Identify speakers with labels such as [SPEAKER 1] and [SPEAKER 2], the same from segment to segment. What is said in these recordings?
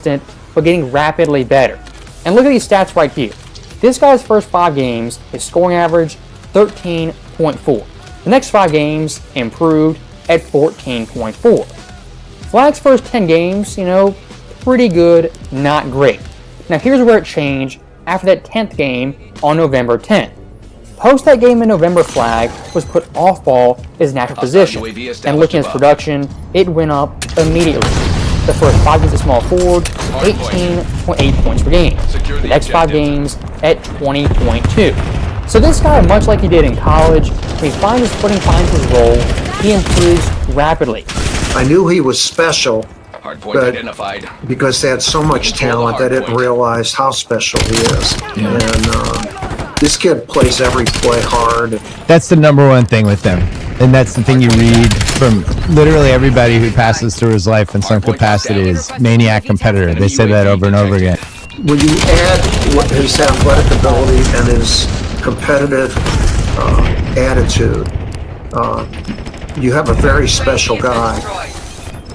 [SPEAKER 1] but getting rapidly better. And look at these stats right here. This guy's first 5 games, his scoring average 13.4. The next 5 games improved at 14.4. Flag's first 10 games, pretty good, not great. Now here's where it changed after that 10th game on November 10th. Post that game in November, Flag was put off ball his natural position, and looking at his production, it went up immediately. The first 5 games at small forward, 18.8 points per game. The next 5 games at 20.2. So this guy, much like he did in college, when he finds his footing, finds his role, he improves rapidly.
[SPEAKER 2] I knew he was special,
[SPEAKER 3] Hardpoint
[SPEAKER 2] but
[SPEAKER 3] identified.
[SPEAKER 2] because they had so much talent, I didn't realize how special he is.
[SPEAKER 4] Yeah.
[SPEAKER 2] And this kid plays every play hard.
[SPEAKER 4] That's the number one thing with them. And that's the thing you read from literally everybody who passes through his life in some capacity is maniac competitor. They say that over and over again.
[SPEAKER 2] When you add his athletic ability and his competitive attitude, you have a very special guy.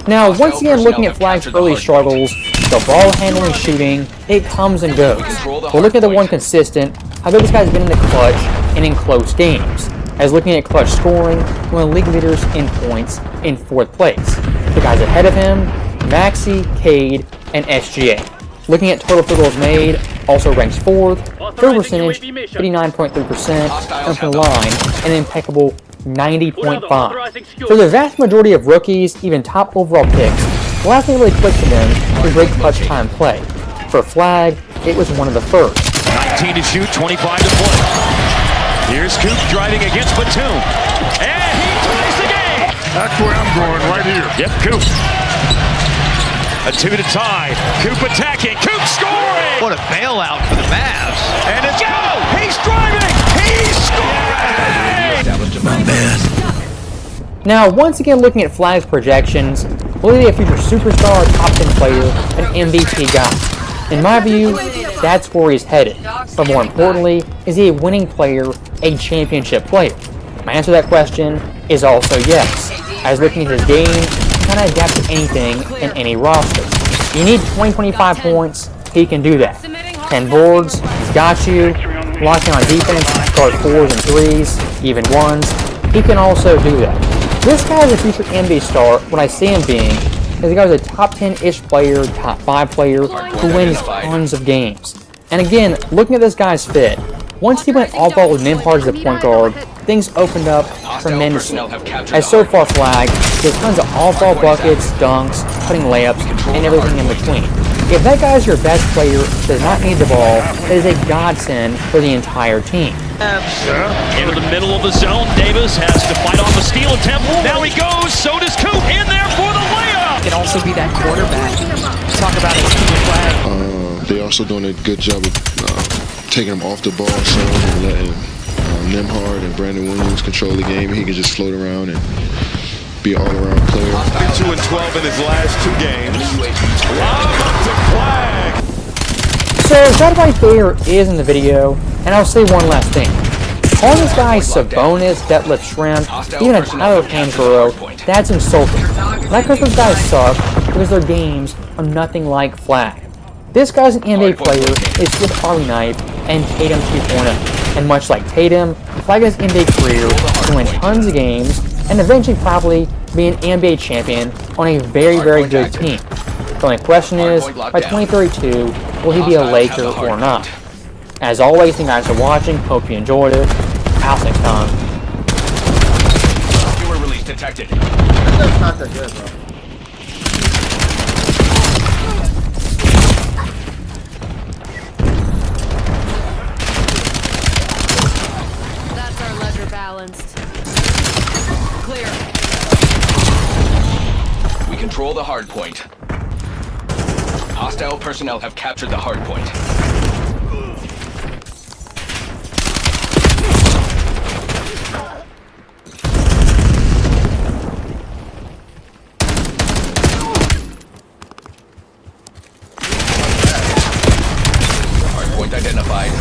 [SPEAKER 1] Now, once again, looking at Flag's early struggles, the ball handling, shooting, it comes and goes. But look at the one consistent, how good this guy's been in the clutch and in close games. As looking at clutch scoring, one of the league leaders in points in 4th place. The guys ahead of him, Maxi, Cade, and SGA. Looking at total field goals made, also ranks 4th, field percentage 59.3%, and from the line, an impeccable 90.5. For the vast majority of rookies, even top overall picks, the last thing that really clicked for them was great clutch time play. For Flag, it was one of the first.
[SPEAKER 5] 19 to shoot, 25 to play. Here's Coop driving against Batum. And he ties the game!
[SPEAKER 6] That's where I'm going, right here.
[SPEAKER 5] Yep, Coop. A 2 to tie. Coop attacking. Coop scoring!
[SPEAKER 7] What a bailout for the Mavs.
[SPEAKER 5] And it's go! He's driving! He's scoring!
[SPEAKER 7] My man.
[SPEAKER 1] Now, once again, looking at Flag's projections, will he be a future superstar, top 10 player, an MVP guy? In my view, that's where he's headed. But more importantly, is he a winning player, a championship player? My answer to that question is also yes. As looking at his game, he can adapt to anything in any roster. You need 20-25 points, he can do that. 10 boards, he's got you. Locking on defense, guard 4s and 3s, even 1s, he can also do that. This guy is a future NBA star, what I see him being, is the guy is a top 10-ish player, top 5 player, who wins tons of games. And again, looking at this guy's fit, once he went all-ball with Nembhard as the point guard, things opened up tremendously. As so far Flag, he has tons of all-ball buckets, dunks, putting layups, and everything in between. If that guy is your best player, does not need the ball, that is a godsend for the entire team.
[SPEAKER 5] Into the middle of the zone, Davis has to fight off a steal attempt. Now he goes, so does Coop, in there for the layup!
[SPEAKER 8] Can also be that quarterback. Talk about it with Flag.
[SPEAKER 9] They're also doing a good job of taking him off the ball some and letting Nembhard and Brandon Williams control the game. He can just float around and be an all-around player.
[SPEAKER 6] 2 and 12 in his last 2 games. Lob up to Flag.
[SPEAKER 1] So that right there is in the video, and I'll say one last thing. Calling this guy Sabonis, Detlef Schrempf, even a Tyler Hansborough, that's insulting. Not because those guys suck, because their games are nothing like Flag. This guy's an NBA player, is with Harvey Knight and Tatum 2.0. And much like Tatum, Flag has an NBA career to win tons of games, and eventually probably be an NBA champion on a very, very good team. The only question is, by 2032, will he be a Laker or not? As always, thank you guys for watching. Hope you enjoyed it. I'll see you next time.
[SPEAKER 3] Viewer release detected.
[SPEAKER 2] That's not that good, bro.
[SPEAKER 10] That's our ledger balanced. Clear.
[SPEAKER 3] We control the hard point. Hostile personnel have captured the hard point. Hardpoint identified.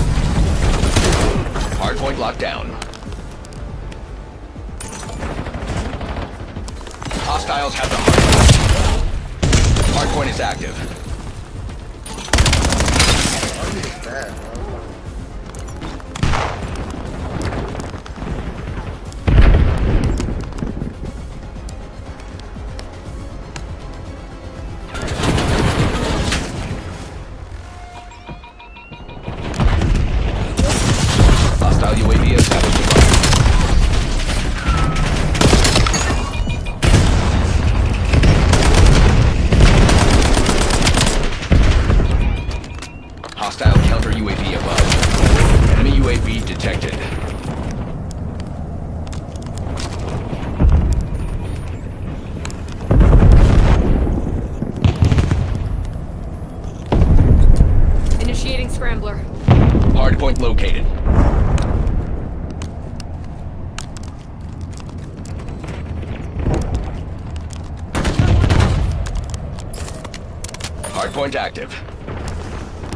[SPEAKER 3] Hardpoint locked down. Hostiles have the hardpoint. Hardpoint is active. Hostile UAV established above. Hostile counter UAV above. Enemy UAV detected.
[SPEAKER 10] Initiating scrambler.
[SPEAKER 3] Hardpoint located. Hardpoint active.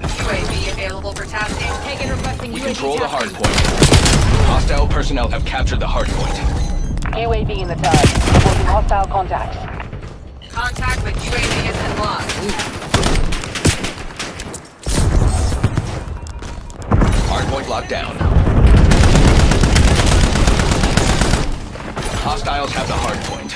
[SPEAKER 10] UAV available for tasking. Taken requesting
[SPEAKER 3] We
[SPEAKER 10] UAV
[SPEAKER 3] control the
[SPEAKER 10] tasking.
[SPEAKER 3] hardpoint. Hostile personnel have captured the hardpoint.
[SPEAKER 11] UAV in the turret. Reporting hostile contacts.
[SPEAKER 10] Contact with UAV has been lost.
[SPEAKER 3] Hardpoint locked down. Hostiles have the hardpoint.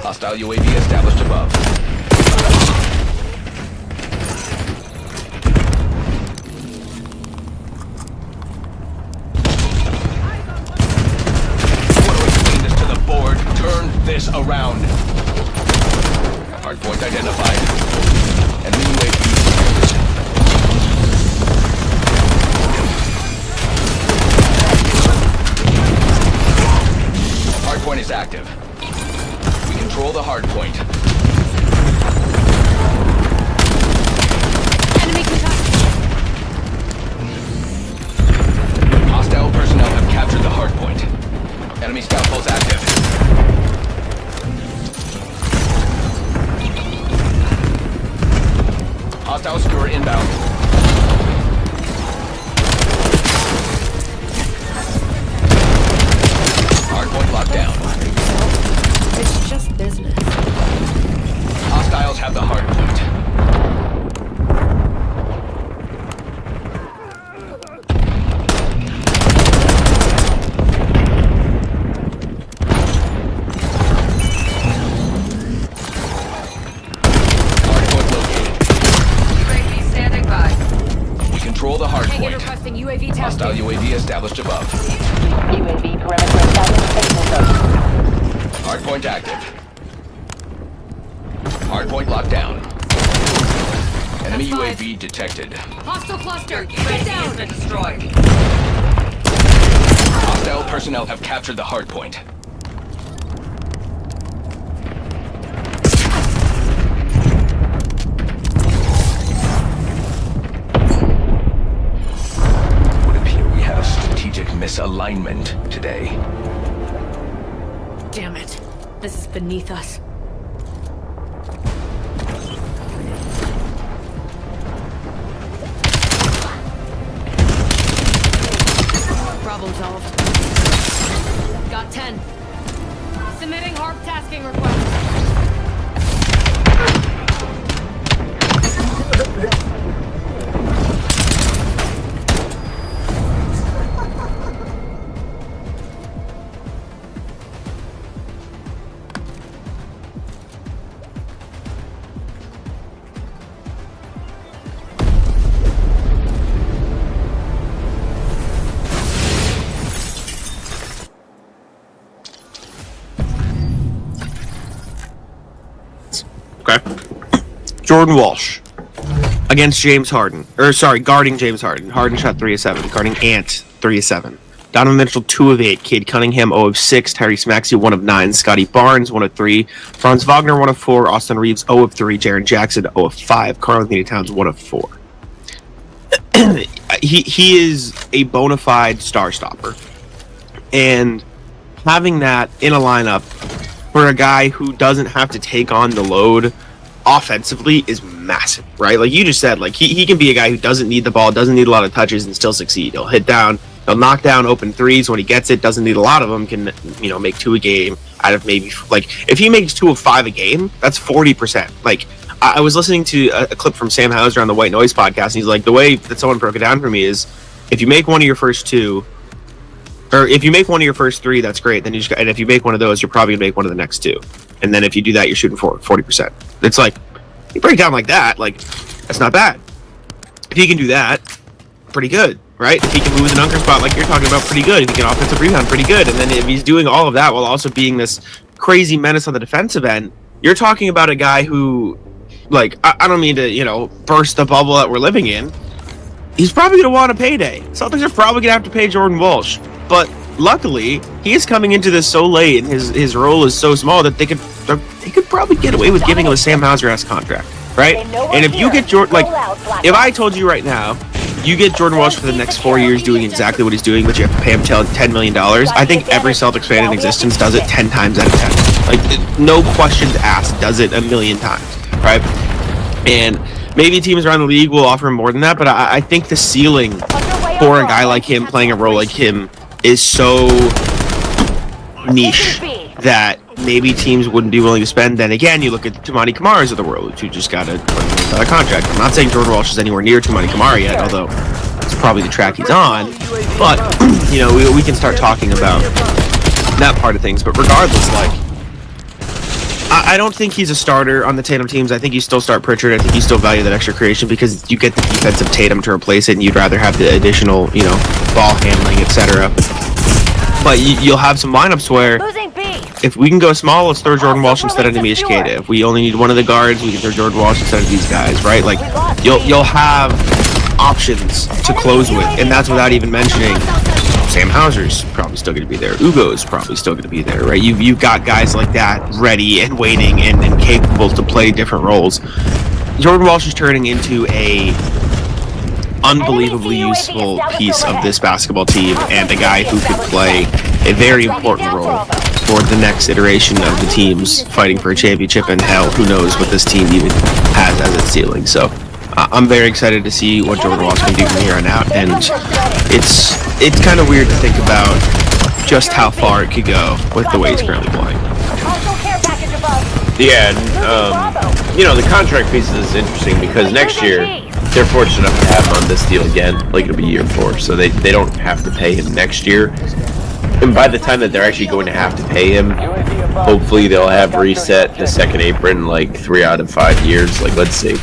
[SPEAKER 3] Hostile UAV established above. Want to explain this to the board? Turn this around. Hardpoint identified. Enemy UAV. Hardpoint is active. We control the hardpoint.
[SPEAKER 10] Enemy contact.
[SPEAKER 3] Hostile personnel have captured the hardpoint. Enemy scout pulse active. Hostile skewer inbound. Hardpoint locked down.
[SPEAKER 10] It's just business.
[SPEAKER 3] Hostiles have the hardpoint. Hardpoint located.
[SPEAKER 10] UAV standing by.
[SPEAKER 3] We control the
[SPEAKER 10] Taken
[SPEAKER 3] hardpoint.
[SPEAKER 10] requesting UAV
[SPEAKER 3] Hostile
[SPEAKER 10] tasking.
[SPEAKER 3] UAV established above.
[SPEAKER 11] UAV perimeter established. Signal zone.
[SPEAKER 3] Hardpoint active. Hardpoint locked down. Enemy
[SPEAKER 10] F5.
[SPEAKER 3] UAV detected.
[SPEAKER 10] Hostile cluster. Get down. Been destroyed.
[SPEAKER 3] Hostile personnel have captured the hardpoint. Would appear we have strategic misalignment today.
[SPEAKER 10] Damn it. This is beneath us. Problem solved. Got 10. Submitting HARP tasking request.
[SPEAKER 12] Okay. Jordan Walsh against James Harden. Guarding James Harden. Harden shot 3 of 7. Guarding Ant, 3 of 7. Donovan Mitchell, 2 of 8. Cade Cunningham, 0 of 6. Tyrese Maxey, 1 of 9. Scotty Barnes, 1 of 3. Franz Wagner, 1 of 4. Austin Reeves, 0 of 3. Jaren Jackson, 0 of 5. Karl-Anthony Towns, 1 of 4. he is a bona fide star stopper. And having that in a lineup for a guy who doesn't have to take on the load offensively is massive, right? Like you just said, like he can be a guy who doesn't need the ball, doesn't need a lot of touches and still succeed. He'll hit down, He'll knock down open threes when he gets it. Doesn't need a lot of them. Can make 2 a game out of maybe if he makes 2 of 5 a game, that's 40%. Like I was listening to a clip from Sam Hauser on the White Noise podcast, and he's like, the way that someone broke it down for me is if you make one of your first 2, or if you make one of your first 3, that's great. Then and if you make one of those, you're probably gonna make one of the next 2. And then if you do that, you're shooting for 40%. It's like you break down like that, like that's not bad. If he can do that, pretty good. Right? If he can move the dunker spot like you're talking about, pretty good. If he can offensive rebound, pretty good. And then if he's doing all of that while also being this crazy menace on the defensive end, you're talking about a guy who, like, I don't mean to, burst the bubble that we're living in. He's probably going to want a payday. Celtics are probably going to have to pay Jordan Walsh. But luckily, he is coming into this so late, and his role is so small that they could probably get away with giving him a Sam Hauser-esque contract. Right? And if you get Jordan, like, if I told you right now, you get Jordan Walsh for the next 4 years doing exactly what he's doing, but you have to pay him $10 million. I think every Celtics fan in existence does it 10 times out of 10. Like, no questions asked, does it a million times, right? And maybe teams around the league will offer him more than that, but I think the ceiling for a guy like him playing a role like him is so niche that maybe teams wouldn't be willing to spend. Then again, you look at Toumani Kamara's of the world, who just got a $20 million contract. I'm not saying Jordan Walsh is anywhere near Toumani Kamara yet, although it's probably the track he's on. But, we can start talking about that part of things. But regardless, I don't think he's a starter on the Tatum teams. I think you still start Pritchard. I think you still value that extra creation because you get the defensive Tatum to replace it, and you'd rather have the additional, ball handling, etc. But you'll have some lineups where if we can go small, let's throw Jordan Walsh instead of Neemias Queta. If we only need one of the guards, we can throw Jordan Walsh instead of these guys, right? Like, you'll have options to close with, and that's without even mentioning Sam Hauser's probably still going to be there. Ugo's probably still going to be there, right? You've got guys like that ready and waiting and capable to play different roles. Jordan Walsh is turning into a unbelievably useful piece of this basketball team and a guy who could play a very important role for the next iteration of the teams fighting for a championship, and hell, who knows what this team even has as its ceiling. So I'm very excited to see what Jordan Walsh can do from here on out, and it's kind of weird to think about just how far it could go with the way he's currently playing.
[SPEAKER 13] Yeah, and the contract piece is interesting because next year they're fortunate enough to have him on this deal again, like it'll be year 4, so they don't have to pay him next year. And by the time that they're actually going to have to pay him, hopefully they'll have reset the second apron like 3 out of 5 years, like let's see.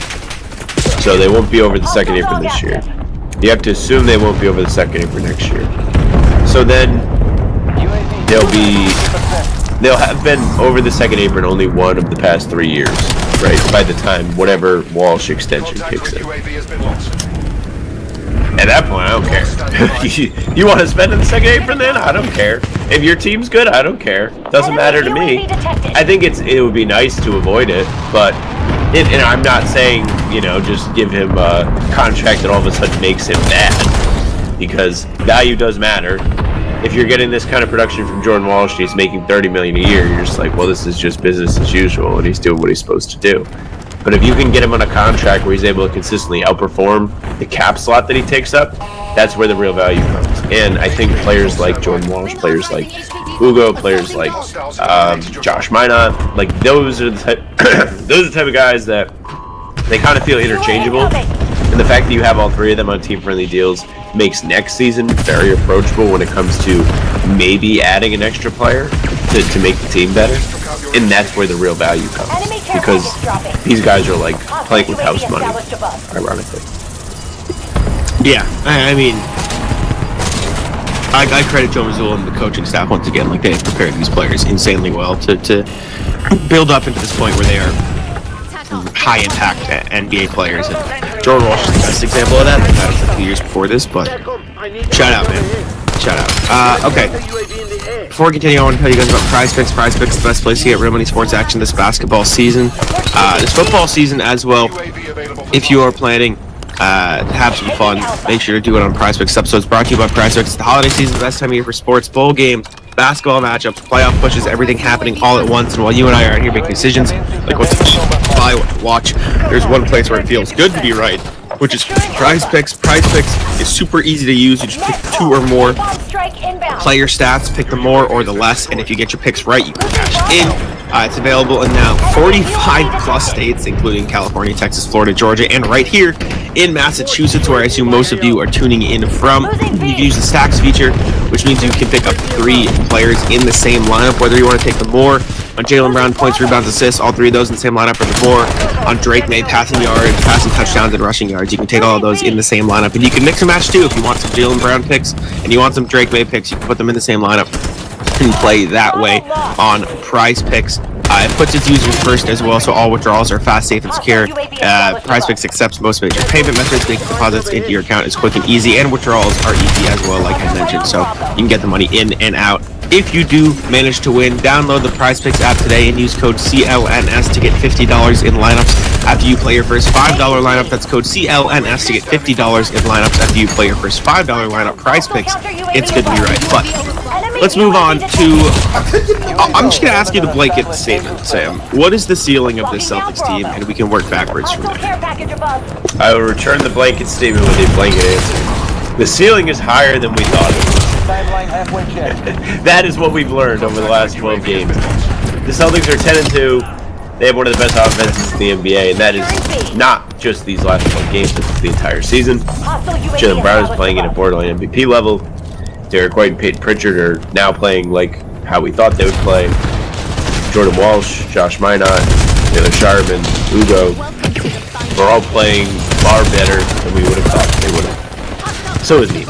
[SPEAKER 13] So they won't be over the second apron this year. You have to assume they won't be over the second apron next year. So then they'll have been over the second apron only one of the past 3 years, right? By the time whatever Walsh extension kicks in. At that point, I don't care. You want to spend in the second apron then? I don't care. If your team's good, I don't care. Doesn't matter to me. I think it would be nice to avoid it, but and I'm not saying, just give him a contract that all of a sudden makes him bad, because value does matter. If you're getting this kind of production from Jordan Walsh, he's making $30 million a year, you're just like, well, this is just business as usual, and he's doing what he's supposed to do. But if you can get him on a contract where he's able to consistently outperform the cap slot that he takes up, that's where the real value comes. And I think players like Jordan Walsh, players like Ugo, players like Josh Minot, like those are the type of guys that they kind of feel interchangeable. And the fact that you have all 3 of them on team-friendly deals makes next season very approachable when it comes to maybe adding an extra player to make the team better. And that's where the real value comes, because these guys are like playing with house money, ironically.
[SPEAKER 12] Yeah, I mean, I credit Joe Mazzulla and the coaching staff once again. Like, they have prepared these players insanely well to build up into this point where they are high impact NBA players. And Jordan Walsh is the best example of that. That was a few years before this, but shout out, man. Shout out. Okay. Before we continue, I want to tell you guys about PrizePicks. PrizePicks is the best place to get real money sports action this basketball season. This football season as well. If you are planning to have some fun, make sure to do it on PrizePicks. This episode is brought to you by PrizePicks. It's the holiday season, the best time of year for sports, bowl games, basketball matchups, playoff pushes, everything happening all at once. And while you and I are out here making decisions, like what to eat, buy, what to watch, there's one place where it feels good to be right. which is Prize Picks. Prize Picks is super easy to use. You just pick 2 or more player stats, pick the more or the less, and if you get your picks right, you can cash in. It's available in now 45 plus states, including California, Texas, Florida, Georgia, and right here in Massachusetts, where I assume most of you are tuning in from. You can use the stacks feature, which means you can pick up 3 players in the same lineup, whether you want to take the more on Jaylen Brown, points, rebounds, assists, all 3 of those in the same lineup, or the more on Drake May, passing yards, passing touchdowns, and rushing yards. You can take all of those in the same lineup, and you can mix and match too. If you want some Jaylen Brown picks and you want some Drake May picks, you can put them in the same lineup and play that way on Prize Picks. It puts its users first as well, so all withdrawals are fast, safe, and secure. Prize Picks accepts most major payment methods, making deposits into your account is quick and easy, and withdrawals are easy as well, like I mentioned, so you can get the money in and out. If you do manage to win, download the Prize Picks app today and use code CLNS to get $50 in lineups after you play your first $5 lineup. That's code CLNS to get $50 in lineups after you play your first $5 lineup. Prize Picks, it's good to be right. But let's move on to... I'm just going to ask you the blanket statement, Sam. What is the ceiling of this Celtics team? And we can work backwards from there.
[SPEAKER 13] I will return the blanket statement with a blanket answer. The ceiling is higher than we thought it was. That is what we've learned over the last 12 games. The Celtics are 10-2. They have one of the best offenses in the NBA, and that is not just these last 12 games, but the entire season. Jaylen Brown is playing at a borderline MVP level. Derek White and Peyton Pritchard are now playing like how we thought they would play. Jordan Walsh, Josh Minot, Taylor Sharman, Ugo, we're all playing far better than we would have thought they would have. So is he.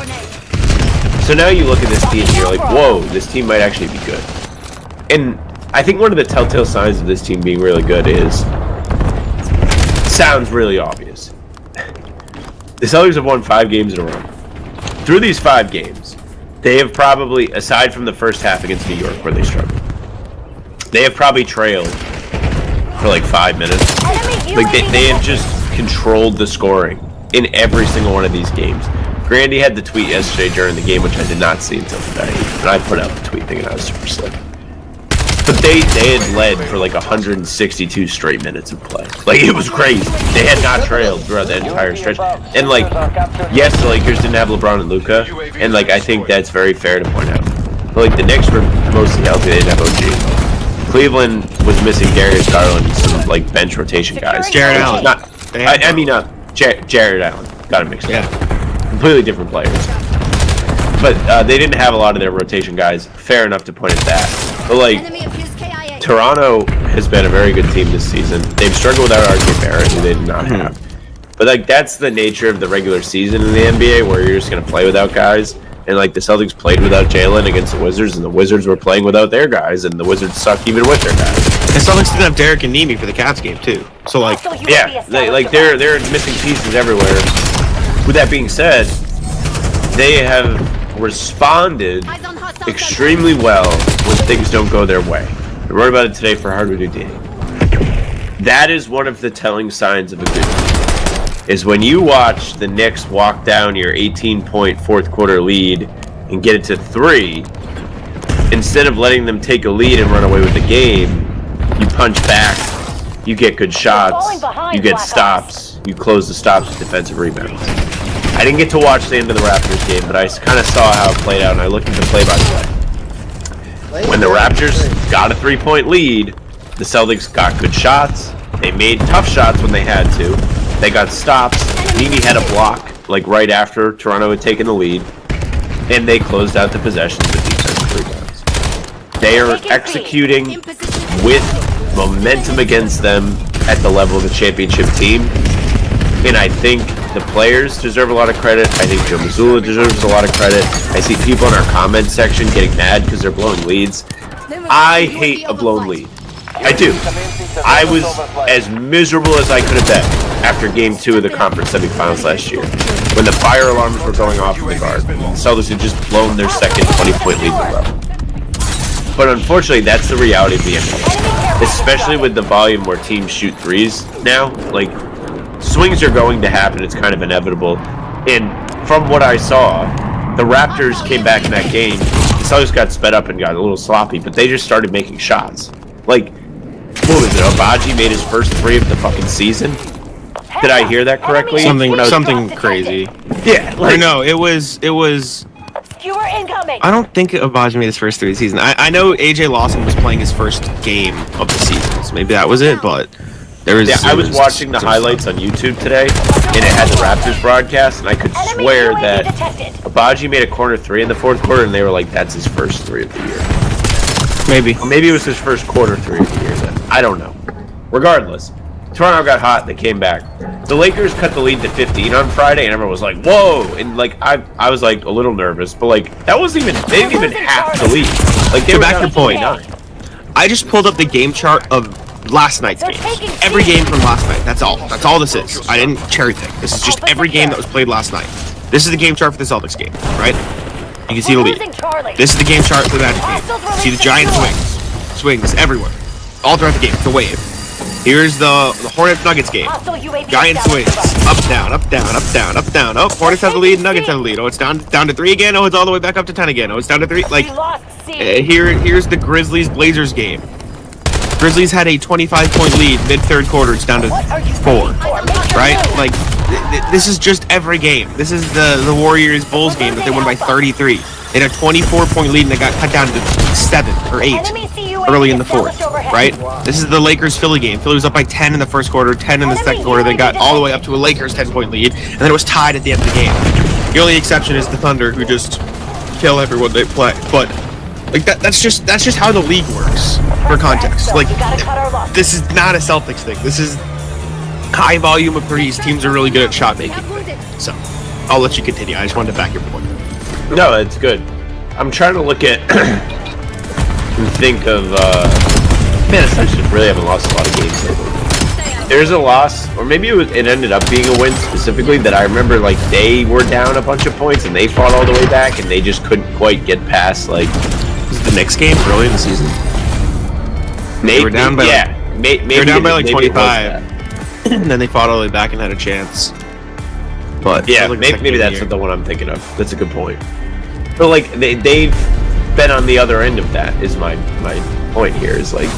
[SPEAKER 13] So now you look at this team and you're like, whoa, this team might actually be good. And I think one of the telltale signs of this team being really good is, sounds really obvious. The Celtics have won 5 games in a row. Through these 5 games, they have probably, aside from the first half against New York where they struggled, they have probably trailed for like 5 minutes. Like they have just controlled the scoring in every single one of these games. Grandy had the tweet yesterday during the game, which I did not see until today, and I put out the tweet thinking I was super slick. But they had led for like 162 straight minutes of play. Like, it was crazy. They had not trailed throughout that entire stretch. And like, yes, the Lakers didn't have LeBron and Luka, and like, I think that's very fair to point out. But like, the Knicks were mostly healthy. They didn't have OG. Cleveland was missing Darius Garland and some like bench rotation guys.
[SPEAKER 12] Jared Allen.
[SPEAKER 13] Jared Allen. Got it mixed up. Completely different players. But they didn't have a lot of their rotation guys. Fair enough to point at that. But like, Toronto has been a very good team this season. They've struggled without RJ Barrett, who they did not have. But like, that's the nature of the regular season in the NBA, where you're just going to play without guys. And like, the Celtics played without Jaylen against the Wizards, and the Wizards were playing without their guys, and the Wizards suck even with their guys.
[SPEAKER 12] The Celtics didn't have Derek and Nemi for the Cavs game too. So like,
[SPEAKER 13] yeah, they're missing pieces everywhere. With that being said, they have responded extremely well when things don't go their way. I wrote about it today for Hardwood Today. That is one of the telling signs of a good team. Is when you watch the Knicks walk down your 18-point fourth quarter lead and get it to 3, instead of letting them take a lead and run away with the game, you punch back, you get good shots, you get stops, you close the stops with defensive rebounds. I didn't get to watch the end of the Raptors game, but I kind of saw how it played out, and I looked at the play-by-play. When the Raptors got a 3-point lead, the Celtics got good shots. They made tough shots when they had to. They got stops. Nemi had a block, like right after Toronto had taken the lead, and they closed out the possessions with defensive rebounds. They are executing with momentum against them at the level of a championship team, and I think the players deserve a lot of credit. I think Joe Mazzulla deserves a lot of credit. I see people in our comment section getting mad because they're blowing leads. I hate a blown lead. I do. I was as miserable as I could have been after Game 2 of the conference semifinals last year, when the fire alarms were going off in the Garden. The Celtics had just blown their second 20-point lead in a row. But unfortunately, that's the reality of the NBA, especially with the volume where teams shoot threes now. Like, swings are going to happen. It's kind of inevitable. And from what I saw, the Raptors came back in that game. The Celtics got sped up and got a little sloppy, but they just started making shots. Like, what was it? Obagi made his first 3 of the fucking season. Did I hear that correctly?
[SPEAKER 12] Something crazy.
[SPEAKER 13] Yeah.
[SPEAKER 12] Or no, it was.
[SPEAKER 11] Skewer incoming.
[SPEAKER 12] I don't think Abaji made his first 3 seasons. I know AJ Lawson was playing his first game of the season, so maybe that was it. But there was.
[SPEAKER 13] Yeah, I was watching the highlights on YouTube today, and it had the Raptors broadcast, and I could swear that Abaji made a corner 3 in the 4th quarter, and they were like, "That's his first 3 of the year."
[SPEAKER 12] Maybe.
[SPEAKER 13] Or maybe it was his first quarter 3 of the year. Then I don't know. Regardless, Toronto got hot. They came back. The Lakers cut the lead to 15 on Friday, and everyone was like, "Whoa!" And like I was like a little nervous, but like that wasn't even. They didn't even have the lead. Like they were
[SPEAKER 12] back to
[SPEAKER 13] down
[SPEAKER 12] point.
[SPEAKER 13] 29.
[SPEAKER 12] I just pulled up the game chart of last night's games. Every game from last night. That's all. That's all this is. I didn't cherry pick. This is just every game that was played last night. This is the game chart for the Celtics game, right? You can see the lead. This is the game chart for the Magic game. See the giant swings everywhere, all throughout the game. It's a wave. Here's the Hornets Nuggets game. Giant swings, up down, up down, up down, up down. Oh, Hornets have the lead. Nuggets have the lead. Oh, it's down to 3 again. Oh, it's all the way back up to 10 again. Oh, it's down to 3. Like here's the Grizzlies Blazers game. Grizzlies had a 25-point lead mid 3rd quarter. It's down to 4. Right? Like this is just every game. This is the Warriors Bulls game that they won by 33. They had a 24-point lead and they got cut down to 7 or 8 early in the 4th. Right? This is the Lakers Philly game. Philly was up by 10 in the 1st quarter, 10 in the 2nd quarter. They got all the way up to a Lakers 10-point lead, and then it was tied at the end of the game. The only exception is the Thunder, who just kill everyone they play. But like that's just how the league works. For context, like this is not a Celtics thing. This is high volume of threes. Teams are really good at shot making. So I'll let you continue. I just wanted to back your point.
[SPEAKER 13] No, it's good. I'm trying to look at and think of man, I really haven't lost a lot of games lately. There's a loss, or maybe it ended up being a win specifically that I remember. Like they were down a bunch of points and they fought all the way back and they just couldn't quite get past. Like
[SPEAKER 12] was it the next game early in the season? They were down by
[SPEAKER 13] maybe
[SPEAKER 12] they were down by like 25, and then they fought all the way back and had a chance. But
[SPEAKER 13] yeah, maybe that's the one I'm thinking of. That's a good point. But like they've been on the other end of that. Is my point here is like,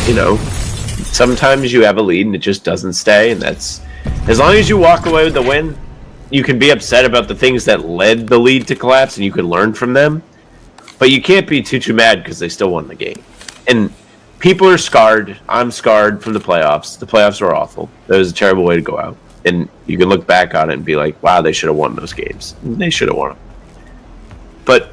[SPEAKER 13] you know, sometimes you have a lead and it just doesn't stay, and that's as long as you walk away with the win, you can be upset about the things that led the lead to collapse, and you can learn from them. But you can't be too mad because they still won the game. And people are scarred. I'm scarred from the playoffs. The playoffs were awful. That was a terrible way to go out. And you can look back on it and be like, wow, they should have won those games. They should have won them. But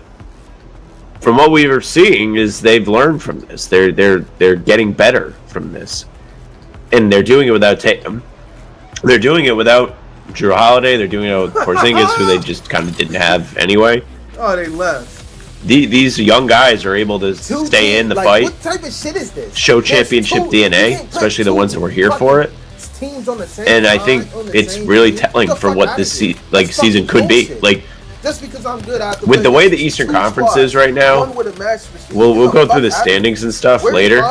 [SPEAKER 13] from what we were seeing is they've learned from this. They're getting better from this. And they're doing it without Tatum. They're doing it without Drew Holiday. They're doing it with Porzingis, who they just kind of didn't have anyway.
[SPEAKER 14] Oh, they left.
[SPEAKER 13] These young guys are able to stay in the fight.
[SPEAKER 14] What type of shit is this?
[SPEAKER 13] Show championship DNA, especially the ones that were here for it. And I think it's really telling for what this season could be. Like,
[SPEAKER 14] just because I'm good, I have to
[SPEAKER 13] with the way the Eastern Conference is right now, we'll go through the standings and stuff later.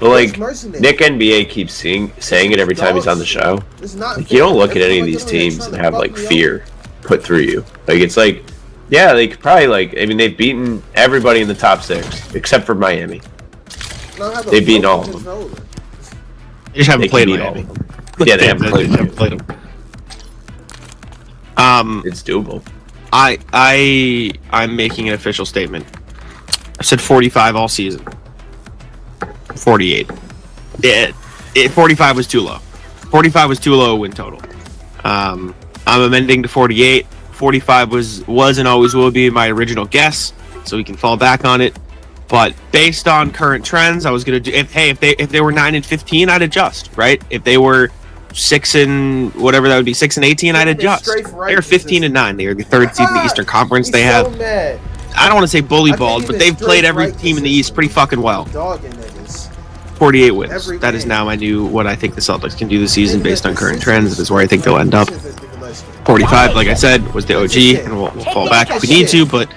[SPEAKER 13] But like Nick NBA keeps saying it every time he's on the show. Like, you don't look at any of these teams and have like fear put through you. Like it's like, yeah, they could probably like. I mean, they've beaten everybody in the top 6 except for Miami. They've beaten all of them.
[SPEAKER 12] They just haven't played Miami.
[SPEAKER 13] Yeah, they haven't played
[SPEAKER 12] them.
[SPEAKER 13] It's doable.
[SPEAKER 12] I'm making an official statement. I said 45 all season. 48. 45 was too low. 45 was too low win total. I'm amending to 48. 45 was and always will be my original guess, so we can fall back on it. But based on current trends, I was gonna do. If they were 9-15, I'd adjust. Right? If they were 6 and whatever that would be, 6 and 18, I'd adjust. They are 15-9. They are the 3rd seed in the Eastern Conference. They have. I don't want to say bully balled, but they've played every team in the East pretty fucking well. 48 wins. That is now what I think the Celtics can do this season based on current trends. That is where I think they'll end up. 45, like I said, was the OG, and we'll fall back if we need to, but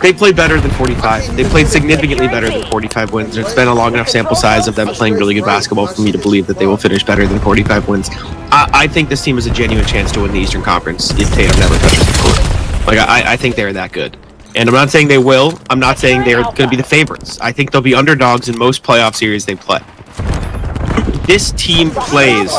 [SPEAKER 12] they played better than 45. They played significantly better than 45 wins. It's been a long enough sample size of them playing really good basketball for me to believe that they will finish better than 45 wins. I think this team has a genuine chance to win the Eastern Conference if Tatum never touches the court. Like, I think they're that good. And I'm not saying they will. I'm not saying they're going to be the favorites. I think they'll be underdogs in most playoff series they play. This team plays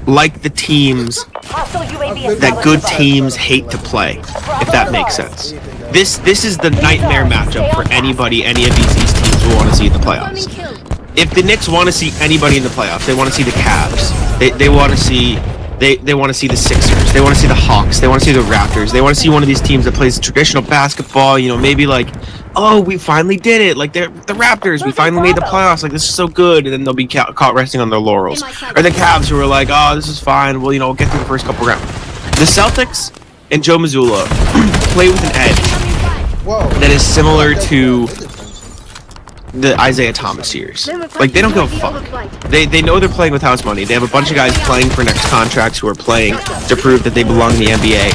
[SPEAKER 12] like the teams that good teams hate to play, if that makes sense. This is the nightmare matchup for any of these East teams who want to see the playoffs. If the Knicks want to see anybody in the playoffs, they want to see the Cavs. They want to see they want to see the Sixers. They want to see the Hawks. They want to see the Raptors. They want to see one of these teams that plays traditional basketball. You know, maybe like, oh, we finally did it. Like the Raptors, we finally made the playoffs. Like, this is so good. And then they'll be caught resting on their laurels. Or the Cavs, who are like, oh, this is fine. Well, you know, we'll get through the first couple rounds. The Celtics and Joe Mazzulla play with an edge that is similar to the Isaiah Thomas years. Like, they don't give a fuck. They know they're playing with house money. They have a bunch of guys playing for next contracts who are playing to prove that they belong in the NBA.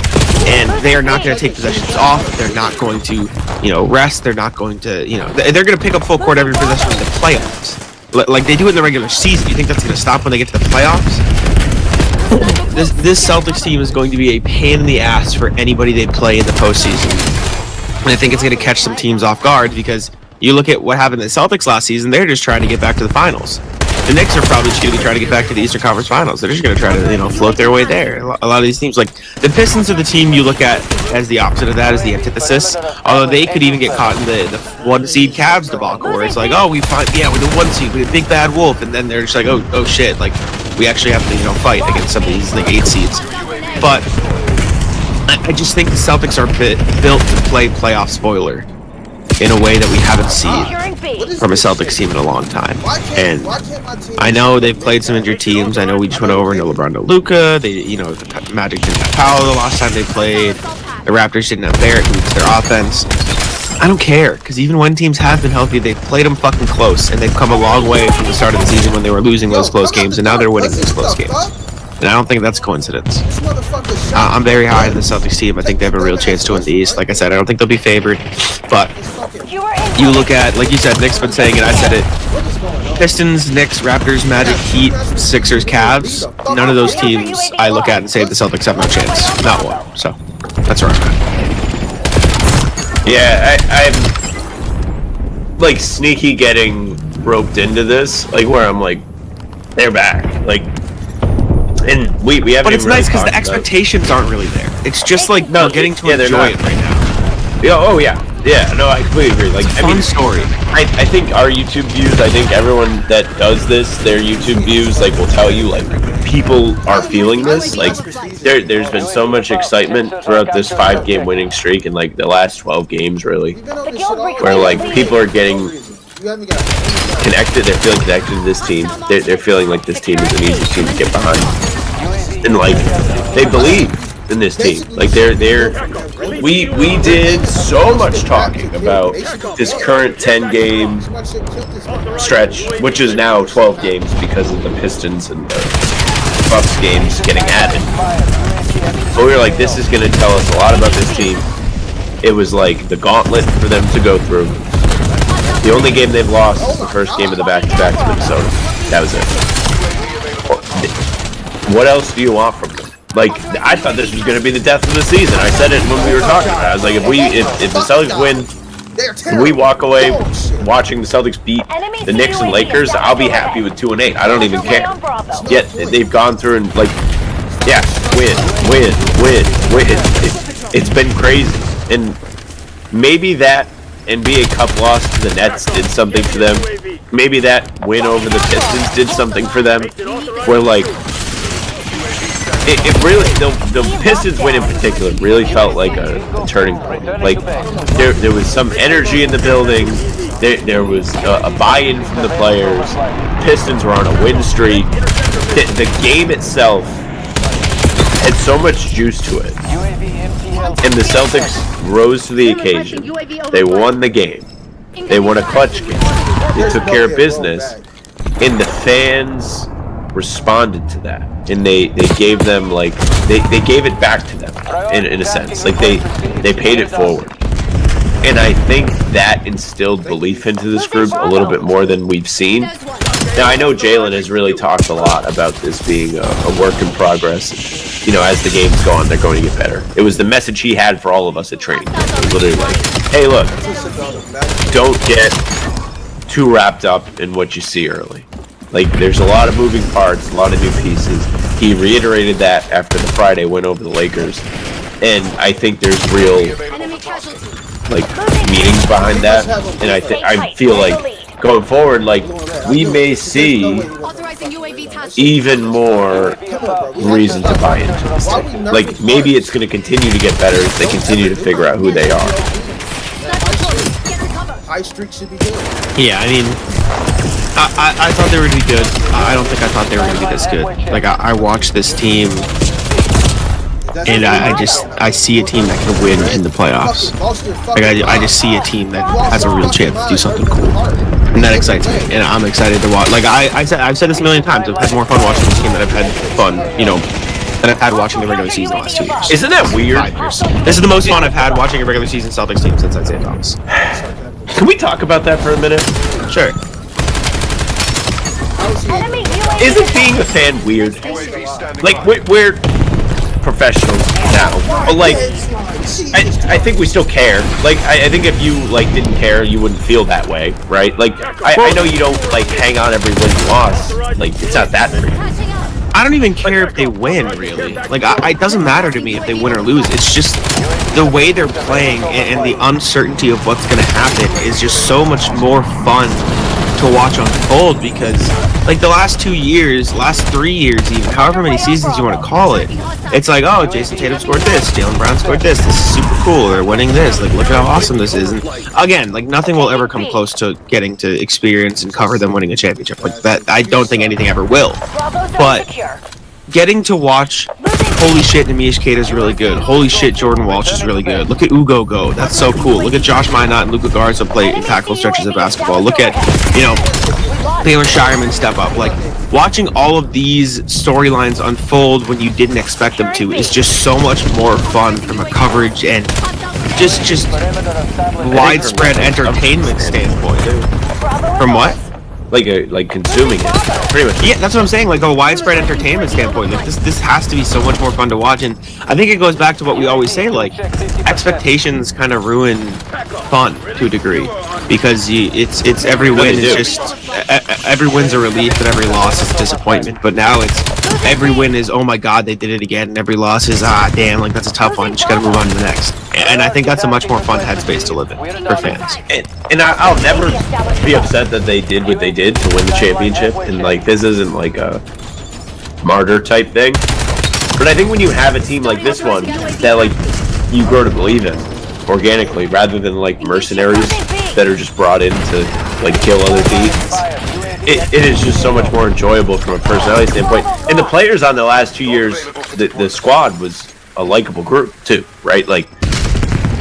[SPEAKER 12] And they are not going to take possessions off. They're not going to, you know, rest. They're not going to, you know, they're going to pick up full court every possession in the playoffs. Like they do in the regular season. You think that's going to stop when they get to the playoffs? This Celtics team is going to be a pain in the ass for anybody they play in the postseason. And I think it's going to catch some teams off guard, because you look at what happened to the Celtics last season, they're just trying to get back to the finals. The Knicks are probably just going to be trying to get back to the Eastern Conference Finals. They're just going to try to, you know, float their way there. A lot of these teams, like the Pistons, are the team you look at as the opposite of that, as the antithesis. Although they could even get caught in the 1-seed Cavs debacle, where it's like, oh, we're the 1 seed, we're the big bad wolf, and then they're just like, oh shit, like we actually have to, you know, fight against some of these like 8 seeds. But I just think the Celtics are built to play playoff spoiler in a way that we haven't seen from a Celtics team in a long time. And I know they've played some injured teams. I know we just went over into LeBron to Luka. They, you know, the Magic didn't have Powell the last time they played. The Raptors didn't have Barrett, who leads their offense. I don't care, because even when teams have been healthy, they've played them fucking close, and they've come a long way from the start of the season when they were losing those close games, and now they're winning those close games. And I don't think that's a coincidence. I'm very high in the Celtics team. I think they have a real chance to win the East. Like I said, I don't think they'll be favored. But you look at, like you said, Nick's been saying it, I said it. Pistons, Knicks, Raptors, Magic, Heat, Sixers, Cavs. None of those teams I look at and say the Celtics have no chance. Not one. So that's where I'm at.
[SPEAKER 13] Yeah, I'm like sneaky getting roped into this, like where I'm like, they're back. Like, and we haven't.
[SPEAKER 12] But it's
[SPEAKER 13] really
[SPEAKER 12] nice because the
[SPEAKER 13] talked about
[SPEAKER 12] expectations aren't really there. It's just like we're getting to enjoy it right now.
[SPEAKER 13] Yeah. Oh yeah. Yeah. No, I completely agree. Like,
[SPEAKER 12] I mean, story.
[SPEAKER 13] I think our YouTube views. I think everyone that does this, their YouTube views, like, will tell you, like, people are feeling this. Like, there's been so much excitement throughout this 5-game winning streak, and like the last 12 games, really, where like people are getting connected. They're feeling connected to this team. They're feeling like this team is an easy team to get behind, and like they believe in this team. Like we did so much talking about this current 10-game stretch, which is now 12 games because of the Pistons and the Bucks games getting added. But we were like, this is going to tell us a lot about this team. It was like the gauntlet for them to go through. The only game they've lost is the first game of the back-to-back to Minnesota. That was it. What else do you want from them? Like, I thought this was going to be the death of the season. I said it when we were talking about it. I was like, if the Celtics win, and we walk away watching the Celtics beat the Knicks and Lakers, I'll be happy with 2-8. I don't even care. Yet they've gone through and like, yeah, win. It's been crazy, and maybe that NBA Cup loss to the Nets did something for them. Maybe that win over the Pistons did something for them. Where like, it really, the Pistons win in particular really felt like a turning point. Like there was some energy in the building. There was a buy-in from the players. Pistons were on a win streak. The game itself had so much juice to it, and the Celtics rose to the occasion. They won the game. They won a clutch game. They took care of business, and the fans responded to that, and they gave them like they gave it back to them in a sense. Like they paid it forward, and I think that instilled belief into this group a little bit more than we've seen. Now I know Jalen has really talked a lot about this being a work in progress. You know, as the games go on, they're going to get better. It was the message he had for all of us at training. It was literally like, hey, look, don't get too wrapped up in what you see early. Like, there's a lot of moving parts, a lot of new pieces. He reiterated that after the Friday win over the Lakers, and I think there's real like meanings behind that, and I feel like going forward, like we may see even more reason to buy into this team. Like maybe it's going to continue to get better as they continue to figure out who they are.
[SPEAKER 14] High streak should be good.
[SPEAKER 12] Yeah, I mean, I thought they were going to be good. I don't think I thought they were going to be this good. Like, I watched this team, and I see a team that can win in the playoffs. Like, I just see a team that has a real chance to do something cool. And that excites me, and I'm excited to watch. Like, I've said this a million times. I've had more fun watching this team than I've had fun, than I've had watching the regular season the last 2 years.
[SPEAKER 13] Isn't that weird?
[SPEAKER 12] 5 years. This is the most fun I've had watching a regular season Celtics team since Isaiah Thomas.
[SPEAKER 13] Can we talk about that for a minute?
[SPEAKER 12] Sure.
[SPEAKER 13] Isn't being a fan weird? Like, we're professionals now, but like, I think we still care. Like, I think if you like didn't care, you wouldn't feel that way, right? Like, I know you don't like hang on every win and loss. Like, it's not that free.
[SPEAKER 12] I don't even care if they win, really. Like, it doesn't matter to me if they win or lose. It's just the way they're playing and the uncertainty of what's going to happen is just so much more fun to watch unfold because, like, the last 2 years, last 3 years even, however many seasons you want to call it, it's like, oh, Jason Tatum scored this, Jaylen Brown scored this is super cool, they're winning this, like, look at how awesome this is. And again, like, nothing will ever come close to getting to experience and cover them winning a championship. Like, that, I don't think anything ever will. But getting to watch, holy shit, Nemish Queta is really good. Holy shit, Jordan Walsh is really good. Look at Ugo go. That's so cool. Look at Josh Minot and Luka Garza play impactful stretches of basketball. Look at, Taylor Shireman step up. Like, watching all of these storylines unfold when you didn't expect them to is just so much more fun from a coverage and just widespread entertainment standpoint. From what?
[SPEAKER 13] Like consuming it, pretty much.
[SPEAKER 12] Yeah, that's what I'm saying. Like a widespread entertainment standpoint, like this has to be so much more fun to watch. And I think it goes back to what we always say: like expectations kind of ruin fun to a degree because it's every win is just every win's a relief and every loss is a disappointment. But now it's every win is oh my god they did it again, and every loss is damn, like that's a tough one. Just gotta move on to the next. And I think that's a much more fun headspace to live in for fans.
[SPEAKER 13] And I'll never be upset that they did what they did to win the championship. And like this isn't like a martyr type thing. But I think when you have a team like this one that like you grow to believe in organically rather than like mercenaries that are just brought in to like kill other teams, it is just so much more enjoyable from a personality standpoint. And the players on the last 2 years, the squad was a likable group too, right? Like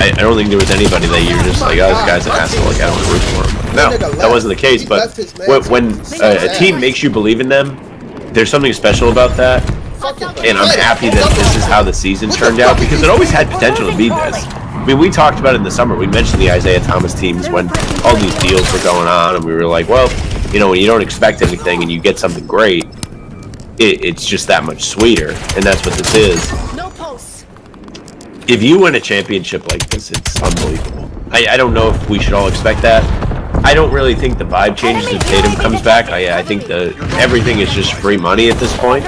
[SPEAKER 13] I don't think there was anybody that you're just like, oh, this guy's an asshole, like I don't want to root for him. No, that wasn't the case. But when a team makes you believe in them, there's something special about that. And I'm happy that this is how the season turned out because it always had potential to be this. I mean, we talked about it in the summer. We mentioned the Isaiah Thomas teams when all these deals were going on, and we were like, well, when you don't expect anything and you get something great, it's just that much sweeter, and that's what this is. If you win a championship like this, it's unbelievable. I don't know if we should all expect that. I don't really think the vibe changes if Tatum comes back. I think everything is just free money at this point.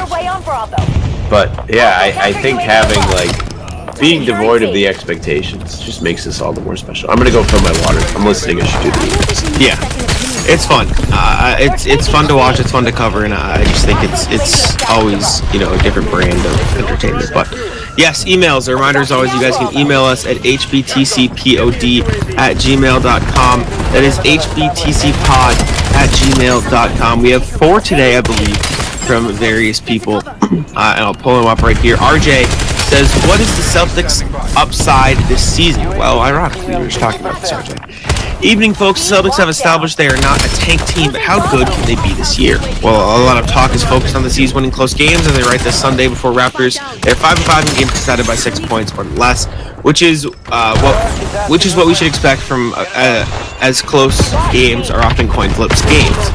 [SPEAKER 13] But yeah, I think having like being devoid of the expectations just makes this all the more special. I'm gonna go fill my water. I'm listening. I should do that.
[SPEAKER 12] Yeah, it's fun. It's fun to watch. It's fun to cover, and I just think it's always a different brand of entertainment. But yes, emails. A reminder as always, you guys can email us at hbtcpod@gmail.com. That is hbtcpod@gmail.com. We have 4 today, I believe, from various people, and I'll pull them up right here. RJ says, what is the Celtics upside this season? Well, ironically, we were just talking about this, RJ. Evening, folks. The Celtics have established they are not a tank team, but how good can they be this year? Well, a lot of talk is focused on the C's winning close games, and they write this Sunday before Raptors. They're 5-5 in games decided by 6 points or less, which is what we should expect from as close games are often coin flips games.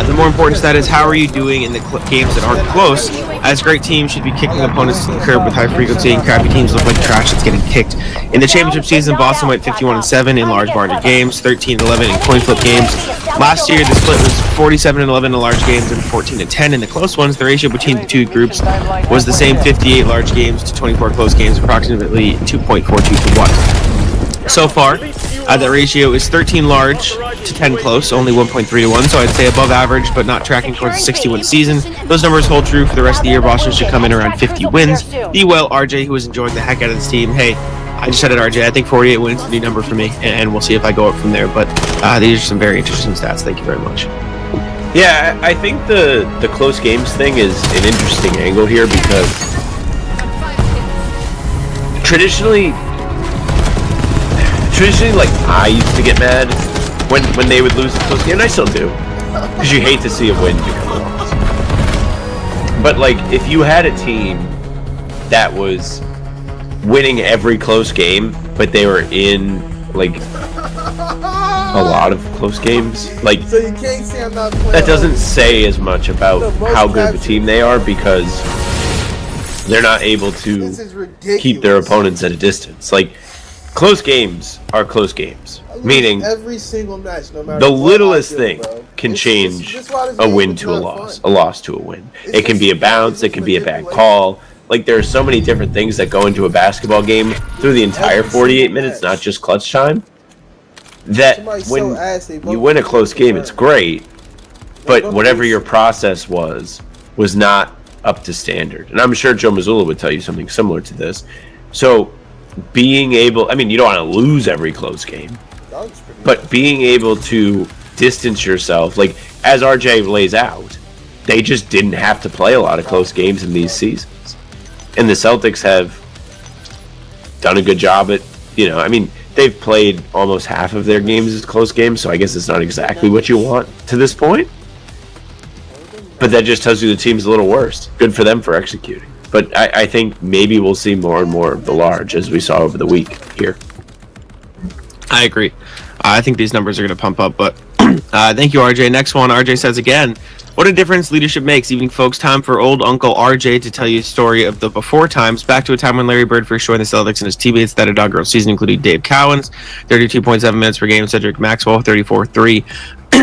[SPEAKER 12] The more important stat is how are you doing in the games that aren't close, as great teams should be kicking opponents to the curb with high frequency, and crappy teams look like trash that's getting kicked. In the championship season, Boston went 51-7 in large margin games, 13-11 in coin flip games. Last year, the split was 47-11 in the large games and 14-10 in the close ones. The ratio between the two groups was the same: 58 large games to 24 close games, approximately 2.42 to 1. So far, that ratio is 13 large to 10 close, only 1.3 to 1. So I'd say above average, but not tracking towards the 60-win season. Those numbers hold true for the rest of the year. Boston should come in around 50 wins. Be well, RJ, who is enjoying the heck out of this team. Hey, I just said it, RJ. I think 48 wins is the new number for me, and we'll see if I go up from there. But these are some very interesting stats. Thank you very much.
[SPEAKER 13] Yeah, I think the close games thing is an interesting angle here because traditionally, like, I used to get mad when they would lose a close game, and I still do, because you hate to see a win become a loss. But like, if you had a team that was winning every close game, but they were in like a lot of close games, like,
[SPEAKER 14] So you can't say I'm not playing.
[SPEAKER 13] that doesn't say as much about how good of a team they are, because they're not able to
[SPEAKER 14] This is ridiculous.
[SPEAKER 13] keep their opponents at a distance. Like, close games are close games,
[SPEAKER 14] I lose
[SPEAKER 13] meaning
[SPEAKER 14] every single match, no matter
[SPEAKER 13] the
[SPEAKER 14] what
[SPEAKER 13] littlest
[SPEAKER 14] I do,
[SPEAKER 13] thing
[SPEAKER 14] bro.
[SPEAKER 13] can
[SPEAKER 14] This
[SPEAKER 13] change
[SPEAKER 14] is why this
[SPEAKER 13] a
[SPEAKER 14] game
[SPEAKER 13] win
[SPEAKER 14] is
[SPEAKER 13] to a
[SPEAKER 14] not
[SPEAKER 13] loss,
[SPEAKER 14] fun.
[SPEAKER 13] a loss to a win.
[SPEAKER 14] It's
[SPEAKER 13] It can be a
[SPEAKER 14] just-
[SPEAKER 13] bounce,
[SPEAKER 14] it's
[SPEAKER 13] it can be a bad
[SPEAKER 14] manipulation.
[SPEAKER 13] call. Like, there's so many different things that go into a basketball game through the entire
[SPEAKER 14] Every
[SPEAKER 13] 48
[SPEAKER 14] single
[SPEAKER 13] minutes,
[SPEAKER 14] match.
[SPEAKER 13] not just clutch time, that
[SPEAKER 14] Somebody's
[SPEAKER 13] when
[SPEAKER 14] so ass, they
[SPEAKER 13] you
[SPEAKER 14] vote
[SPEAKER 13] win a
[SPEAKER 14] for
[SPEAKER 13] close
[SPEAKER 14] the
[SPEAKER 13] game,
[SPEAKER 14] win.
[SPEAKER 13] it's great, but
[SPEAKER 14] don't
[SPEAKER 13] whatever
[SPEAKER 14] lose.
[SPEAKER 13] your process was not up to standard. And I'm sure Joe Mazzulla would tell you something similar to this. So being able, I mean, you don't want to lose every close game,
[SPEAKER 14] That was pretty
[SPEAKER 13] but being able to distance yourself, like as RJ lays out, they just didn't have to play a lot of close games in these seasons. And the Celtics have done a good job at, I mean, they've played almost half of their games as close games, so I guess it's not exactly what you want to this point. But that just tells you the team's a little worse. Good for them for executing. But I think maybe we'll see more and more of the large, as we saw over the week here.
[SPEAKER 12] I agree. I think these numbers are going to pump up, but thank you, RJ. Next one, RJ says again, what a difference leadership makes. Evening, folks. Time for old Uncle RJ to tell you a story of the before times. Back to a time when Larry Bird first joined the Celtics and his teammates that inaugural season, including Dave Cowens, 32.7 minutes per game, Cedric Maxwell, 34.3.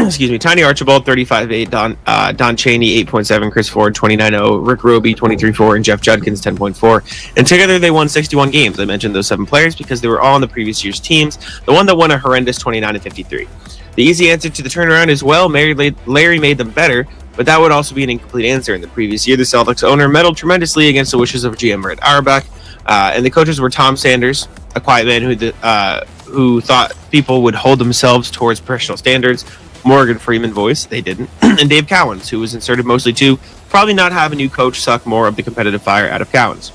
[SPEAKER 12] Excuse me, Tiny Archibald, 35.8, Don Chaney, 8.7, Chris Ford, 29.0, Rick Roby, 23.4, and Jeff Judkins, 10.4. And together they won 61 games. I mentioned those 7 players because they were all on the previous year's teams. The one that won a horrendous 29-53. The easy answer to the turnaround is, well, Larry made them better, but that would also be an incomplete answer. In the previous year, the Celtics owner meddled tremendously against the wishes of GM Red Auerbach, and the coaches were Tom Sanders, a quiet man who thought people would hold themselves towards professional standards. Morgan Freeman voice, they didn't. And Dave Cowens, who was inserted mostly to probably not have a new coach suck more of the competitive fire out of Cowens.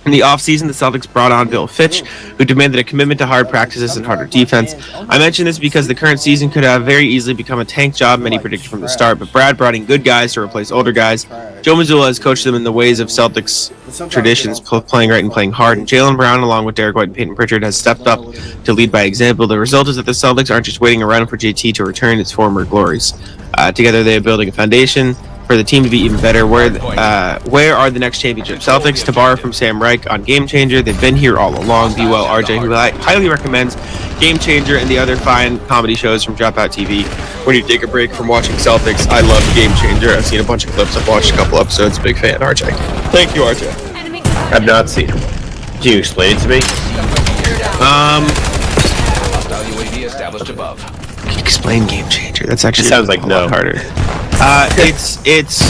[SPEAKER 12] In the offseason, the Celtics brought on Bill Fitch, who demanded a commitment to hard practices and harder defense. I mention this because the current season could have very easily become a tank job, many predicted from the start, but Brad brought in good guys to replace older guys. Joe Mazzulla has coached them in the ways of Celtics traditions, playing right and playing hard, and Jaylen Brown, along with Derek White and Peyton Pritchard, has stepped up to lead by example. The result is that the Celtics aren't just waiting around for JT to return its former glories. Together they are building a foundation for the team to be even better. Where are the next championship? Celtics, to borrow from Sam Reich on Game Changer, they've been here all along. Be well, RJ, who highly recommends Game Changer and the other fine comedy shows from Dropout TV. When you take a break from watching Celtics, I love Game Changer. I've seen a bunch of clips. I've watched a couple episodes. Big fan, RJ. Thank you, RJ.
[SPEAKER 13] I've not seen it. Can you explain it to me?
[SPEAKER 3] Hostile UAV established above.
[SPEAKER 12] Explain Game Changer. That's actually
[SPEAKER 13] It sounds like
[SPEAKER 12] a
[SPEAKER 13] no.
[SPEAKER 12] lot harder. It's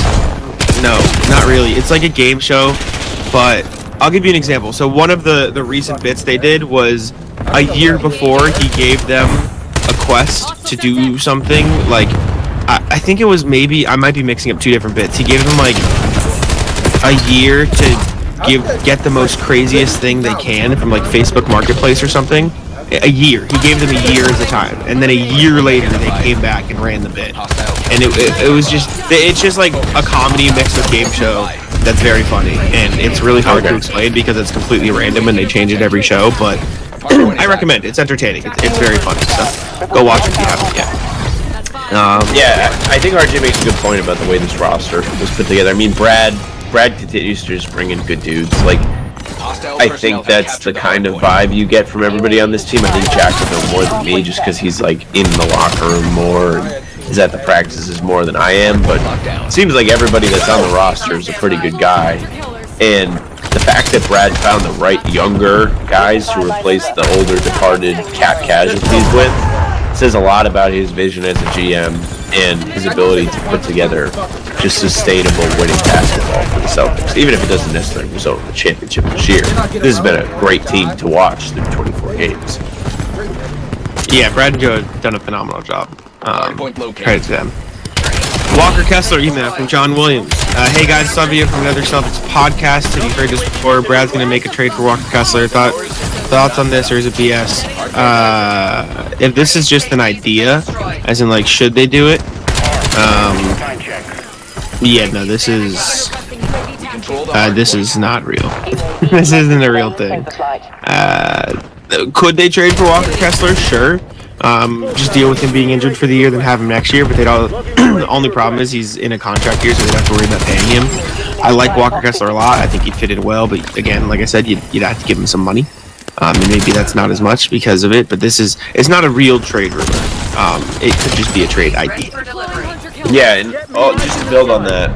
[SPEAKER 12] no, not really. It's like a game show, but I'll give you an example. So one of the recent bits they did was a year before he gave them a quest to do something. Like I think it was maybe, I might be mixing up 2 different bits. He gave them like a year to get the most craziest thing they can from like Facebook Marketplace or something. A year. He gave them a year as a time, and then a year later they came back and ran the bit. And it was just, it's just like a comedy mixed with game show that's very funny, and it's really hard to explain because it's completely random and they change it every show. But I recommend it. It's entertaining. It's very funny. So go watch it if you haven't yet.
[SPEAKER 13] Yeah, I think RJ makes a good point about the way this roster was put together. I mean, Brad continues to just bring in good dudes. Like, I think that's the kind of vibe you get from everybody on this team. I think Jack would know more than me just because he's like in the locker room more and is at the practices more than I am, but it seems like everybody that's on the roster is a pretty good guy. And the fact that Brad found the right younger guys to replace the older departed cap casualties with says a lot about his vision as a GM and his ability to put together just sustainable winning basketball for the Celtics, even if it doesn't necessarily result in the championship this year. This has been a great team to watch through 24 games.
[SPEAKER 12] Yeah, Brad and Joe have done a phenomenal job. Credit to them. Walker Kessler email from John Williams. Hey guys, saw a video from another Celtics podcast. Have you heard this before? Brad's going to make a trade for Walker Kessler. Thoughts on this, or is it BS? If this is just an idea, as in like, should they do it? Yeah, no, this is not real. This isn't a real thing. Could they trade for Walker Kessler? Sure. Just deal with him being injured for the year, then have him next year. But the only problem is he's in a contract year, so they'd have to worry about paying him. I like Walker Kessler a lot. I think he'd fit in well, but again, like I said, you'd have to give him some money. And maybe that's not as much because of it, but it's not a real trade rumor. It could just be a trade idea.
[SPEAKER 13] Yeah, and just to build on that,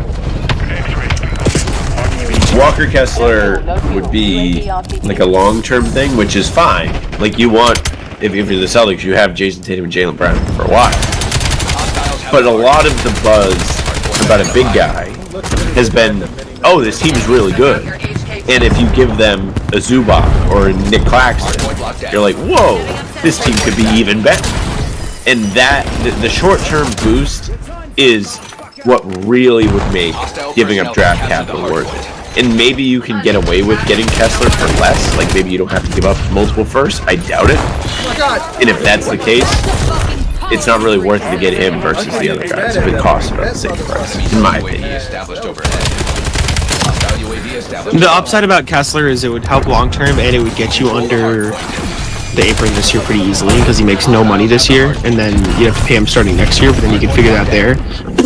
[SPEAKER 13] Walker Kessler would be like a long-term thing, which is fine. Like you want, if you're the Celtics, you have Jason Tatum and Jaylen Brown for a while. But a lot of the buzz about a big guy has been, oh, this team is really good. And if you give them a Zubac or a Nick Claxton, you're like, whoa, this team could be even better. And that, the short-term boost is what really would make giving up draft capital worth it. And maybe you can get away with getting Kessler for less, like maybe you don't have to give up multiple firsts. I doubt it. And if that's the case, it's not really worth it to get him versus the other guys if it costs about the same price, in my opinion.
[SPEAKER 12] The upside about Kessler is it would help long term, and it would get you under the apron this year pretty easily because he makes no money this year, and then you have to pay him starting next year, but then you can figure that there.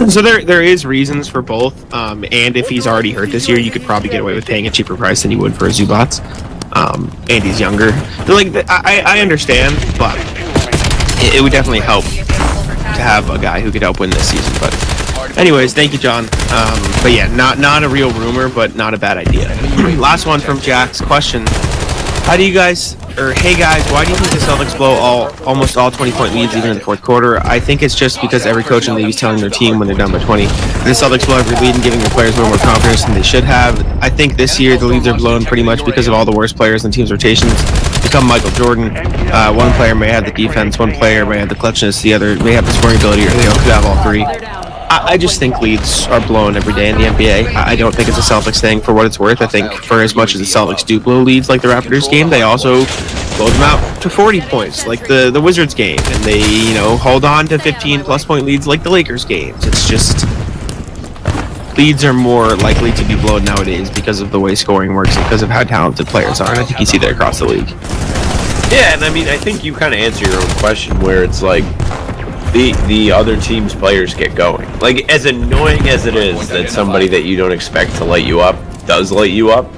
[SPEAKER 12] So there is reasons for both, and if he's already hurt this year, you could probably get away with paying a cheaper price than you would for a Zubac. And he's younger. Like I understand, but it would definitely help to have a guy who could help win this season. But anyways, thank you, John. But yeah, not a real rumor, but not a bad idea. Last one from Jack's question. Hey guys, why do you think the Celtics blow almost all 20-point leads even in the fourth quarter? I think it's just because every coach in the league is telling their team when they're down by 20. The Celtics blow every lead and giving their players more confidence than they should have. I think this year the leads are blown pretty much because of all the worst players in the team's rotations become Michael Jordan. One player may have the defense, one player may have the clutchness, the other may have the scoring ability, or they all could have all three. I just think leads are blown every day in the NBA. I don't think it's a Celtics thing for what it's worth. I think for as much as the Celtics do blow leads like the Raptors game, they also blow them out to 40 points like the Wizards game. And they, hold on to 15-plus point leads like the Lakers games. It's just leads are more likely to be blown nowadays because of the way scoring works and because of how talented players are. And I think you see that across the league.
[SPEAKER 13] Yeah, and I mean, I think you kind of answer your own question where it's like, the other team's players get going. Like, as annoying as it is that somebody that you don't expect to light you up does light you up,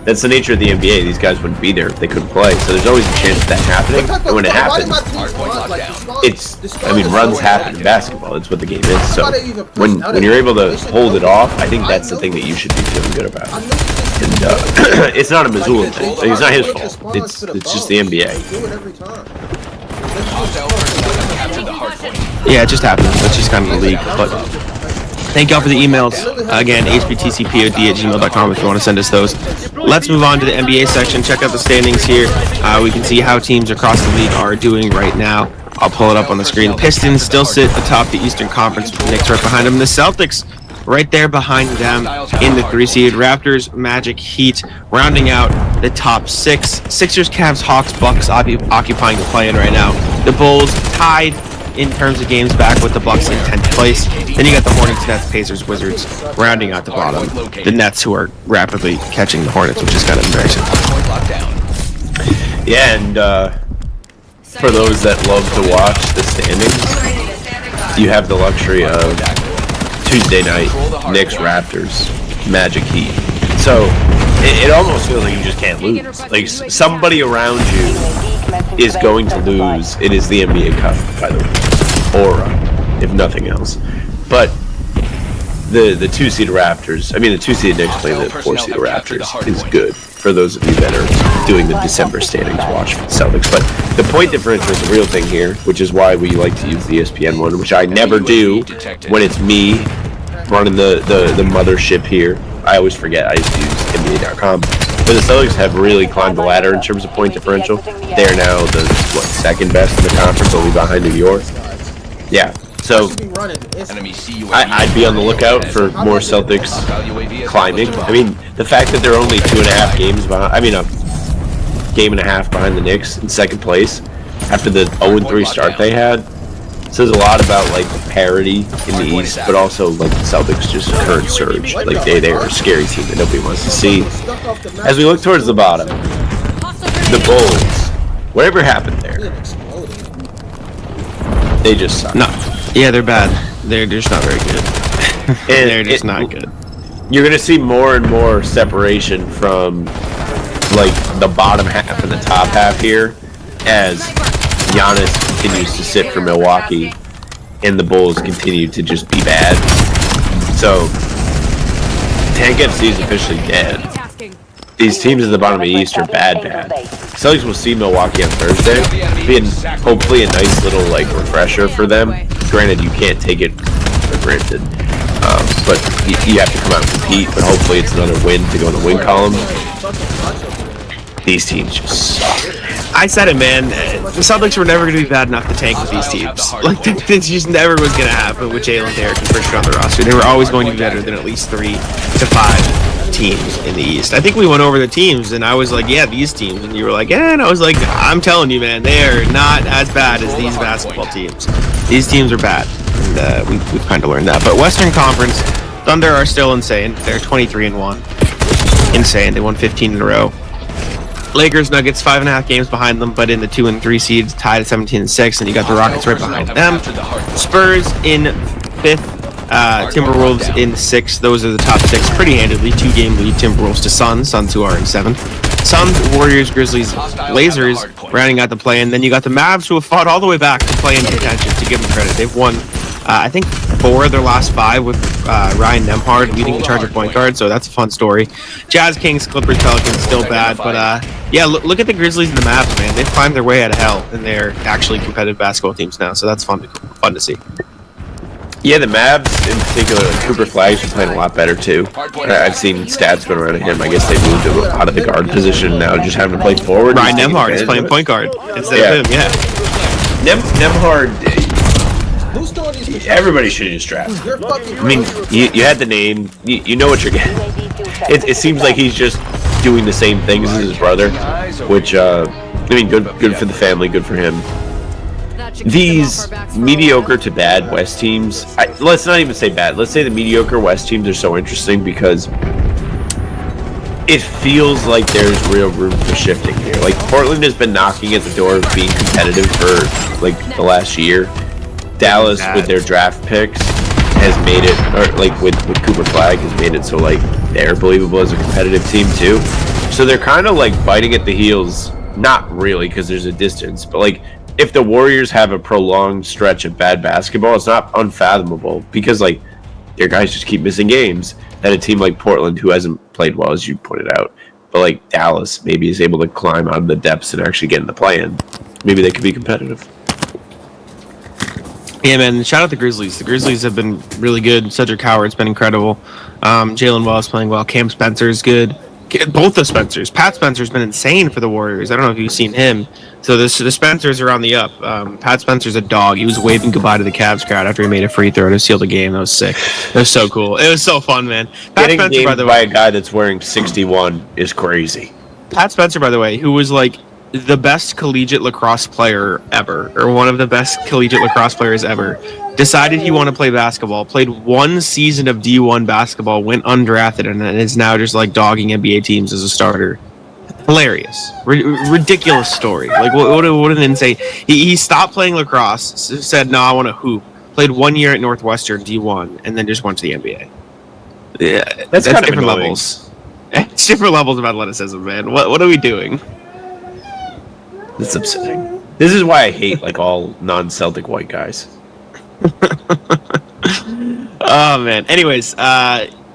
[SPEAKER 13] that's the nature of the NBA. These guys wouldn't be there if they couldn't play. So there's always a chance of that happening. And when it happens, runs happen in basketball. That's what the game is. So when you're able to hold it off, I think that's the thing that you should be feeling good about. And it's not a Missoula thing. It's not his fault. It's just the NBA.
[SPEAKER 12] Yeah, it just happens. That's just kind of the league. But thank y'all for the emails. Again, hbtcpod@gmail.com if you want to send us those. Let's move on to the NBA section. Check out the standings here. We can see how teams across the league are doing right now. I'll pull it up on the screen. The Pistons still sit atop the Eastern Conference. The Knicks right behind them. The Celtics right there behind them in the 3 seed. Raptors, Magic, Heat rounding out the top 6. Sixers, Cavs, Hawks, Bucks occupying the play-in right now. The Bulls tied in terms of games back with the Bucks in 10th place. Then you got the Hornets, Nets, Pacers, Wizards rounding out the bottom. The Nets, who are rapidly catching the Hornets, which is kind of embarrassing.
[SPEAKER 13] Yeah, and for those that love to watch the standings, you have the luxury of Tuesday night, Knicks, Raptors, Magic, Heat. So it almost feels like you just can't lose. Like somebody around you is going to lose. It is the NBA Cup, by the way. Aura. if nothing else. But the 2-seed Raptors, I mean the 2-seed Knicks playing the 4-seed Raptors is good for those of you that are doing the December standings watch for the Celtics. But the point differential is the real thing here, which is why we like to use the ESPN one, which I never do when it's me running the mothership here. I always forget I used to use NBA.com. But the Celtics have really climbed the ladder in terms of point differential. They're now the second best in the conference, only behind New York. Yeah. So I'd be on the lookout for more Celtics climbing. I mean, the fact that they're only 2.5 games behind, I mean, a game and a half behind the Knicks in second place after the 0-3 start they had says a lot about like parity in the East, but also like the Celtics just current surge. Like they're a scary team that nobody wants to see. As we look towards the bottom, the Bulls, whatever happened there, they just suck.
[SPEAKER 12] No. Yeah, they're bad. They're just not very good. They're just not good.
[SPEAKER 13] You're gonna see more and more separation from like the bottom half and the top half here, as Giannis continues to sit for Milwaukee, and the Bulls continue to just be bad. So, Tank FC is officially dead. These teams at the bottom of the East are bad. Celtics will see Milwaukee on Thursday, being hopefully a nice little like refresher for them. Granted, you can't take it for granted, but you have to come out and compete. But hopefully, it's another win to go in the win column. These teams just suck.
[SPEAKER 12] I said it, man. The Celtics were never going to be bad enough to tank with these teams. Like, this just never was going to happen with Jalen, Derek, and Christian on the roster. They were always going to be better than at least 3 to 5 teams in the East. I think we went over the teams, and I was like, yeah, these teams. And you were like, yeah, and I was like, I'm telling you, man, they are not as bad as these basketball teams. These teams are bad, and we've kind of learned that. But Western Conference, Thunder are still insane. They're 23-1. Insane. They won 15 in a row. Lakers, Nuggets, 5.5 games behind them, but in the 2 and 3 seeds, tied at 17-6, and you got the Rockets right behind them. Spurs in 5th, Timberwolves in 6th. Those are the top 6 pretty handedly. 2-game lead, Timberwolves to Suns who are in 7th. Suns, Warriors, Grizzlies, Blazers rounding out the play, and then you got the Mavs who have fought all the way back to play in contention. To give them credit, they've won, I think, 4 of their last 5 with Ryan Nembhard leading the charge of point guard, so that's a fun story. Jazz, Kings, Clippers, Pelicans still bad, but yeah, look at the Grizzlies and the Mavs, man. They've climbed their way out of hell, and they're actually competitive basketball teams now, so that's fun to see.
[SPEAKER 13] Yeah, the Mavs in particular, like Cooper Flagg's been playing a lot better too. I've seen stats going around him. I guess they moved him out of the guard position now, just having to play forward.
[SPEAKER 12] Ryan Nembhard is playing point guard instead of him, yeah.
[SPEAKER 13] Nembhard, everybody should have just drafted. I mean, you had the name, you know what you're getting. It seems like he's just doing the same things as his brother, which, I mean, good for the family, good for him. These mediocre to bad West teams, let's not even say bad, let's say the mediocre West teams are so interesting because it feels like there's real room for shifting here. Like, Portland has been knocking at the door of being competitive for, like, the last year. Dallas, with their draft picks, has made it, or, like, with Cooper Flagg, has made it so, like, they're believable as a competitive team, too. So they're kind of, like, biting at the heels, not really, because there's a distance, but, like, if the Warriors have a prolonged stretch of bad basketball, it's not unfathomable because, like, their guys just keep missing games. That a team like Portland, who hasn't played well, as you pointed out, but like Dallas maybe is able to climb out of the depths and actually get in the play-in. Maybe they could be competitive.
[SPEAKER 12] Yeah, man, shout out the Grizzlies. The Grizzlies have been really good. Cedric Howard's been incredible. Jalen Wells playing well. Cam Spencer's good. Both the Spencers. Pat Spencer's been insane for the Warriors. I don't know if you've seen him. So the Spencers are on the up. Pat Spencer's a dog. He was waving goodbye to the Cavs crowd after he made a free throw to seal the game. That was sick. That was so cool. It was so fun, man. Pat
[SPEAKER 13] Getting
[SPEAKER 12] Spencer, by the way,
[SPEAKER 13] by a guy that's wearing 61 is crazy.
[SPEAKER 12] Pat Spencer, by the way, who was like the best collegiate lacrosse player ever, or one of the best collegiate lacrosse players ever, decided he wanted to play basketball, played 1 season of D1 basketball, went undrafted, and is now just like dogging NBA teams as a starter. Hilarious. Ridiculous story. Like, what an insane... He stopped playing lacrosse, said, no, I want to hoop. Played 1 year at Northwestern D1, and then just went to the NBA. Yeah, that's kind of different annoying. Levels. It's different levels of athleticism, man. What are we doing?
[SPEAKER 13] That's upsetting. This is why I hate, like, all non-Celtic white guys.
[SPEAKER 12] Oh man. Anyways,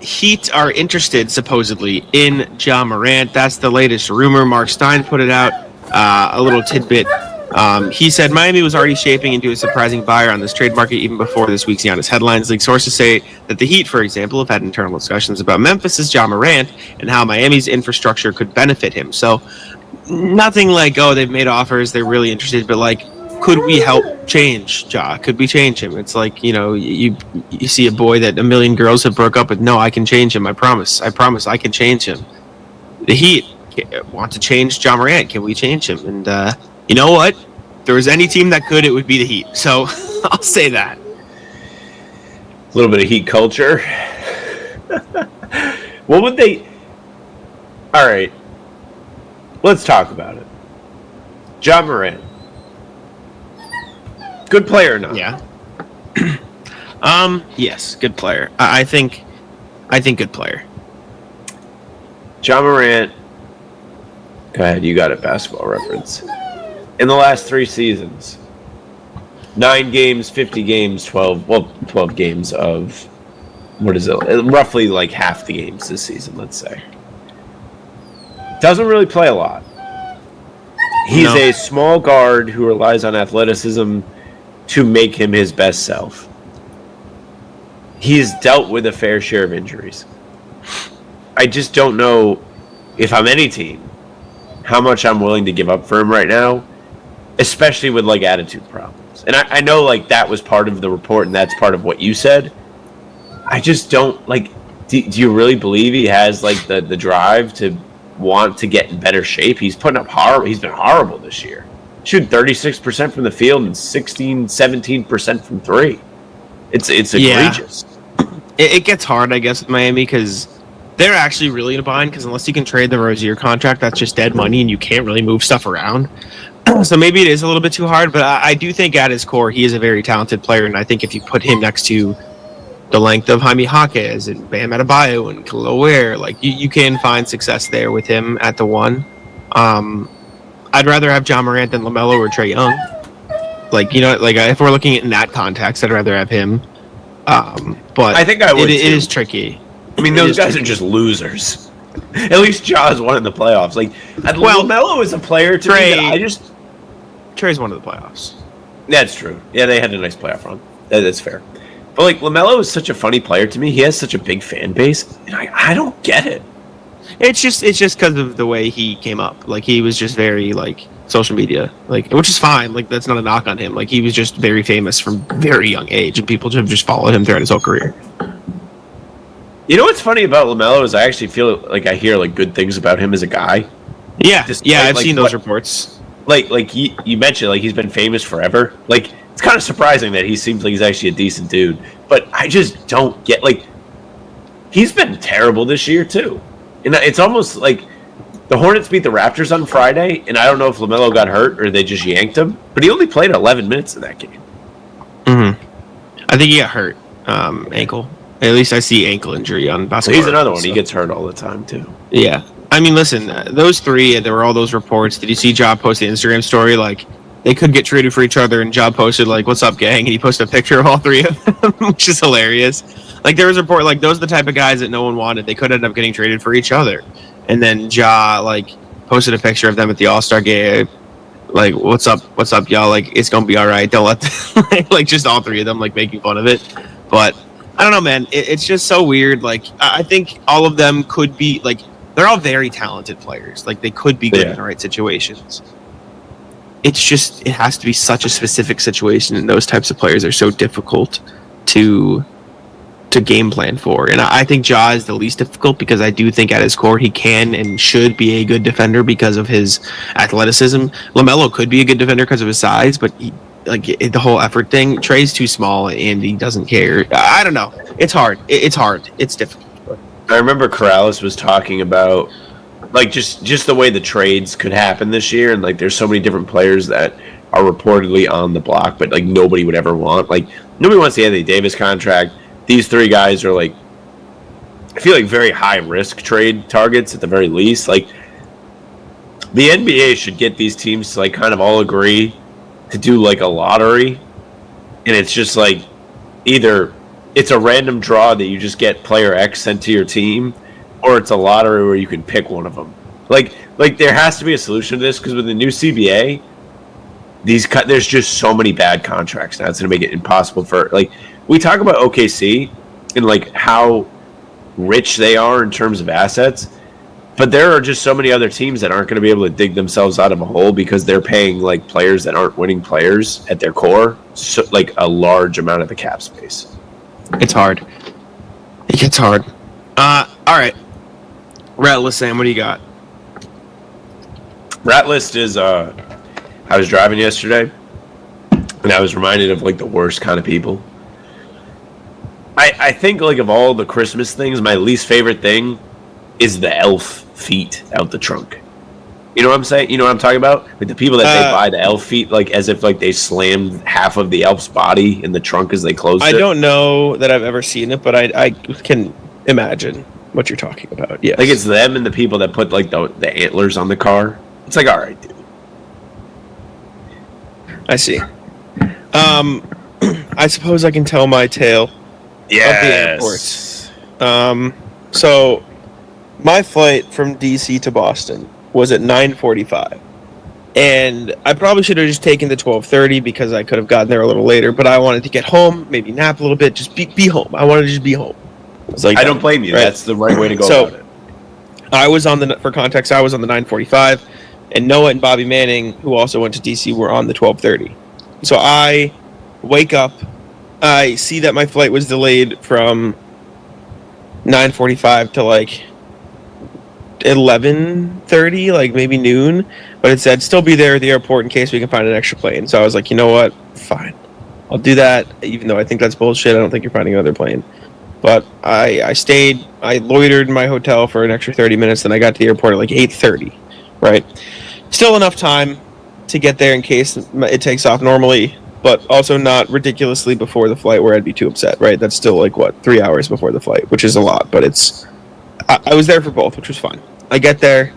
[SPEAKER 12] Heat are interested supposedly in Ja Morant. That's the latest rumor. Mark Stein put it out. A little tidbit. He said Miami was already shaping into a surprising buyer on this trade market even before this week's Giannis headlines. League sources say that the Heat, for example, have had internal discussions about Memphis' Ja Morant and how Miami's infrastructure could benefit him. So nothing like, oh, they've made offers, they're really interested, but like, could we help change Ja? Could we change him? It's like, you see a boy that a million girls have broke up with. No, I can change him. I promise I can change him. The Heat want to change Ja Morant. Can we change him? And you know what? If there was any team that could, it would be the Heat. So I'll say that.
[SPEAKER 13] A little bit of Heat culture. What would they... All right. Let's talk about it. Ja Morant. Good player or not?
[SPEAKER 12] Yeah. Yes, good player. I think good player.
[SPEAKER 13] Ja Morant. Go ahead, you got it. Basketball Reference. In the last 3 seasons, 9 games, 50 games, 12 games of, what is it? Roughly like half the games this season, let's say. Doesn't really play a lot. He's a small guard who relies on athleticism to make him his best self. He's dealt with a fair share of injuries. I just don't know, if I'm any team, how much I'm willing to give up for him right now, especially with like attitude problems. And I know like that was part of the report and that's part of what you said. I just don't like, do you really believe he has like the drive to want to get in better shape? He's putting up he's been horrible this year. Shooting 36% from the field and 17% from 3. It's egregious.
[SPEAKER 12] It gets hard, I guess, with Miami because they're actually really in a bind because unless you can trade the Rozier contract, that's just dead money and you can't really move stuff around. So maybe it is a little bit too hard, but I do think at his core, he is a very talented player, and I think if you put him next to the length of Jaime Jaquez and Bam Adebayo and Khalil Ware, like you can find success there with him at the 1. I'd rather have Ja Morant than LaMelo or Trae Young. Like, if we're looking at in that context, I'd rather have him. But
[SPEAKER 13] I think I would.
[SPEAKER 12] It is tricky.
[SPEAKER 13] I mean, those guys are just losers. At least Ja's won in the playoffs. Like, LaMelo is a player to me that
[SPEAKER 12] Trae's one of the playoffs.
[SPEAKER 13] That's true. Yeah, they had a nice playoff run. That's fair. But like, LaMelo is such a funny player to me. He has such a big fan base, and I don't get it.
[SPEAKER 12] It's just because of the way he came up. Like, he was just very like social media, like, which is fine. Like, that's not a knock on him. Like, he was just very famous from very young age, and people have just followed him throughout his whole career.
[SPEAKER 13] You know what's funny about LaMelo is I actually feel like I hear like good things about him as a guy.
[SPEAKER 12] Yeah, I've seen those reports.
[SPEAKER 13] Like you mentioned, like he's been famous forever. Like, it's kind of surprising that he seems like he's actually a decent dude. But I just don't get, like, he's been terrible this year too. And it's almost like the Hornets beat the Raptors on Friday, and I don't know if LaMelo got hurt or they just yanked him, but he only played 11 minutes in that game.
[SPEAKER 12] Mm-hmm. I think he got hurt, ankle. At least I see ankle injury on basketball.
[SPEAKER 13] So he's another one. So. He gets hurt all the time too.
[SPEAKER 12] Yeah. I mean, listen, those 3, there were all those reports. Did you see Ja post the Instagram story? Like, they could get traded for each other, and Ja posted, like, what's up, gang? And he posted a picture of all 3 of them, which is hilarious. Like, there was a report, like, those are the type of guys that no one wanted. They could end up getting traded for each other. And then Ja, like, posted a picture of them at the All-Star game. Like, what's up, y'all? Like, it's going to be all right. Don't let them, like, just all 3 of them, like, making fun of it. But I don't know, man. It's just so weird. Like, I think all of them could be, like, they're all very talented players. Like, they could be good in the right situations. It's just, it has to be such a specific situation, and those types of players are so difficult to game plan for. And I think Ja is the least difficult because I do think at his core he can and should be a good defender because of his athleticism. LaMelo could be a good defender because of his size, but the whole effort thing, Trae's too small and he doesn't care. I don't know. It's hard. It's hard. It's difficult.
[SPEAKER 13] I remember Corrales was talking about like just the way the trades could happen this year, and like there's so many different players that are reportedly on the block, but like nobody would ever want. Like, nobody wants the Anthony Davis contract. These 3 guys are like, I feel like very high risk trade targets at the very least. Like, the NBA should get these teams to like kind of all agree to do like a lottery, and it's just like either it's a random draw that you just get player X sent to your team, or it's a lottery where you can pick one of them. Like there has to be a solution to this, because with the new CBA, there's just so many bad contracts now. It's going to make it impossible for, like, we talk about OKC and like how rich they are in terms of assets, but there are just so many other teams that aren't going to be able to dig themselves out of a hole because they're paying like players that aren't winning players at their core, so like a large amount of the cap space.
[SPEAKER 12] It's hard. It gets hard. All right. Rat list, Sam, what do you got?
[SPEAKER 13] Rat list is I was driving yesterday and I was reminded of like the worst kind of people. I think like of all the Christmas things, my least favorite thing is the elf feet out the trunk. You know what I'm saying? You know what I'm talking about? Like the people that they buy the elf feet like as if like they slammed half of the elf's body in the trunk as they closed it.
[SPEAKER 12] I don't know that I've ever seen it, but I can imagine what you're talking about. Yeah,
[SPEAKER 13] like it's them and the people that put like the antlers on the car. It's like, all right, dude.
[SPEAKER 12] I see. I suppose I can tell my tale of the airports. So my flight from DC to Boston was at 9:45, and I probably should have just taken the 12:30 because I could have gotten there a little later. But I wanted to get home, maybe nap a little bit, just be home. I wanted to just be home.
[SPEAKER 13] I don't blame you. Right? That's the right way to go about it.
[SPEAKER 12] For context, I was on the 9:45, and Noah and Bobby Manning, who also went to DC, were on the 12:30. So I wake up, I see that my flight was delayed from 9:45 to like 11:30, like maybe noon, but it said still be there at the airport in case we can find an extra plane. So I was like, you know what? Fine. I'll do that, even though I think that's bullshit. I don't think you're finding another plane. But I stayed, I loitered in my hotel for an extra 30 minutes, then I got to the airport at like 8:30, right? Still enough time to get there in case it takes off normally, but also not ridiculously before the flight where I'd be too upset, right? That's still like, 3 hours before the flight, which is a lot, but I was there for both, which was fine. I get there,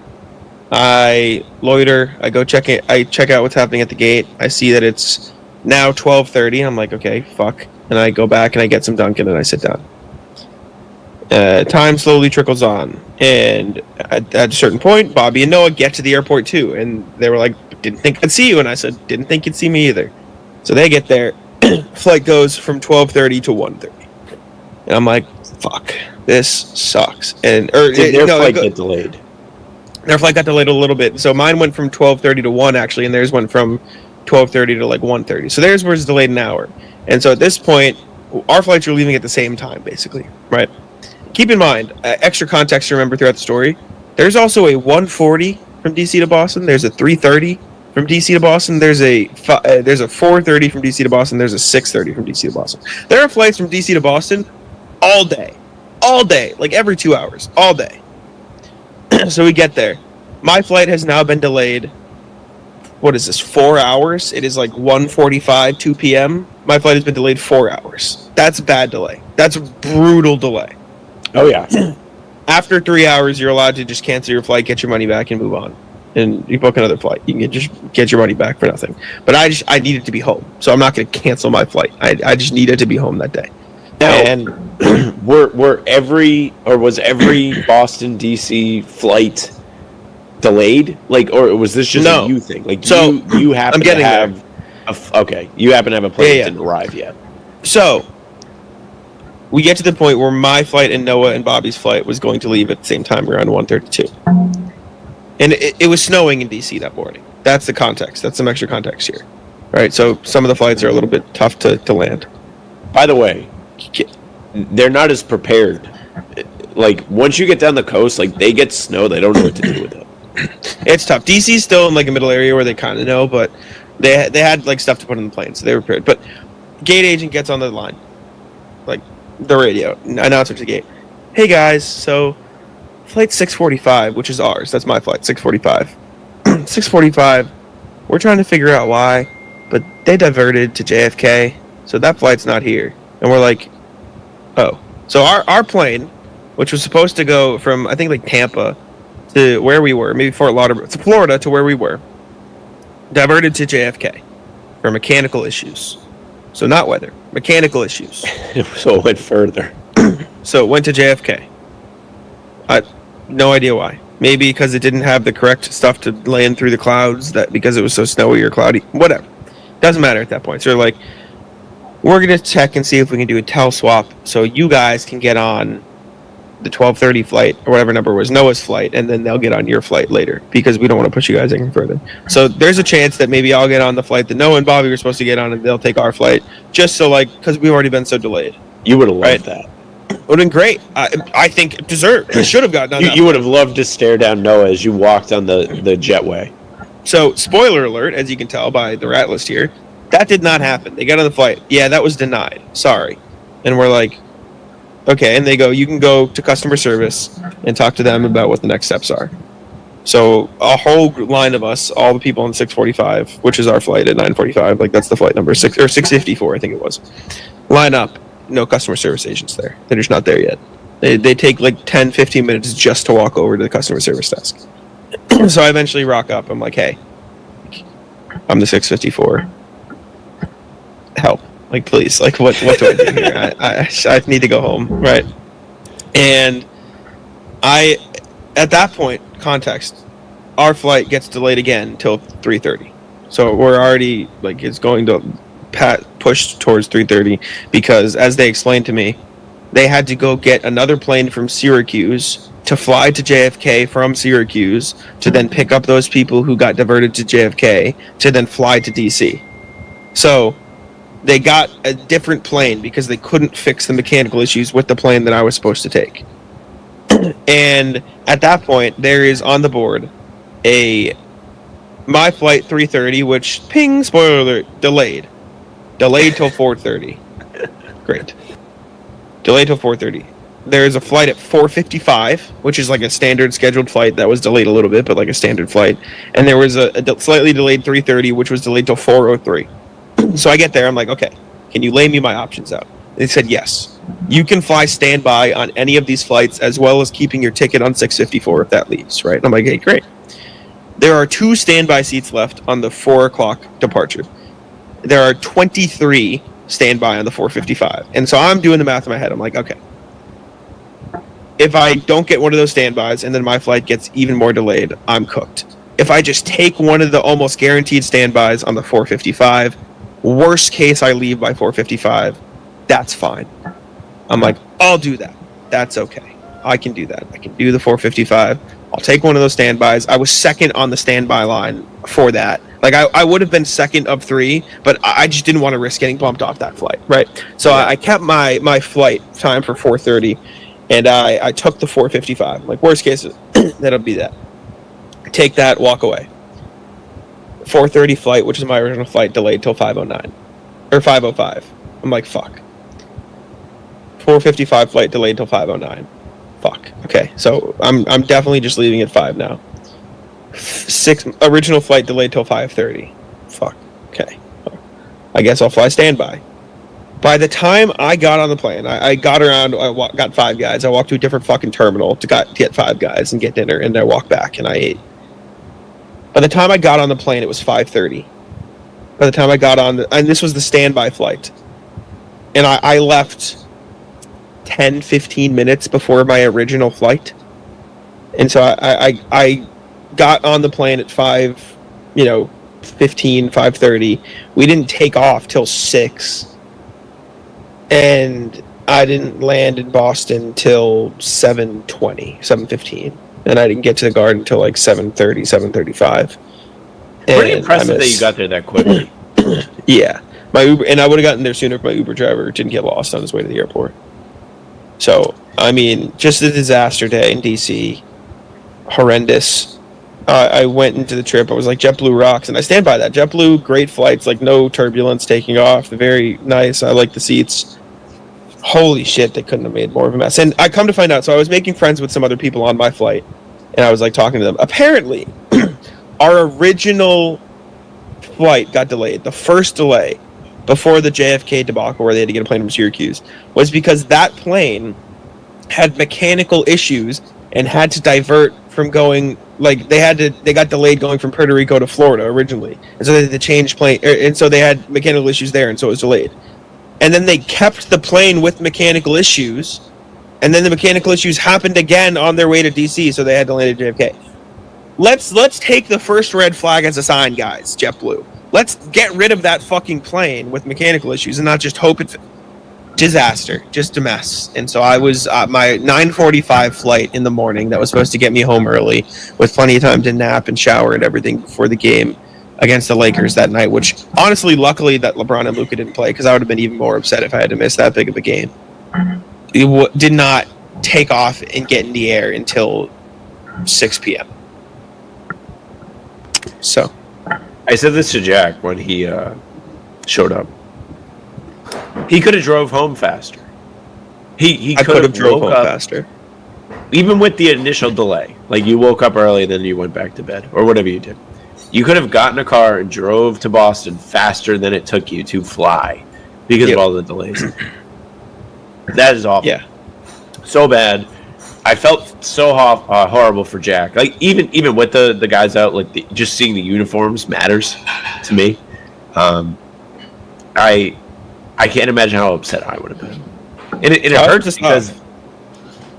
[SPEAKER 12] I loiter, I go check out what's happening at the gate. I see that it's now 12:30, I'm like, okay, fuck. And I go back and I get some Dunkin' and I sit down. Time slowly trickles on, and at a certain point, Bobby and Noah get to the airport too, and they were like, didn't think I'd see you, and I said, didn't think you'd see me either. So they get there, flight goes from 12:30 to 1:30, and I'm like, fuck, this sucks. And
[SPEAKER 13] their flight get delayed.
[SPEAKER 12] Their flight got delayed a little bit, so mine went from 12:30 to 1 actually, and theirs went from 12:30 to like 1:30. So theirs was delayed an hour, and so at this point, our flights were leaving at the same time, basically, right? Keep in mind, extra context to remember throughout the story, there's also a 1:40 from DC to Boston, there's a 3:30 from DC to Boston, there's a 4:30 from DC to Boston, there's a 6:30 from DC to Boston. There are flights from DC to Boston all day, like every 2 hours, all day. So we get there. My flight has now been delayed, what is this, 4 hours? It is like 1:45, 2 p.m. My flight has been delayed 4 hours. That's a bad delay. That's a brutal delay.
[SPEAKER 13] Oh, yeah.
[SPEAKER 12] After 3 hours, you're allowed to just cancel your flight, get your money back, and move on. And you book another flight. You can just get your money back for nothing. But I needed to be home, so I'm not going to cancel my flight. I just needed to be home that day.
[SPEAKER 13] Now, and was every Boston DC flight delayed? Like, or was this just a you thing? Like, so you happen to have you happen to have a plane that didn't arrive yet.
[SPEAKER 12] So we get to the point where my flight and Noah and Bobby's flight was going to leave at the same time, around 1:32. And it was snowing in DC that morning. That's the context. That's some extra context here. Right? So some of the flights are a little bit tough to land.
[SPEAKER 13] By the way, they're not as prepared. Like, once you get down the coast, like, they get snow, they don't know what to do with it.
[SPEAKER 12] It's tough. DC's still in, like, a middle area where they kind of know, but they had, like, stuff to put in the plane, so they were prepared. But gate agent gets on the line. Like, the radio, announcer to the gate. Hey guys, so flight 645, which is ours, that's my flight, 645. 645, we're trying to figure out why, but they diverted to JFK, so that flight's not here. And we're like, oh. So our plane, which was supposed to go from, I think, like Tampa to where we were, maybe Fort Lauderdale, to Florida to where we were, diverted to JFK for mechanical issues. So not weather, mechanical issues.
[SPEAKER 13] So it went further.
[SPEAKER 12] So it went to JFK. No idea why. Maybe because it didn't have the correct stuff to land through the clouds, that because it was so snowy or cloudy. Whatever. Doesn't matter at that point. So they're like, we're going to check and see if we can do a tel swap so you guys can get on the 12:30 flight or whatever number was Noah's flight, and then they'll get on your flight later because we don't want to push you guys any further. So there's a chance that maybe I'll get on the flight that Noah and Bobby were supposed to get on, and they'll take our flight just so, like, because we've already been so delayed.
[SPEAKER 13] You would have loved that.
[SPEAKER 12] Would have been great. I think it deserved. It should have gotten on that.
[SPEAKER 13] You would have loved to stare down Noah as you walked on the jetway.
[SPEAKER 12] So, spoiler alert, as you can tell by the rat list here, that did not happen. They got on the flight. Yeah, that was denied. Sorry. And we're like, okay. And they go, you can go to customer service and talk to them about what the next steps are. So a whole line of us, all the people on 645, which is our flight at 9:45, like that's the flight number, 654, I think it was, line up. No customer service agents there. They're just not there yet. They take like 10, 15 minutes just to walk over to the customer service desk. So I eventually rock up. I'm like, hey, I'm the 654. Help. Like, please. Like, what do I do here? I need to go home. Right. And at that point, context, our flight gets delayed again till 3:30. So we're already, like, it's going to pushed towards 3:30 because, as they explained to me, they had to go get another plane from Syracuse to fly to JFK from Syracuse to then pick up those people who got diverted to JFK to then fly to DC. So they got a different plane because they couldn't fix the mechanical issues with the plane that I was supposed to take. And at that point, there is on the board my flight 3:30, which, ping, spoiler alert, delayed till 4:30. Great. Delayed till 4:30. There's a flight at 4:55, which is like a standard scheduled flight that was delayed a little bit, but like a standard flight. And there was a slightly delayed 3:30, which was delayed till 4:03. So I get there, I'm like, okay, can you lay me my options out? They said, yes. You can fly standby on any of these flights, as well as keeping your ticket on 654 if that leaves, right? And I'm like, hey, great. There are 2 standby seats left on the 4 o'clock departure. There are 23 standby on the 4:55. And so I'm doing the math in my head. I'm like, okay, if I don't get one of those standbys and then my flight gets even more delayed, I'm cooked. If I just take one of the almost guaranteed standbys on the 4:55, worst case I leave by 4:55, that's fine. I'm like, I'll do that. That's okay. I can do that. I can do the 4:55. I'll take one of those standbys. I was second on the standby line for that. Like, I would have been second of 3, but I just didn't want to risk getting bumped off that flight, right? So I kept my flight time for 4:30, and I took the 4:55. Like, worst case, that'll be that. Take that, walk away. 4:30 flight, which is my original flight, delayed till 5:09. Or 5:05. I'm like, fuck. 4:55 flight delayed till 5:09. Fuck. Okay, so I'm definitely just leaving at 5 now. 6 original flight delayed till 5:30. Fuck. Okay. I guess I'll fly standby. By the time I got on the plane, I got around. Got 5 guys. I walked to a different fucking terminal to get 5 guys and get dinner, and I walked back and I ate. By the time I got on the plane, it was 5:30. By the time I got on, and this was the standby flight, and I left 10-15 minutes before my original flight, and so I got on the plane at 5:30. We didn't take off till 6, and I didn't land in Boston till 7:15, and I didn't get to the garden until like 7:30, 7:35.
[SPEAKER 13] Pretty impressive that you got there that quickly.
[SPEAKER 12] Yeah, my Uber, and I would have gotten there sooner if my Uber driver didn't get lost on his way to the airport. So, I mean, just a disaster day in DC. Horrendous. I went into the trip. I was like, JetBlue rocks, and I stand by that. JetBlue, great flights, like no turbulence taking off. Very nice. I like the seats. Holy shit, they couldn't have made more of a mess. And I come to find out, so I was making friends with some other people on my flight, and I was like talking to them. Apparently, our original flight got delayed. The first delay before the JFK debacle, where they had to get a plane from Syracuse, was because that plane had mechanical issues and had to divert from going like they got delayed going from Puerto Rico to Florida originally, and so they had to change plane, and so they had mechanical issues there, and so it was delayed. And then they kept the plane with mechanical issues, and then the mechanical issues happened again on their way to DC, so they had to land at JFK. Let's take the first red flag as a sign, guys. JetBlue. Let's get rid of that fucking plane with mechanical issues and not just hope it. Disaster, just a mess. And so I was my 9:45 flight in the morning that was supposed to get me home early with plenty of time to nap and shower and everything before the game against the Lakers that night, which honestly, luckily that LeBron and Luka didn't play, because I would have been even more upset if I had to miss that big of a game. It did not take off and get in the air until 6 p.m. So
[SPEAKER 13] I said this to Jack when he showed up. He could have drove home faster. He could have drove home faster. Even with the initial delay. Like, you woke up early and then you went back to bed. Or whatever you did. You could have gotten a car and drove to Boston faster than it took you to fly. Because of all the delays. That is awful.
[SPEAKER 12] Yeah.
[SPEAKER 13] So bad. I felt so horrible for Jack. Like, even with the guys out, like, just seeing the uniforms matters to me. I can't imagine how upset I would have been. And it hurts because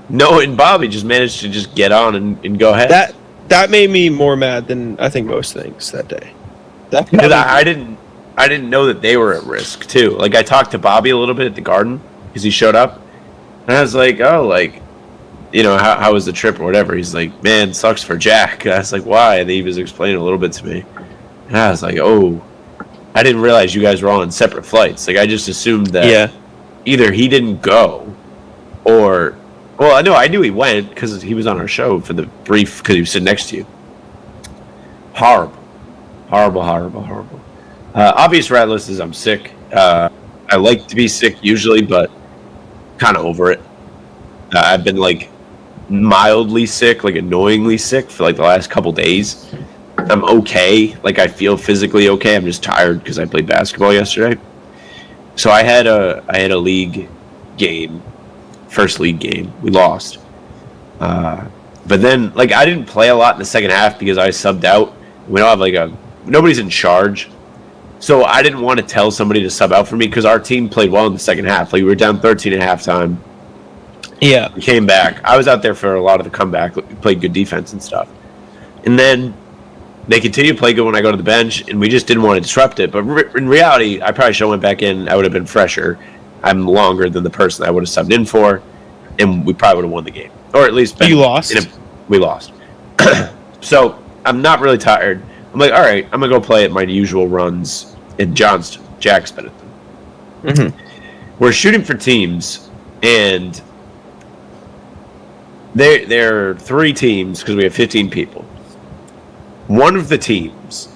[SPEAKER 13] Noah and Bobby just managed to just get on and go ahead.
[SPEAKER 12] That made me more mad than I think most things that day.
[SPEAKER 13] Because I didn't know that they were at risk too. Like, I talked to Bobby a little bit at the Garden because he showed up, and I was like, oh, like, you know, how was the trip or whatever? He's like, man, sucks for Jack. And I was like, why? And he was explaining a little bit to me, and I was like, oh. I didn't realize you guys were all on separate flights. Like, I just assumed that either he didn't go or... Well, I knew he went because he was on our show for the brief, because he was sitting next to you. Horrible. Horrible. Obvious rat list is I'm sick. I like to be sick usually, but kind of over it. I've been, like, mildly sick, like annoyingly sick for, like, the last couple days. I'm okay. Like, I feel physically okay. I'm just tired because I played basketball yesterday. So I had a league game, first league game. We lost. But then, like, I didn't play a lot in the second half because I subbed out. We don't have, nobody's in charge. So I didn't want to tell somebody to sub out for me because our team played well in the second half. Like, we were down 13 at halftime.
[SPEAKER 12] Yeah.
[SPEAKER 13] We came back. I was out there for a lot of the comeback. We played good defense and stuff. And then they continue to play good when I go to the bench, and we just didn't want to disrupt it. But in reality, I probably should have went back in. I would have been fresher. I'm longer than the person I would have subbed in for, and we probably would have won the game. Or at least...
[SPEAKER 12] You lost?
[SPEAKER 13] We lost. So, I'm not really tired. I'm like, all right, I'm going to go play at my usual runs in Johnston. Jack's been at them.
[SPEAKER 12] Mm-hmm.
[SPEAKER 13] We're shooting for teams, and there are 3 teams because we have 15 people. One of the teams,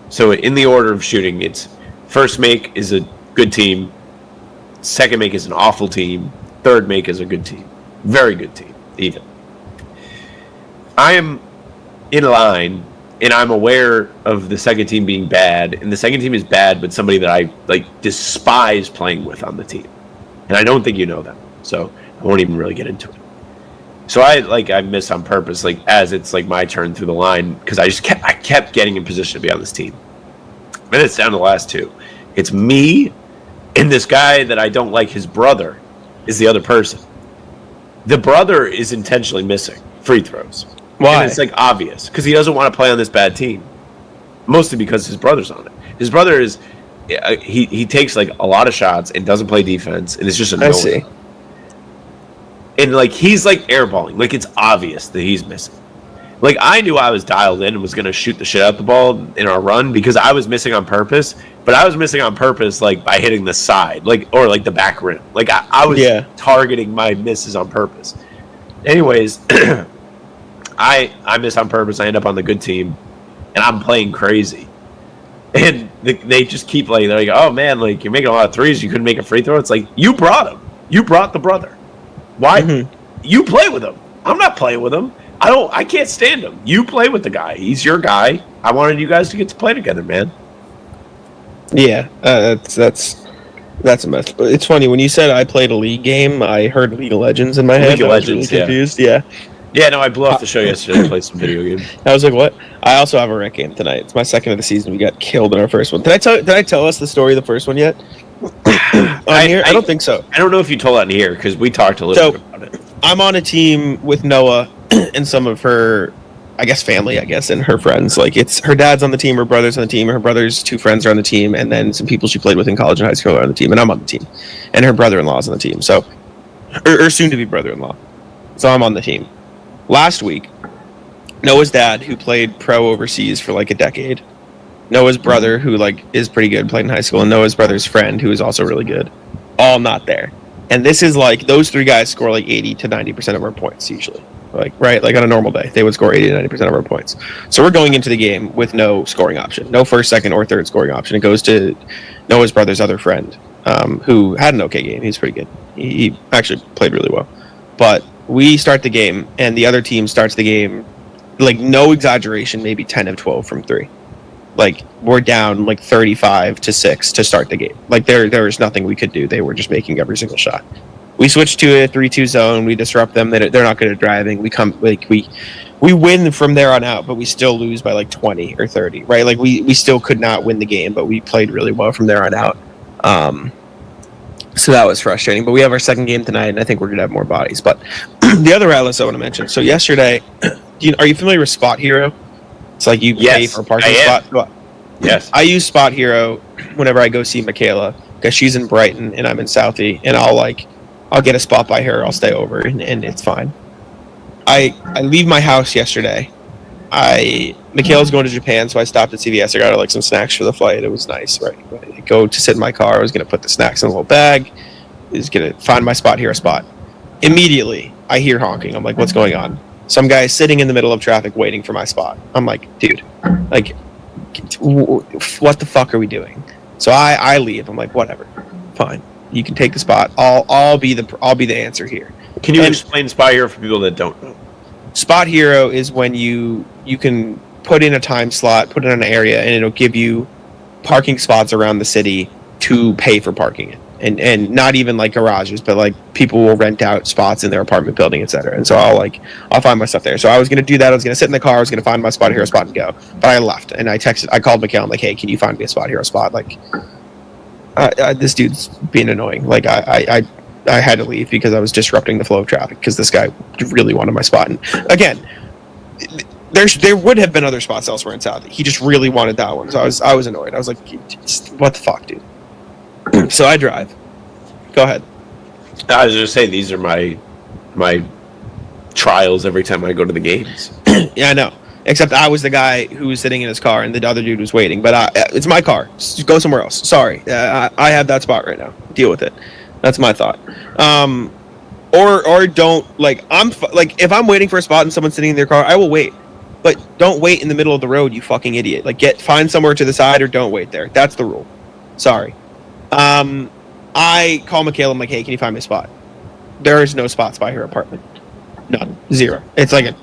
[SPEAKER 13] so in the order of shooting, it's first make is a good team, second make is an awful team, third make is a good team. Very good team, even. I am in line, and I'm aware of the second team being bad, and the second team is bad, but somebody that I, like, despise playing with on the team. And I don't think you know them, so I won't even really get into it. So I miss on purpose, like, as it's like my turn through the line, because I kept getting in position to be on this team. And it's down to the last 2. It's me and this guy that I don't like. His brother is the other person. The brother is intentionally missing free throws.
[SPEAKER 12] Why?
[SPEAKER 13] And it's like obvious because he doesn't want to play on this bad team. Mostly because his brother's on it. His brother is he takes like a lot of shots and doesn't play defense, and it's just annoying.
[SPEAKER 12] I see.
[SPEAKER 13] And, like, he's, like, airballing. Like, it's obvious that he's missing. Like, I knew I was dialed in and was going to shoot the shit out the ball in our run because I was missing on purpose. But I was missing on purpose, like, by hitting the side. Like, or, like, the back rim. Like, I was targeting my misses on purpose. Anyways, I miss on purpose. I end up on the good team. And I'm playing crazy. And they just keep, like, they're like, oh, man, like, you're making a lot of threes. You couldn't make a free throw. It's like, you brought him. You brought the brother. Why? Mm-hmm. You play with him. I'm not playing with him. I can't stand him. You play with the guy. He's your guy. I wanted you guys to get to play together, man.
[SPEAKER 12] Yeah, that's a mess. It's funny when you said I played a league game. I heard League of Legends in my head.
[SPEAKER 13] League of Legends,
[SPEAKER 12] really confused. Yeah.
[SPEAKER 13] Yeah, no, I blew off the show yesterday to play some video games.
[SPEAKER 12] I was like, what? I also have a rank game tonight. It's my second of the season. We got killed in our first one. Did I tell us the story of the first one yet? I don't think so.
[SPEAKER 13] I don't know if you told that in here because we talked a little bit about it.
[SPEAKER 12] I'm on a team with Noah and some of her, I guess, family, and her friends. Like, it's her dad's on the team, her brother's on the team, her brother's 2 friends are on the team, and then some people she played with in college and high school are on the team, and I'm on the team. And her brother-in-law's on the team, so, or soon-to-be brother-in-law. So I'm on the team. Last week, Noah's dad, who played pro overseas for like a decade, Noah's brother, who like is pretty good, played in high school, and Noah's brother's friend, who is also really good, all not there. And this is like, those 3 guys score like 80 to 90% of our points usually. Like, right, like on a normal day, they would score 80 to 90% of our points. So we're going into the game with no scoring option, no first, second, or third scoring option. It goes to Noah's brother's other friend, who had an okay game. He's pretty good. He actually played really well. But we start the game, and the other team starts the game, like, no exaggeration, maybe 10 of 12 from 3. Like, we're down like 35-6 to start the game. Like, there was nothing we could do. They were just making every single shot. We switch to a 3-2 zone. We disrupt them. They're not good at driving. We come like we win from there on out, but we still lose by like 20 or 30. Right? Like we still could not win the game, but we played really well from there on out. So that was frustrating. But we have our second game tonight, and I think we're gonna have more bodies. But the other atlas I want to mention. So yesterday, are you familiar with Spot Hero? It's like you pay for a parking spot.
[SPEAKER 13] Yes.
[SPEAKER 12] I use Spot Hero whenever I go see Michaela because she's in Brighton and I'm in Southie, and I'll get a spot by her. I'll stay over, and it's fine. I leave my house yesterday. Michaela's going to Japan, so I stopped at CVS. I got her like some snacks for the flight. It was nice, right? I go to sit in my car. I was going to put the snacks in a little bag. I was going to find my spot, a spot. Immediately, I hear honking. I'm like, what's going on? Some guy is sitting in the middle of traffic waiting for my spot. I'm like, dude, like, what the fuck are we doing? So I leave. I'm like, whatever, fine. You can take the spot. I'll be the answer here.
[SPEAKER 13] Can you explain Spot Hero for people that don't know?
[SPEAKER 12] Spot Hero is when you can put in a time slot, put it in an area, and it'll give you parking spots around the city to pay for parking it. And not even like garages, but like people will rent out spots in their apartment building, etc. And so I'll find my stuff there. So I was gonna do that. I was gonna sit in the car. I was gonna find my Spot Hero spot and go. But I left and I called Mikhail. I'm like, hey, can you find me a Spot Hero spot? Like, this dude's being annoying. Like I had to leave because I was disrupting the flow of traffic because this guy really wanted my spot. And again, there would have been other spots elsewhere in South. He just really wanted that one. So I was annoyed. I was like, what the fuck, dude? So I drive. Go ahead.
[SPEAKER 13] I was just saying, these are my trials every time I go to the games.
[SPEAKER 12] Yeah, I know. Except I was the guy who was sitting in his car and the other dude was waiting. But it's my car. Just go somewhere else. Sorry. I have that spot right now. Deal with it. That's my thought. Or don't, like, if I'm waiting for a spot and someone's sitting in their car, I will wait. But don't wait in the middle of the road, you fucking idiot. Like, find somewhere to the side or don't wait there. That's the rule. Sorry. I call Michaela. I'm like, hey, can you find me a spot? There is no spots by her apartment. None. Zero. It's like a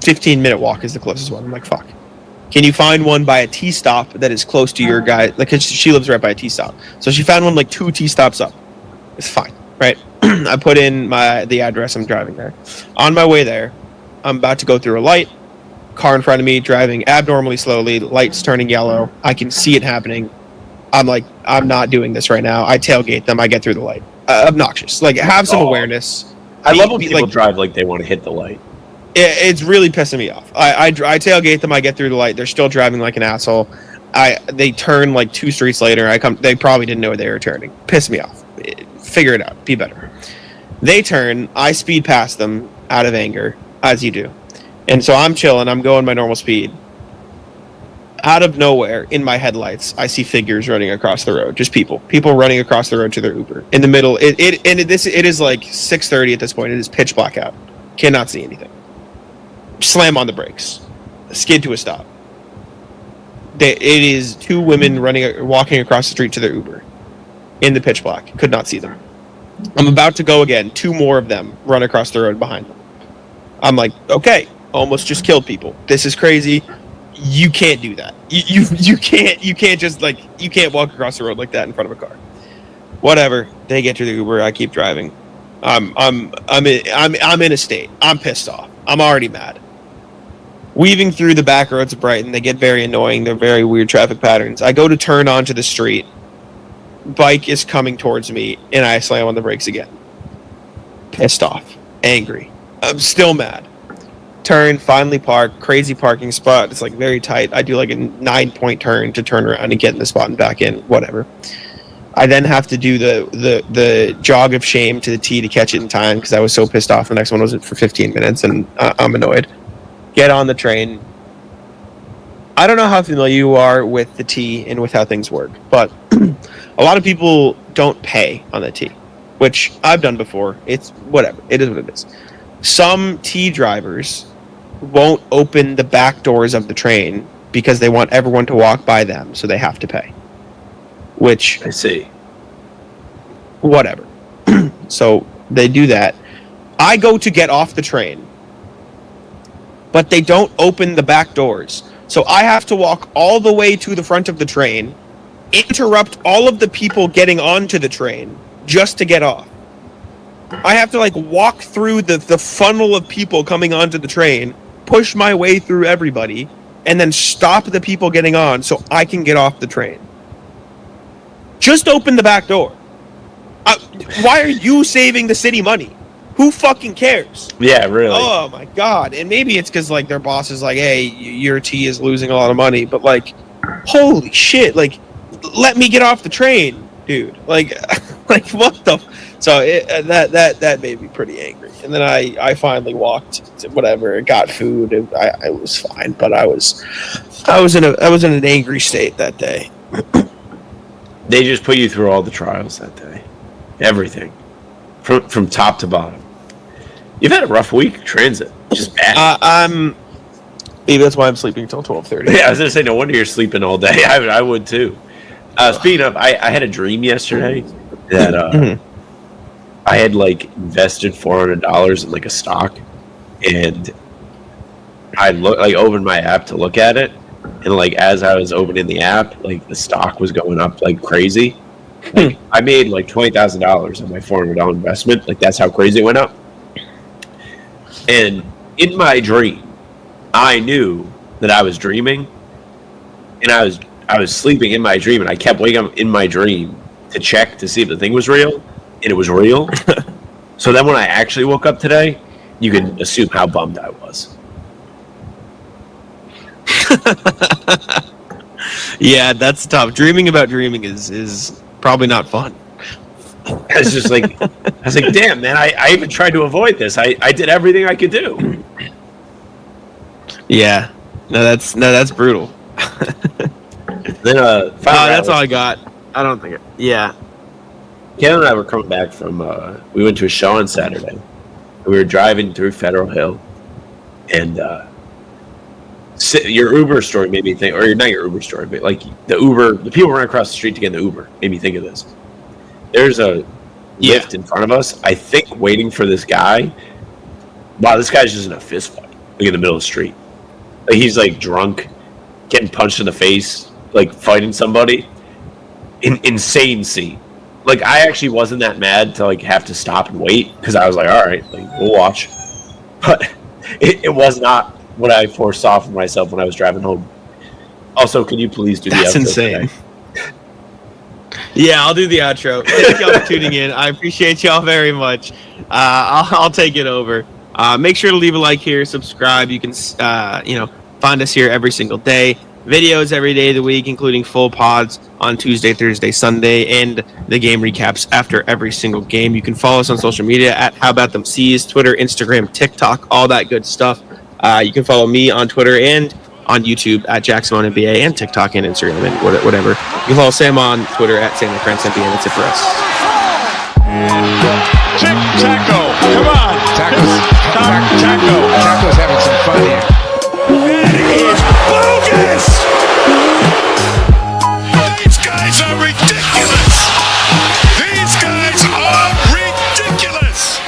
[SPEAKER 12] 15-minute walk is the closest one. I'm like, fuck. Can you find one by a T-stop that is close to your guy? Like, she lives right by a T-stop. So she found one like 2 T-stops up. It's fine, right? I put in the address. I'm driving there. On my way there, I'm about to go through a light. Car in front of me, driving abnormally slowly. Lights turning yellow. I can see it happening. I'm like, I'm not doing this right now. I tailgate them. I get through the light. Obnoxious. Like, have some awareness.
[SPEAKER 13] I love when people drive like they want to hit the light.
[SPEAKER 12] It's really pissing me off. I tailgate them. I get through the light. They're still driving like an asshole. They turn like 2 streets later. They probably didn't know they were turning. Piss me off. Figure it out. Be better. They turn. I speed past them out of anger, as you do. And so I'm chilling. I'm going my normal speed. Out of nowhere, in my headlights, I see figures running across the road. Just people running across the road to their Uber. In the middle, it is like 6:30 at this point. It is pitch black out. Cannot see anything. Slam on the brakes. Skid to a stop. It is 2 women walking across the street to their Uber. In the pitch black. Could not see them. I'm about to go again. 2 more of them run across the road behind them. I'm like, okay, almost just killed people. This is crazy. You can't do that. You can't just, like, you can't walk across the road like that in front of a car. Whatever. They get to the Uber. I keep driving. I'm in a state. I'm pissed off. I'm already mad. Weaving through the back roads of Brighton, they get very annoying. They're very weird traffic patterns. I go to turn onto the street. Bike is coming towards me, and I slam on the brakes again. Pissed off. Angry. I'm still mad. Turn, finally park. Crazy parking spot. It's like very tight. I do like a 9-point turn to turn around and get in the spot and back in. Whatever. I then have to do the jog of shame to the T to catch it in time because I was so pissed off. The next one was for 15 minutes, and I'm annoyed. Get on the train. I don't know how familiar you are with the T and with how things work, but a lot of people don't pay on the T, which I've done before. It's whatever. It is what it is. Some T drivers won't open the back doors of the train because they want everyone to walk by them, so they have to pay. Which
[SPEAKER 13] I see.
[SPEAKER 12] Whatever. So they do that. I go to get off the train, but they don't open the back doors. So I have to walk all the way to the front of the train, interrupt all of the people getting onto the train just to get off. I have to like walk through the funnel of people coming onto the train, push my way through everybody, and then stop the people getting on so I can get off the train. Just open the back door. Why are you saving the city money? Who fucking cares?
[SPEAKER 13] Yeah, really.
[SPEAKER 12] Oh my god. And maybe it's because like their boss is like, hey, your T is losing a lot of money, but like, holy shit, like, let me get off the train, dude. Like, like what the? So that made me pretty angry. And then I finally walked to whatever, got food, and I was fine, but I was in an angry state that day.
[SPEAKER 13] They just put you through all the trials that day. Everything. From top to bottom. You've had a rough week, transit. Just bad.
[SPEAKER 12] Maybe that's why I'm sleeping till 12:30.
[SPEAKER 13] Yeah, I was going to say, no wonder you're sleeping all day. I would too. Speaking of, I had a dream yesterday that I had like invested $400 in like a stock, and I opened my app to look at it, and like as I was opening the app, like the stock was going up like crazy. Like, I made like $20,000 on my $400 investment. Like that's how crazy it went up. And in my dream, I knew that I was dreaming, and I was sleeping in my dream, and I kept waking up in my dream to check to see if the thing was real, and it was real. So then when I actually woke up today, you can assume how bummed I was.
[SPEAKER 12] Yeah, that's tough. Dreaming about dreaming is probably not fun.
[SPEAKER 13] I was just like, damn, man, I even tried to avoid this. I did everything I could do.
[SPEAKER 12] Yeah. No, that's brutal.
[SPEAKER 13] Then
[SPEAKER 12] that's all I got. I don't think it. Yeah.
[SPEAKER 13] Kevin and I were coming back from we went to a show on Saturday. We were driving through Federal Hill, and your Uber story made me think, or not your Uber story, but like the people running across the street to get in the Uber made me think of this. There's a lift in front of us, I think, waiting for this guy. Wow, this guy's just in a fist fight, like in the middle of the street. Like he's like drunk, getting punched in the face, like fighting somebody. Insane scene. Like I actually wasn't that mad to like have to stop and wait because I was like, all right, like we'll watch. But it was not what I foresaw for myself when I was driving home. Also, can you please do the outro?
[SPEAKER 12] That's insane. Yeah, I'll do the outro. Thank y'all for tuning in. I appreciate y'all very much. I'll take it over. Make sure to leave a like here, subscribe. You can find us here every single day. Videos every day of the week, including full pods on Tuesday, Thursday, Sunday, and the game recaps after every single game. You can follow us on social media at How About Them C's, Twitter, Instagram, TikTok, all that good stuff. You can follow me on Twitter and on YouTube at Jackson NBA, and TikTok and Instagram and whatever. You can follow Sam on Twitter at Sam LaFrance NBA, and that's it for us.
[SPEAKER 6] Taco, come on. Taco's having some fun here. That is bogus! These guys are ridiculous! These guys are ridiculous!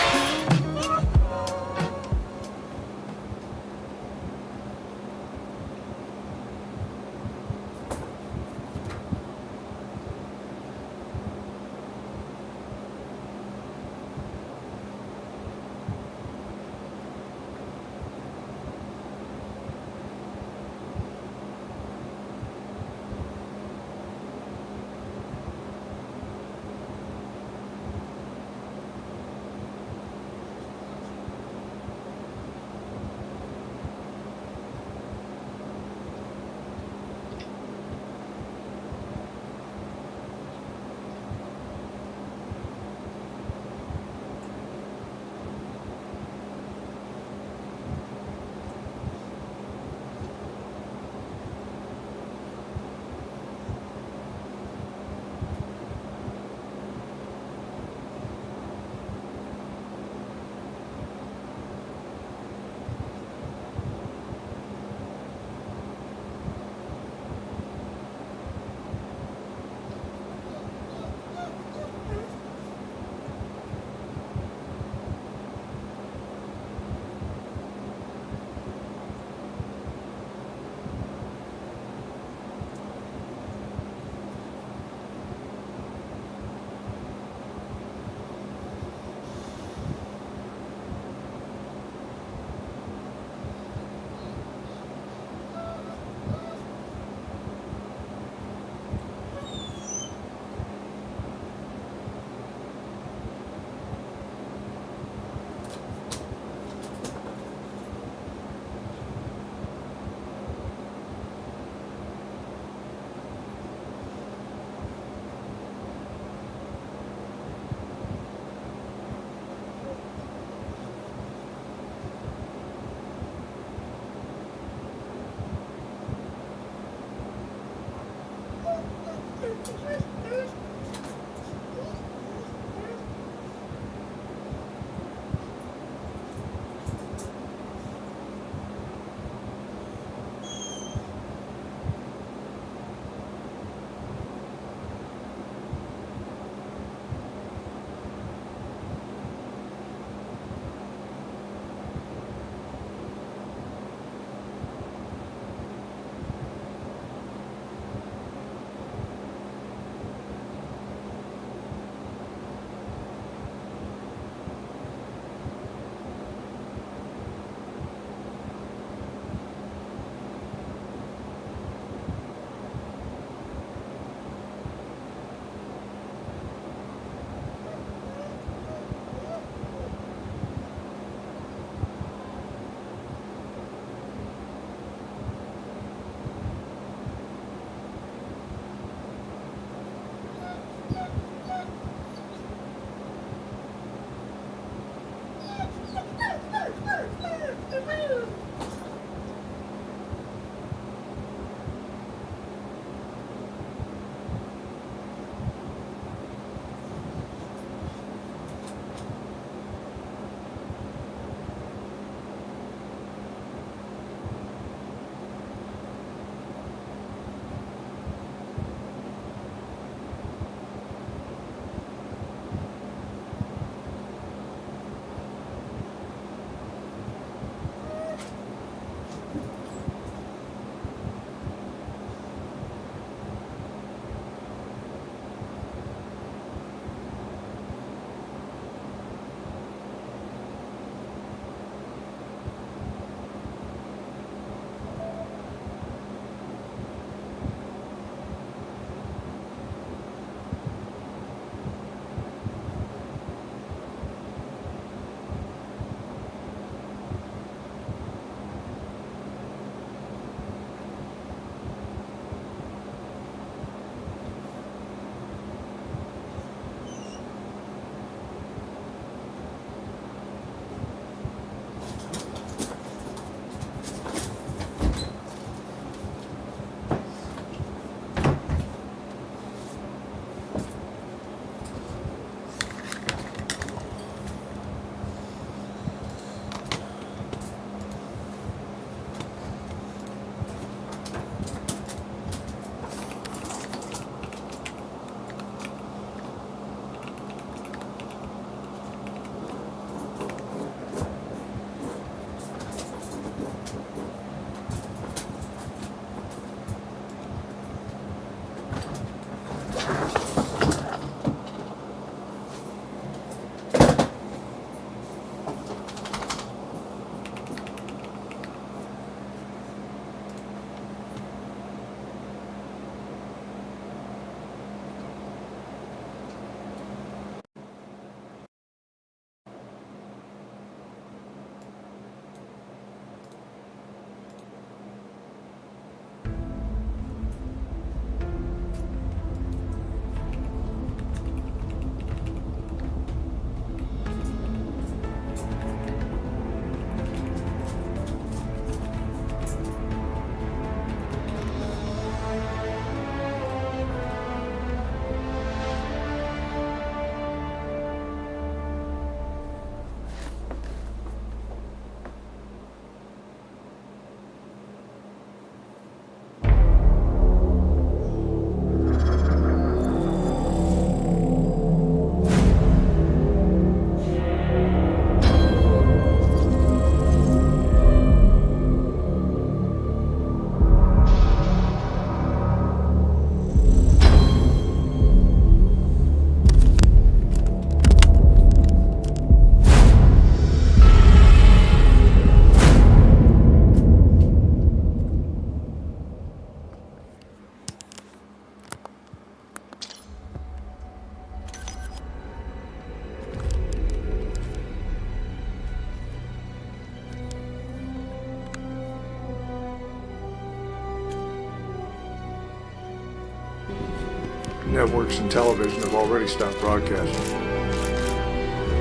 [SPEAKER 15] networks and television have already stopped broadcasting.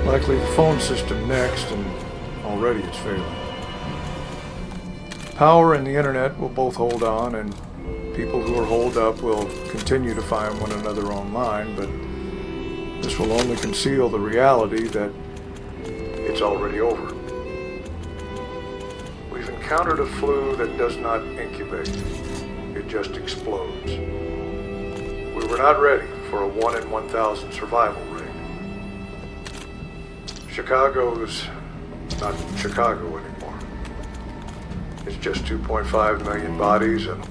[SPEAKER 15] Likely the phone system next, and already it's failing. Power and the internet will both hold on, and people who are holed up will continue to find one another online, but this will only conceal the reality that it's already over. We've encountered a flu that does not incubate, it just explodes. We were not ready for a 1 in 1,000 survival rate. Chicago's not Chicago anymore. It's just 2.5 million bodies and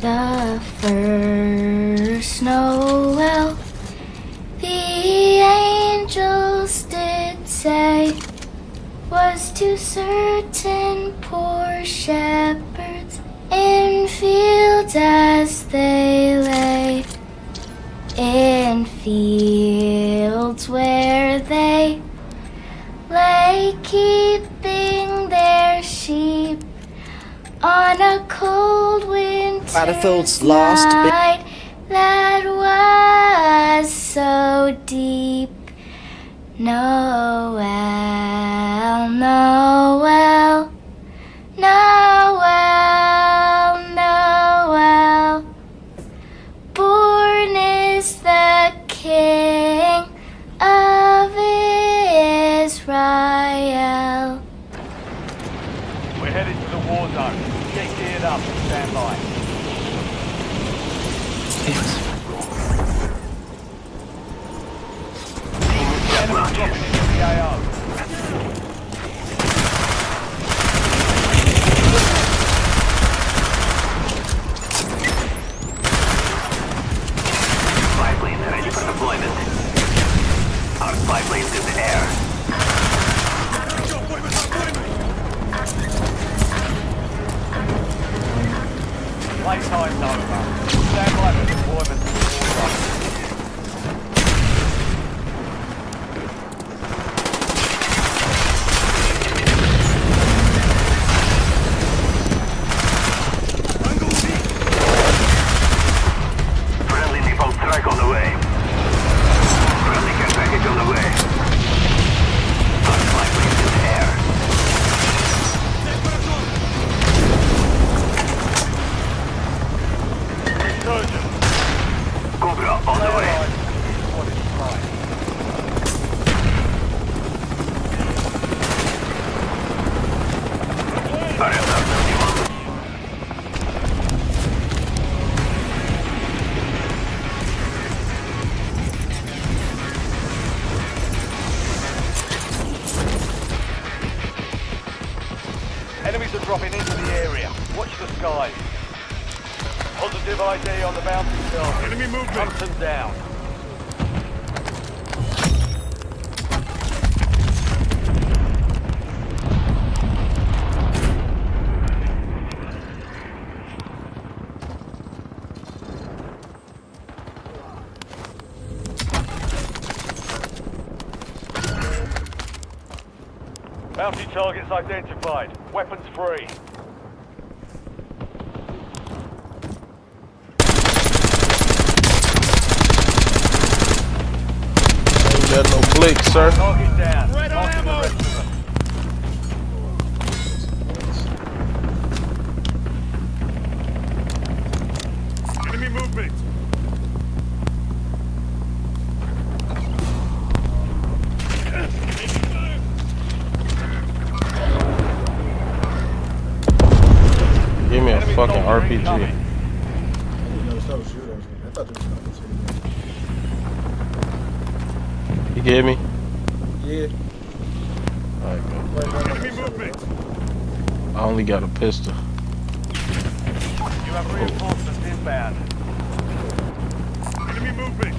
[SPEAKER 16] the first Noel, the angels did say, was to certain poor shepherds in fields as they lay, in fields where they lay keeping their sheep on a cold winter
[SPEAKER 8] Battlefield's last
[SPEAKER 16] night that was so deep. Noel, Noel, Noel, Noel. Born is the King of Israel.
[SPEAKER 17] We're headed to the war zone. Get geared up and stand by. Enemy dropping into the AO.
[SPEAKER 18] Spy plane ready for deployment. Our spy plane's in the air.
[SPEAKER 17] Playtime's over. Stand by for deployment to the war zone.
[SPEAKER 18] Friendly default strike on the way. Friendly care package on the way. Our spy plane's in the air. Cobra on the way.
[SPEAKER 17] Enemies are dropping into the area. Watch the skies. Positive ID on the bounty target. Enemy movement. Hunt them down. Bounty targets identified. Weapons free.
[SPEAKER 6] Got no blick, sir.
[SPEAKER 17] Target down. Right on ammo. Enemy movement.
[SPEAKER 6] Give me a fucking RPG. You get me?
[SPEAKER 14] Yeah.
[SPEAKER 6] Alright, I only got a pistol.
[SPEAKER 17] You have reinforcements inbound. Enemy movement.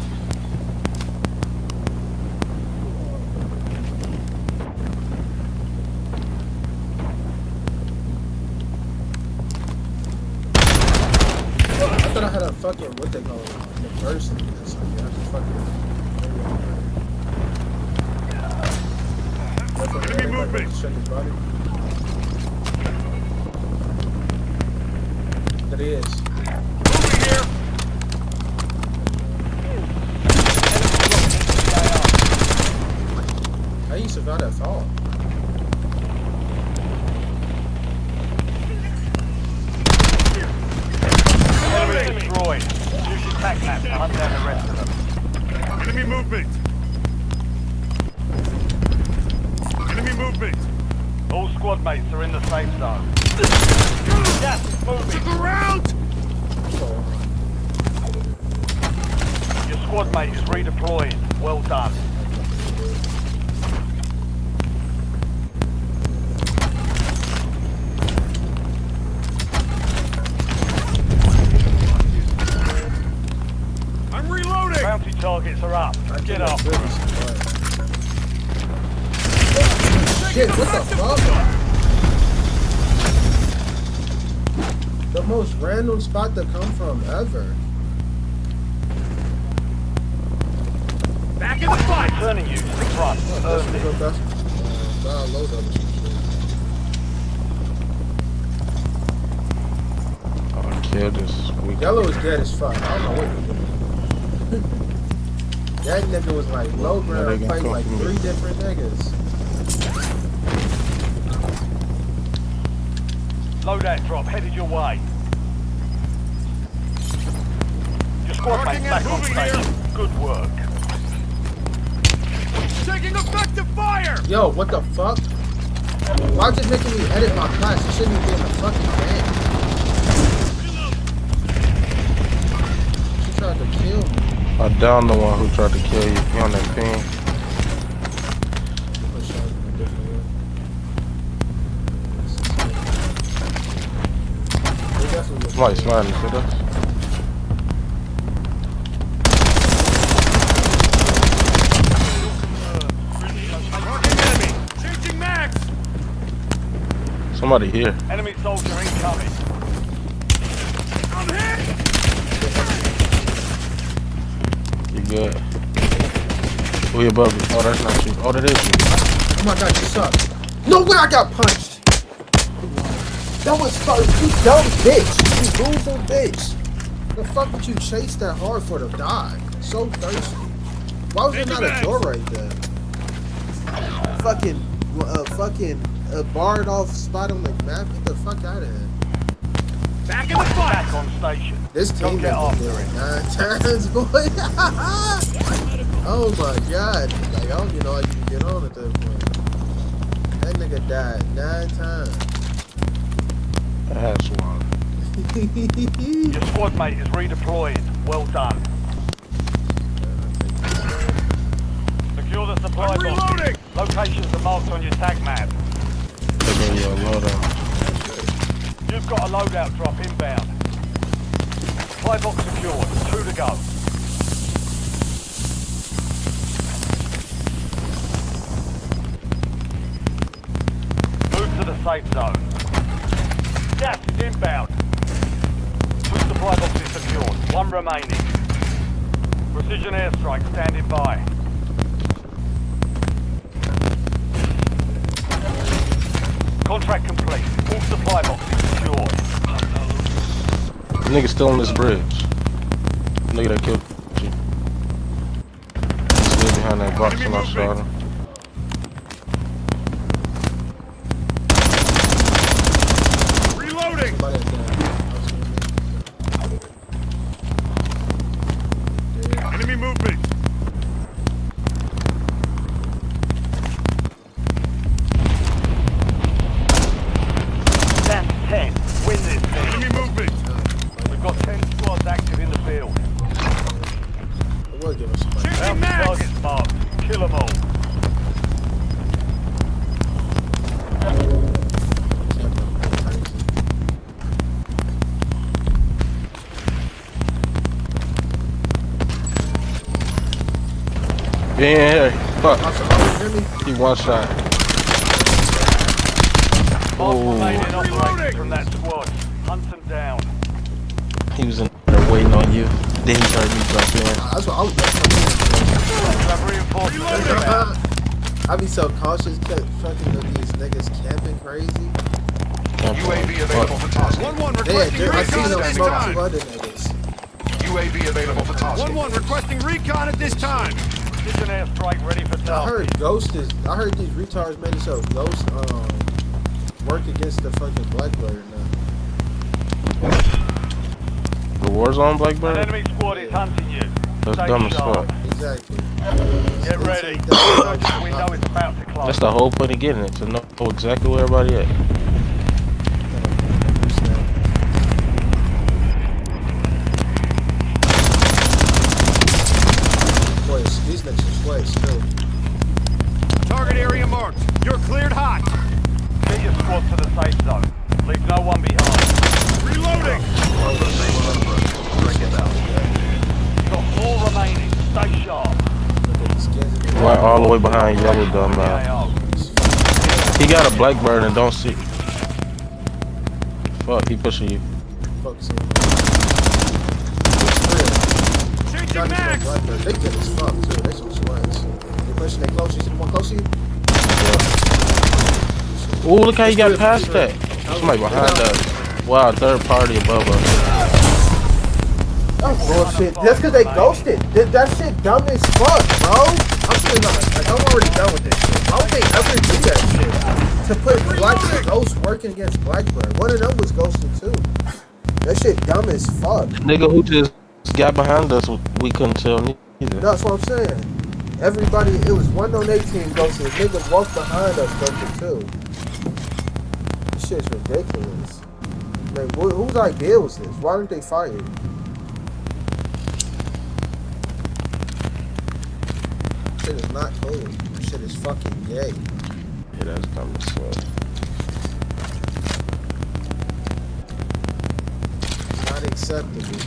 [SPEAKER 14] thought I had a fucking, what they call it, the person. That's like, you have to fucking... Enemy movement! Check his body. That he is.
[SPEAKER 17] Moving here!
[SPEAKER 14] How you survive that fall?
[SPEAKER 17] Enemy destroyed. Use your tac map to hunt down the rest of them. Enemy movement! Enemy movement! All squad mates are in the safe zone. Gas is moving! To the ground! Your squad mate is redeploying. Well done. I'm reloading! Bounty targets are up. Get up.
[SPEAKER 14] Shit, what the fuck? The most random spot to come from ever.
[SPEAKER 17] Back in the fight! Turning you to the front.
[SPEAKER 14] That's the best. Load up.
[SPEAKER 19] I'll kill this.
[SPEAKER 14] Yellow is dead as fuck. I don't know what he did. That nigga was like low ground, fighting like 3 different niggas.
[SPEAKER 17] Loadout drop headed your way. Your squad mate's back on station. Good work. Taking effective fire!
[SPEAKER 14] Yo, what the fuck? Why is it making me edit my class? It shouldn't even be in the fucking game. She tried to kill me.
[SPEAKER 19] I downed the one who tried to kill you. He on that ping. Somebody's sliding to us.
[SPEAKER 17] Changing max!
[SPEAKER 19] Somebody here.
[SPEAKER 17] Enemy soldier incoming. I'm hit!
[SPEAKER 19] You good? We above you. Oh, that's not you. Oh, that is you.
[SPEAKER 14] Oh my god, you suck. No way I got punched! That was fucking, you dumb bitch! You loser bitch! The fuck would you chase that hard for to die? So thirsty. Why was there not a door right there? Fucking barred off spot on the map? Get the fuck out of here.
[SPEAKER 17] Back in the fight! Back on station.
[SPEAKER 14] This team
[SPEAKER 17] get after it.
[SPEAKER 14] 9 times, boy. Oh my god. Like, I don't even know how you can get on at that point. That nigga died 9 times.
[SPEAKER 19] That's one.
[SPEAKER 17] Your squad mate is redeploying. Well done. Secure the supply box. Locations are marked on your tag map. You've got a loadout drop inbound. Supply box secured. 2 to go. Move to the safe zone. Gas is inbound. 2 supply boxes secured. 1 remaining. Precision airstrike standing by. Contract complete. All supply boxes secured.
[SPEAKER 19] Nigga still on this bridge. Nigga that killed you. He's still behind that box when I shot him.
[SPEAKER 17] Reloading! Enemy movement! That's 10. Win this thing. Enemy movement! We've got 10 squads active in the field.
[SPEAKER 14] It will give us a fight.
[SPEAKER 17] Bounty targets marked. Kill them all.
[SPEAKER 19] Yeah, fuck. He one shot.
[SPEAKER 17] Mark remaining operators from that squad. Hunt them down.
[SPEAKER 19] He was in there waiting on you. Then he heard me jump in.
[SPEAKER 14] That's what I was doing. I be so cautious, kept fucking with these niggas camping crazy.
[SPEAKER 6] UAV available for tasking.
[SPEAKER 17] 1-1
[SPEAKER 14] Yeah,
[SPEAKER 17] requesting
[SPEAKER 14] I seen them
[SPEAKER 17] recon
[SPEAKER 14] smoke
[SPEAKER 17] at
[SPEAKER 14] two
[SPEAKER 17] this
[SPEAKER 14] other niggas.
[SPEAKER 6] UAV available for
[SPEAKER 17] time.
[SPEAKER 6] tasking.
[SPEAKER 17] 1-1 requesting recon at this time. Precision airstrike ready for
[SPEAKER 14] I
[SPEAKER 17] task.
[SPEAKER 14] heard Ghost is. I heard these retards made it so Ghost work against the fucking Blackbird now.
[SPEAKER 19] The Warzone
[SPEAKER 17] An
[SPEAKER 19] Blackbird?
[SPEAKER 17] enemy squad is hunting you.
[SPEAKER 19] That's
[SPEAKER 17] Stay
[SPEAKER 19] dumb as
[SPEAKER 17] sharp.
[SPEAKER 19] fuck.
[SPEAKER 14] Exactly.
[SPEAKER 17] Get ready. The window is about to close.
[SPEAKER 19] That's the whole point of getting it, to know exactly where everybody at.
[SPEAKER 14] Boy, these niggas are sweats too.
[SPEAKER 17] Target area marked. You're cleared hot. Get your squad to the safe zone. Leave no one behind. Reloading. You've got 4 remaining. Stay sharp.
[SPEAKER 19] Right all the way behind Yellow dumbass. He got a Blackbird and don't see. Fuck, he pushing you.
[SPEAKER 14] Changing max. They good as fuck too. They some sweats. They pushing. They close. You see the one close to you?
[SPEAKER 19] Ooh, look how he got past that. Somebody behind us. Wow, third party above us.
[SPEAKER 14] That's bullshit. That's because they ghosted. That shit dumb as fuck, bro. I'm still not. Like, I'm already done with this shit. Why would they ever do that shit? To put Ghost working against Blackbird. One of them was ghosting too. That shit dumb as fuck.
[SPEAKER 19] Nigga who just got behind us, we couldn't tell neither.
[SPEAKER 14] That's what I'm saying. Everybody, it was one on 18 ghosted. Niggas walked behind us ghosted too. This shit's ridiculous. Like, whose idea was this? Why didn't they fire you? Shit is not cool. This shit is fucking gay.
[SPEAKER 19] Yeah, that's dumb as fuck.
[SPEAKER 14] It's not acceptable.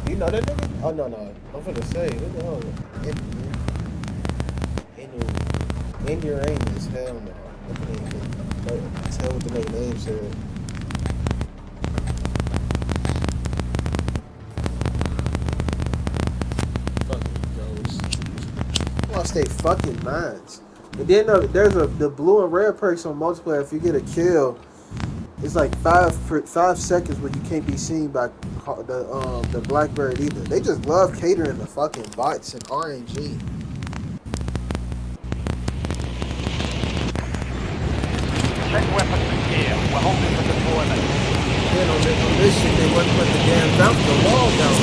[SPEAKER 14] You know that nigga? Oh no. I'm finna say, who the hell? Ignoramus, hell no. I can't even tell what the name said. Fucking ghost. Lost they fucking minds. And then there's the blue and red perks on multiplayer. If you get a kill, it's like 5 seconds where you can't be seen by the Blackbird either. They just love catering to fucking bots and RNG.
[SPEAKER 17] Check weapons and gear. We're holding for deployment.
[SPEAKER 14] Then on this shit, they wouldn't put the damn the wall down.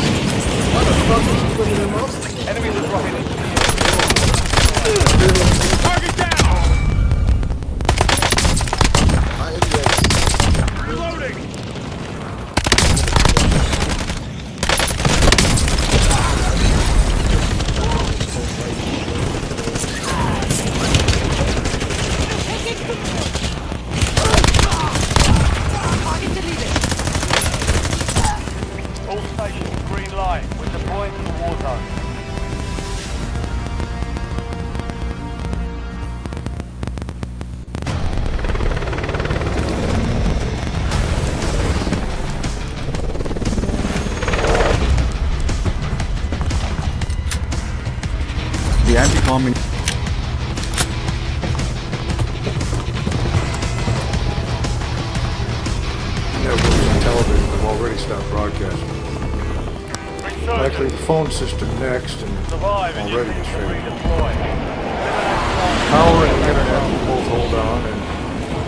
[SPEAKER 14] Why the fuck is you putting them off?
[SPEAKER 17] Enemies are dropping into the
[SPEAKER 14] air.
[SPEAKER 17] Target down! Reloading! All stations, green light. We're deploying to the war zone.
[SPEAKER 20] The anti-communist.
[SPEAKER 15] Networks and television have already stopped broadcasting. Actually, the phone system next, and already is failing. Power and the internet will both hold on, and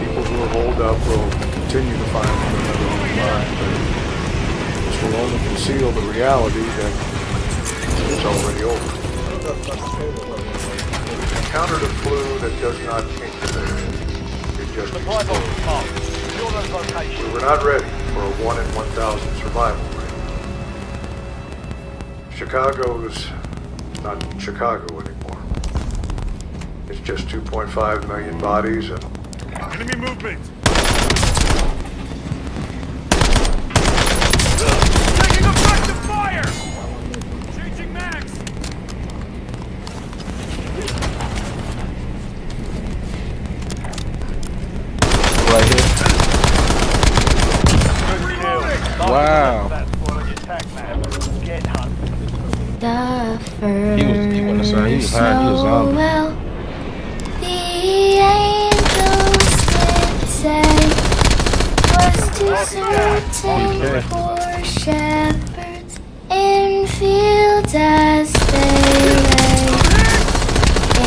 [SPEAKER 15] people who are holed up will continue to find one another online, but this will only conceal the reality that it's already over. Encountered a flu that does not incubate. It just explodes. We were not ready for a 1 in 1,000 survival rate. Chicago's not Chicago anymore. just 2.5 million bodies and
[SPEAKER 17] Enemy movement. Taking effective fire. Changing max.
[SPEAKER 19] Right here. Wow.
[SPEAKER 16] The first
[SPEAKER 19] He was hiding. He was on.
[SPEAKER 16] Noel, the angels did say, was too certain for shepherds in fields as they lay,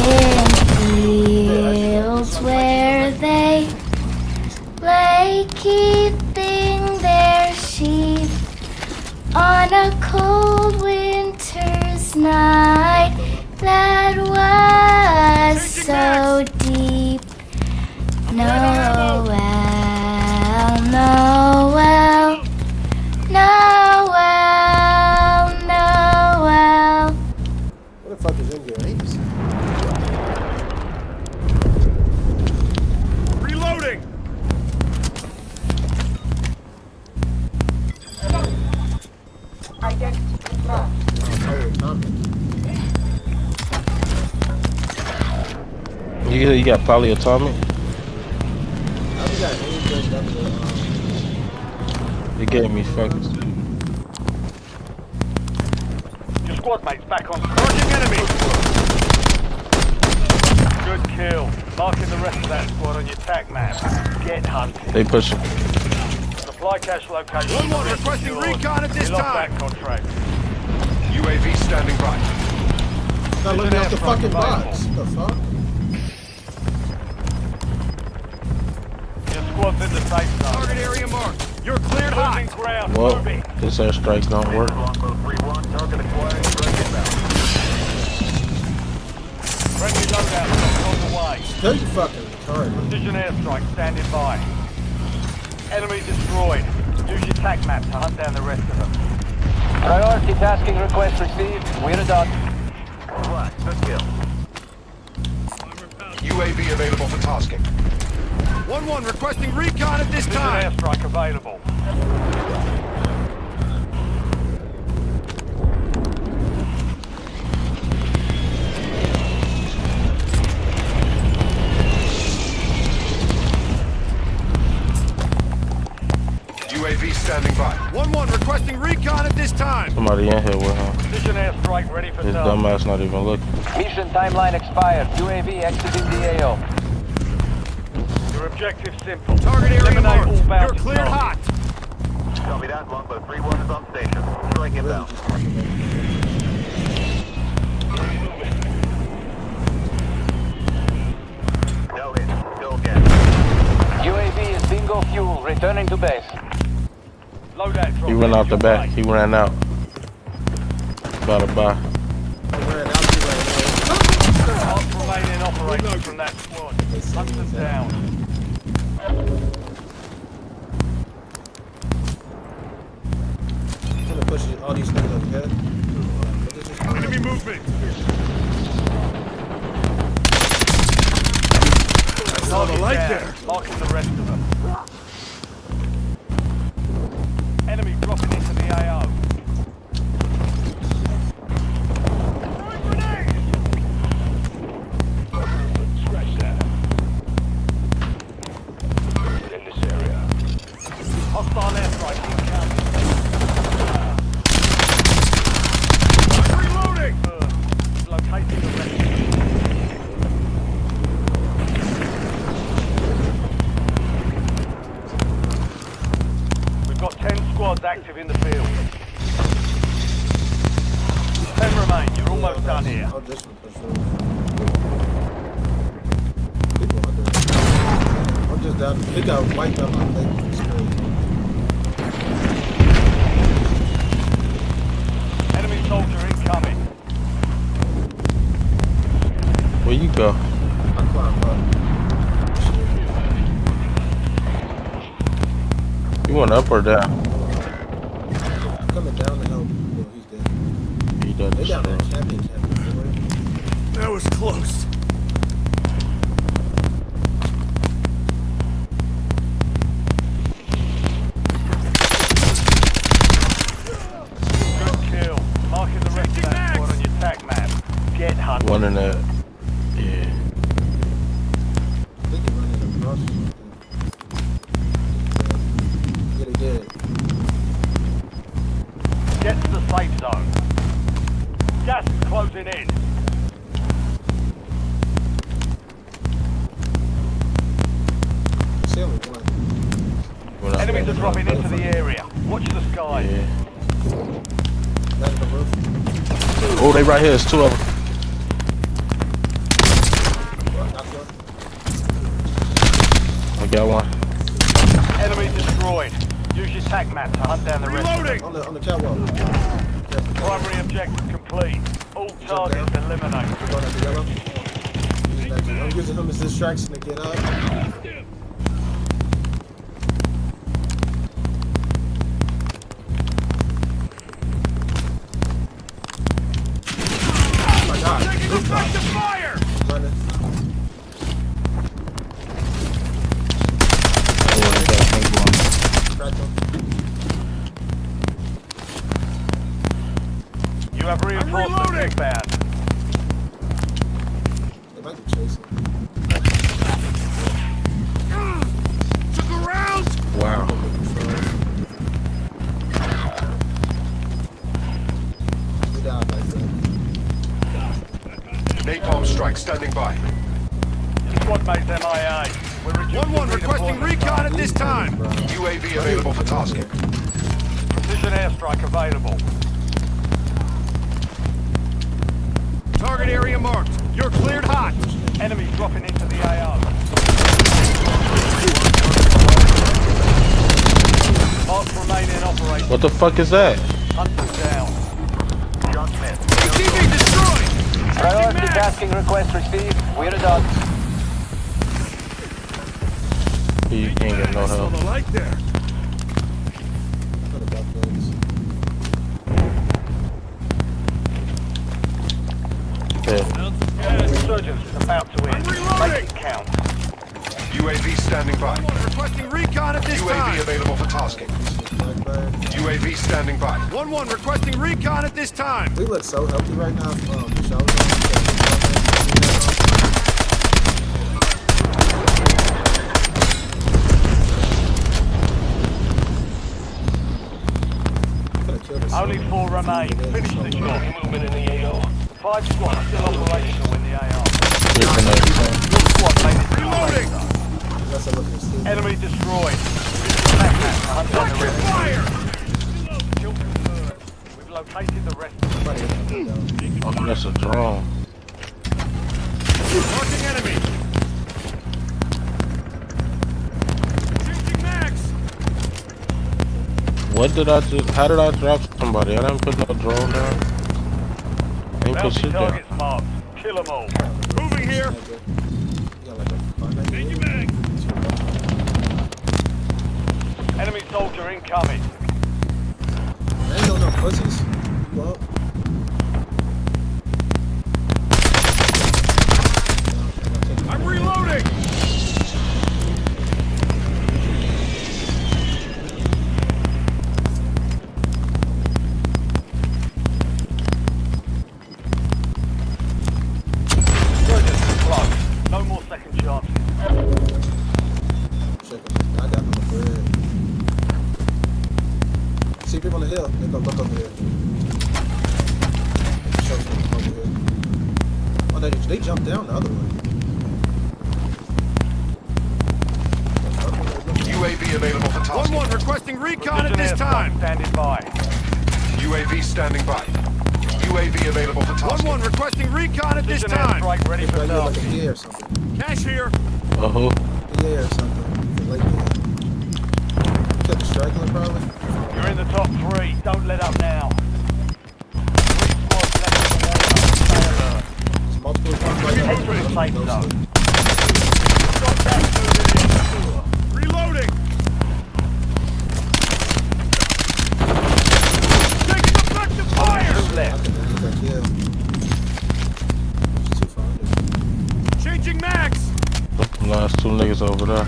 [SPEAKER 16] in fields where they lay keeping their sheep on a cold winter's night that was so deep. Noel, Noel, Noel, Noel.
[SPEAKER 14] What the fuck is in your apes?
[SPEAKER 17] Reloading.
[SPEAKER 19] You got polyatomic? They gave me fucking.
[SPEAKER 17] Your squad mates back on. Charging enemy. Good kill. Marking the rest of that squad on your tac map. Get hunted.
[SPEAKER 19] They pushing.
[SPEAKER 17] Supply cache location. 1-1 requesting recon at this time. That contract.
[SPEAKER 3] UAV standing by.
[SPEAKER 14] Not looking at the fucking box. The fuck?
[SPEAKER 17] Your squad's in the safe zone. Target area marked. You're cleared hot. Ground.
[SPEAKER 19] Well, this airstrike don't work.
[SPEAKER 17] Target acquired. Friendly loadout on the way.
[SPEAKER 14] Still you fucking retarded.
[SPEAKER 17] Precision airstrike standing by. Enemy destroyed. Use your tac map to hunt down the rest of them. Priority tasking request received. We're done.
[SPEAKER 18] Alright, good kill.
[SPEAKER 3] UAV available for tasking.
[SPEAKER 17] 1-1 requesting recon at this time. Airstrike available.
[SPEAKER 3] UAV standing by.
[SPEAKER 17] 1-1 requesting recon at this time.
[SPEAKER 19] Somebody in here with him.
[SPEAKER 17] Precision airstrike ready for
[SPEAKER 19] His
[SPEAKER 17] target.
[SPEAKER 19] dumbass not even looking.
[SPEAKER 17] Mission timeline expired. UAV exiting the AO. Your objective simple. Target area marked. You're cleared hot.
[SPEAKER 18] Copy that. Longbow 3-1 is on station. Strike inbound. No hit. Go again.
[SPEAKER 17] UAV is bingo fuel. Returning to base. Loadout drop.
[SPEAKER 19] He ran out the back. He ran out. About to buy.
[SPEAKER 17] Half remaining operators from that squad. Hunt them down.
[SPEAKER 14] I'm gonna push all these things up ahead.
[SPEAKER 17] Enemy movement. I saw the light there. Marking the rest of them. Enemy dropping into the AO. Scratch that. In this area. Hostile airstrike incoming. I'm reloading! Locating the rest. We've got 10 squads active in the field. 10 remain. You're almost done here.
[SPEAKER 14] Oh, this one for sure. People out there. I'm just down. They got wiped out my leg. It's crazy.
[SPEAKER 17] Enemy soldier incoming.
[SPEAKER 19] Where you go?
[SPEAKER 14] I climbed up.
[SPEAKER 19] You went up or down?
[SPEAKER 14] Coming down to help. Well, he's dead.
[SPEAKER 19] He does.
[SPEAKER 14] They down there champion.
[SPEAKER 17] That was close.
[SPEAKER 19] running at. Yeah.
[SPEAKER 14] I think you're running across. Yeah, they did.
[SPEAKER 17] Get to the safe zone. Gas is closing in.
[SPEAKER 14] See only one.
[SPEAKER 17] Enemies are dropping into the area. Watch the sky.
[SPEAKER 14] Land on the roof.
[SPEAKER 19] Oh, they right here. It's two of them. I got one.
[SPEAKER 17] Enemy destroyed. Use your tac map to hunt down the rest.
[SPEAKER 14] Reloading! On the catwalk.
[SPEAKER 17] Primary objective complete. All targets eliminated.
[SPEAKER 14] Going at the yellow. I'm using him as distraction to get up.
[SPEAKER 17] You have reinforcements inbound.
[SPEAKER 14] They might be chasing.
[SPEAKER 17] Took a round!
[SPEAKER 19] Wow.
[SPEAKER 14] We died like that.
[SPEAKER 6] Napalm strike standing by.
[SPEAKER 17] Squad mates MIA. We're reducing
[SPEAKER 6] 1-1 requesting recon at this time. UAV available for tasking.
[SPEAKER 17] Precision airstrike available.
[SPEAKER 6] Target area marked. You're cleared hot.
[SPEAKER 17] Enemy dropping into the AO. Marks remain in operation.
[SPEAKER 19] What the fuck is that?
[SPEAKER 17] Hunt them down. Transmit.
[SPEAKER 6] ATV destroyed.
[SPEAKER 11] Priority tasking request received. We're done.
[SPEAKER 19] You can't get no help.
[SPEAKER 6] the light there.
[SPEAKER 19] Yeah.
[SPEAKER 17] Resurgence is about to end. Make it count.
[SPEAKER 6] UAV standing by.
[SPEAKER 17] Requesting recon at this
[SPEAKER 6] UAV available for tasking. UAV standing by. 1-1 requesting recon at this time.
[SPEAKER 14] We look so healthy right now.
[SPEAKER 17] Only 4 remain. Finish the job. Movement in the AO. 5 squads still operational in the AO. Your squad made it. Reloading! Enemy destroyed. Hunt down the river. Fire! We've located the rest of the
[SPEAKER 19] Oh, that's a drone.
[SPEAKER 6] Marking enemy. Changing max.
[SPEAKER 19] What did I do? How did I drop somebody? I didn't put no drone down. I ain't put shit down.
[SPEAKER 17] targets marked. Kill them all.
[SPEAKER 6] Moving here. Changing mag.
[SPEAKER 17] Enemy soldier incoming.
[SPEAKER 14] Ain't no pussies. Well.
[SPEAKER 6] I'm reloading.
[SPEAKER 17] No more second chances.
[SPEAKER 14] I got him on the bread. See people on the hill. They go look over here. Show them over here. Oh, they jumped down the other way.
[SPEAKER 6] UAV available for tasking. 1-1 requesting recon at this time.
[SPEAKER 17] Standing by.
[SPEAKER 6] UAV standing by. UAV available for tasking. 1-1 requesting recon at this time.
[SPEAKER 17] Strike ready for
[SPEAKER 14] Like
[SPEAKER 17] tasking.
[SPEAKER 14] a EA or something.
[SPEAKER 6] Cash here.
[SPEAKER 19] Oh.
[SPEAKER 14] EA or something. Late game. Killed the striker probably.
[SPEAKER 17] You're in the top 3. Don't let up now. 3 squads left in the water. Stay alert.
[SPEAKER 14] There's multiple ones right
[SPEAKER 17] Head to the
[SPEAKER 14] now.
[SPEAKER 17] safe zone.
[SPEAKER 6] Reloading. Taking effective fire.
[SPEAKER 17] 2 left.
[SPEAKER 6] Changing max.
[SPEAKER 19] Last 2 niggas over there.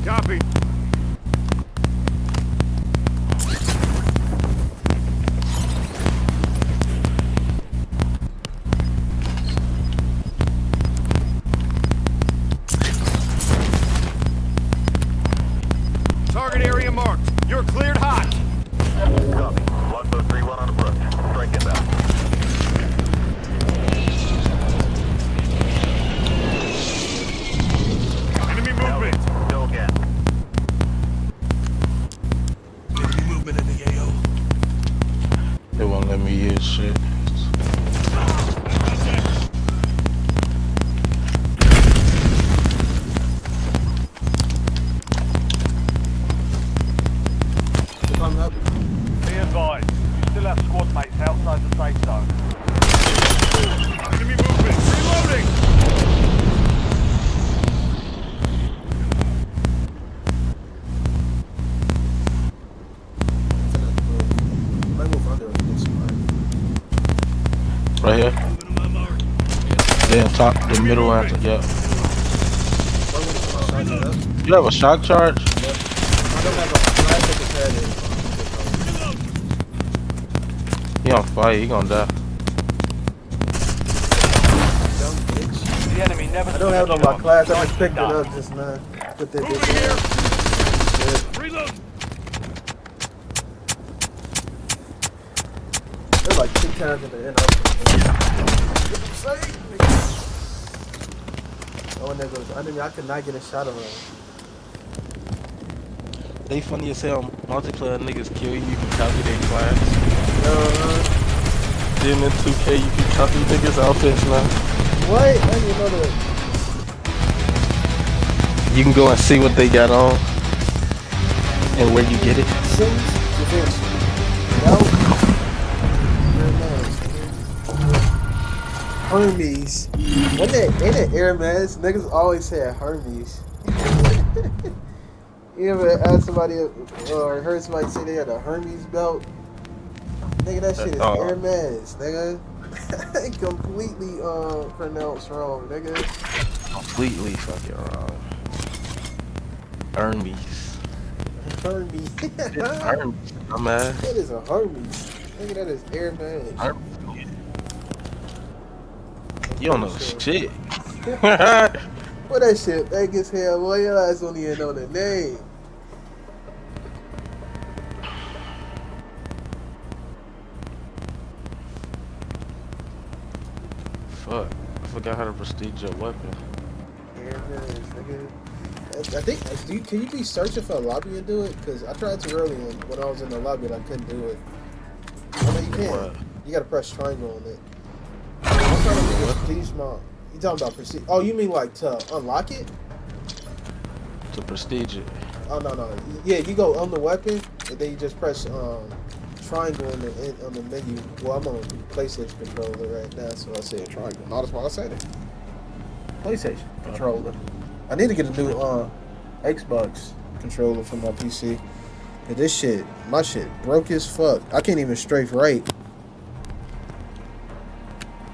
[SPEAKER 6] Copy.
[SPEAKER 19] They won't let me use shit.
[SPEAKER 17] Be advised, you still have squad mates outside the safe zone.
[SPEAKER 6] Enemy movement. Reloading.
[SPEAKER 19] Right here. Yeah, top, the middle answer, yeah. You have a shock charge? He on fire, he gonna die.
[SPEAKER 17] The enemy never
[SPEAKER 14] I don't have no my class. I just picked it up just now. Put that bitch in.
[SPEAKER 6] Reload.
[SPEAKER 14] They're like 2 times at the end of Oh, there goes. I could not get a shot on him.
[SPEAKER 19] They funny as hell. Multiplayer niggas kill you, you can copy their class. Then in 2K, you can copy niggas' outfits now.
[SPEAKER 14] What? I didn't even know that.
[SPEAKER 19] You can go and see what they got on and where you get it.
[SPEAKER 14] Hermes. Ain't it Hermes? Niggas always say Hermes. You ever ask somebody or heard somebody say they had a Hermes belt? Nigga, that shit is Hermes, nigga. Completely pronounced wrong, nigga.
[SPEAKER 19] Completely fucking wrong. Hermes.
[SPEAKER 14] Hermes.
[SPEAKER 19] Hermes, dumbass.
[SPEAKER 14] That is a Hermes. Nigga, that is Hermes.
[SPEAKER 19] You don't know shit.
[SPEAKER 14] What that shit fake as hell, boy. Your ass don't even know the name.
[SPEAKER 19] Fuck. I forgot how to prestige your weapon.
[SPEAKER 14] Hermes, nigga. I think, can you be searching for a lobby and do it? Because I tried to early when I was in the lobby and I couldn't do it. I know you can.
[SPEAKER 19] What?
[SPEAKER 14] You gotta press triangle on it. I'm trying to think of prestige mode. You talking about prestige? Oh, you mean like to unlock it?
[SPEAKER 19] To prestige it.
[SPEAKER 14] Oh no. Yeah, you go on the weapon and then you just press triangle on the menu. Well, I'm on PlayStation controller right now, so I say triangle. No, that's why I said it. PlayStation controller. I need to get a new Xbox controller for my PC. But this shit, my shit broke as fuck. I can't even strafe right.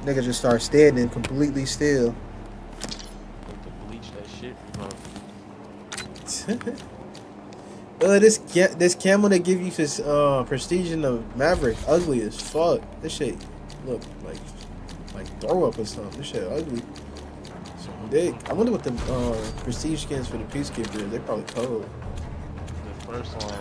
[SPEAKER 14] Nigga just start standing completely still.
[SPEAKER 19] Bleach that shit,
[SPEAKER 14] This camo they give you for prestige in the Maverick ugly as fuck. This shit look like throw up or something. This shit ugly. So big. I wonder what the prestige skins for the Peacekeeper is. They probably cold.
[SPEAKER 19] The first one.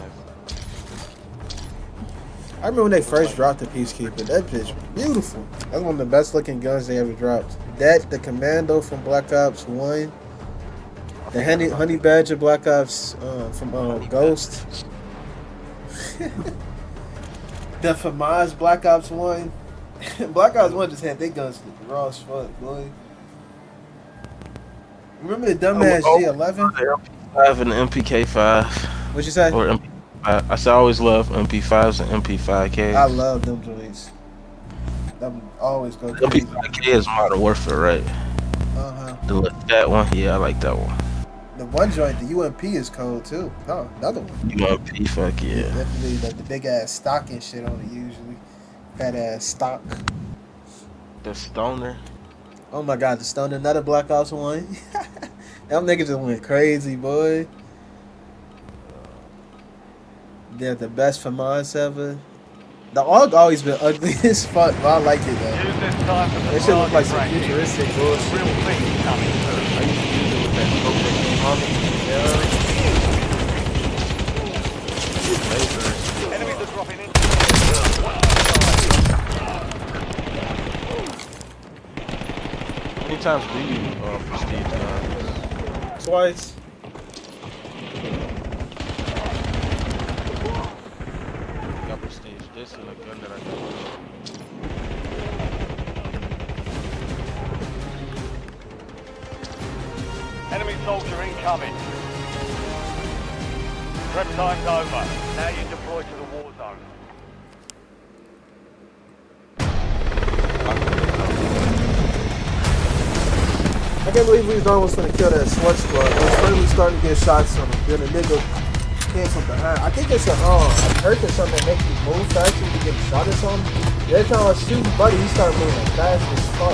[SPEAKER 14] I remember when they first dropped the Peacekeeper. That bitch beautiful. That's one of the best looking guns they ever dropped. That, the Commando from Black Ops 1. The Honey Badger Black Ops from Ghost. The FAMAS Black Ops 1. Black Ops 1 just had their guns raw as fuck, boy. Remember the dumbass G11?
[SPEAKER 19] MP5 and the MPK5.
[SPEAKER 14] What you say?
[SPEAKER 19] Or MP5. I said I always love MP5s and MP5Ks.
[SPEAKER 14] I love them joints. Them always go crazy.
[SPEAKER 19] MP5K is Modern Warfare, right? That one? Yeah, I like that one.
[SPEAKER 14] The one joint, the UMP is cold too. Oh, another one.
[SPEAKER 19] UMP, fuck yeah.
[SPEAKER 14] Definitely like the big ass stock and shit on it usually. Fat ass stock.
[SPEAKER 19] The Stoner.
[SPEAKER 14] Oh my god, the Stoner, another Black Ops 1. Them niggas just went crazy, boy. They're the best FAMAS ever. The AUG always been ugly as fuck, but I like it though. That shit look like some futuristic bullshit.
[SPEAKER 17] Real things coming through.
[SPEAKER 19] I used to use it with that scope that came on it.
[SPEAKER 17] Enemies are dropping in.
[SPEAKER 19] How many times do you prestige guns?
[SPEAKER 14] Twice.
[SPEAKER 19] Got prestige this missing a gun that I got.
[SPEAKER 17] Enemy soldier incoming. Prep time's over. Now you deploy to the war zone.
[SPEAKER 14] I can't believe we was gonna kill that SWAT squad. It was finally starting to get shots on him. Then a nigga came from behind. I think it's a perk or something that makes you move faster to get shot or something. Every time I was shooting buddy, he started moving fast as fuck.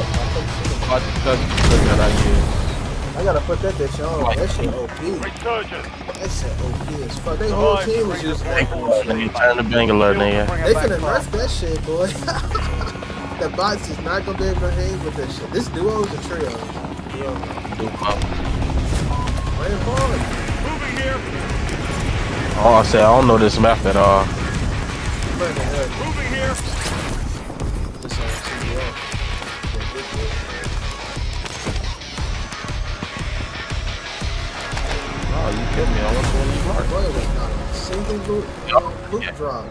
[SPEAKER 14] I couldn't shoot him. I gotta put that bitch on. That shit OP. That shit OP as fuck. They whole team was just
[SPEAKER 19] Turn the Bangalore, nigga.
[SPEAKER 14] they finna nerf that shit, boy. The bots is not gonna be able to hang with this shit. This duo is a trio.
[SPEAKER 17] Moving here.
[SPEAKER 19] Oh, I said I don't know this map at all.
[SPEAKER 17] Moving here.
[SPEAKER 19] Oh, you killed me. I want to leave mark.
[SPEAKER 14] Single loot drop.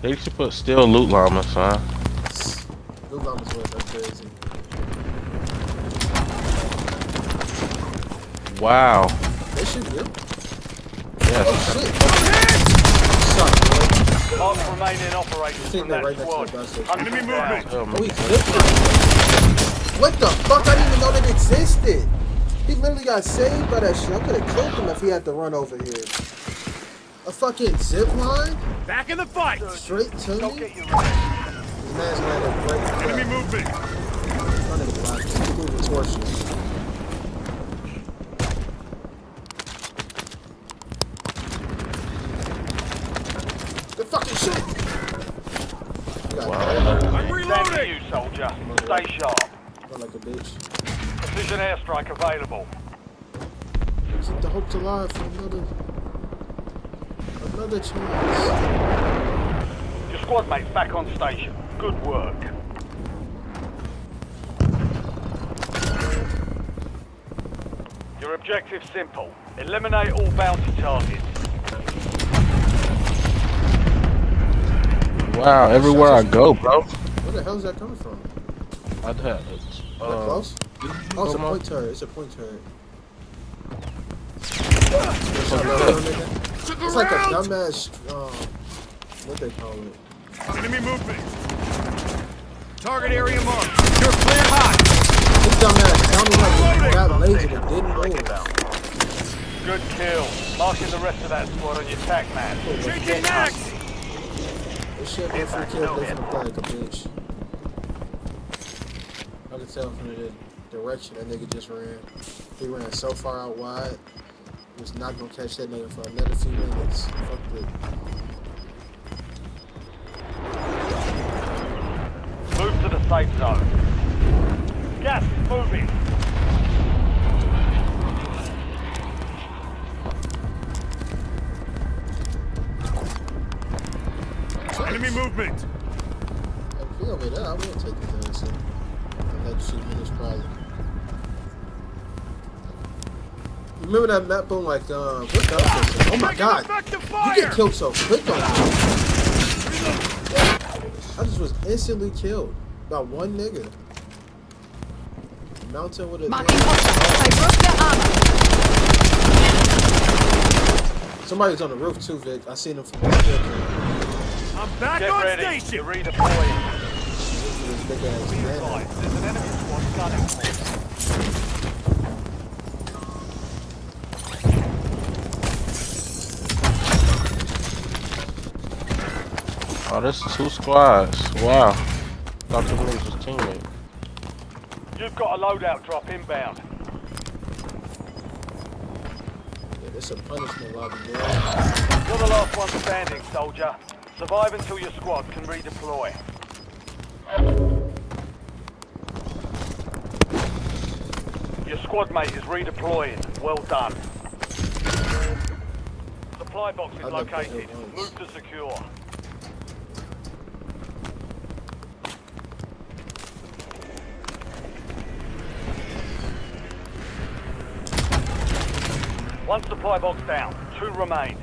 [SPEAKER 19] They should put still loot llama, son.
[SPEAKER 14] Loot llamas was that crazy.
[SPEAKER 19] Wow.
[SPEAKER 14] They shoot you.
[SPEAKER 19] Yes.
[SPEAKER 14] Oh shit.
[SPEAKER 17] Marks remaining operators from that squad. Enemy movement.
[SPEAKER 14] Oh, he flipped it. What the fuck? I didn't even know that existed. He literally got saved by that shit. I could have killed him if he had to run over here. A fucking zip line?
[SPEAKER 17] Back in the fight.
[SPEAKER 14] Straight to me? This man's gonna have a break.
[SPEAKER 17] Enemy movement.
[SPEAKER 14] He's moving towards you. The fucking shit!
[SPEAKER 17] I'm reloading you, soldier. Stay sharp.
[SPEAKER 14] Like a bitch.
[SPEAKER 17] Precision airstrike available.
[SPEAKER 14] Keep the hopes alive for another chance.
[SPEAKER 17] Your squad mates back on station. Good work. Your objective's simple. Eliminate all bounty targets.
[SPEAKER 19] Wow, everywhere I go, bro.
[SPEAKER 14] Where the hell is that coming from?
[SPEAKER 19] I'd have it.
[SPEAKER 14] Close? Oh, it's a point turret. It's a point turret. It's like a dumbass, what they call it?
[SPEAKER 17] Enemy movement. Target area marked. You're clear hot.
[SPEAKER 14] This dumbass sounded like he got lazy and didn't move.
[SPEAKER 17] Good kill. Marking the rest of that squad on your tac map. Changing max.
[SPEAKER 14] This shit was free kill. They finna play like a bitch. I can tell from the direction that nigga just ran. He ran so far out wide. He was not gonna catch that nigga for another few minutes. Fuck it.
[SPEAKER 17] Move to the safe zone. Gas is moving. Enemy movement.
[SPEAKER 14] If he over there, I wouldn't take his ass in. I'd shoot him in his problem. Remember that map boom like what the hell? Oh my god! You get killed so quick on that. I just was instantly killed by one nigga. Mountain with a somebody's on the roof too, Vic. I seen him from the staircase.
[SPEAKER 17] I'm back on station. You're redeploying.
[SPEAKER 14] Big ass man.
[SPEAKER 17] There's an enemy squad gunning for you.
[SPEAKER 19] Oh, this is 2 squads. Wow. Dr. Williams' teammate.
[SPEAKER 17] You've got a loadout drop inbound.
[SPEAKER 14] Yeah, this a punishment lobby, man.
[SPEAKER 17] You're the last one standing, soldier. Survive until your squad can redeploy. Your squad mate is redeploying. Well done. Supply box is located. Move to secure. One supply box down. 2 remain.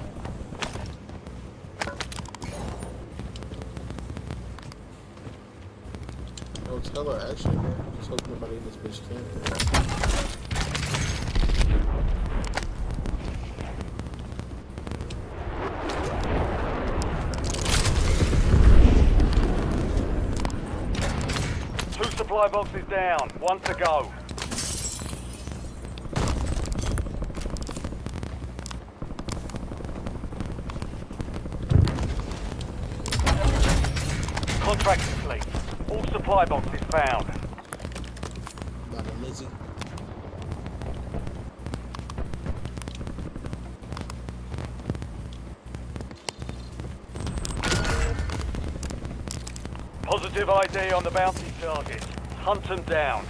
[SPEAKER 14] It's hella action, man. Just hope nobody in this bitch camping.
[SPEAKER 17] Supply boxes down. 1 to go. Contract complete. All supply boxes found.
[SPEAKER 14] Got a Lizzie.
[SPEAKER 17] Positive ID on the bounty target. Hunt them down.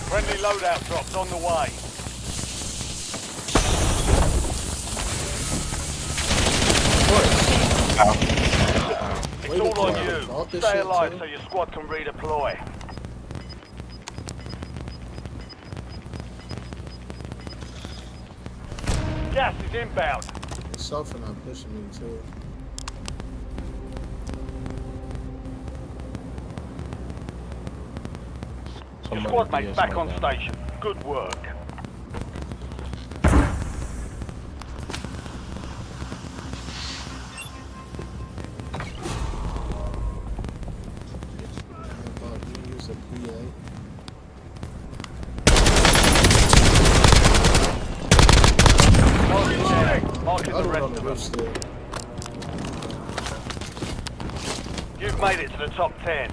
[SPEAKER 17] Friendly loadout drops on the way. It's all on you. Stay alive so your squad can redeploy. Gas is inbound.
[SPEAKER 14] It's soft not pushing me too.
[SPEAKER 17] Your squad mate's back on station. Good work.
[SPEAKER 14] Use a PA.
[SPEAKER 17] Marking the rest of them. You've made it to the top 10.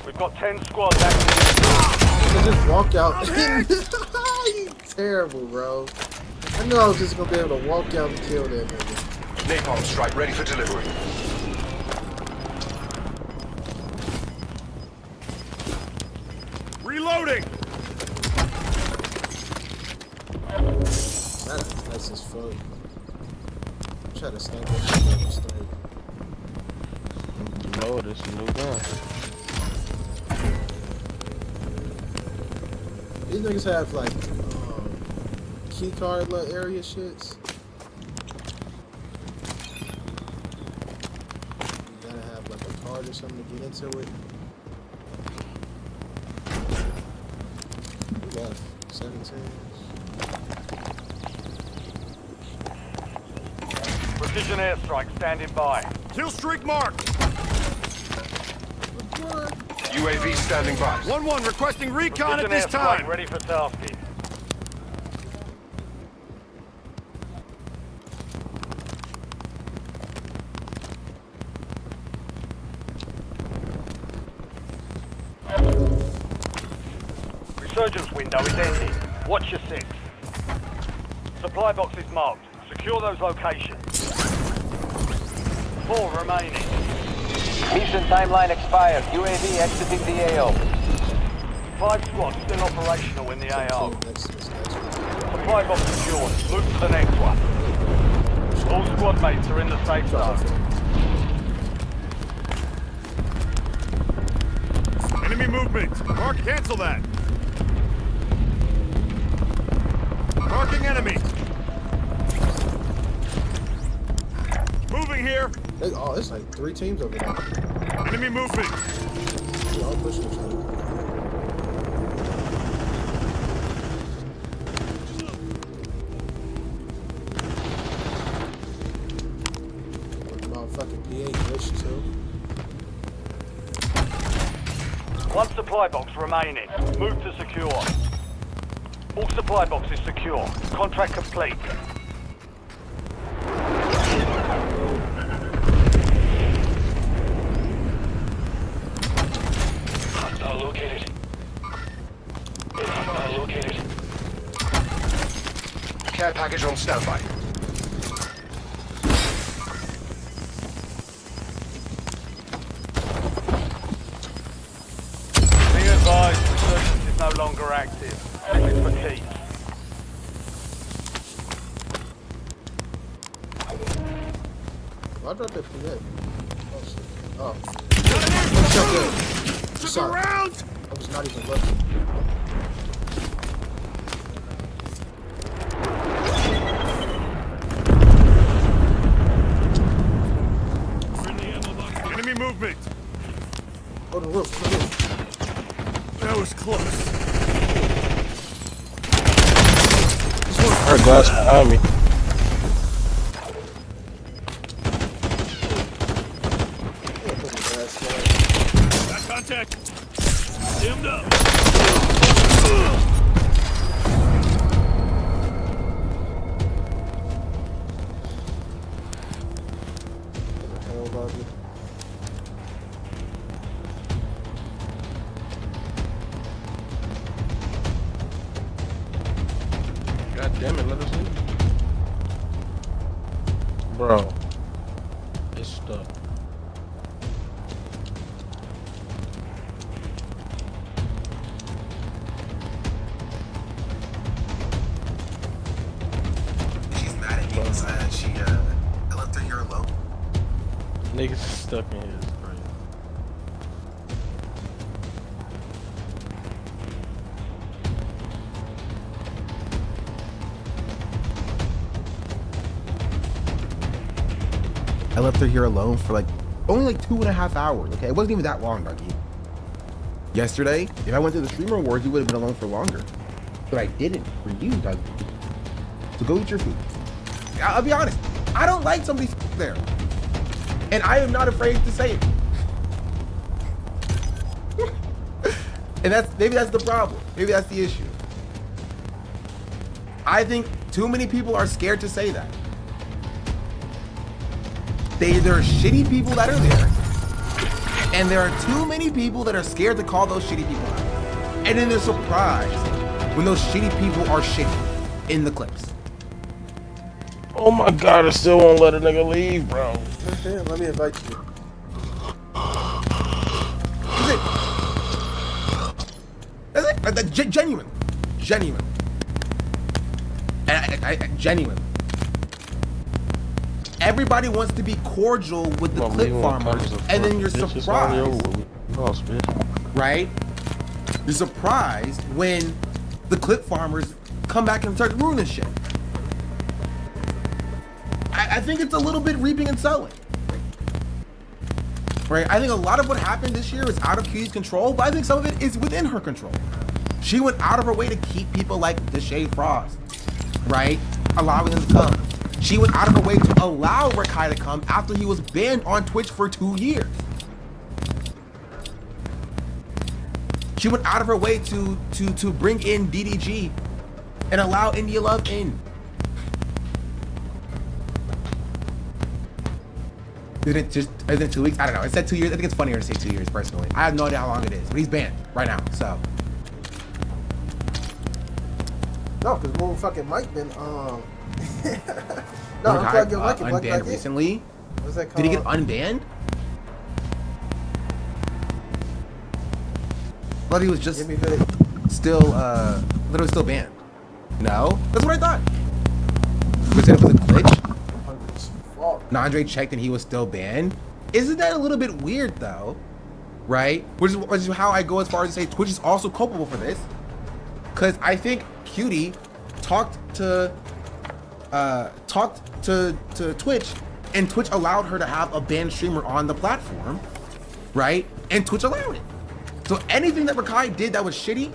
[SPEAKER 17] We've got 10 squads active.
[SPEAKER 14] Just walk out. You terrible, bro. I knew I was just gonna be able to walk out and kill that nigga.
[SPEAKER 6] Napalm strike ready for delivery. Reloading!
[SPEAKER 14] That's nice as fuck. Try to snipe that shit.
[SPEAKER 19] Oh, this is a new gun.
[SPEAKER 14] These niggas have like key card little area shits. You gotta have like a card or something to get into it. We got 17.
[SPEAKER 17] Precision airstrike standing by.
[SPEAKER 6] Kill streak marked. UAV standing by. 1-1 requesting recon at this time.
[SPEAKER 17] Ready for tasking. Resurgence window is ending. Watch your 6. Supply box is marked. Secure those locations. 4 remaining.
[SPEAKER 11] Mission timeline expired. UAV exiting the AO.
[SPEAKER 17] 5 squads still operational in the AO. Supply box secured. Move to the next one. All squad mates are in the safe zone.
[SPEAKER 6] Enemy movement. Mark, cancel that. Marking enemy. Moving here.
[SPEAKER 14] Oh, it's like 3 teams over there.
[SPEAKER 6] Enemy movement.
[SPEAKER 14] They all pushing each other. Motherfucking PA glitch too.
[SPEAKER 17] 1 supply box remaining. Move to secure. All supply boxes secure. Contract complete.
[SPEAKER 18] Located. Located.
[SPEAKER 6] Care package on standby.
[SPEAKER 17] Be advised, resurgence is no longer active. This is for keeps.
[SPEAKER 14] Why dropped that PA? Oh shit. Oh. What's up there? Sorry. I was not even looking.
[SPEAKER 19] Shattered glass behind me.
[SPEAKER 5] Got contact. Dimmed up.
[SPEAKER 19] God damn it, let us leave. Bro. It's stuck.
[SPEAKER 21] She's mad at me because I left her here alone.
[SPEAKER 19] Niggas stuck in here. It's crazy.
[SPEAKER 22] I left her here alone for like only like 2.5 hours. Okay, it wasn't even that long, Dougie. Yesterday, if I went to the Streamer Awards, you would have been alone for longer. But I didn't for you, Dougie. So go eat your food. I'll be honest. I don't like somebody's there, and I am not afraid to say it. And maybe that's the problem. Maybe that's the issue. I think too many people are scared to say that. There are shitty people that are there, and there are too many people that are scared to call those shitty people out. And then they're surprised when those shitty people are shitty in the clips.
[SPEAKER 19] Oh my god, I still won't let a nigga leave, bro.
[SPEAKER 14] Okay, let me invite you.
[SPEAKER 22] That's it. Genuine. And I genuine. Everybody wants to be cordial with the clip farmers, and then you're surprised, right? You're surprised when the clip farmers come back and start ruining shit. I think it's a little bit reaping and sowing, right? I think a lot of what happened this year is out of Q's control, but I think some of it is within her control. She went out of her way to keep people like Deshae Frost, right? Allowing them to come. She went out of her way to allow Rakai to come after he was banned on Twitch for 2 years. She went out of her way to bring in DDG and allow India Love in. Is it 2 weeks? I don't know. It said 2 years. I think it's funnier to say 2 years personally. I have no idea how long it is, but he's banned right now, so.
[SPEAKER 14] No, because when fucking Mike been no, I'm
[SPEAKER 22] Rakai,
[SPEAKER 14] talking like
[SPEAKER 22] unbanned recently.
[SPEAKER 14] What's that called?
[SPEAKER 22] Did he get unbanned? But he was just still literally still banned. No? That's what I thought. Was it a glitch? Nandre checked and he was still banned. Isn't that a little bit weird though? Right? Which is how I go as far as to say Twitch is also culpable for this. Cause I think Cutie talked to Twitch, and Twitch allowed her to have a banned streamer on the platform, right? And Twitch allowed it. So anything that Rakai did that was shitty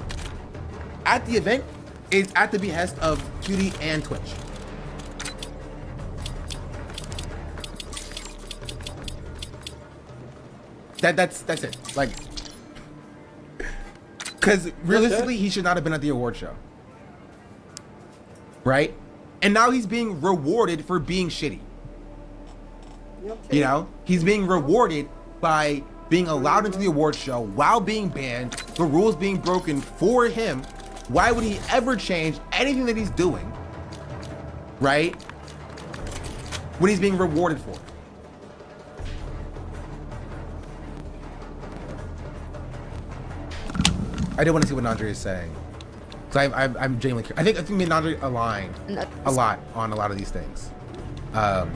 [SPEAKER 22] at the event is at the behest of Cutie and Twitch. That's it. Like, because realistically, he should not have been at the award show, right? And now he's being rewarded for being shitty. You know, he's being rewarded by being allowed into the award show while being banned, the rules being broken for him. Why would he ever change anything that he's doing, right? When he's being rewarded for it. I do want to see what Nandre is saying. So I'm genuinely curious. I think me and Nandre aligned a lot on a lot of these things. Yeah,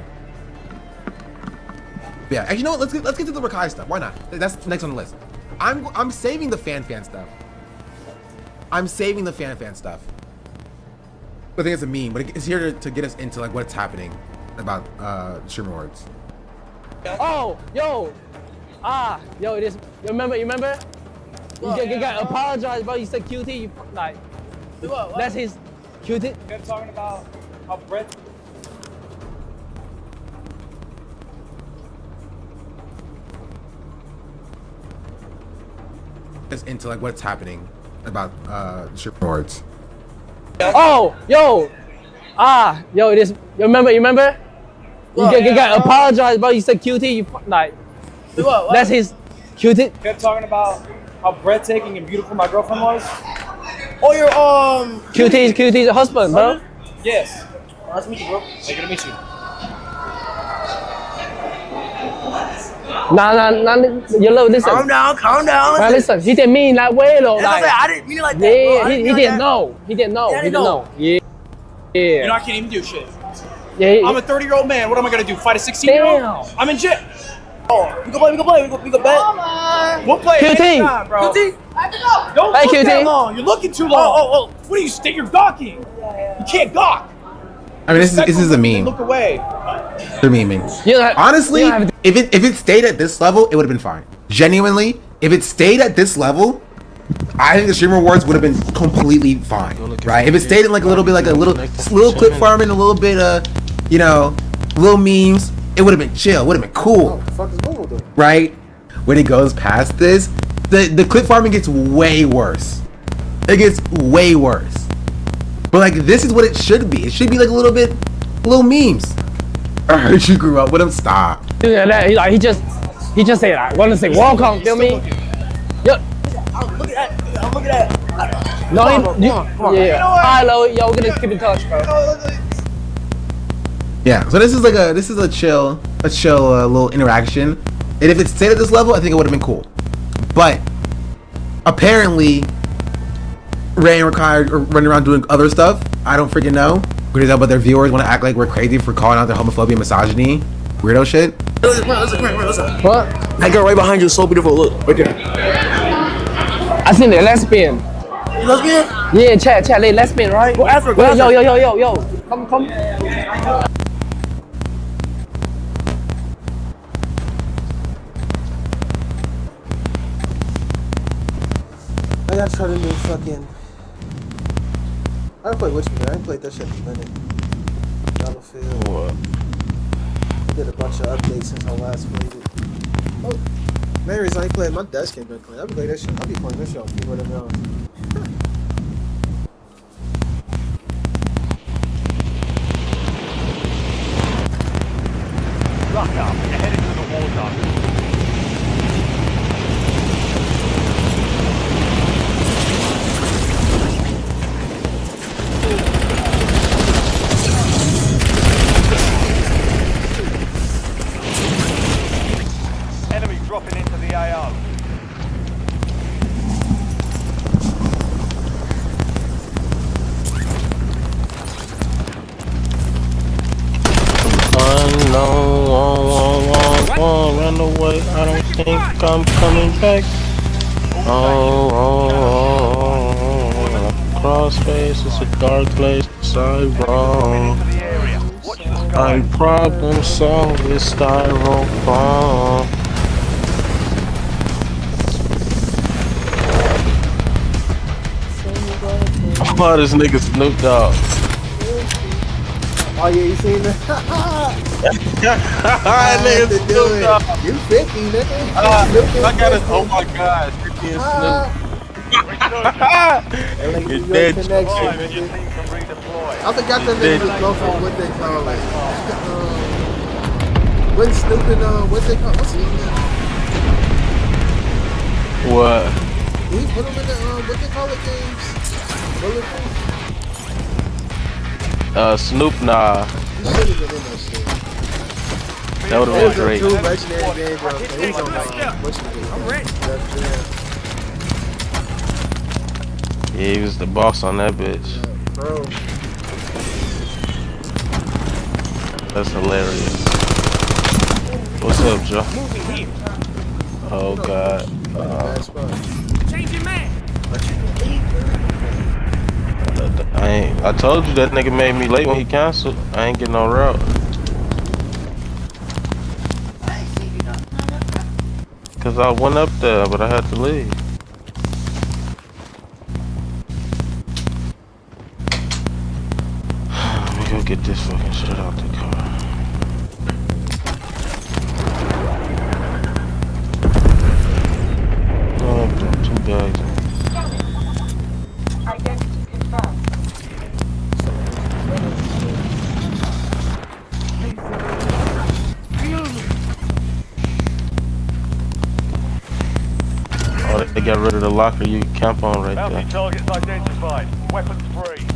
[SPEAKER 22] actually, you know what? Let's get to the Rakai stuff. Why not? That's next on the list. I'm saving the fan stuff. I'm saving the fan stuff. I think it's a meme, but it's here to get us into like what's happening about Streamer Awards.
[SPEAKER 8] Oh, yo, it is. You remember? You got apologize, bro. You said QT. You like. That's his. QT.
[SPEAKER 17] Kept talking about how Brett.
[SPEAKER 22] Just into like what's happening about shipboards.
[SPEAKER 8] Oh, yo. Yo, it is. You remember? You got apologize, bro. You said QT. You like.
[SPEAKER 17] What?
[SPEAKER 8] That's his QT.
[SPEAKER 17] Kept talking about how breathtaking and beautiful my girlfriend was. Oh, your
[SPEAKER 8] QT's husband, bro.
[SPEAKER 17] Yes. Nice to meet you, bro. Hey, good to meet you.
[SPEAKER 8] Nah. You look, listen.
[SPEAKER 17] Calm down.
[SPEAKER 8] Nah, listen. He didn't mean that way though. Like,
[SPEAKER 17] I didn't mean it like that.
[SPEAKER 8] yeah,
[SPEAKER 17] Bro.
[SPEAKER 8] he didn't know. He didn't know.
[SPEAKER 17] Yeah,
[SPEAKER 8] He didn't know. Yeah.
[SPEAKER 17] You know, I can't even do shit.
[SPEAKER 8] Yeah.
[SPEAKER 17] I'm a 30-year-old man. What am I gonna do? Fight a 16-year-old?
[SPEAKER 8] Damn.
[SPEAKER 17] I'm in jail. Oh, we can play. We can bet. We'll play
[SPEAKER 8] QT.
[SPEAKER 17] anytime, bro. QT. I have to go. Don't
[SPEAKER 8] Hey,
[SPEAKER 17] look
[SPEAKER 8] QT.
[SPEAKER 17] that long. You're looking too long. Oh. What are you? You're gawking. You can't gawk.
[SPEAKER 22] I mean, this is a meme.
[SPEAKER 17] Look away.
[SPEAKER 22] They're memeing. Honestly, if it stayed at this level, it would have been fine. Genuinely, if it stayed at this level, I think the stream rewards would have been completely fine, right? If it stayed in like a little bit, like a little clip farming, a little bit of, little memes, it would have been chill. Would have been cool, right? When it goes past this, the clip farming gets way worse. It gets way worse. But like this is what it should be. It should be like little memes. I heard you grew up with him. Stop.
[SPEAKER 8] Yeah, he just said, I want to say welcome. Feel me? Yo.
[SPEAKER 17] Look at that.
[SPEAKER 8] No,
[SPEAKER 17] Come on.
[SPEAKER 8] Yeah.
[SPEAKER 17] You know what?
[SPEAKER 8] Hello, yo, we're gonna keep in touch, bro.
[SPEAKER 22] Yeah. So this is a chill little interaction. And if it stayed at this level, I think it would have been cool. But apparently, Ray and Rakai are running around doing other stuff. I don't freaking know. We're gonna tell about their viewers want to act like we're crazy for calling out their homophobia and misogyny. Weirdo shit.
[SPEAKER 17] Listen.
[SPEAKER 8] What?
[SPEAKER 17] That girl right behind you is so beautiful. Look, right there.
[SPEAKER 8] I seen the lesbian.
[SPEAKER 17] You lesbian?
[SPEAKER 8] Yeah, chat, they lesbian, right?
[SPEAKER 17] Go ask her.
[SPEAKER 8] Yo. Come.
[SPEAKER 14] I gotta try to do fucking. I don't play Witchman. I ain't played that shit in a minute. Battlefield.
[SPEAKER 19] What?
[SPEAKER 14] I did a bunch of updates since I last played it. Oh, main reason I ain't playing, my desk ain't been clean. I'll be playing that shit. I'll be playing this shit on keyboard and mouse.
[SPEAKER 17] Lock up. You're headed to the war zone. Enemy dropping into the AO.
[SPEAKER 19] Run away. I don't think I'm coming back. Crossface is a dark place. I wrong. I'm problem solved with styrofoam. Oh, this nigga Snoop Dogg.
[SPEAKER 14] Oh yeah, you seen that?
[SPEAKER 19] Nigga Snoop Dogg.
[SPEAKER 14] You 50, nigga.
[SPEAKER 19] I got it. Oh my god, 50 and Snoop.
[SPEAKER 14] You're
[SPEAKER 19] dead.
[SPEAKER 14] connection. I forgot the name was both of what they call it. When Snoop and what they call what's his name?
[SPEAKER 19] What?
[SPEAKER 14] We put them in the what they call it games? Bulletproof?
[SPEAKER 19] Snoop, nah.
[SPEAKER 14] He should have been in that shit.
[SPEAKER 19] That would've been great.
[SPEAKER 14] Two legendary games, bro. He's on what's his name? I'm ready.
[SPEAKER 19] Yeah, he was the boss on that bitch.
[SPEAKER 14] Bro.
[SPEAKER 19] That's hilarious. What's up, Joe? Oh god. I told you that nigga made me late when he canceled. I ain't getting no route. Cause I went up there, but I had to leave. go get this fucking shit out the car. Oh, I'm doing 2 bags.
[SPEAKER 18] Identity confirmed.
[SPEAKER 19] Oh, they got rid of the locker you camp on right
[SPEAKER 17] Bounty
[SPEAKER 19] there.
[SPEAKER 17] targets identified. Weapons free.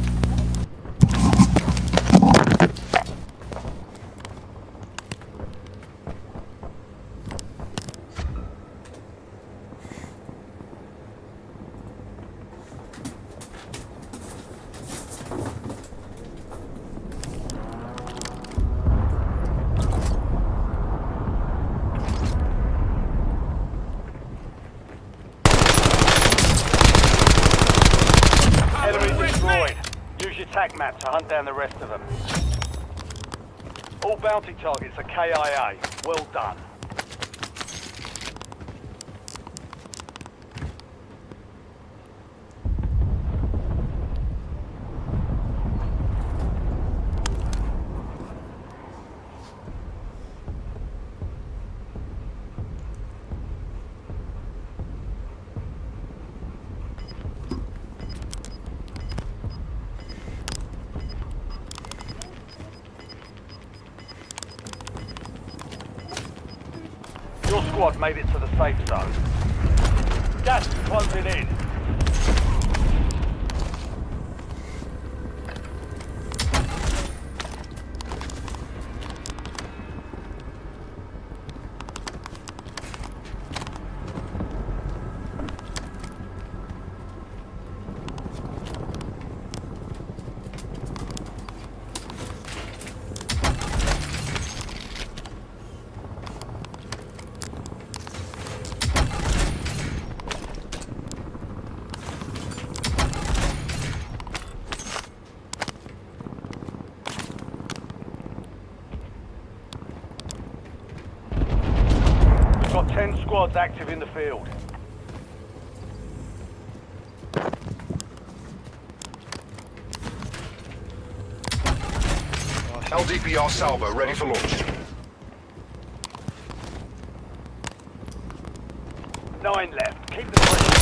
[SPEAKER 17] Enemy destroyed. Use your tac map to hunt down the rest of them. All bounty targets are KIA. Well done. Your squad made it to the safe zone. Gas is closing in. We've got 10 squads active in the field.
[SPEAKER 6] LDPR salvo ready for launch.
[SPEAKER 17] 9 left. Keep the pressure.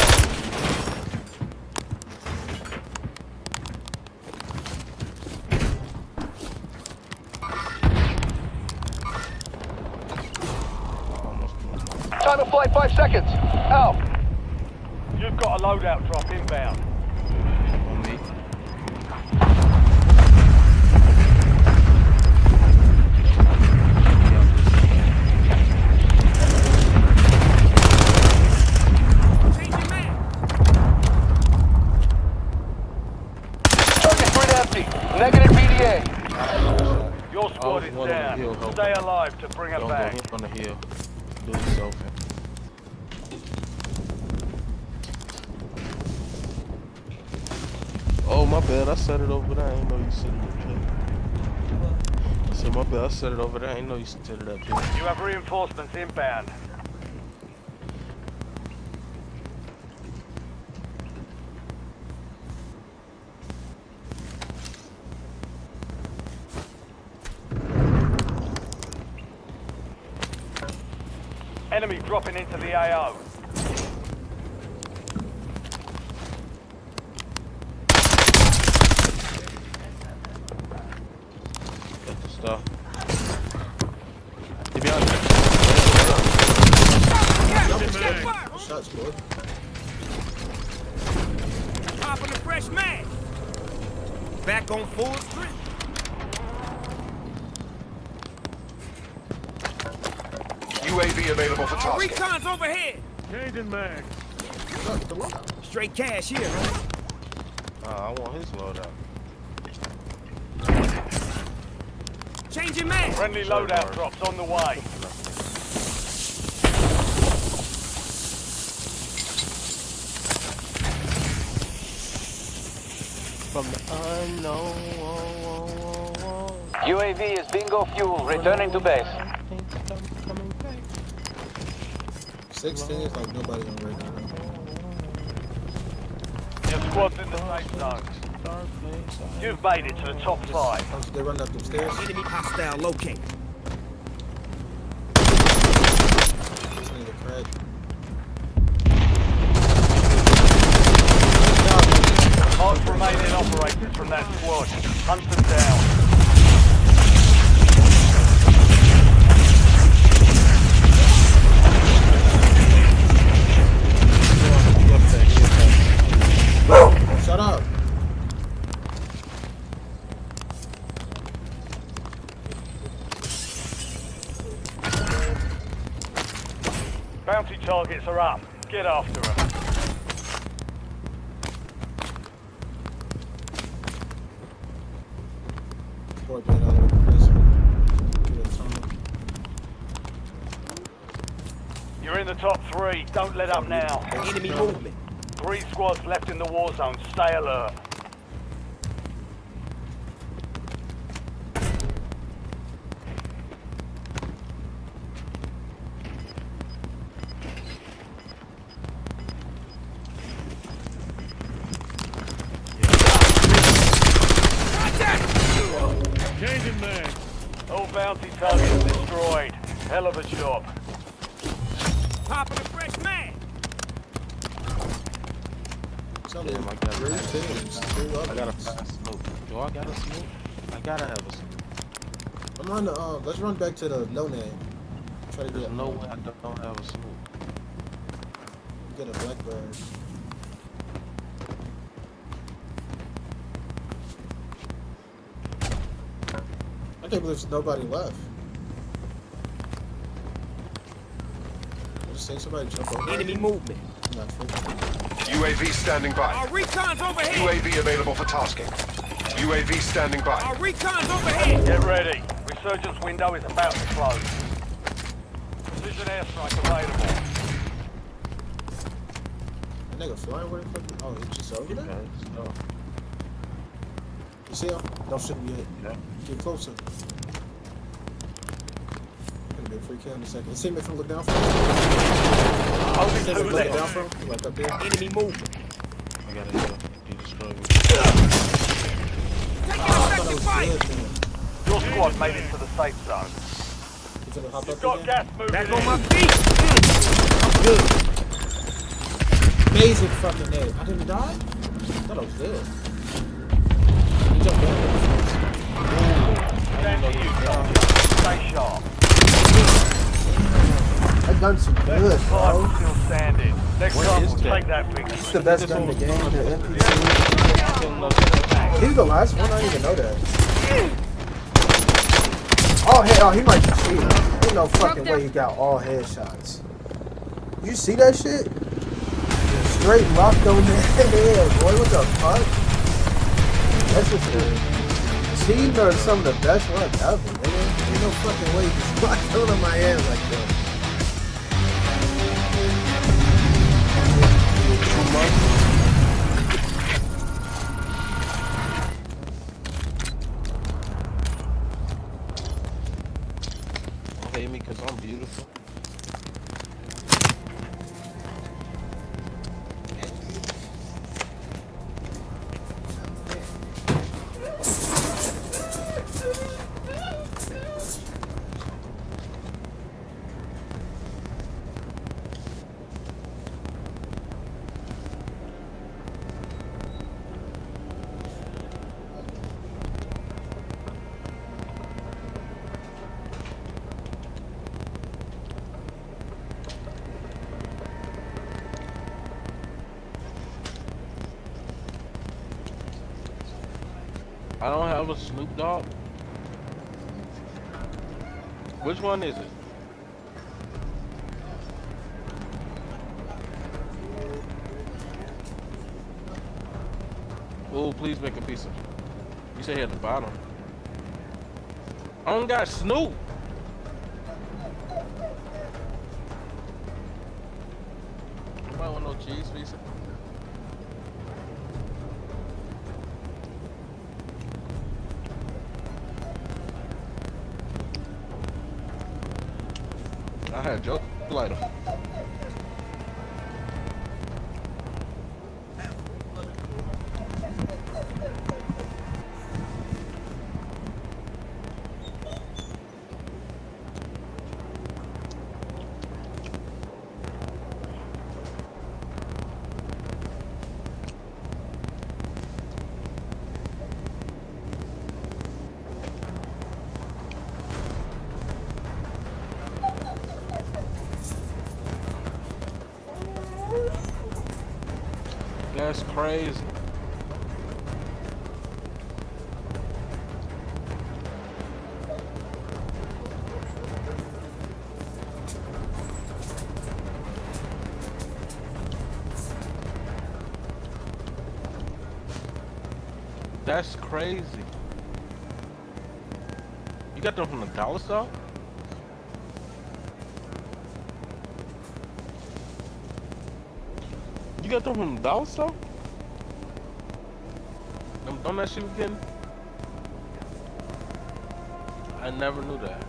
[SPEAKER 11] Time of flight 5 seconds. Out.
[SPEAKER 17] You've got a loadout drop inbound.
[SPEAKER 19] On me.
[SPEAKER 11] Target grid empty. Negative PDA.
[SPEAKER 17] Your squad is
[SPEAKER 19] one on the
[SPEAKER 17] down.
[SPEAKER 19] hill, help
[SPEAKER 17] Stay
[SPEAKER 19] him.
[SPEAKER 17] alive to bring her
[SPEAKER 19] Don't
[SPEAKER 17] back.
[SPEAKER 19] go hit on the hill. Do this open. Oh, my bad. I set it over there. I ain't know you set it up here. I said, my bad. I set it over there. I ain't know you set it up here.
[SPEAKER 17] You have reinforcements inbound. Enemy dropping into the AO.
[SPEAKER 19] Got the stuff. He behind me.
[SPEAKER 14] No shots, boy.
[SPEAKER 4] Popping a fresh mag. Back on full strength.
[SPEAKER 6] UAV available for tasking.
[SPEAKER 4] Recon's overhead.
[SPEAKER 6] Changing mag.
[SPEAKER 4] Straight cash here, man.
[SPEAKER 19] I want his loadout.
[SPEAKER 4] Changing mag.
[SPEAKER 17] Friendly loadout drops on the way.
[SPEAKER 19] From the unknown.
[SPEAKER 11] UAV is bingo fuel. Returning to base.
[SPEAKER 14] 16 is like nobody on right now.
[SPEAKER 17] Your squad's in the safe zone. You've made it to the top 5.
[SPEAKER 14] They run up them stairs.
[SPEAKER 4] Enemy hostile located.
[SPEAKER 14] This nigga crack.
[SPEAKER 17] Mark remaining operators from that squad. Hunt them down.
[SPEAKER 14] Shut up.
[SPEAKER 17] Bounty targets are up. Get after them.
[SPEAKER 14] Boy, man, all over the place.
[SPEAKER 17] You're in the top 3. Don't let up now.
[SPEAKER 4] Enemy movement.
[SPEAKER 17] 3 squads left in the war zone. Stay alert.
[SPEAKER 4] Changing man.
[SPEAKER 17] All bounty targets destroyed. Hell of a job.
[SPEAKER 4] Popping a fresh man.
[SPEAKER 19] Damn, I got a fast smoke. Do I got a smoke? I gotta have a smoke.
[SPEAKER 14] I'm on the let's run back to the no name. Try to
[SPEAKER 19] There's
[SPEAKER 14] get
[SPEAKER 19] no way I don't have a smoke.
[SPEAKER 14] get a blackbird. I can't believe there's nobody left. I just seen somebody jump over.
[SPEAKER 4] Enemy movement.
[SPEAKER 14] Not true.
[SPEAKER 6] UAV standing by.
[SPEAKER 4] Our recon's overhead.
[SPEAKER 6] UAV available for tasking. UAV standing by.
[SPEAKER 4] Our recon's overhead.
[SPEAKER 17] Get ready. Resurgence window is about to close. Precision airstrike available.
[SPEAKER 14] That nigga flying where the fuck? Oh, he's just over there? You see him? Don't shoot him yet.
[SPEAKER 19] Yeah.
[SPEAKER 14] Get closer. Gonna be a free kill in a second. You see me if I look down from him?
[SPEAKER 17] Only
[SPEAKER 14] See me if I
[SPEAKER 17] 2
[SPEAKER 14] look down
[SPEAKER 17] left.
[SPEAKER 14] from him? Like up there?
[SPEAKER 4] Enemy movement.
[SPEAKER 19] I gotta go. You destroy me.
[SPEAKER 4] Taking
[SPEAKER 14] I thought
[SPEAKER 4] effective
[SPEAKER 14] it was
[SPEAKER 4] fire.
[SPEAKER 14] good, man.
[SPEAKER 17] Your squad made it to the safe zone.
[SPEAKER 14] He's gonna hop
[SPEAKER 17] You've
[SPEAKER 14] up
[SPEAKER 17] got
[SPEAKER 14] again?
[SPEAKER 17] gas moving
[SPEAKER 4] Back
[SPEAKER 17] in.
[SPEAKER 4] on my feet.
[SPEAKER 14] I'm good. Amazing fucking day. I didn't die? I thought I was dead. He jumped down.
[SPEAKER 17] Stand to you, stay sharp.
[SPEAKER 14] That gun's good,
[SPEAKER 17] Five
[SPEAKER 14] bro.
[SPEAKER 17] still standing. Next
[SPEAKER 19] Where
[SPEAKER 17] time
[SPEAKER 19] is
[SPEAKER 17] we'll
[SPEAKER 19] that?
[SPEAKER 17] take that big.
[SPEAKER 14] It's the best gun in the game, the MPC. He's the last one, I didn't even know that. Oh, hey, oh, he might just cheat. Ain't no fucking way he got all headshots. You see that shit? Straight locked on the head, boy. What the fuck? That's just the cheating are some of the best ones ever, nigga. Ain't no fucking way you just locked on my head like that.
[SPEAKER 19] Hate me because I'm beautiful. I don't have a Snoop Dogg. Which one is it? Oh, please make a pizza. You say here at the bottom. I don't got Snoop. Nobody want no cheese pizza? I had Joe lighter. That's crazy. That's crazy. You got them from the dollar store? You got them from the dollar store? Don't that shit was getting? I never knew that.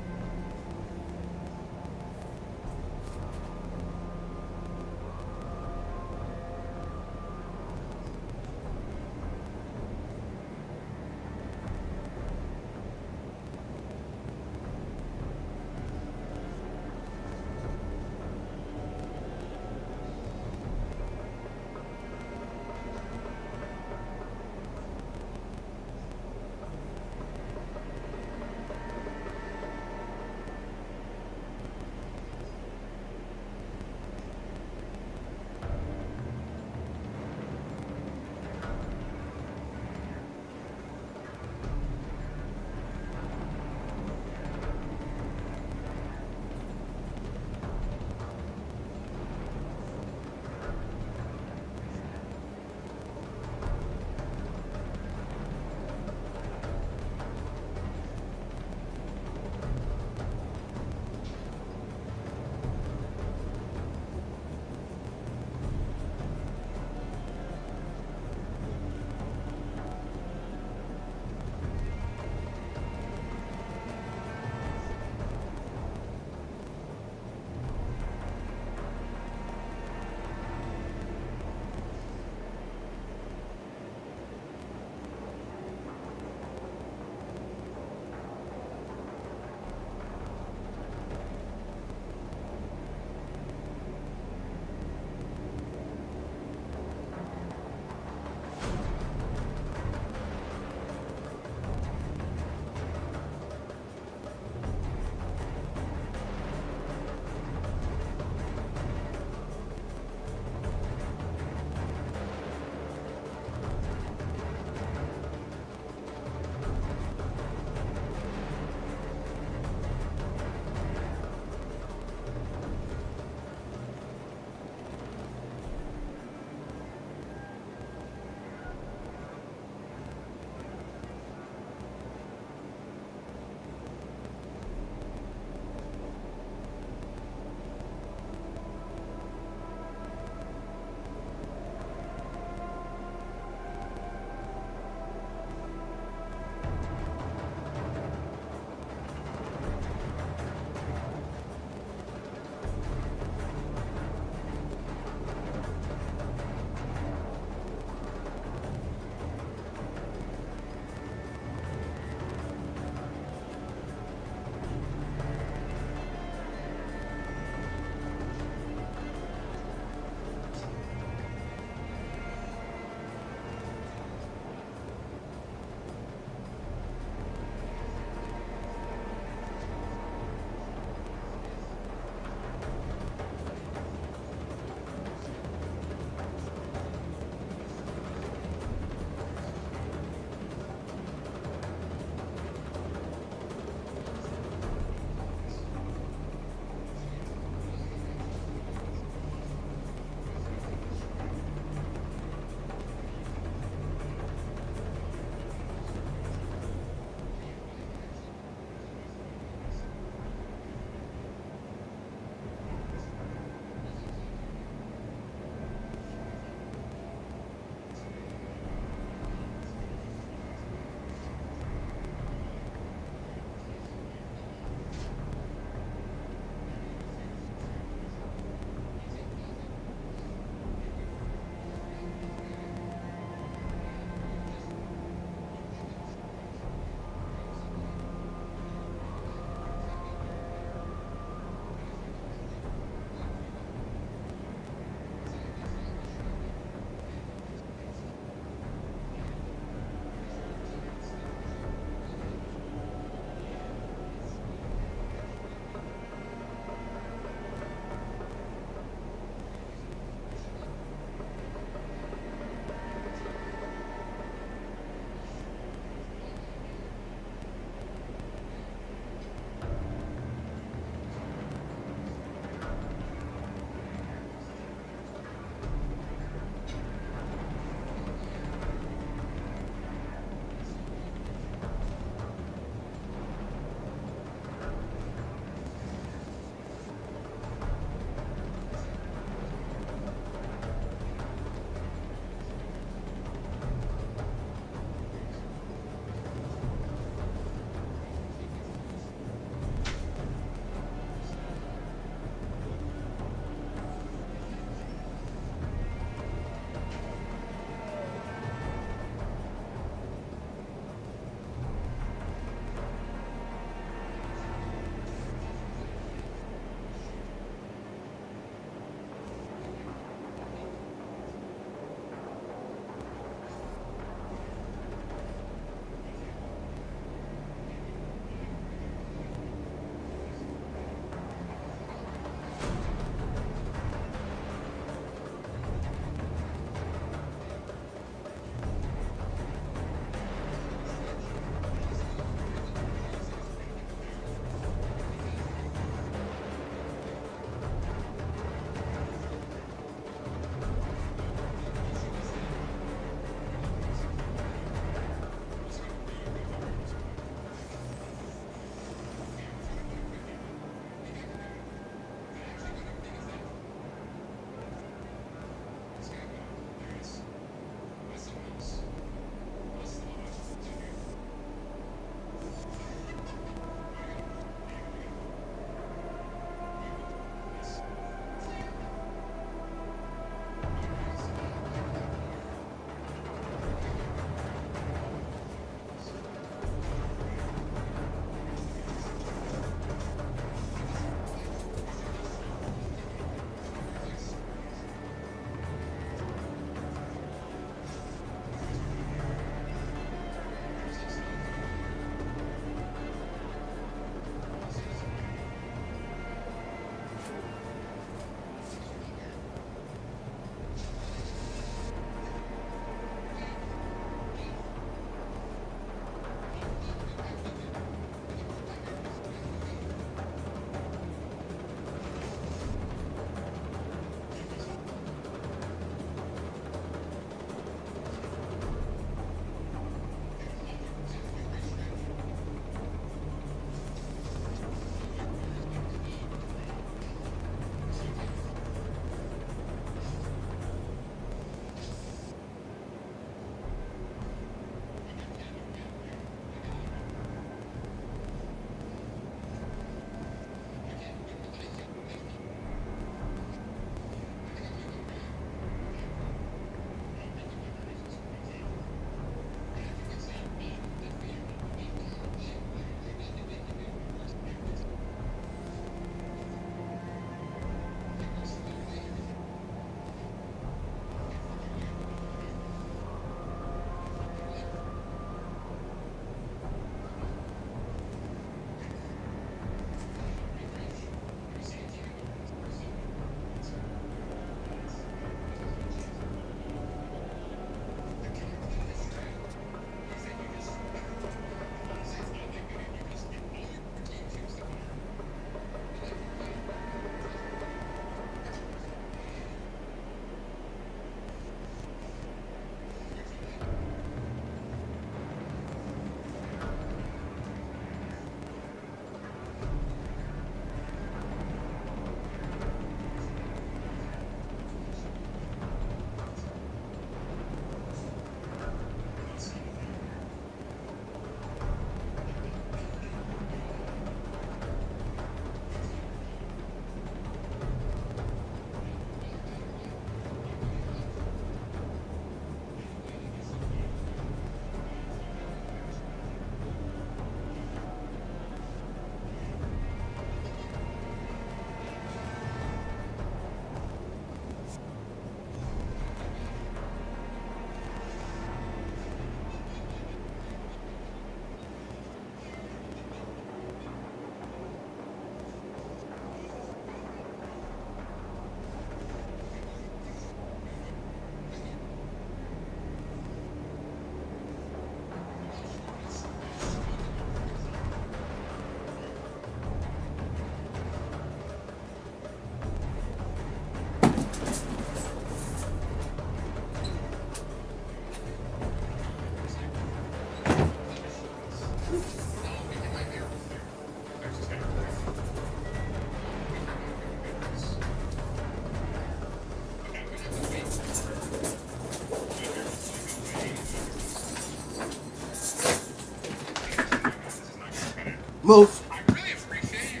[SPEAKER 14] Move.
[SPEAKER 21] I really appreciate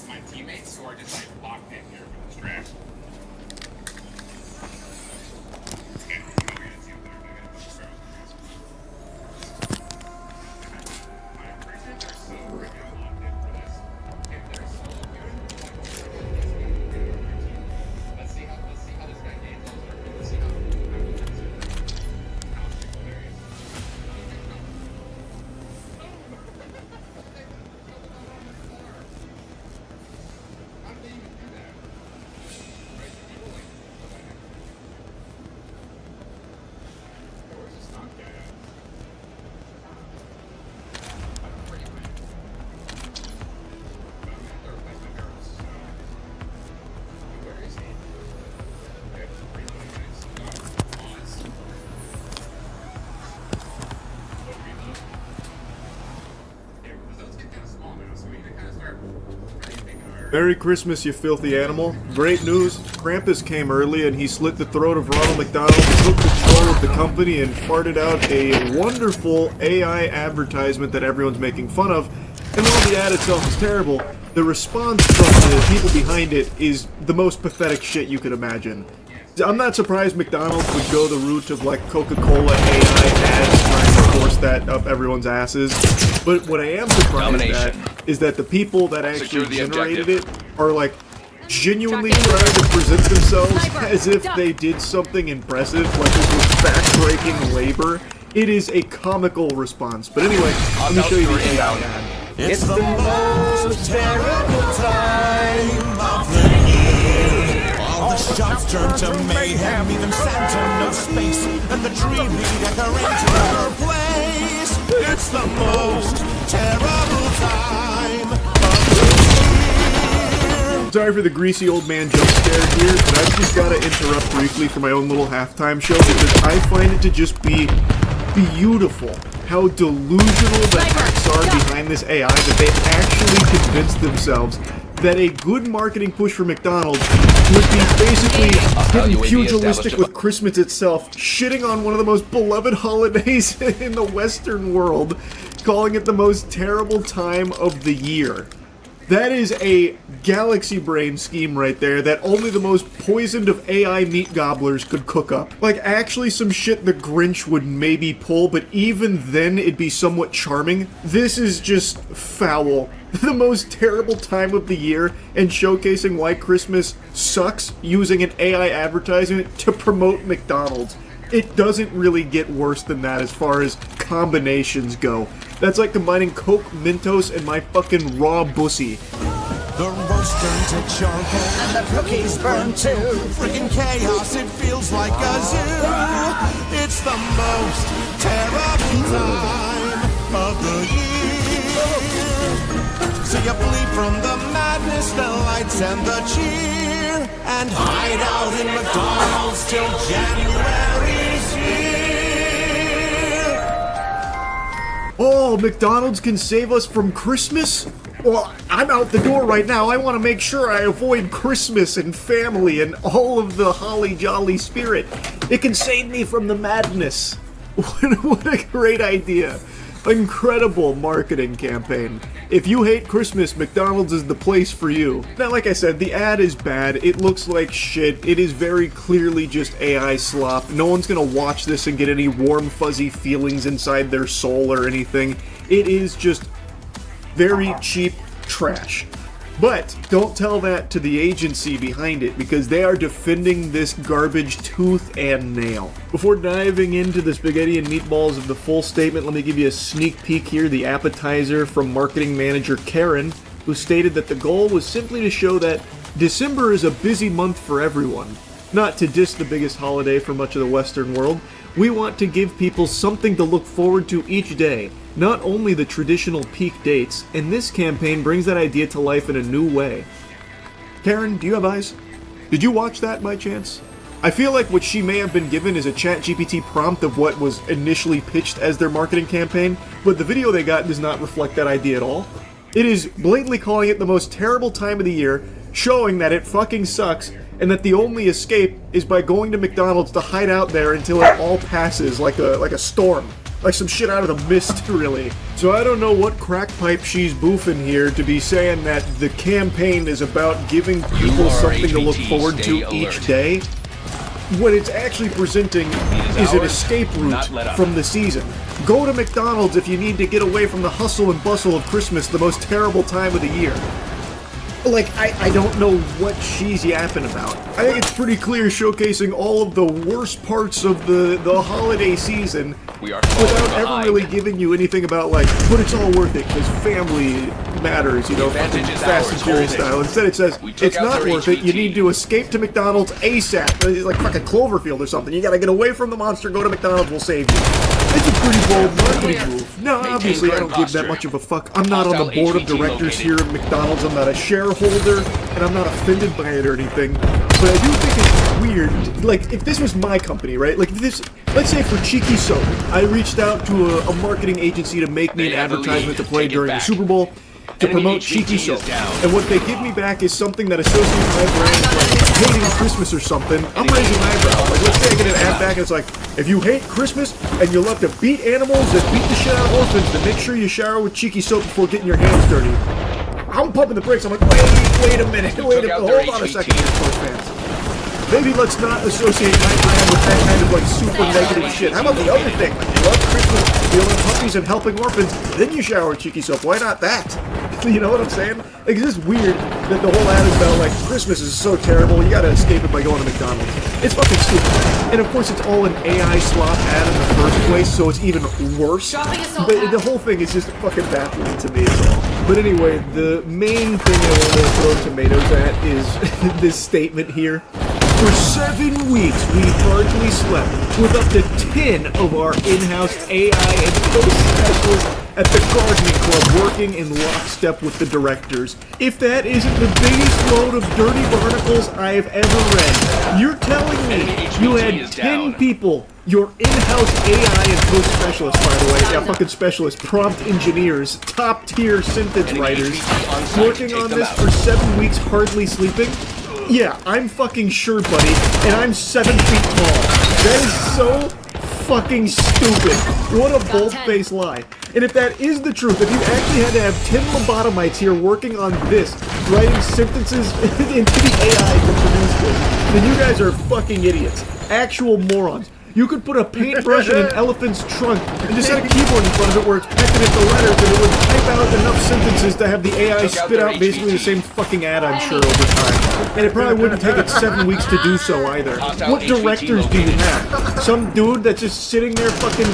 [SPEAKER 21] my teammates who are just like locked in here for this trash.
[SPEAKER 7] Merry Christmas, you filthy animal. Great news, Krampus came early and he slit the throat of Ronald McDonald, took control of the company, and farted out a wonderful AI advertisement that everyone's making fun of. And while the ad itself is terrible, the response from the people behind it is the most pathetic shit you could imagine. I'm not surprised McDonald's would go the route of like Coca-Cola AI ads trying to force that up everyone's asses. But what I am surprised at is that the people that actually generated it are like genuinely trying to present themselves as if they did something impressive, like this was back-breaking labor. It is a comical response. But anyway, let me show you the AI ad.
[SPEAKER 18] It's the most terrible time of the year. All the shops turn to mayhem, even Santa knows space, and the tree redecorates her place. It's the most terrible time of the year.
[SPEAKER 7] Sorry for the greasy old man jump scare here, but I've just got to interrupt briefly for my own little halftime show because I find it to just be beautiful how delusional the hacks are behind this AI that they actually convinced themselves that a good marketing push for McDonald's would be basically getting pugilistic with Christmas itself, shitting on one of the most beloved holidays in the Western world, calling it the most terrible time of the year. That is a galaxy brain scheme right there that only the most poisoned of AI meat gobblers could cook up. Like, actually some shit the Grinch would maybe pull, but even then it'd be somewhat charming. This is just foul. The most terrible time of the year, and showcasing why Christmas sucks using an AI advertisement to promote McDonald's. It doesn't really get worse than that as far as combinations go. That's like combining Coke, Mentos, and my fucking raw bussy.
[SPEAKER 18] The roast turned to charcoal and the cookies burned too. Freaking chaos, it feels like a zoo. It's the most terrible time of the year. So you flee from the madness, the lights and the cheer, and hide out in McDonald's till January's here.
[SPEAKER 7] Oh, McDonald's can save us from Christmas? Well, I'm out the door right now. I want to make sure I avoid Christmas and family and all of the holly jolly spirit. It can save me from the madness. What a great idea. Incredible marketing campaign. If you hate Christmas, McDonald's is the place for you. Now, like I said, the ad is bad. It looks like shit. It is very clearly just AI slop. No one's gonna watch this and get any warm, fuzzy feelings inside their soul or anything. It is just very cheap trash. But don't tell that to the agency behind it, because they are defending this garbage tooth and nail. Before diving into the spaghetti and meatballs of the full statement, let me give you a sneak peek here, the appetizer from marketing manager Karen, who stated that the goal was simply to show that December is a busy month for everyone. Not to diss the biggest holiday for much of the Western world, we want to give people something to look forward to each day, not only the traditional peak dates, and this campaign brings that idea to life in a new way. Karen, do you have eyes? Did you watch that by chance? I feel like what she may have been given is a ChatGPT prompt of what was initially pitched as their marketing campaign, but the video they got does not reflect that idea at all. It is blatantly calling it the most terrible time of the year, showing that it fucking sucks, and that the only escape is by going to McDonald's to hide out there until it all passes like a storm. like some shit out of the mist, really. So I don't know what crack pipe she's boofing here to be saying that the campaign is about giving people something to look forward to each day. What it's actually presenting is an escape route from the season. Go to McDonald's if you need to get away from the hustle and bustle of Christmas, the most terrible time of the year. Like, I don't know what she's yapping about. I think it's pretty clear showcasing all of the worst parts of the holiday season without ever really giving you anything about, like, but it's all worth it because family matters, you know, fucking Fast and Furious style. Instead it says, it's not worth it, you need to escape to McDonald's ASAP. It's like fucking Cloverfield or something. You gotta get away from the monster, go to McDonald's, we'll save you. It's a pretty bold marketing move. No, obviously I don't give that much of a fuck. I'm not on the board of directors here at McDonald's, I'm not a shareholder, and I'm not offended by it or anything. But I do think it's weird, like, if this was my company, right? Like, this, let's say for Cheeky Soap, I reached out to a marketing agency to make me an advertisement to play during the Super Bowl to promote Cheeky Soap. And what they give me back is something that associates my brand with, like, hating Christmas or something. I'm raising my eyebrow. Like, let's say I get an ad back and it's like, if you hate Christmas and you love to beat animals and beat the shit out of orphans, then make sure you shower with Cheeky Soap before getting your hands dirty. I'm pumping the brakes. I'm like, wait a minute, hold on a second here, sports fans. Maybe let's not associate my brand with that kind of, like, super negative shit. How about the other thing? Like, you love Christmas, stealing puppies and helping orphans, then you shower with Cheeky Soap. Why not that? You know what I'm saying? Like, it's just weird that the whole ad is about, like, Christmas is so terrible, you gotta escape it by going to McDonald's. It's fucking stupid. And of course, it's all an AI slop ad in the first place, so it's even worse. But the whole thing is just fucking baffling to me, is all. But anyway, the main thing I want to throw tomatoes at is this statement here. For 7 weeks, we hardly slept with up to 10 of our in-house AI and post specialists at the Gardening Club working in lockstep with the directors. If that isn't the biggest load of dirty barnacles I have ever read, you're telling me you had 10 people, your in-house AI and post specialists, by the way, yeah, fucking specialists, prompt engineers, top-tier sentence writers, working on this for 7 weeks hardly sleeping? Yeah, I'm fucking sure, buddy, and I'm 7 feet tall. That is so fucking stupid. What a bold-faced lie. And if that is the truth, if you actually had to have 10 lobotomites here working on this, writing sentences into the AI to produce this, then you guys are fucking idiots. Actual morons. You could put a paintbrush in an elephant's trunk and just set a keyboard in front of it where it's pecking at the letters and it would type out enough sentences to have the AI spit out basically the same fucking ad, I'm sure, over time. And it probably wouldn't take it 7 weeks to do so either. What directors do you have? Some dude that's just sitting there fucking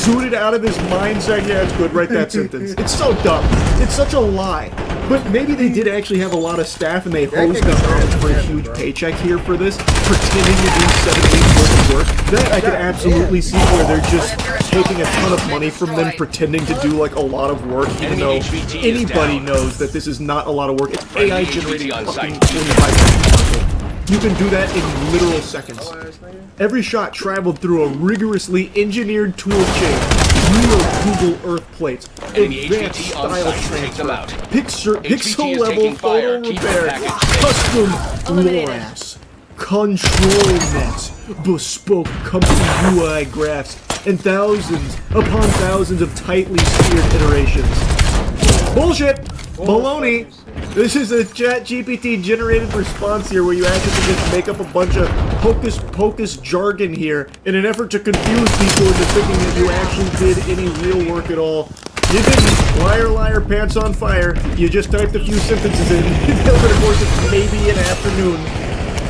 [SPEAKER 7] zooted out of his mind saying, yeah, it's good, write that sentence. It's so dumb. It's such a lie. But maybe they did actually have a lot of staff and they hosed up ads for a huge paycheck here for this, pretending to do 7 weeks worth of work. That I could absolutely see where they're just taking a ton of money from them, pretending to do like a lot of work, even though anybody knows that this is not a lot of work. It's AI generating fucking 45 You can do that in literal seconds. Every shot traveled through a rigorously engineered tool chain, real Google Earth plates, advanced style transfer, pixel level photo repair, custom LoRaS, control nets, bespoke company UI graphs, and thousands upon thousands of tightly steered iterations. Bullshit! Baloney! This is a ChatGPT generated response here where you actually just make up a bunch of hocus pocus jargon here in an effort to confuse people into thinking that you actually did any real work at all. You didn't. Liar, liar, pants on fire. You just typed a few sentences in over the course of maybe an afternoon.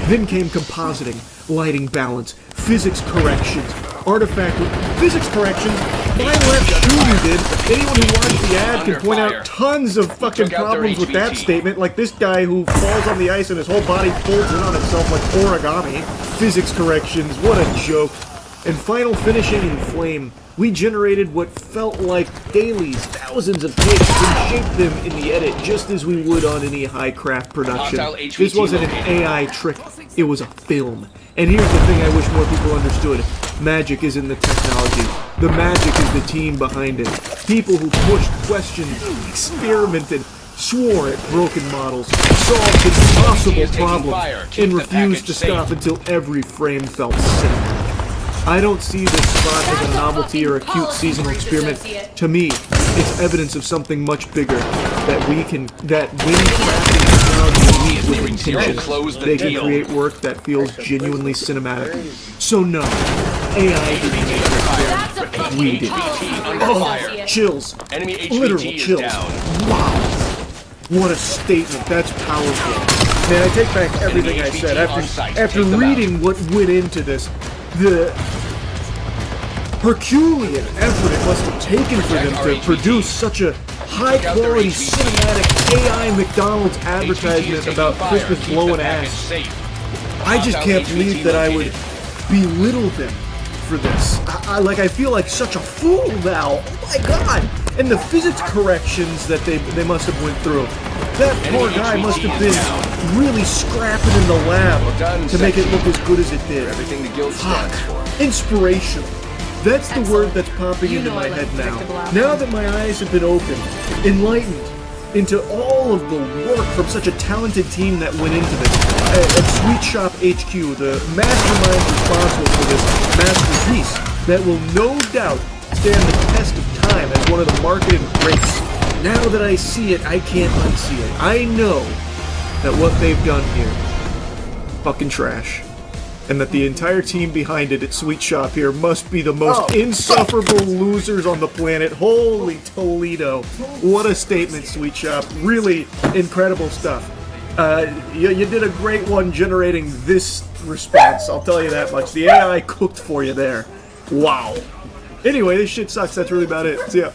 [SPEAKER 7] Then came compositing, lighting balance, physics corrections, artifact physics corrections. My left shoe you did. Anyone who watched the ad can point out tons of fucking problems with that statement, like this guy who falls on the ice and his whole body folds in on itself like origami. Physics corrections, what a joke. And final finishing in Flame. We generated what felt like dailies, thousands of takes, and shaped them in the edit just as we would on any high-craft production. This wasn't an AI trick, it was a film. And here's the thing I wish more people understood. Magic isn't the technology. The magic is the team behind it. People who pushed, questioned, experimented, swore at broken models, solved impossible problems, and refused to stop until every frame felt cinematic. I don't see this spot as a novelty or a cute seasonal experiment. To me, it's evidence of something much bigger. That when crafting technology with intention, they can create work that feels genuinely cinematic. So no, AI didn't make this film. We did. Oh, chills. Literal chills. Wow. What a statement. That's powerful. Man, I take back everything I said. After reading what went into this, the Herculean effort it must have taken for them to produce such a high-quality cinematic AI McDonald's advertisement about Christmas blowing ass. I just can't believe that I would belittle them for this. I feel like such a fool now. Oh my god! And the physics corrections that they must have went through. That poor guy must have been really scrapping in the lab to make it look as good as it did.
[SPEAKER 3] Everything the guild stands for.
[SPEAKER 7] Inspirational. That's the word that's popping into my head now. Now that my eyes have been opened, enlightened into all of the work from such a talented team that went into this. At Sweet Shop HQ, the mastermind responsible for this masterpiece that will no doubt stand the test of time as one of the marketing greats. Now that I see it, I can't unsee it. I know that what they've done here, fucking trash. And that the entire team behind it at Sweet Shop here must be the most insufferable losers on the planet. Holy Toledo. What a statement, Sweet Shop. Really incredible stuff. You did a great one generating this response, I'll tell you that much. The AI cooked for you there. Wow. Anyway, this shit sucks. That's really about it. See ya.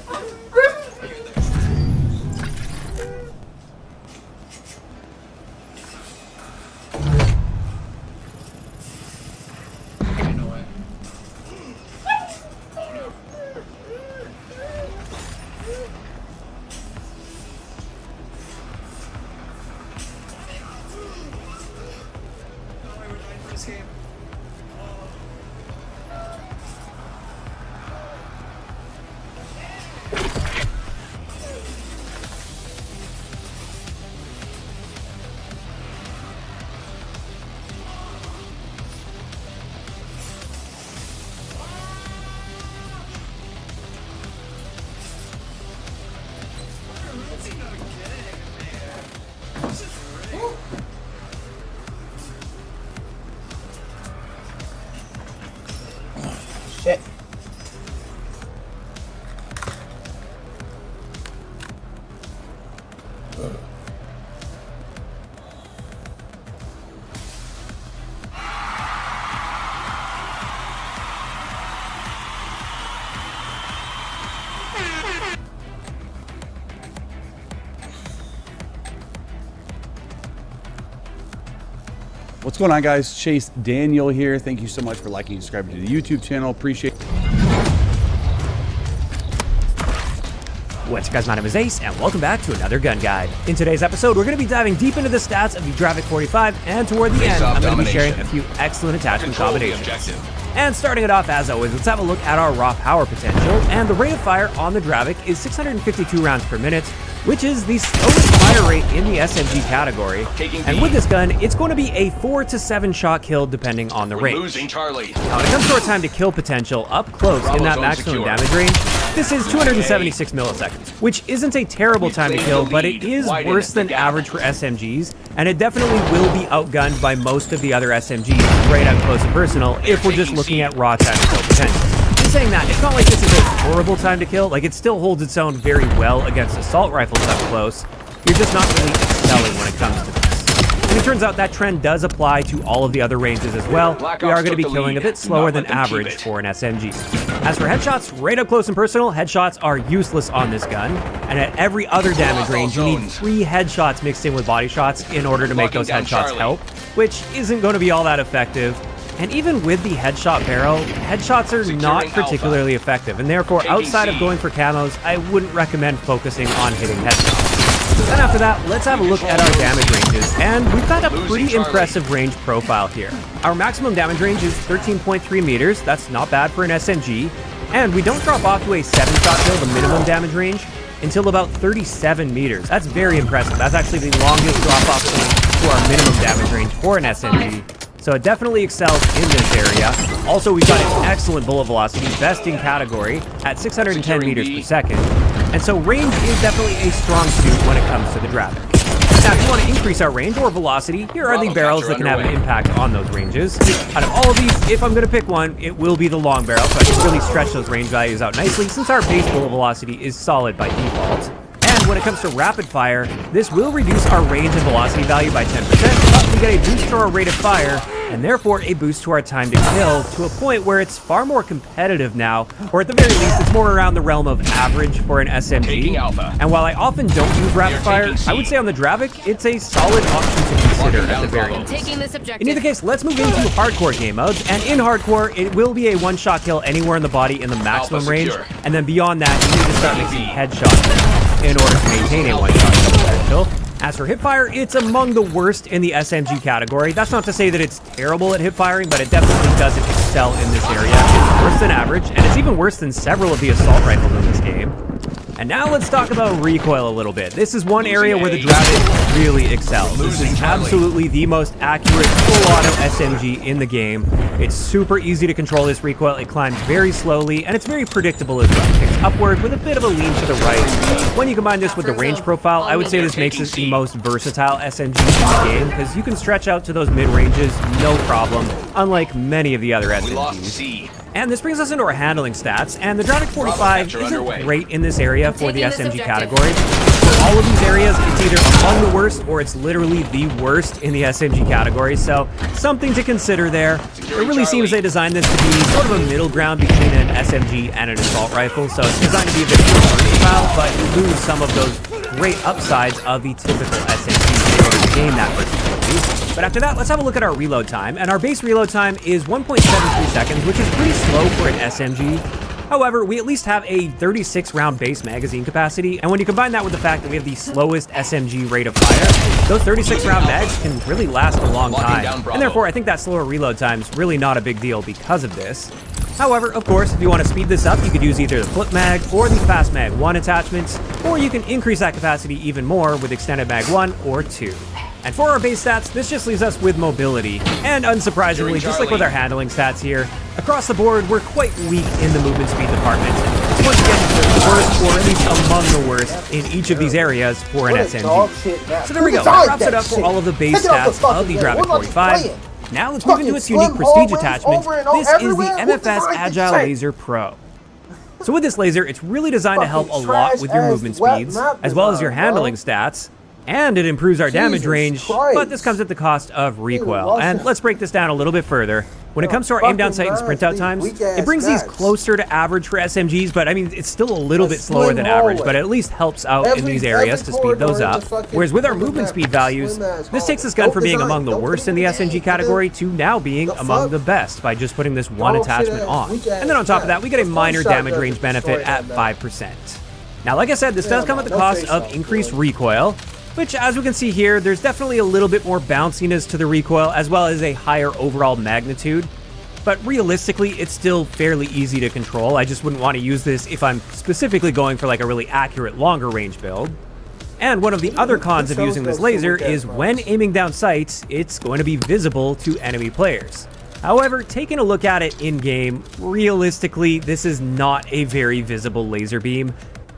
[SPEAKER 22] Shit.
[SPEAKER 20] What's going on, guys? Chase Daniel here. Thank you so much for liking and subscribing to the YouTube channel. Appreciate it.
[SPEAKER 1] What's up, guys? My name is Ace, and welcome back to another gun guide. In today's episode, we're going to be diving deep into the stats of the Dravik 45, and toward the end, I'm going to be sharing a few excellent attachment combinations. And starting it off, as always, let's have a look at our raw power potential, and the rate of fire on the Dravik is 652 rounds per minute, which is the slowest fire rate in the SMG category. And with this gun, it's going to be a 4 to 7 shot kill depending on the range.
[SPEAKER 3] Losing Charlie.
[SPEAKER 1] Now, when it comes to our time to kill potential up close in that maximum damage range, this is 276 milliseconds, which isn't a terrible time to kill, but it is worse than average for SMGs, and it definitely will be outgunned by most of the other SMGs right up close and personal if we're just looking at raw time to kill potential. Saying that, it's not like this is a horrible time to kill, like it still holds its own very well against assault rifles up close. You're just not really excelling when it comes to this. And it turns out that trend does apply to all of the other ranges as well. We are going to be killing a bit slower than average for an SMG. As for headshots, right up close and personal, headshots are useless on this gun. And at every other damage range, you need 3 headshots mixed in with body shots in order to make those headshots help, which isn't going to be all that effective. And even with the headshot barrel, headshots are not particularly effective, and therefore, outside of going for camos, I wouldn't recommend focusing on hitting headshots. Then after that, let's have a look at our damage ranges, and we've got a pretty impressive range profile here. Our maximum damage range is 13.3 meters, that's not bad for an SMG, and we don't drop off to a 7-shot kill, the minimum damage range, until about 37 meters. That's very impressive. That's actually the longest drop-off point to our minimum damage range for an SMG. so it definitely excels in this area. Also, we've got an excellent bullet velocity, best in category, at 610 meters per second. And so range is definitely a strong suit when it comes to the Dravik. Now, if you want to increase our range or velocity, here are the barrels that can have an impact on those ranges. Out of all of these, if I'm going to pick one, it will be the long barrel, so I can really stretch those range values out nicely since our base bullet velocity is solid by default. And when it comes to rapid fire, this will reduce our range and velocity value by 10%, but we get a boost to our rate of fire, and therefore a boost to our time to kill, to a point where it's far more competitive now, or at the very least, it's more around the realm of average for an SMG. And while I often don't use rapid fire, I would say on the Dravik, it's a solid option to consider at the very least.
[SPEAKER 10] Taking this objective.
[SPEAKER 1] In either case, let's move into hardcore game modes, and in hardcore, it will be a one-shot kill anywhere in the body in the maximum range, and then beyond that, you need to start making headshots in order to maintain a one-shot kill potential. As for hipfire, it's among the worst in the SMG category. That's not to say that it's terrible at hipfiring, but it definitely doesn't excel in this area. It's worse than average, and it's even worse than several of the assault rifles in this game. And now let's talk about recoil a little bit. This is one area where the Dravik really excels. This is absolutely the most accurate full auto SMG in the game. It's super easy to control this recoil. It climbs very slowly, and it's very predictable as well. It kicks upward with a bit of a lean to the right. When you combine this with the range profile, I would say this makes it the most versatile SMG in the game, because you can stretch out to those mid-ranges no problem, unlike many of the other SMGs. And this brings us into our handling stats, and the Dravik 45 isn't great in this area for the SMG category. For all of these areas, it's either among the worst or it's literally the worst in the SMG category, so something to consider there. It really seems they designed this to be sort of a middle ground between an SMG and an assault rifle, so it's designed to be a bit more versatile, but you lose some of those great upsides of the typical SMG in order to gain that versatility. But after that, let's have a look at our reload time, and our base reload time is 1.73 seconds, which is pretty slow for an SMG. However, we at least have a 36-round base magazine capacity, and when you combine that with the fact that we have the slowest SMG rate of fire, those 36-round mags can really last a long time, and therefore I think that slower reload time is really not a big deal because of this. However, of course, if you want to speed this up, you could use either the flip mag or the fast mag 1 attachments, or you can increase that capacity even more with extended mag 1 or 2. And for our base stats, this just leaves us with mobility. And unsurprisingly, just like with our handling stats here, across the board, we're quite weak in the movement speed department. Once again, the worst, or at least among the worst, in each of these areas for an SMG. So there we go, that wraps it up for all of the base stats of the Dravik 45. Now let's move into its unique prestige attachment. This is the MFS Agile Laser Pro. So with this laser, it's really designed to help a lot with your movement speeds, as well as your handling stats. And it improves our damage range, but this comes at the cost of recoil. And let's break this down a little bit further. When it comes to our aim down sight and sprint out times, it brings these closer to average for SMGs, but I mean, it's still a little bit slower than average, but it at least helps out in these areas to speed those up. Whereas with our movement speed values, this takes this gun from being among the worst in the SMG category to now being among the best by just putting this one attachment on. And then on top of that, we get a minor damage range benefit at 5%. Now, like I said, this does come at the cost of increased recoil, which, as we can see here, there's definitely a little bit more bounciness to the recoil, as well as a higher overall magnitude. But realistically, it's still fairly easy to control. I just wouldn't want to use this if I'm specifically going for like a really accurate longer range build. And one of the other cons of using this laser is when aiming down sights, it's going to be visible to enemy players. However, taking a look at it in-game, realistically, this is not a very visible laser beam.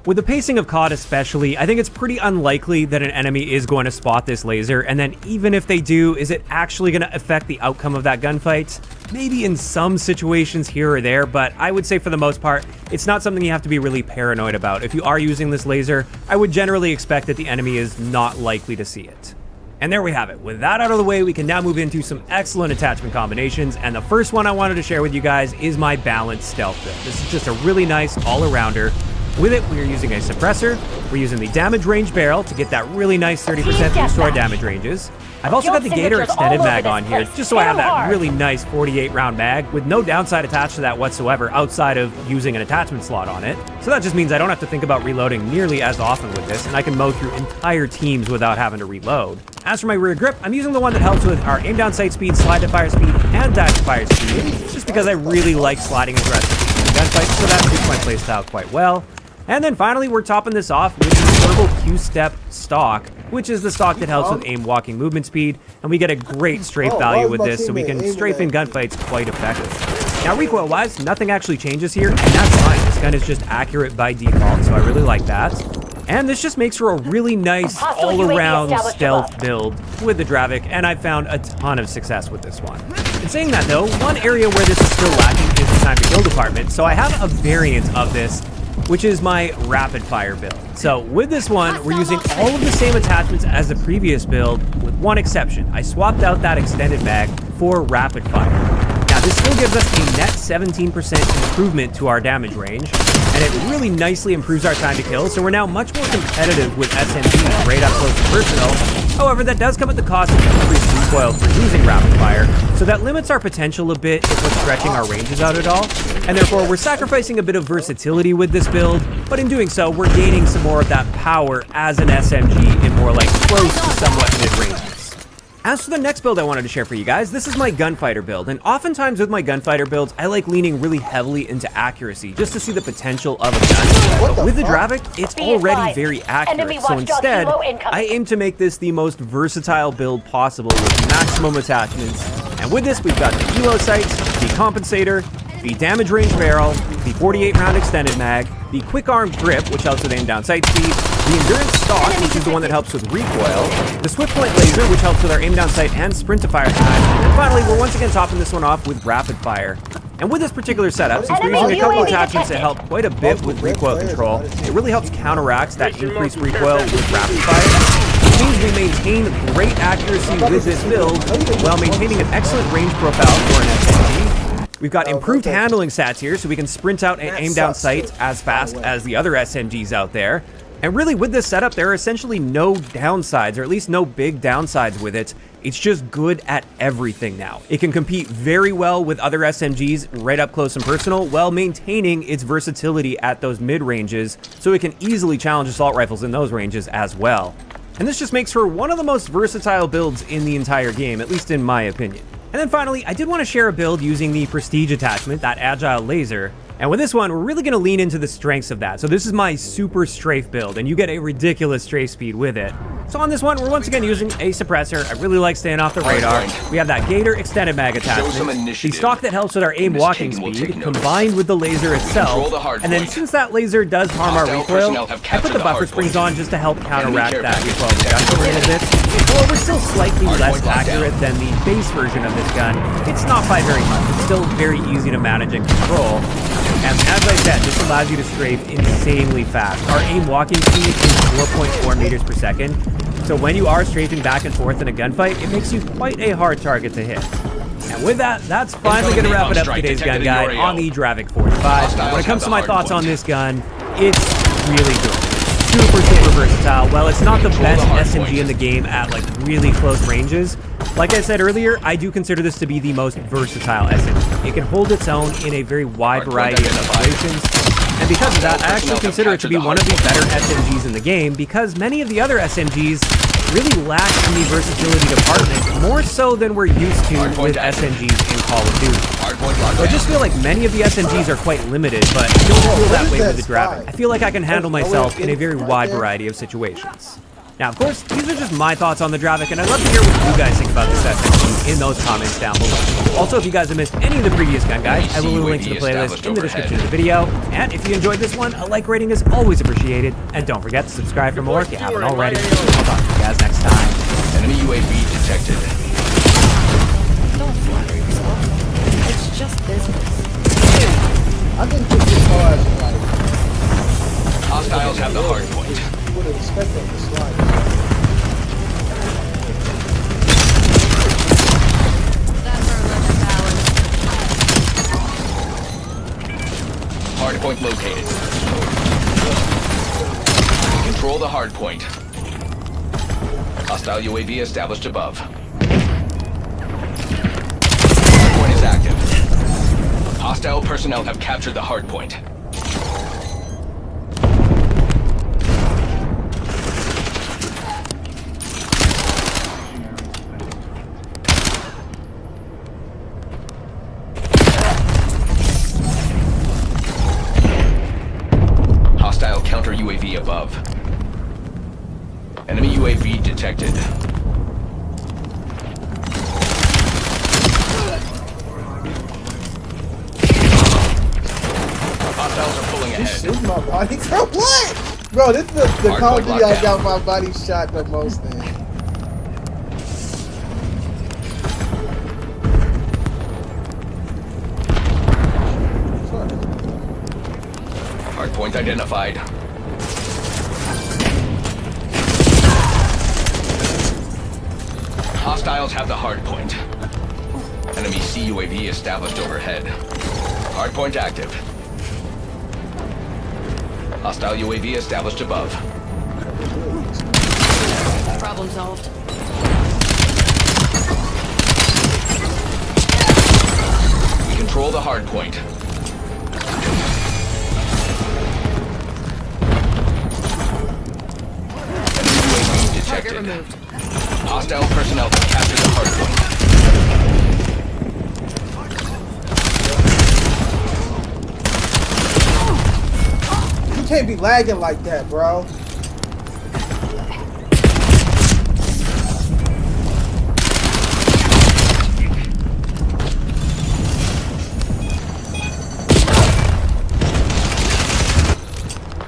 [SPEAKER 1] With the pacing of COD especially, I think it's pretty unlikely that an enemy is going to spot this laser, and then even if they do, is it actually going to affect the outcome of that gunfight? Maybe in some situations here or there, but I would say for the most part, it's not something you have to be really paranoid about. If you are using this laser, I would generally expect that the enemy is not likely to see it. And there we have it. With that out of the way, we can now move into some excellent attachment combinations, and the first one I wanted to share with you guys is my balanced stealth build. This is just a really nice all-arounder. With it, we are using a suppressor, we're using the damage range barrel to get that really nice 30% boost to our damage ranges. I've also got the Gator extended mag on here, just so I have that really nice 48-round mag with no downside attached to that whatsoever outside of using an attachment slot on it. So that just means I don't have to think about reloading nearly as often with this, and I can mow through entire teams without having to reload. As for my rear grip, I'm using the one that helps with our aim down sight speed, slide to fire speed, and dash to fire speed, just because I really like sliding aggressively in gunfights, so that suits my playstyle quite well. And then finally, we're topping this off with the Turbo Q-Step stock. which is the stock that helps with aim walking movement speed, and we get a great strafe value with this, so we can strafe in gunfights quite effectively. Now, recoil-wise, nothing actually changes here, and that's fine. This gun is just accurate by default, so I really like that. And this just makes for a really nice all-around stealth build with the Dravik, and I've found a ton of success with this one. In saying that though, one area where this is still lacking is the time to kill department, so I have a variant of this, which is my rapid fire build. So with this one, we're using all of the same attachments as the previous build, with one exception. I swapped out that extended mag for rapid fire. Now this still gives us a net 17% improvement to our damage range, and it really nicely improves our time to kill, so we're now much more competitive with SMGs right up close and personal. However, that does come at the cost of increased recoil for using rapid fire, so that limits our potential a bit if we're stretching our ranges out at all, and therefore we're sacrificing a bit of versatility with this build, but in doing so, we're gaining some more of that power as an SMG in more like close to somewhat mid-ranges. As for the next build I wanted to share for you guys, this is my gunfighter build, and oftentimes with my gunfighter builds, I like leaning really heavily into accuracy just to see the potential of a gun. But with the Dravik, it's already very accurate, so instead, I aim to make this the most versatile build possible with maximum attachments. And with this, we've got the Elo sights, the compensator, the damage range barrel, the 48-round extended mag, the quick arm grip, which helps with aim down sight speed, the endurance stock, which is the one that helps with recoil, the swift point laser, which helps with our aim down sight and sprint to fire time, and finally, we're once again topping this one off with rapid fire. And with this particular setup, since we're using a couple attachments that help quite a bit with recoil control, it really helps counteract that increased recoil with rapid fire. It means we maintain great accuracy with this build while maintaining an excellent range profile for an SMG. We've got improved handling stats here, so we can sprint out and aim down sights as fast as the other SMGs out there. And really, with this setup, there are essentially no downsides, or at least no big downsides with it. It's just good at everything now. It can compete very well with other SMGs right up close and personal, while maintaining its versatility at those mid-ranges, so it can easily challenge assault rifles in those ranges as well. And this just makes for one of the most versatile builds in the entire game, at least in my opinion. And then finally, I did want to share a build using the Prestige attachment, that Agile Laser. And with this one, we're really going to lean into the strengths of that. So this is my super strafe build, and you get a ridiculous strafe speed with it. So on this one, we're once again using a suppressor. I really like staying off the radar. We have that Gator extended mag attachment, the stock that helps with our aim walking speed, combined with the laser itself. And then since that laser does harm our recoil, I put the buffer springs on just to help counteract that recoil reduction a little bit. While we're still slightly less accurate than the base version of this gun, it's not by very much. It's still very easy to manage and control. And as I said, this allows you to strafe insanely fast. Our aim walking speed is 4.4 meters per second. So when you are strafing back and forth in a gunfight, it makes you quite a hard target to hit. And with that, that's finally going to wrap it up today's gun guide on the Dravik 45. When it comes to my thoughts on this gun, it's really good. Super versatile. While it's not the best SMG in the game at like really close ranges, like I said earlier, I do consider this to be the most versatile SMG. It can hold its own in a very wide variety of situations, and because of that, I actually consider it to be one of the better SMGs in the game, because many of the other SMGs really lack in the versatility department, more so than we're used to with SMGs in Call of Duty. So I just feel like many of the SMGs are quite limited, but I don't feel that way with the Dravik. I feel like I can handle myself in a very wide variety of situations. Now, of course, these are just my thoughts on the Dravik, and I'd love to hear what you guys think about this SMG in those comments down below. Also, if you guys have missed any of the previous gun guides, I will leave a link to the playlist in the description of the video. And if you enjoyed this one, a like rating is always appreciated. And don't forget to subscribe for more if you haven't already. I'll talk to you guys next time.
[SPEAKER 3] Enemy UAV detected.
[SPEAKER 16] Don't flatter yourself. It's just business.
[SPEAKER 14] I didn't think this far as like.
[SPEAKER 3] Hostiles have the hard point.
[SPEAKER 14] You would have expected them to slide.
[SPEAKER 3] Hard point located. Control the hard point. Hostile UAV established above. Hard point is active. Hostile personnel have captured the hard point. Hostile counter UAV above. Enemy UAV detected. Hostiles are pulling
[SPEAKER 14] He's
[SPEAKER 3] ahead.
[SPEAKER 14] shooting my body for what? Bro, this is the Call of Duty I got my body shot the most in.
[SPEAKER 3] Hardpoint identified. Hostiles have the hardpoint. Enemy CUAV established overhead. Hardpoint active. Hostile UAV established above.
[SPEAKER 16] Problem solved.
[SPEAKER 3] We control the hardpoint. Enemy UAV detected. Hostile personnel have captured the hardpoint.
[SPEAKER 14] You can't be lagging like that, bro.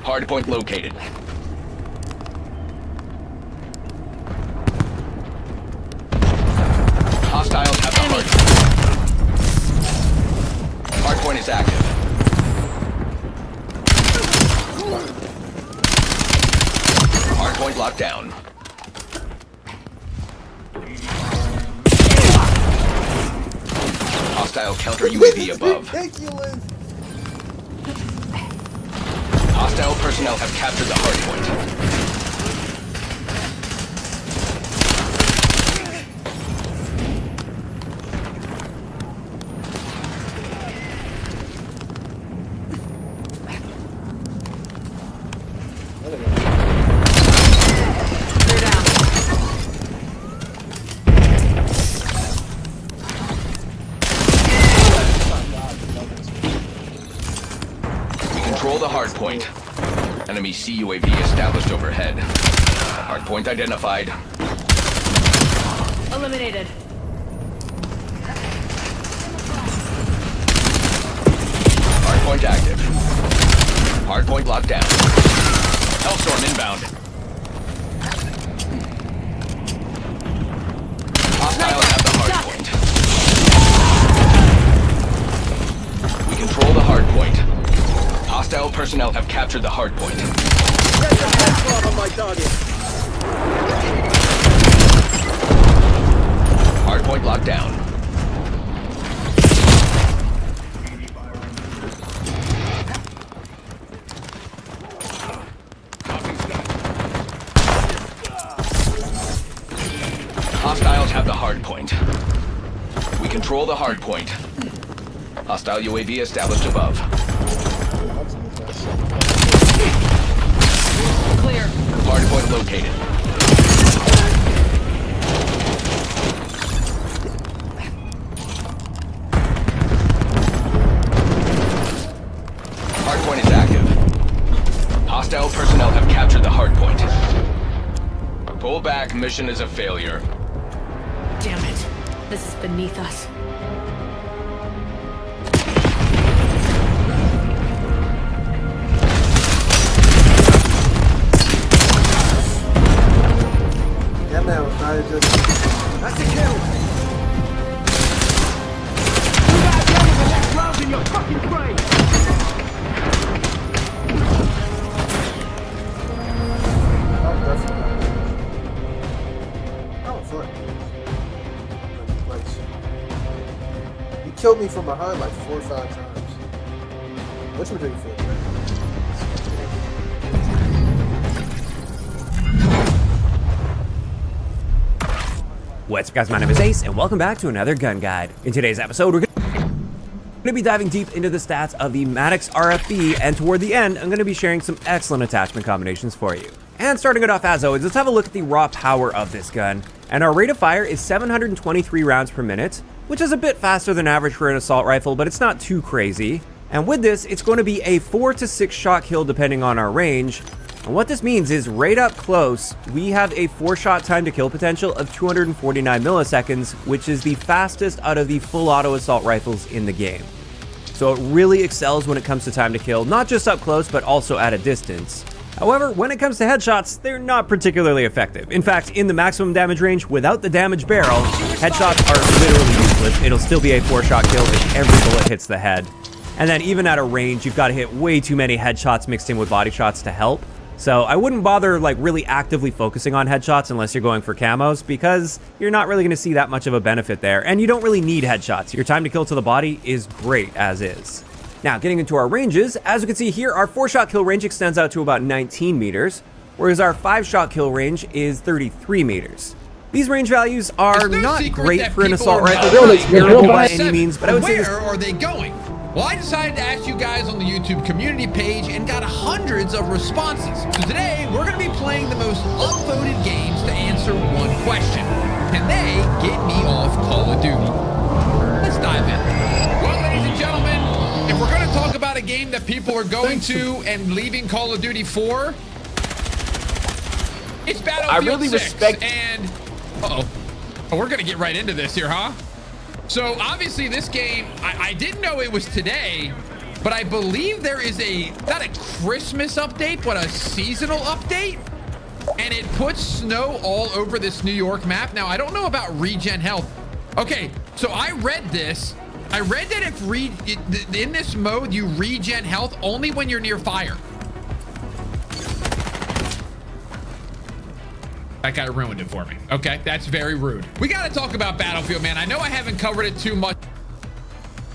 [SPEAKER 3] Hardpoint located. Hostiles have the hardpoint. Hardpoint is active. Hardpoint locked down. Hostile counter UAV above.
[SPEAKER 14] Ridiculous.
[SPEAKER 3] Hostile personnel have captured the hardpoint. Control the hardpoint. Enemy CUAV established overhead. Hardpoint identified.
[SPEAKER 16] Eliminated.
[SPEAKER 3] Hardpoint active. Hardpoint locked down. Hellstorm inbound. Hostiles have the hardpoint. We control the hardpoint. Hostile personnel have captured the hardpoint. Hardpoint locked down. Hostiles have the hardpoint. We control the hardpoint. Hostile UAV established above.
[SPEAKER 16] Clear.
[SPEAKER 3] Hardpoint located. Hardpoint is active. Hostile personnel have captured the hardpoint. Pull back, mission is a failure.
[SPEAKER 16] Damn it. This is beneath us.
[SPEAKER 14] That man was trying to just... That's a kill! You guys know the next round in your fucking brain! You killed me from behind like 4 or 5 times. Which one do you feel, man?
[SPEAKER 1] What's up, guys? My name is Ace, and welcome back to another gun guide. In today's episode, we're going to be diving deep into the stats of the Maddox RFB, and toward the end, I'm going to be sharing some excellent attachment combinations for you. And starting it off as always, let's have a look at the raw power of this gun. And our rate of fire is 723 rounds per minute, which is a bit faster than average for an assault rifle, but it's not too crazy. And with this, it's going to be a 4 to 6 shot kill depending on our range, And what this means is right up close, we have a 4-shot time to kill potential of 249 milliseconds, which is the fastest out of the full auto assault rifles in the game. So it really excels when it comes to time to kill, not just up close, but also at a distance. However, when it comes to headshots, they're not particularly effective. In fact, in the maximum damage range, without the damage barrel, headshots are literally useless. It'll still be a 4-shot kill if every bullet hits the head. And then even at a range, you've got to hit way too many headshots mixed in with body shots to help. So I wouldn't bother like really actively focusing on headshots unless you're going for camos, because you're not really going to see that much of a benefit there. And you don't really need headshots. Your time to kill to the body is great as is. Now, getting into our ranges, as you can see here, our 4-shot kill range extends out to about 19 meters, whereas our 5-shot kill range is 33 meters. These range values are not great for an assault rifle. They're not terrible by any means, but I would say
[SPEAKER 2] where are they going? Well, I decided to ask you guys on the YouTube community page and got hundreds of responses. So today, we're going to be playing the most upvoted games to answer one question. Can they get me off Call of Duty? Let's dive in. Well, ladies and gentlemen, if we're going to talk about a game that people are going to and leaving Call of Duty for, it's Battlefield
[SPEAKER 13] I really
[SPEAKER 2] 6.
[SPEAKER 13] respect...
[SPEAKER 2] And, uh-oh. Oh, we're going to get right into this here, huh? So obviously this game, I didn't know it was today, but I believe there is not a Christmas update, but a seasonal update. And it puts snow all over this New York map. Now, I don't know about regen health. Okay, so I read this. I read that if in this mode, you regen health only when you're near fire. That guy ruined it for me. Okay, that's very rude. We got to talk about Battlefield, man. I know I haven't covered it too much.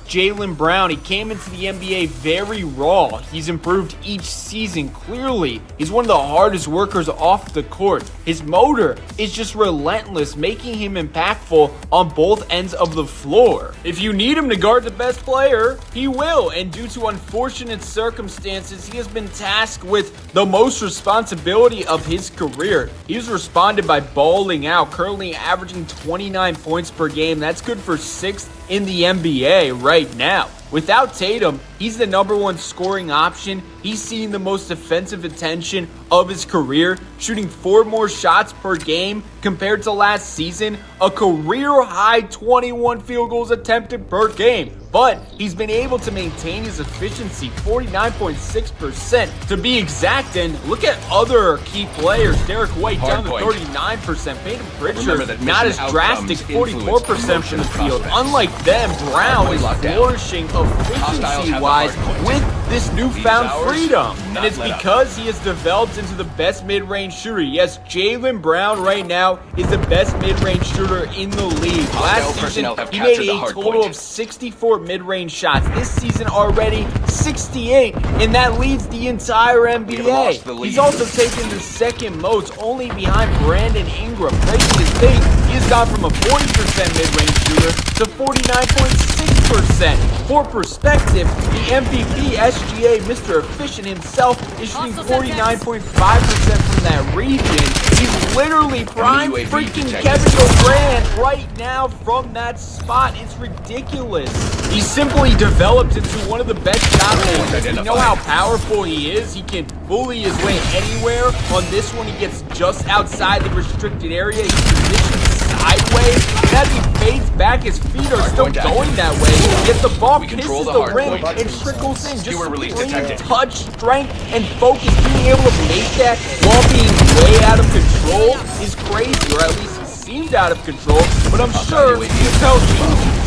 [SPEAKER 9] Jaylen Brown, he came into the NBA very raw. He's improved each season, clearly. He's one of the hardest workers off the court. His motor is just relentless, making him impactful on both ends of the floor. If you need him to guard the best player, he will. And due to unfortunate circumstances, he has been tasked with the most responsibility of his career. He's responded by balling out, currently averaging 29 points per game. That's good for 6th in the NBA right now. Without Tatum, he's the #1 scoring option. He's seeing the most defensive attention of his career, shooting 4 more shots per game compared to last season, a career-high 21 field goals attempted per game. But he's been able to maintain his efficiency, 49.6% to be exact. And look at other key players. Derek White down to 39%. Peyton Pritchard not as drastic, 44% from the field. Unlike them, Brown is flourishing efficiency-wise with this newfound freedom. And it's because he has developed into the best mid-range shooter. Yes, Jaylen Brown right now is the best mid-range shooter in the league. Last season, he made a total of 64 mid-range shots. This season already 68, and that leads the entire NBA. He's also taken the second most, only behind Brandon Ingram. Breaking his thing, he has gone from a 40% mid-range shooter to 49.6%. For perspective, the MVP SGA, Mr. Efficient himself, is shooting 49.5% from that region. He's literally prime freaking Kevin Durant right now from that spot. It's ridiculous. He's simply developed into one of the best shot makers. We know how powerful he is. He can bully his way anywhere. On this one, he gets just outside the restricted area. He's positioned sideways. And as he fades back, his feet are still going that way. Yet the ball kisses the rim and trickles in. Just supreme touch, strength, and focus. Being able to make that while being way out of control is crazy, or at least he seemed out of control. But I'm sure you tell me.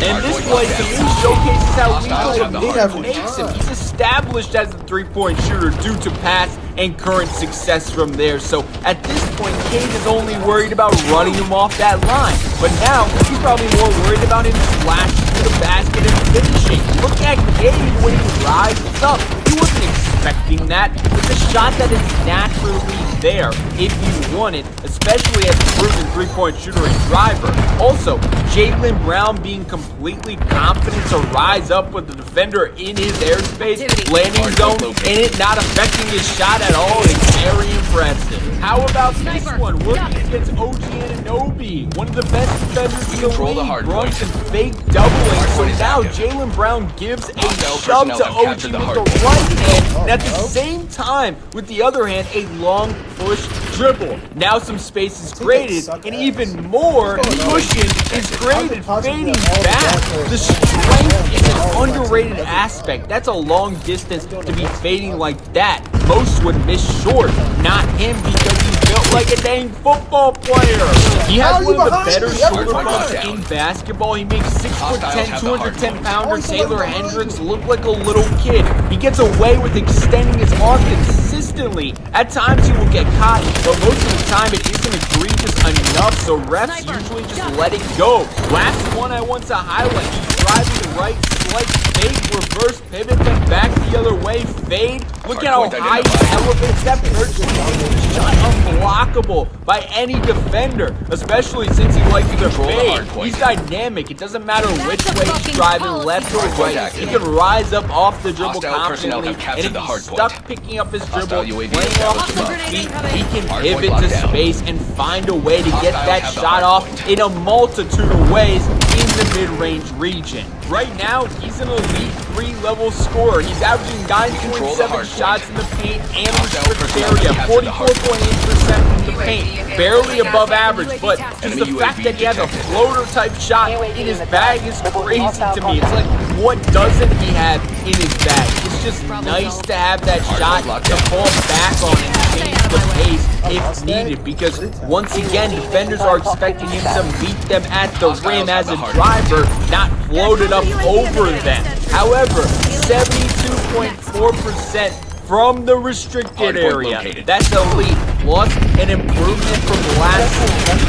[SPEAKER 9] And this play to me showcases how lethal the mid makes him. He's established as a three-point shooter due to past and current success from there. So at this point, Cade is only worried about running him off that line. But now, he's probably more worried about him splashing to the basket and finishing. Look at Cade when he rises up. He wasn't expecting that. It's a shot that is naturally there if you want it, especially as a proven three-point shooter and driver. Also, Jaylen Brown being completely confident to rise up with the defender in his airspace, landing zone, and it not affecting his shot at all is very impressive. How about this one? Working against OG Anunoby, one of the best defenders in the league, runs and fake doubling. So now Jaylen Brown gives a shove to OG with the right hand, and at the same time, with the other hand, a long push dribble. Now some space is created, and even more cushion is created, fading back. The strength is an underrated aspect. That's a long distance to be fading like that. Most would miss short, not him, because he's built like a dang football player. He has one of the better shoulder bumps in basketball. He makes 6'10", 210-pounder Taylor Hendricks look like a little kid. He gets away with extending his arm consistently. At times he will get caught, but most of the time it isn't egregious enough, so refs usually just let it go. Last one I want to highlight, he's driving right, slight fake, reverse pivot, then back the other way, fade. Look at how high he elevates that virtually makes the shot unblockable by any defender, especially since he likes to fade. He's dynamic. It doesn't matter which way he's driving, left or right. He can rise up off the dribble confidently, and if he's stuck picking up his dribble, playing off his feet, he can pivot to space and find a way to get that shot off in a multitude of ways in the mid-range region. Right now, he's an elite 3-level scorer. He's averaging 9.7 shots in the paint and restricted area, 44.8% from the paint, barely above average, but just the fact that he has a floater-type shot in his bag is crazy to me. It's like, what doesn't he have in his bag? It's just nice to have that shot to fall back on and change the pace if needed, because once again, defenders are expecting him to meet them at the rim as a driver, not float it up over them. However, 72.4% from the restricted area. That's elite, plus an improvement from last season,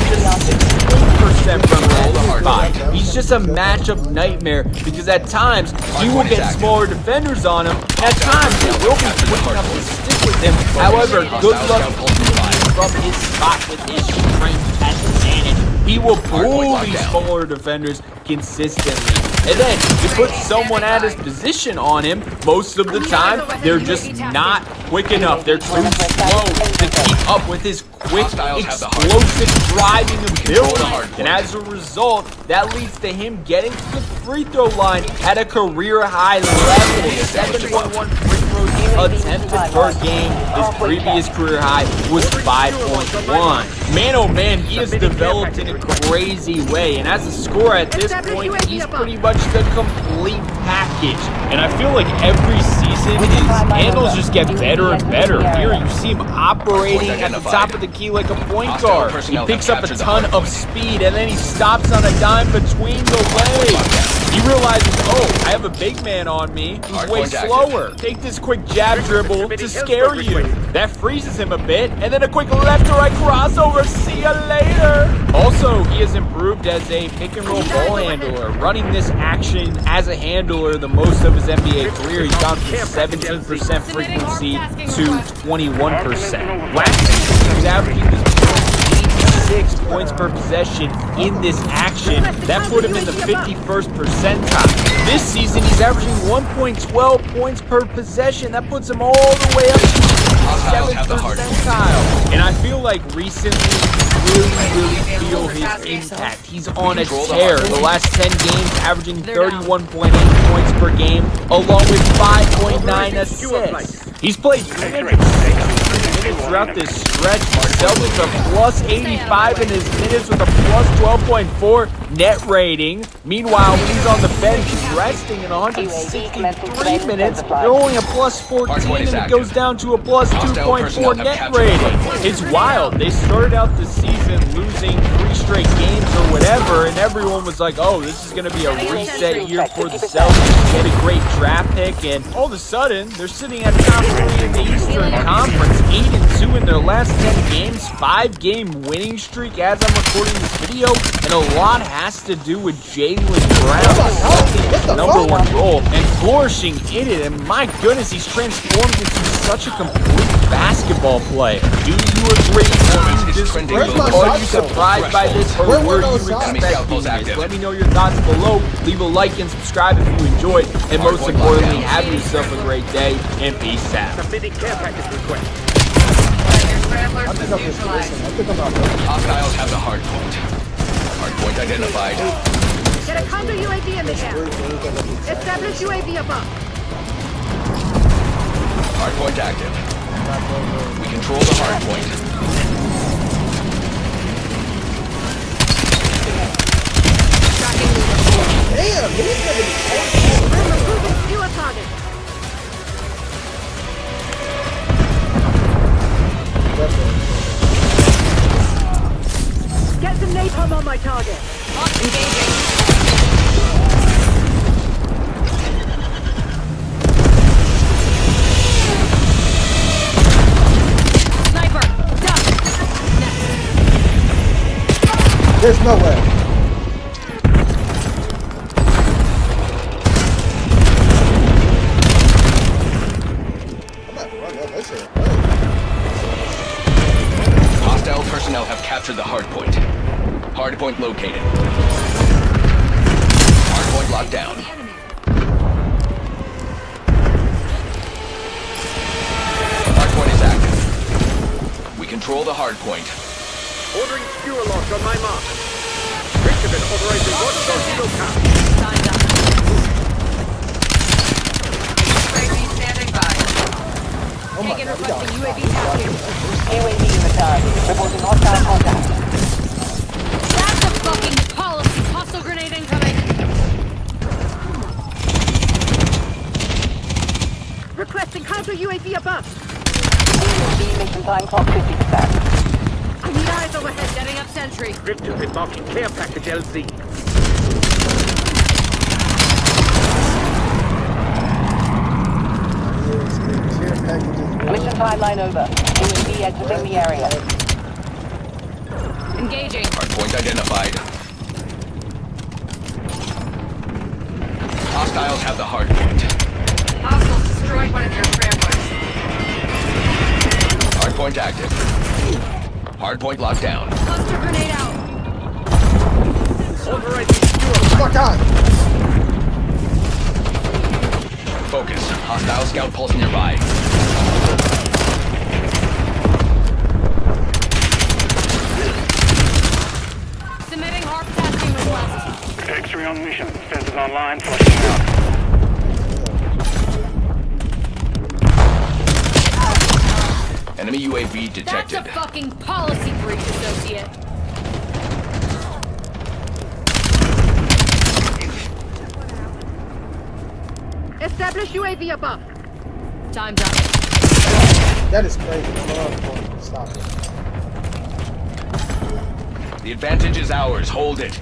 [SPEAKER 9] just 16% from that spot. He's just a matchup nightmare, because at times he will get smaller defenders on him, and at times he will be quick enough to stick with him. However, good luck from his spot with his strength advantage. He will bully smaller defenders consistently. And then you put someone at his position on him, most of the time, they're just not quick enough. They're too slow to keep up with his quick, explosive driving ability. And as a result, that leads to him getting to the free throw line at a career high level. 7.1 free throws attempted per game. His previous career high was 5.1. Man, oh man, he has developed in a crazy way. And as a scorer at this point, he's pretty much the complete package. And I feel like every season his handles just get better and better. Here you see him operating at the top of the key like a point guard. He picks up a ton of speed, and then he stops on a dime between the legs. He realizes, oh, I have a big man on me who's way slower. Take this quick jab dribble to scare you. That freezes him a bit, and then a quick left to right crossover. See ya later. Also, he has improved as a pick and roll ball handler, running this action as a handler the most of his NBA career. He's gone from 17% frequency to 21%. Last season, he was averaging this 86 points per possession in this action. That put him in the 51st percentile. This season, he's averaging 1.12 points per possession. That puts him all the way up to the 7th percentile. And I feel like recently, really feel his impact. He's on a tear. The last 10 games, averaging 31.8 points per game, along with 5.9 assists. He's played 360 minutes throughout this stretch. Celtics are plus 85 in his minutes with a plus 12.4 net rating. Meanwhile, when he's on the bench, he's resting in 163 minutes. They're only a plus 14, and it goes down to a plus 2.4 net rating. It's wild. They started out the season losing 3 straight games or whatever, and everyone was like, oh, this is going to be a reset year for the Celtics. They had a great draft pick, and all of a sudden, they're sitting at top 3 in the Eastern Conference, 8-2 in their last 10 games, 5-game winning streak as I'm recording this video, and a lot has to do with Jaylen Brown taking his #1 role and flourishing in it, and my goodness, he's transformed into such a complete basketball player. Do you agree or do you disagree? Are you surprised by this or were you expecting this? Let me know your thoughts below. Leave a like and subscribe if you enjoyed. And most importantly, have yourself a great day and peace out.
[SPEAKER 4] Submitting care package request.
[SPEAKER 3] Hostiles have the hard point. Hard point identified.
[SPEAKER 10] Get a counter UAV in the air. Establish UAV above.
[SPEAKER 3] Hard point active. We control the hard point.
[SPEAKER 14] Damn, he's gonna be
[SPEAKER 10] I'm removing fewer targets. Get some napalm on my target. Engaging. Sniper, duck. Next.
[SPEAKER 14] There's no way.
[SPEAKER 3] Hostile personnel have captured the hard point. Hard point located. Hard point locked down. Hard point is active. We control the hard point.
[SPEAKER 4] Ordering fuel lock on my mark. Richthofen authorizing one zero cap.
[SPEAKER 10] Signed up. UAV standing by. Taking requesting UAV package.
[SPEAKER 11] UAV in the target. Reporting hostile contact.
[SPEAKER 10] That's a fucking policy. Hostile grenade incoming. Requesting counter UAV above.
[SPEAKER 11] UAV mission time clock 50%.
[SPEAKER 10] I need eyes overhead. Setting up sentry.
[SPEAKER 4] Richthofen marking care package LZ.
[SPEAKER 11] Mission timeline over. UAV exiting the area.
[SPEAKER 10] Engaging.
[SPEAKER 3] Hard point identified. Hostiles have the hard point.
[SPEAKER 10] Hostiles destroyed one of your scramblers.
[SPEAKER 3] Hard point active. Hard point locked down.
[SPEAKER 10] Cluster grenade out.
[SPEAKER 4] Authorizing fuel.
[SPEAKER 14] Fuck on.
[SPEAKER 3] Focus. Hostile scout pulse nearby.
[SPEAKER 10] Submitting ARP tasking request.
[SPEAKER 17] X-ray on mission. Sensors online. Flashing out.
[SPEAKER 3] Enemy UAV detected.
[SPEAKER 10] That's a fucking policy breach, associate. Establish UAV above. Time's up.
[SPEAKER 14] That is crazy. Stop it.
[SPEAKER 3] The advantage is ours. Hold it.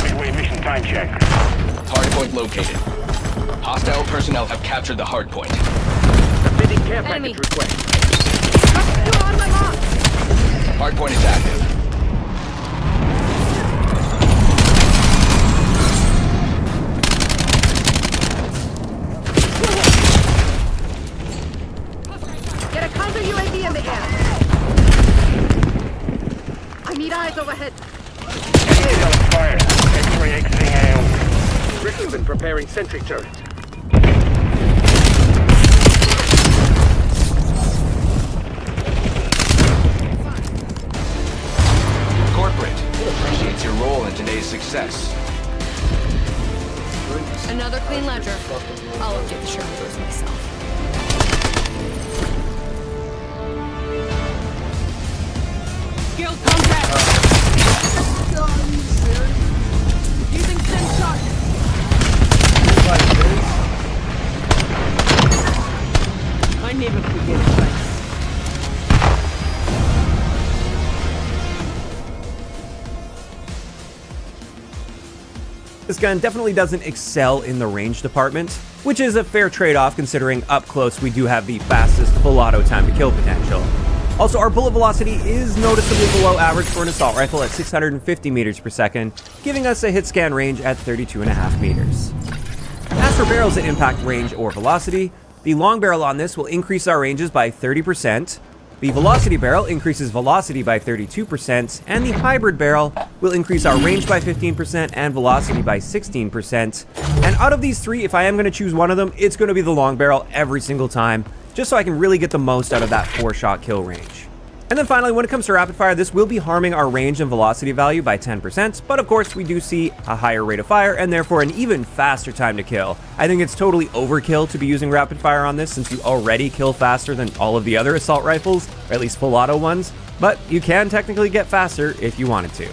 [SPEAKER 17] Midway mission time check.
[SPEAKER 3] Hard point located. Hostile personnel have captured the hard point.
[SPEAKER 4] Submitting care
[SPEAKER 10] Enemy.
[SPEAKER 4] package request.
[SPEAKER 10] You're on my mark.
[SPEAKER 3] Hard point is active.
[SPEAKER 10] Get a counter UAV in the air. I need eyes overhead.
[SPEAKER 17] Intel expired. X-ray exiting AO.
[SPEAKER 4] Richthofen preparing sentry turret.
[SPEAKER 3] Corporate appreciates your role in today's success.
[SPEAKER 10] Another clean ledger. I'll update the shareholders myself. Skilled contact. Using send shot. I never forget a face.
[SPEAKER 1] This gun definitely doesn't excel in the range department, which is a fair trade-off considering up close we do have the fastest full auto time to kill potential. Also, our bullet velocity is noticeably below average for an assault rifle at 650 meters per second, giving us a hit scan range at 32.5 meters. As for barrels at impact range or velocity, The long barrel on this will increase our ranges by 30%. The velocity barrel increases velocity by 32%, and the hybrid barrel will increase our range by 15% and velocity by 16%. And out of these three, if I am going to choose one of them, it's going to be the long barrel every single time, just so I can really get the most out of that 4-shot kill range. And then finally, when it comes to rapid fire, this will be harming our range and velocity value by 10%, but of course we do see a higher rate of fire and therefore an even faster time to kill. I think it's totally overkill to be using rapid fire on this since you already kill faster than all of the other assault rifles, or at least full auto ones, but you can technically get faster if you wanted to.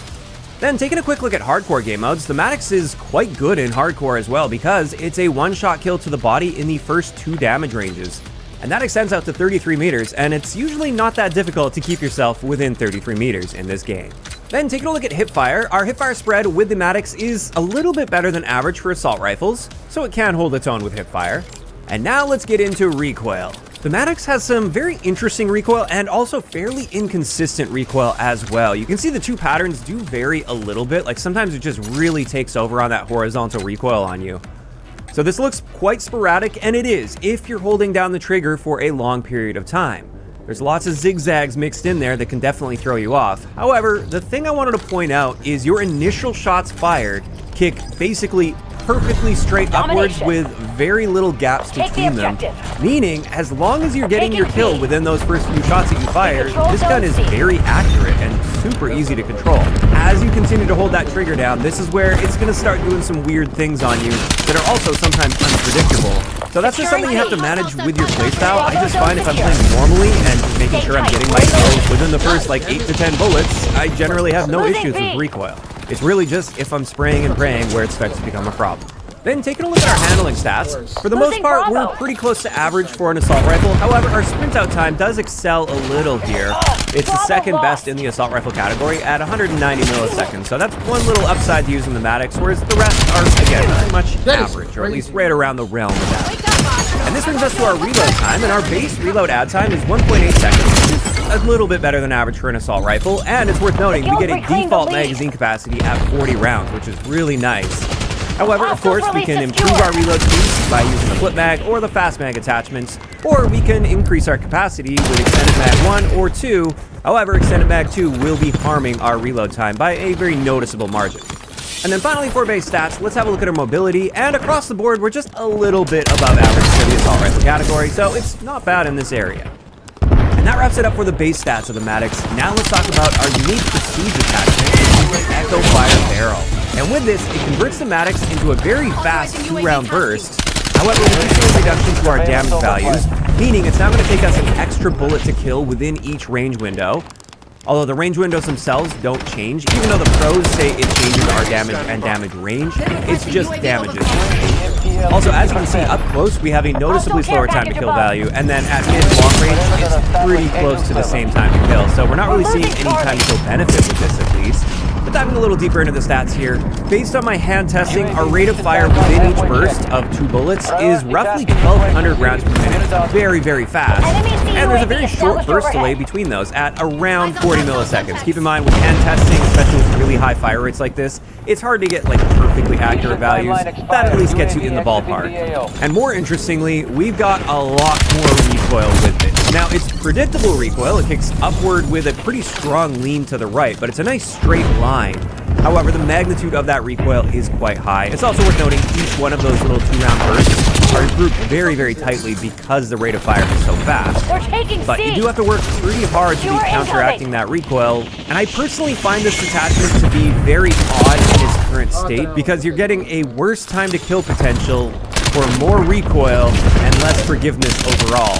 [SPEAKER 1] Then taking a quick look at hardcore game modes, the Maddox is quite good in hardcore as well because it's a one-shot kill to the body in the first 2 damage ranges. And that extends out to 33 meters, and it's usually not that difficult to keep yourself within 33 meters in this game. Then taking a look at hipfire, our hipfire spread with the Maddox is a little bit better than average for assault rifles, so it can hold its own with hipfire. And now let's get into recoil. The Maddox has some very interesting recoil and also fairly inconsistent recoil as well. You can see the 2 patterns do vary a little bit, like sometimes it just really takes over on that horizontal recoil on you. So this looks quite sporadic, and it is if you're holding down the trigger for a long period of time. There's lots of zigzags mixed in there that can definitely throw you off. However, the thing I wanted to point out is your initial shots fired kick basically perfectly straight upwards with very little gaps between them, meaning as long as you're getting your kill within those first few shots that you fire, this gun is very accurate and super easy to control. As you continue to hold that trigger down, this is where it's going to start doing some weird things on you that are also sometimes unpredictable. So that's just something you have to manage with your playstyle. I just find if I'm playing normally and making sure I'm getting my kills within the first like 8 to 10 bullets, I generally have no issues with recoil. It's really just if I'm spraying and praying where it starts to become a problem. Then taking a look at our handling stats, for the most part we're pretty close to average for an assault rifle. However, our sprint out time does excel a little here. It's the second best in the assault rifle category at 190 milliseconds, so that's one little upside to using the Maddox, whereas the rest are, again, pretty much average, or at least right around the realm of that. And this brings us to our reload time, and our base reload ad time is 1.8 seconds, which is a little bit better than average for an assault rifle, and it's worth noting we get a default magazine capacity at 40 rounds, which is really nice. However, of course, we can improve our reload speed by using the flip mag or the fast mag attachments, or we can increase our capacity with extended mag 1 or 2. However, extended mag 2 will be harming our reload time by a very noticeable margin. And then finally, for base stats, let's have a look at our mobility, and across the board, we're just a little bit above average for the assault rifle category, so it's not bad in this area. And that wraps it up for the base stats of the Maddox. Now let's talk about our unique prestige attachment, which is the Echo Fire Barrel. And with this, it converts the Maddox into a very fast 2-round burst. However, we do see a reduction to our damage values, meaning it's now going to take us an extra bullet to kill within each range window. Although the range windows themselves don't change, even though the pros say it changes our damage and damage range, it's just damages. Also, as you can see up close, we have a noticeably slower time to kill value, and then at mid-long range, it's pretty close to the same time to kill. So we're not really seeing any time to kill benefit with this at least. But diving a little deeper into the stats here, based on my hand testing, our rate of fire within each burst of 2 bullets is roughly 1,200 rounds per minute, very, very fast. And there's a very short burst delay between those at around 40 milliseconds. Keep in mind, with hand testing, especially with really high fire rates like this, it's hard to get like perfectly accurate values. That at least gets you in the ballpark. And more interestingly, we've got a lot more recoil with it. Now, it's predictable recoil. It kicks upward with a pretty strong lean to the right, but it's a nice straight line. However, the magnitude of that recoil is quite high. It's also worth noting each one of those little 2-round bursts are grouped very, very tightly because the rate of fire is so fast. But you do have to work pretty hard to be counteracting that recoil, and I personally find this attachment to be very odd in its current state because you're getting a worse time to kill potential for more recoil and less forgiveness overall.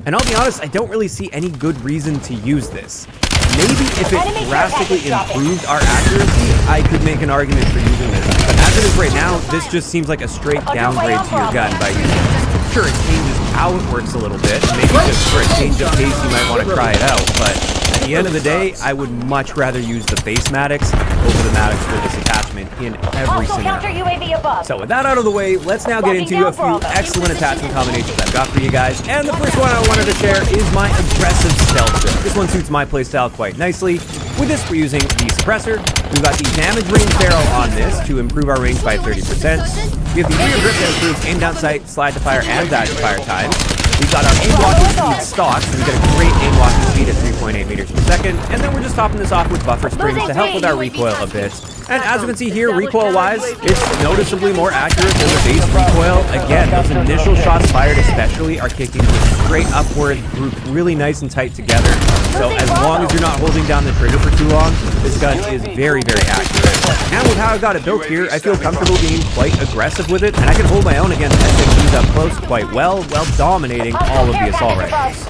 [SPEAKER 1] And I'll be honest, I don't really see any good reason to use this. Maybe if it drastically improved our accuracy, I could make an argument for using this. But as it is right now, this just seems like a straight downgrade to your gun by using this. Sure, it changes how it works a little bit. Maybe just for a change of pace, you might want to try it out. But at the end of the day, I would much rather use the base Maddox over the Maddox for this attachment in every scenario. So with that out of the way, let's now get into a few excellent attachment combinations I've got for you guys. And the first one I wanted to share is my aggressive stealth grip. This one suits my playstyle quite nicely. With this, we're using the suppressor. We've got the damage range barrel on this to improve our range by 30%. We have the rear grip that improves aim down sight, slide to fire, and dash to fire times. We've got our aim walking speed stock, so we get a great aim walking speed at 3.8 meters per second, and then we're just topping this off with buffer springs to help with our recoil a bit. And as you can see here, recoil-wise, it's noticeably more accurate than the base recoil. Again, those initial shots fired especially are kicking straight upward, grouped really nice and tight together. So as long as you're not holding down the trigger for too long, this gun is very, very accurate. And with how I got it built here, I feel comfortable being quite aggressive with it, and I can hold my own against SMGs up close quite well, while dominating all of the assault rifles.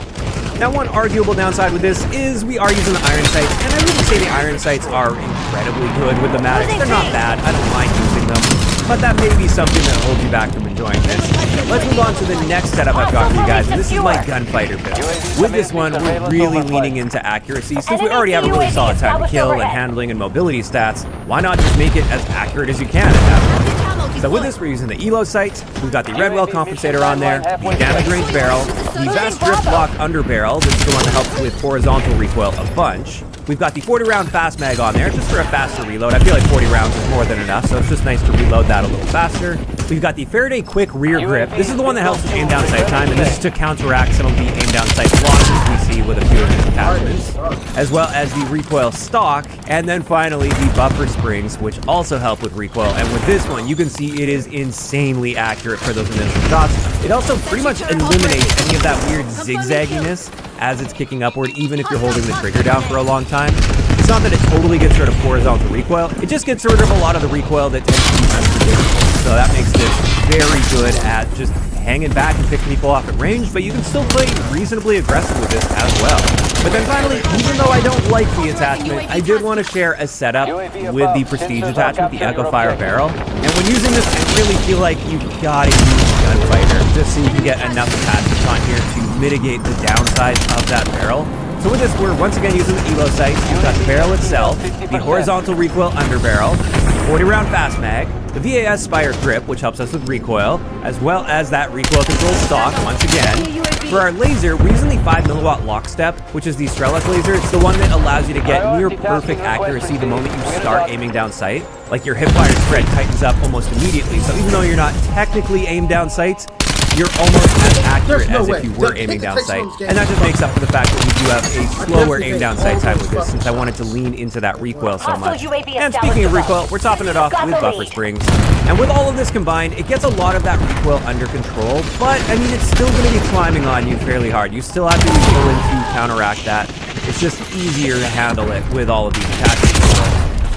[SPEAKER 1] Now, one arguable downside with this is we are using the iron sights, and I wouldn't say the iron sights are incredibly good with the Maddox. They're not bad. I don't mind using them, but that may be something that holds you back from enjoying this. Let's move on to the next setup I've got for you guys, and this is my gunfighter build. With this one, we're really leaning into accuracy. Since we already have a really solid time to kill and handling and mobility stats, why not just make it as accurate as you can at that point? So with this, we're using the ELO sights. We've got the Redwell compensator on there, the damage range barrel, the Vast Drift Lock under barrel. This is the one that helps with horizontal recoil a bunch. We've got the 40-round fast mag on there, just for a faster reload. I feel like 40 rounds is more than enough, so it's just nice to reload that a little faster. We've got the Faraday Quick Rear Grip. This is the one that helps with aim down sight time, and this is to counteract some of the aim down sight losses we see with a few of these attachments, as well as the recoil stock, and then finally the buffer springs, which also help with recoil. And with this one, you can see it is insanely accurate for those initial shots. It also pretty much eliminates any of that weird zigzagginess as it's kicking upward, even if you're holding the trigger down for a long time. It's not that it totally gets rid of horizontal recoil, it just gets rid of a lot of the recoil that tends to be unpredictable. So that makes this very good at just hanging back and picking people off at range, but you can still play reasonably aggressive with this as well. But then finally, even though I don't like the attachment, I did want to share a setup with the Prestige attachment, the Echo Fire barrel. And when using this, I really feel like you gotta use Gunfighter just so you can get enough attachments on here to mitigate the downsides of that barrel. So with this, we're once again using the ELO sights. You've got the barrel itself, the horizontal recoil under barrel, the 40-round fast mag, the VAS Spire grip, which helps us with recoil, as well as that recoil control stock once again. For our laser, we're using the 5mW lockstep, which is the Strelok laser. It's the one that allows you to get near perfect accuracy the moment you start aiming down sight. Like your hipfire spread tightens up almost immediately, so even though you're not technically aimed down sights, you're almost as accurate as if you were aiming down sight. And that just makes up for the fact that we do have a slower aim down sight time with this, since I wanted to lean into that recoil so much. And speaking of recoil, we're topping it off with buffer springs. And with all of this combined, it gets a lot of that recoil under control, but I mean, it's still going to be climbing on you fairly hard. You still have to be willing to counteract that. It's just easier to handle it with all of these attachments.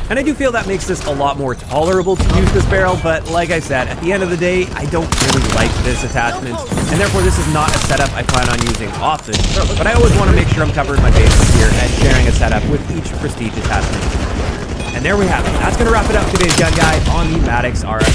[SPEAKER 1] And I do feel that makes this a lot more tolerable to use this barrel, but like I said, at the end of the day, I don't really like this attachment, and therefore this is not a setup I plan on using often, but I always want to make sure I'm covering my bases here and sharing a setup with each Prestige attachment. And there we have it. That's going to wrap it up today's gun guide on the Maddox RS.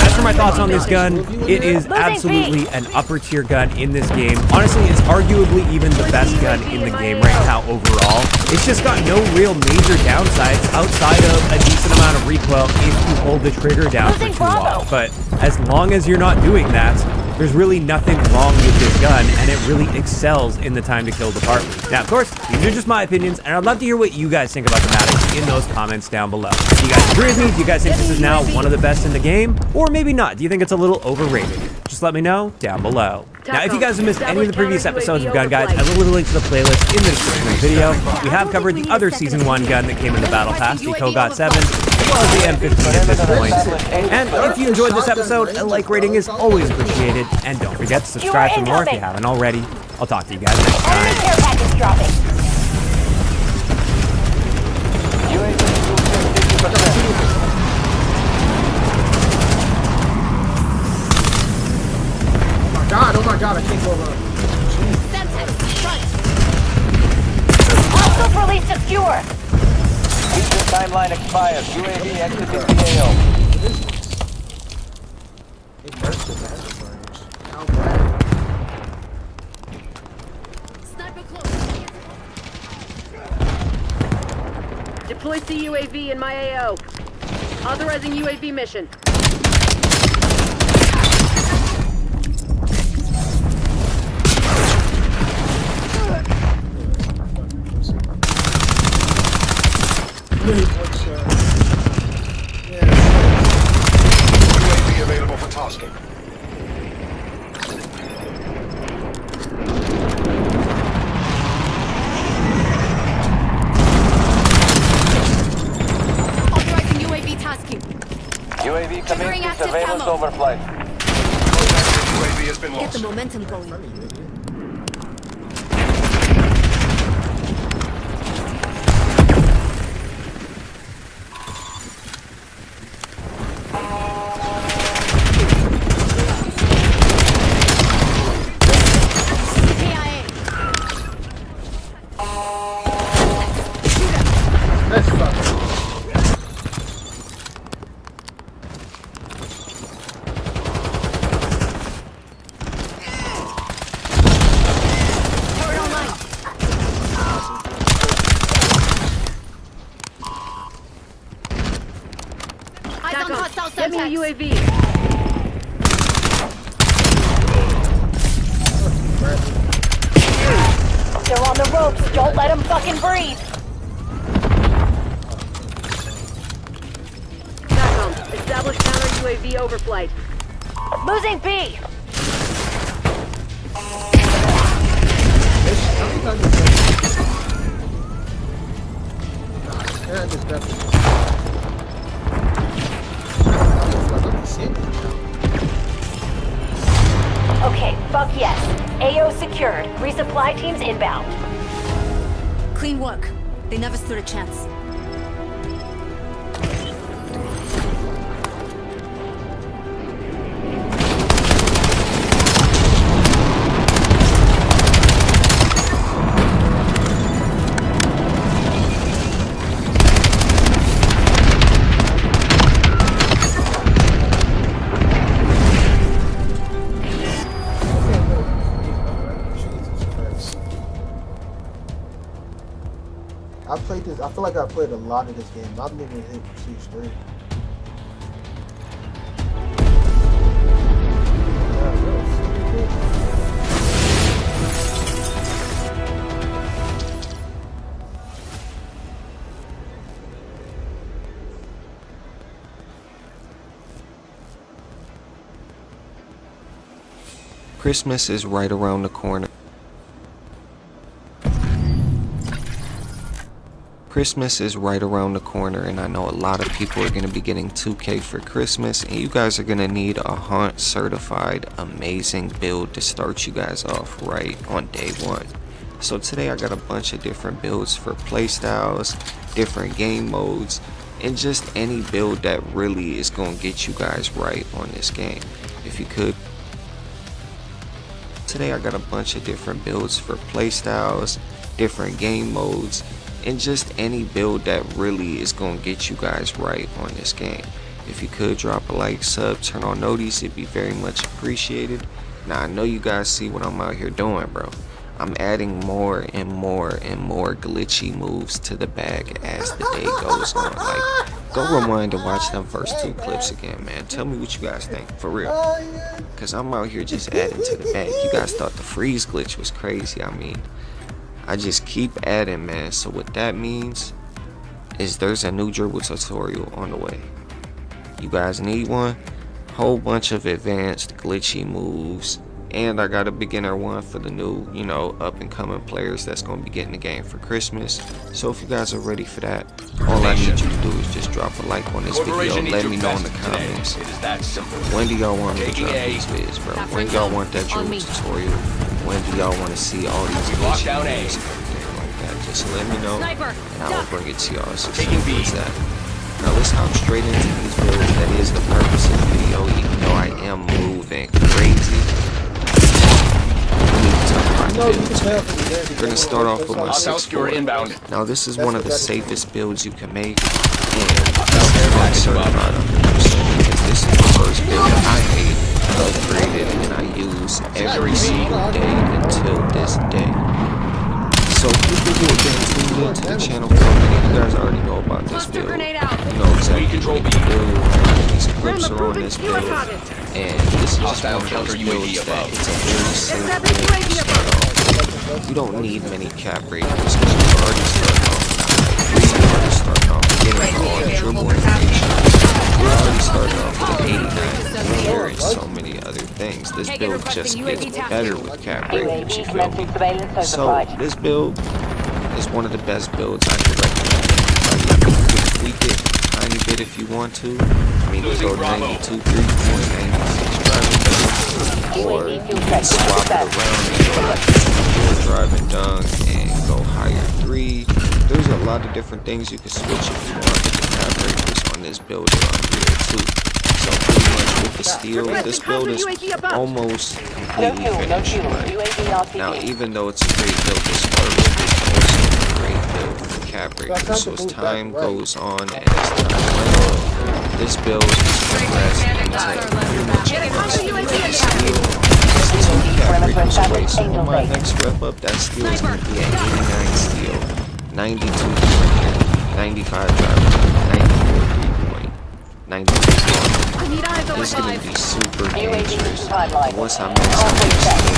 [SPEAKER 1] As for my thoughts on this gun, it is absolutely an upper tier gun in this game. Honestly, it's arguably even the best gun in the game right now overall. It's just got no real major downsides outside of a decent amount of recoil if you hold the trigger down for too long. But as long as you're not doing that, there's really nothing wrong with this gun, and it really excels in the time to kill department. Now, of course, these are just my opinions, and I'd love to hear what you guys think about the Maddox in those comments down below. Do you guys agree with me? Do you guys think this is now one of the best in the game? Or maybe not? Do you think it's a little overrated? Just let me know down below. Now, if you guys have missed any of the previous episodes of Gun Guides, I will leave a link to the playlist in the description of the video. We have covered the other Season 1 gun that came in the Battle Pass, the Kogat 7, as well as the M15 at this point. And if you enjoyed this episode, a like rating is always appreciated. And don't forget to subscribe for more if you haven't already. I'll talk to you guys next time.
[SPEAKER 12] Care package dropping.
[SPEAKER 14] Oh my god, I can't go around.
[SPEAKER 12] Hostile release secure. Mission timeline expired. UAV exiting the AO.
[SPEAKER 10] Deploy CUAV in my AO. Authorizing UAV mission.
[SPEAKER 6] UAV available for tasking.
[SPEAKER 16] asking.
[SPEAKER 11] UAV
[SPEAKER 16] Triggering
[SPEAKER 11] commencing
[SPEAKER 16] active
[SPEAKER 11] surveillance
[SPEAKER 16] camo.
[SPEAKER 11] overflight.
[SPEAKER 6] UAV has been
[SPEAKER 16] Get
[SPEAKER 6] lost.
[SPEAKER 16] the momentum going.
[SPEAKER 14] Let's fuck.
[SPEAKER 16] Eyes on hostile
[SPEAKER 10] Get me a
[SPEAKER 16] subjects.
[SPEAKER 10] UAV.
[SPEAKER 16] They're on the ropes. Don't let them fucking breathe.
[SPEAKER 10] SATCOM, establish counter UAV overflight.
[SPEAKER 16] Losing B. Okay, fuck yes. AO secured. Resupply teams inbound. Clean work. They never stood a chance.
[SPEAKER 14] I played this. I feel like I played a lot of this game. I've never hit 2 straight.
[SPEAKER 5] Christmas is right around the corner. Christmas is right around the corner, and I know a lot of people are going to be getting 2K for Christmas, and you guys are going to need a Hunt certified amazing build to start you guys off right on day one. So today I got a bunch of different builds for playstyles, different game modes, and just any build that really is going to get you guys right on this game. If you could. Today I got a bunch of different builds for playstyles, different game modes, and just any build that really is going to get you guys right on this game. If you could drop a like, sub, turn on notice, it'd be very much appreciated. Now I know you guys see what I'm out here doing, bro. I'm adding more and more and more glitchy moves to the bag as the day goes on. Like, go rewind and watch them first 2 clips again, man. Tell me what you guys think, for real. Cause I'm out here just adding to the bag. You guys thought the freeze glitch was crazy. I mean, I just keep adding, man. So what that means is there's a new dribble tutorial on the way. You guys need one? Whole bunch of advanced glitchy moves, and I got a beginner one for the new, you know, up and coming players that's going to be getting the game for Christmas. So if you guys are ready for that, all I need you to do is just drop a like on this video. Let me know in the comments, when do y'all want me to drop these vids, bro? When y'all want that dribble tutorial? When do y'all want to see all these glitchy moves and everything like that? Just let me know, and I will bring it to y'all. So simple as that. Now let's hop straight into these builds. That is the purpose of the video, even though I am moving crazy. We're gonna start off with my 6-4. Now this is one of the safest builds you can make, and I'm certified on it. So because this is the first build I made, upgraded, and I use every single day until this day. So if you do again, tune into the channel for a minute. You guys already know about this build. You know exactly what you build. These clips are on this build, and this is just one of those builds that it's a very safe build to start off. You don't need many cap ratings because you're already starting off with a high. You're already starting off with getting all the dribble information. You're already starting off with an 89 here and so many other things. This build just gets better with cap ratings, you feel me? So this build is one of the best builds I could recommend. Like, you can tweak it a tiny bit it if you want to. I mean, you can go 92 3-point, 96 driving dunk, or you can swap it around and go 94 driving dunk and go higher 3. There's a lot of different things you can switch if you want with the cap breakers on this build on here too. So pretty much with the steel, this build is almost completely finished. Right? Now, even though it's a great build to start with, it's also a great build for cap breakers. So as time goes on and as time goes on, this build is progressed into pretty much a steel. It's 2 cap breakers away. So on my next rep up, that steel is going to be an 89 steel, 92 point, 95 driving, 94 3-point, 92 steel. This is going to be super dangerous. Once I max out this steel,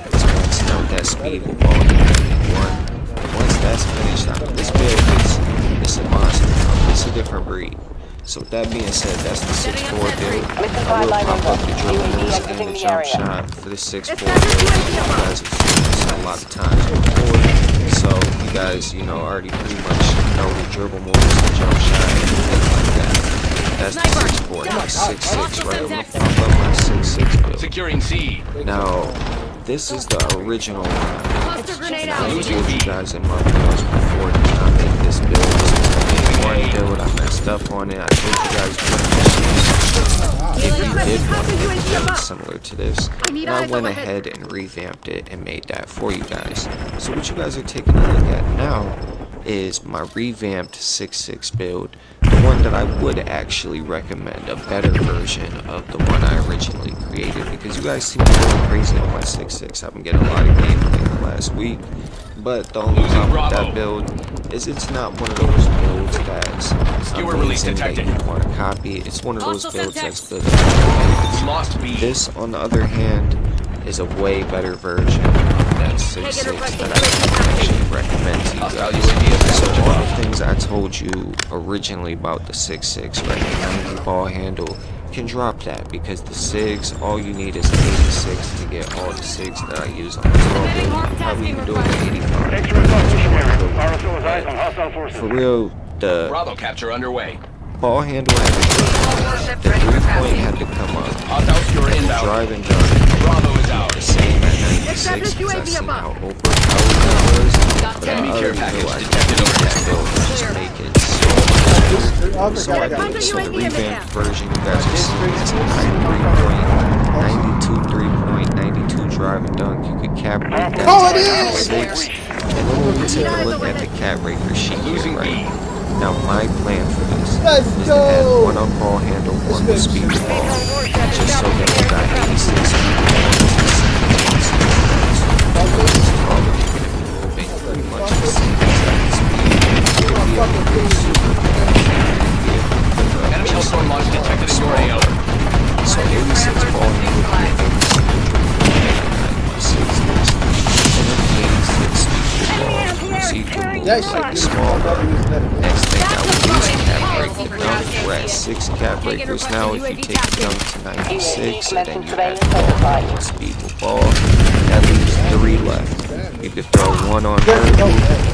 [SPEAKER 5] it's maxing out that speed with all the 1. Once that's finished, this build is a monster. It's a different breed. So with that being said, that's the 6'4 build. I will pop up the dribble moves and the jump shot for the 6'4 build. You guys have seen this a lot of times before. So you guys, you know, already pretty much know the dribble moves, the jump shot, and things like that. That's the 6'4, my 6'6, right? I'm gonna pop up my 6'6 build.
[SPEAKER 3] Securing C.
[SPEAKER 5] Now, this is the original one. I told you guys in my videos before that I made this build. One build, I messed up on it. I told you guys if you did want to make a build similar to this, and I went ahead and revamped it and made that for you guys. So what you guys are taking a look at now is my revamped 6'6 build, the one that I would actually recommend, a better version of the one I originally created, because you guys seem to go crazy on my 6'6. I've been getting a lot of gameplay in the last week, but the only problem with that build is it's not one of those builds that's amazing that you want to copy. It's one of those builds that's good. This, on the other hand, is a way better version of that 6'6 that I actually recommend to you guys. So all the things I told you originally about the 6'6, right? The 90 ball handle, you can drop that, because the SIGs, all you need is an 86 to get all the SIGs that I use on the 12 build. You probably even do it at 85. For real, the
[SPEAKER 3] Bravo capture underway.
[SPEAKER 5] ball handle had to come up. The 3-point had to come up. The driving dunk.
[SPEAKER 3] Bravo is out.
[SPEAKER 5] The same at 96 because I seen how overpowered that was. But
[SPEAKER 3] Enemy care package
[SPEAKER 5] I
[SPEAKER 3] detected
[SPEAKER 5] think
[SPEAKER 3] over
[SPEAKER 5] this build will just make it so I did. So the revamped version you guys are seeing is a high 3-point, 92 3-point, 92 driving dunk. You could cap break that to 96. And then when we take a look at the cap breaker sheet here, right? Now my plan for this is to add one on ball handle, one with speed ball, just so that we got 86 speed ball. Pretty much the same exact speed.
[SPEAKER 3] Enemy hellstorm launch detected in your AO.
[SPEAKER 5] So 86 ball handle, 86 speed ball. So you can move like a small ball. Next thing I will use cap breaker dunk. We're at 6 cap breakers now. If you take the dunk to 96 and then you add ball, speed with ball, that leaves 3 left. You could throw one on her,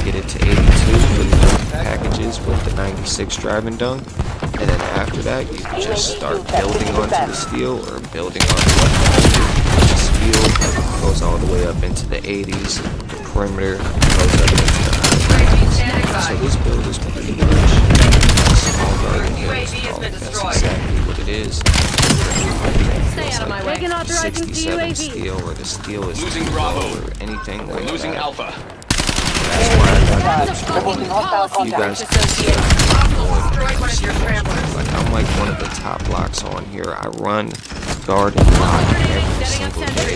[SPEAKER 5] get it to 82 with the dunk packages with the 96 driving dunk, and then after that you can just start building onto the steel or building onto the steel. Goes all the way up into the 80s. The perimeter goes up into the high 90s. So this build is pretty much small guard kills. That's exactly what it is. It's like 67 steel, or the steel is too low, or anything like
[SPEAKER 3] Losing
[SPEAKER 5] that.
[SPEAKER 3] Alpha.
[SPEAKER 5] That's why I got this build. You guys can see like I'm like one of the top blocks on here. I run guard and block every single day.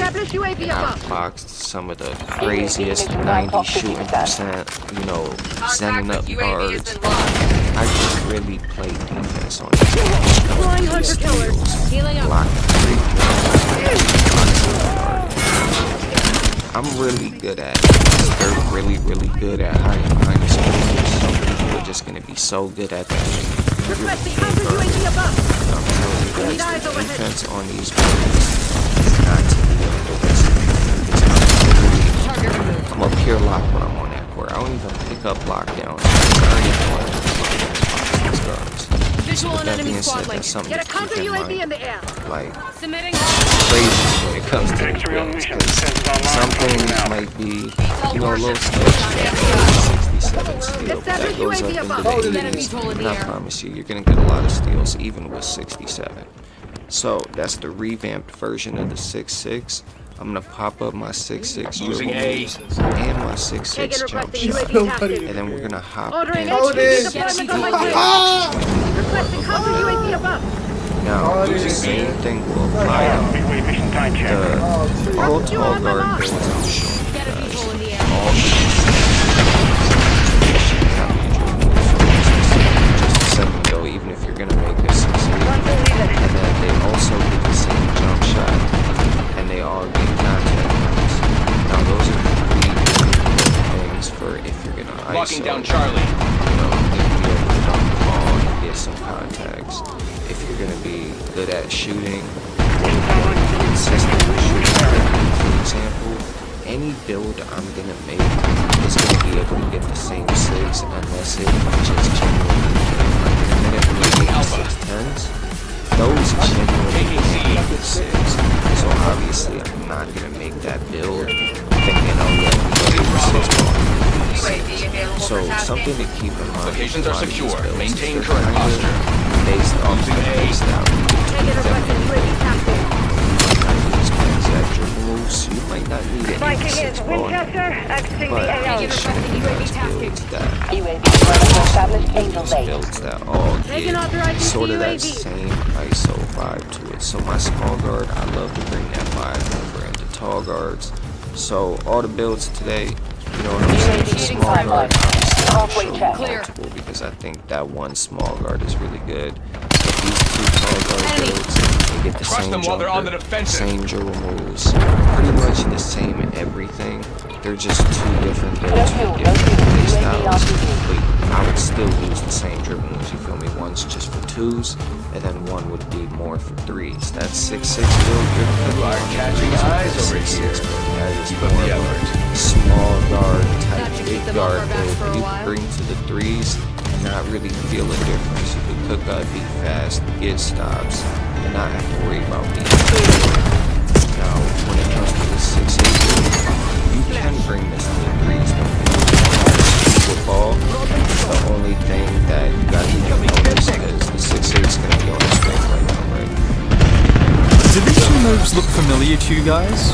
[SPEAKER 5] And I've boxed some of the craziest 90 shooting percent, you know, sending up guards. I just really play defense on these steals, blocking 3 I'm really good at it. They're really, really good at hiding behind the screens. Some people are just gonna be so good at that. I'm telling you guys, the defense on these players is not to be underestimated. I'm up here locked when I'm on that court. I don't even pick up lockdowns. Let's go. guards.
[SPEAKER 10] Visual
[SPEAKER 5] With
[SPEAKER 10] on
[SPEAKER 5] that
[SPEAKER 10] enemy
[SPEAKER 5] being
[SPEAKER 10] squad
[SPEAKER 5] said,
[SPEAKER 10] link.
[SPEAKER 5] that's something
[SPEAKER 10] Get a
[SPEAKER 5] to
[SPEAKER 10] counter
[SPEAKER 5] keep in
[SPEAKER 10] UAV
[SPEAKER 5] mind.
[SPEAKER 10] in the air.
[SPEAKER 5] Like,
[SPEAKER 10] Submitting.
[SPEAKER 5] crazy when it comes to these builds, 'cause some things might be, you know, a little sketchy. 67 steel, that goes up into the 80s, and I promise you, you're gonna get a lot of steals even with 67. So that's the revamped version of the 6.6. I'm gonna pop up my 6.6
[SPEAKER 3] Losing
[SPEAKER 5] dribble
[SPEAKER 3] A.
[SPEAKER 5] moves and my 6.6 jump shot, and then we're gonna hop
[SPEAKER 10] Ordering
[SPEAKER 5] into
[SPEAKER 10] HVT
[SPEAKER 5] the
[SPEAKER 10] deployment on my
[SPEAKER 5] 6.6.
[SPEAKER 10] way. Requesting counter UAV above.
[SPEAKER 5] Now, the same thing will apply to all tall guard builds I'm showing you guys. All just a second though, even if you're gonna make a 6.8. And then they also get the same jump shot, and they all get contact points. Now those are three different things for if you're gonna
[SPEAKER 3] Locking
[SPEAKER 5] ISO.
[SPEAKER 3] down Charlie.
[SPEAKER 5] You know, if you're able to dump the ball and get some contacts. If you're gonna be good at shooting, consistent with shooting, for example, any build I'm gonna make is gonna be able to get the same 6 unless it just genuinely like in a minute when you get 610s, those genuinely get the 6. So obviously I'm not gonna make that build thinking, oh yeah, we get the 6. So something to keep in mind.
[SPEAKER 3] Locations are secure. Maintain
[SPEAKER 5] They're
[SPEAKER 3] current
[SPEAKER 5] kind of
[SPEAKER 3] posture.
[SPEAKER 5] based off the base that we can tweak them. Exact dribble moves. You might not need an 86 ball, but I can show you guys builds that all get sort of that same ISO vibe to it. So my small guard, I love to bring that vibe over into tall guards. So all the builds today, you know what I'm saying? The small guard, obviously, I'll show multiple because I think that one small guard is really good. But these two tall guard builds, they get the
[SPEAKER 3] Crush
[SPEAKER 5] same
[SPEAKER 3] them while they're on the
[SPEAKER 5] jumper,
[SPEAKER 3] defensive.
[SPEAKER 5] same dribble moves, pretty much the same in everything. They're just two different builds with different play styles. But I would still use the same dribble moves, you feel me? One's just for 2s, and then one would be more for 3s. That 6.6 build, you
[SPEAKER 3] are catching eyes over here.
[SPEAKER 5] Keep up the effort. Small guard type big guard build you can bring to the 3s and not really feel a difference. You can cook up, be fast, get stops, and not have to worry about being Now, when it comes to the 6.8 build, you can bring this to the 3s. Football. The only thing that you got to notice is the 6.8 is going to be on the screen right now, right?
[SPEAKER 8] Do these two moves look familiar to you guys?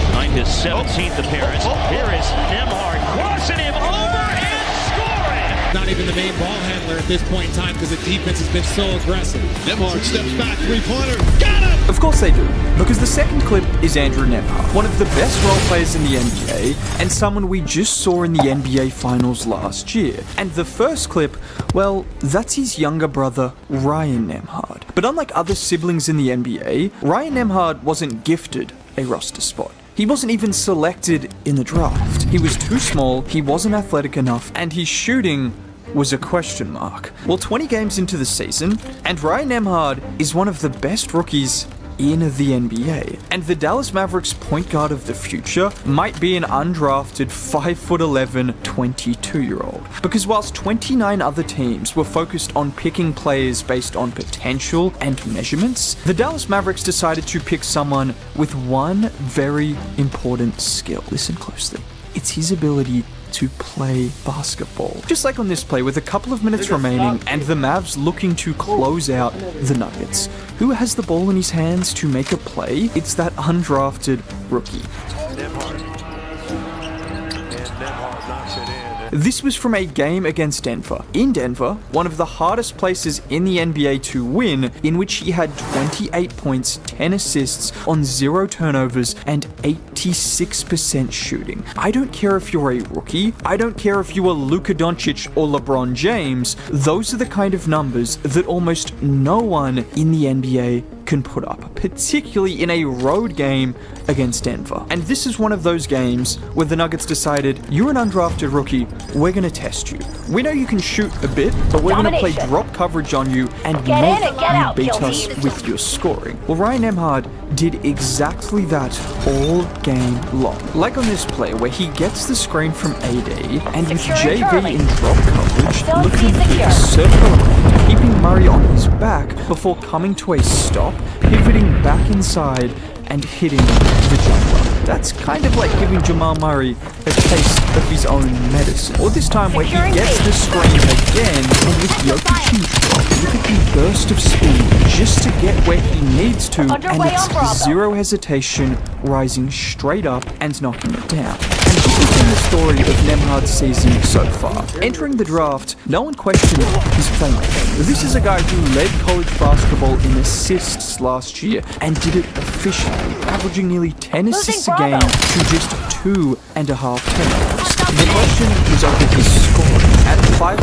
[SPEAKER 15] Behind his 17th appearance, here is Nembhard crossing him over and scoring!
[SPEAKER 23] Not even the main ball handler at this point in time because the defense has been so aggressive. Nembhard steps back, three-pointer, got him!
[SPEAKER 8] Of course they do, because the second clip is Andrew Nembhard, one of the best role players in the NBA, and someone we just saw in the NBA Finals last year. And the first clip, well, that's his younger brother, Ryan Nembhard. But unlike other siblings in the NBA, Ryan Nembhard wasn't gifted a roster spot. He wasn't even selected in the draft. He was too small, he wasn't athletic enough, and his shooting was a question mark. Well, 20 games into the season, and Ryan Nembhard is one of the best rookies in the NBA. And the Dallas Mavericks point guard of the future might be an undrafted 5'11", 22-year-old. Because whilst 29 other teams were focused on picking players based on potential and measurements, the Dallas Mavericks decided to pick someone with one very important skill. Listen closely. It's his ability to play basketball. Just like on this play, with a couple of minutes remaining and the Mavs looking to close out the Nuggets. Who has the ball in his hands to make a play? It's that undrafted rookie. This was from a game against Denver. In Denver, one of the hardest places in the NBA to win, in which he had 28 points, 10 assists on 0 turnovers and 86% shooting. I don't care if you're a rookie, I don't care if you are Luka Doncic or LeBron James, those are the kind of numbers that almost no one in the NBA can put up, particularly in a road game against Denver. And this is one of those games where the Nuggets decided, you're an undrafted rookie, we're gonna test you. We know you can shoot a bit, but we're gonna play drop coverage on you and make you beat us with your scoring. Well, Ryan Nembhard did exactly that all game long. Like on this play where he gets the screen from AD, and with JV in drop coverage, looking to circle around, he back before coming to a stop, pivoting back inside, and hitting the jumper. That's kind of like giving Jamal Murray a taste of his own medicine. Or this time where he gets the screen again, and with Jokic in drop, look at the burst of speed just to get where he needs to, and it's zero hesitation, rising straight up and knocking it down. And this has been the story of Nembhard's season so far. Entering the draft, no one questioned his playmaking. This is a guy who led college basketball in assists last year and did it efficiently, averaging nearly 10 assists a game to just 2.5 turnovers. The question is over his scoring. At 5'11",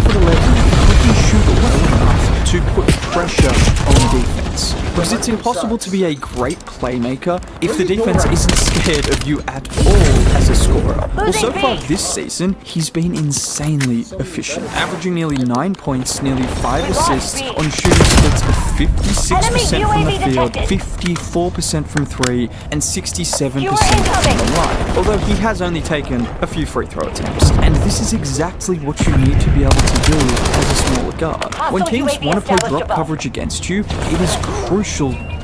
[SPEAKER 8] could he shoot well enough to put pressure on defense? Because it's impossible to be a great playmaker if the defense isn't scared of you at all as a scorer. Well, so far this season, he's been insanely efficient, averaging nearly 9 points, nearly 5 assists on shooting splits of 56% from the field, 54% from 3, and 67% from the line. Although he has only taken a few free throw attempts. And this is exactly what you need to be able to do as a smaller guard. When teams want to play drop coverage against you, it is crucial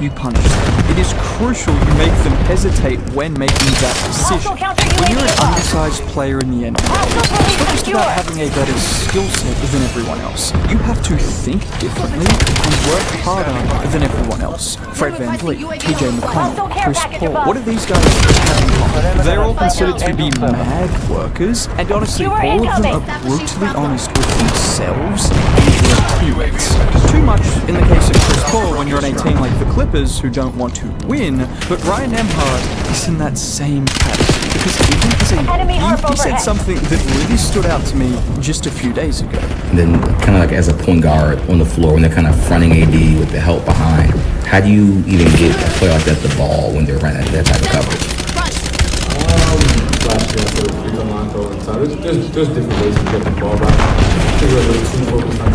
[SPEAKER 8] you punish them. It is crucial you make them hesitate when making that decision. When you're an undersized player in the NBA, it's not just about having a better skill set than everyone else. You have to think differently and work harder than everyone else. Fred VanVleet, TJ McConnell, Chris Paul, what do these guys have in common? They're all considered to be mad workers, and honestly, all of them are brutally honest with themselves and their teammates. Too much in the case of Chris Paul when you're on a team like the Clippers who don't want to win, but Ryan Nembhard is in that same category. Because even as a he said something that really stood out to me just a few days ago.
[SPEAKER 18] And then kind of like as a point guard on the floor when they're kind of fronting AD with the help behind, how do you even get a player like that the ball when they're running that type of coverage?
[SPEAKER 19] There's different ways to get the ball back. I think we're a little too focused on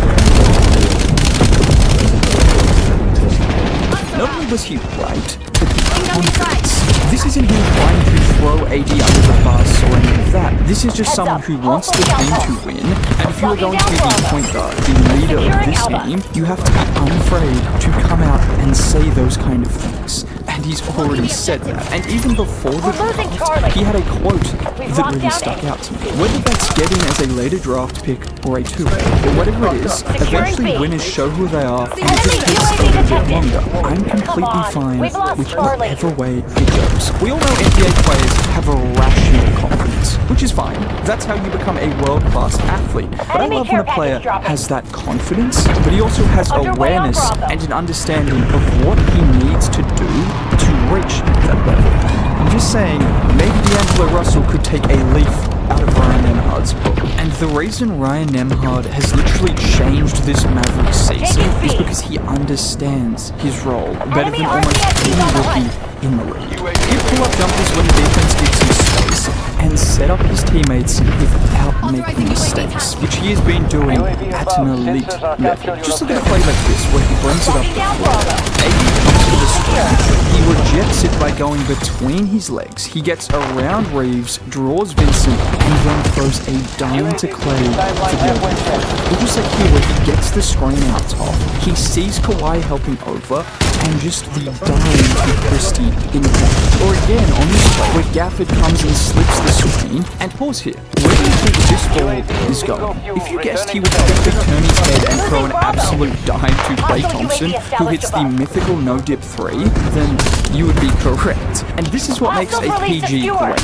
[SPEAKER 8] Not only was he right, but the confidence. This isn't him trying to throw AD under the bus or any of that. This is just someone who wants the team to win, and if you are going to be the point guard, the leader of this team, you have to be unafraid to come out and say those kind of things. And he's already said that. And even before the draft, he had a quote that really stuck out to me. Whether that's getting as a later draft pick or a 2-way, or whatever it is, eventually winners show who they are, and it just takes a little bit longer. I'm completely fine with whatever way it goes. We all know NBA players have a ration of confidence, which is fine. That's how you become a world-class athlete. But I love when a player has that confidence, but he also has awareness and an understanding of what he needs to do to reach that level. I'm just saying, maybe D'Angelo Russell could take a leaf out of Ryan Nembhard's book. And the reason Ryan Nembhard has literally changed this Maverick season is because he understands his role better than almost any rookie in the league. He'll pull up jumpers when the defense gives him space and set up his teammates without making mistakes, which he has been doing at an elite level. Just look at a play like this where he brings it up the floor. AD comes to the screen. He rejects it by going between his legs. He gets around Reeves, draws Vincent, and then throws a dime to Clay for the open play. Or just like here where he gets the screen out top, he sees Kawhi helping over, and just the dime to Christie in the corner. Or again, on this play, where Gafford comes and slips the screen, and pause here. Where do you think this ball is going? If you guessed he would quickly turn his head and throw an absolute dime to Klay Thompson, who hits the mythical no-dip 3, then you would be correct. And this is what makes a PG great.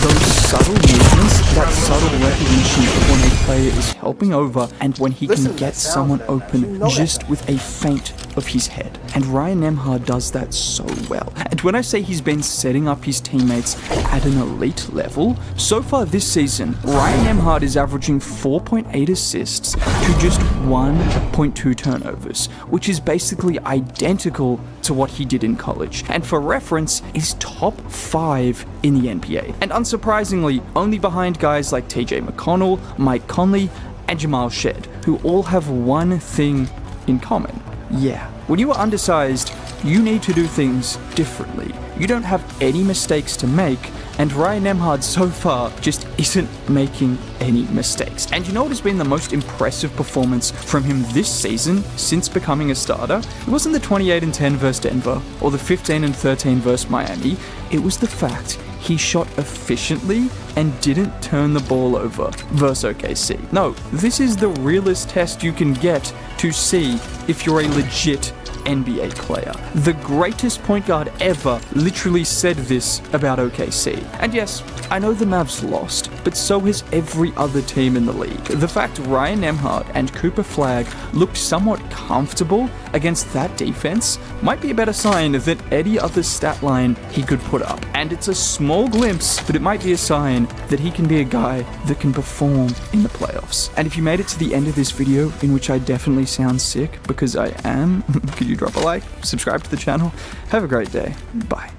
[SPEAKER 8] Those subtle movements, that subtle recognition of when a player is helping over and when he can get someone open just with a feint of his head. And Ryan Nembhard does that so well. And when I say he's been setting up his teammates at an elite level, so far this season, Ryan Nembhard is averaging 4.8 assists to just 1.2 turnovers, which is basically identical to what he did in college. And for reference, is top 5 in the NBA. And unsurprisingly, only behind guys like TJ McConnell, Mike Conley, and Jamal Shead, who all have one thing in common. Yeah, when you are undersized, you need to do things differently. You don't have any mistakes to make, and Ryan Nembhard so far just isn't making any mistakes. And you know what has been the most impressive performance from him this season since becoming a starter? It wasn't the 28-10 versus Denver or the 15-13 versus Miami. It was the fact he shot efficiently and didn't turn the ball over versus OKC. No, this is the realest test you can get to see if you're a legit NBA player. The greatest point guard ever literally said this about OKC. And yes, I know the Mavs lost, but so has every other team in the league. The fact Ryan Nembhard and Cooper Flagg looked somewhat comfortable against that defense might be a better sign than any other stat line he could put up. And it's a small glimpse, but it might be a sign that he can be a guy that can perform in the playoffs. And if you made it to the end of this video, in which I definitely sound sick, because I am, could you drop a like, subscribe to the channel? Have a great day. Bye.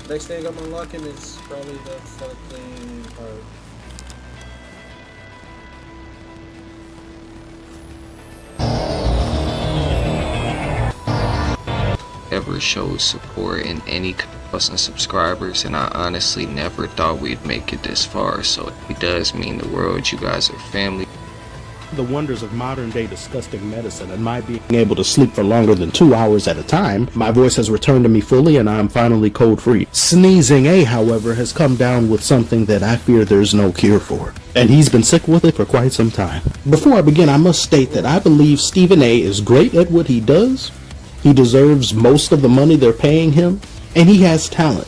[SPEAKER 14] Next thing I'm unlocking is probably the fucking
[SPEAKER 5] ever shows support in any cause and subscribers, and I honestly never thought we'd make it this far, so it does mean the world. You guys are family.
[SPEAKER 7] The wonders of modern day disgusting medicine and my being able to sleep for longer than 2 hours at a time, my voice has returned to me fully and I'm finally cold free. Sneezing A, however, has come down with something that I fear there's no cure for, and he's been sick with it for quite some time. Before I begin, I must state that I believe Stephen A is great at what he does. He deserves most of the money they're paying him, and he has talent,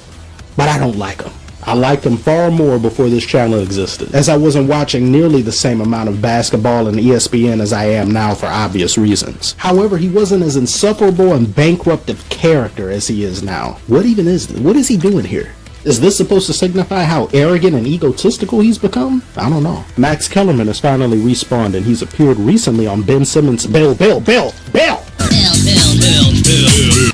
[SPEAKER 7] but I don't like him. I liked him far more before this channel existed, as I wasn't watching nearly the same amount of basketball and ESPN as I am now for obvious reasons. However, he wasn't as insufferable and bankrupt a character as he is now. What even is this? What is he doing here? Is this supposed to signify how arrogant and egotistical he's become? I don't know. Max Kellerman has finally respawned, and he's appeared recently on Ben Simmons'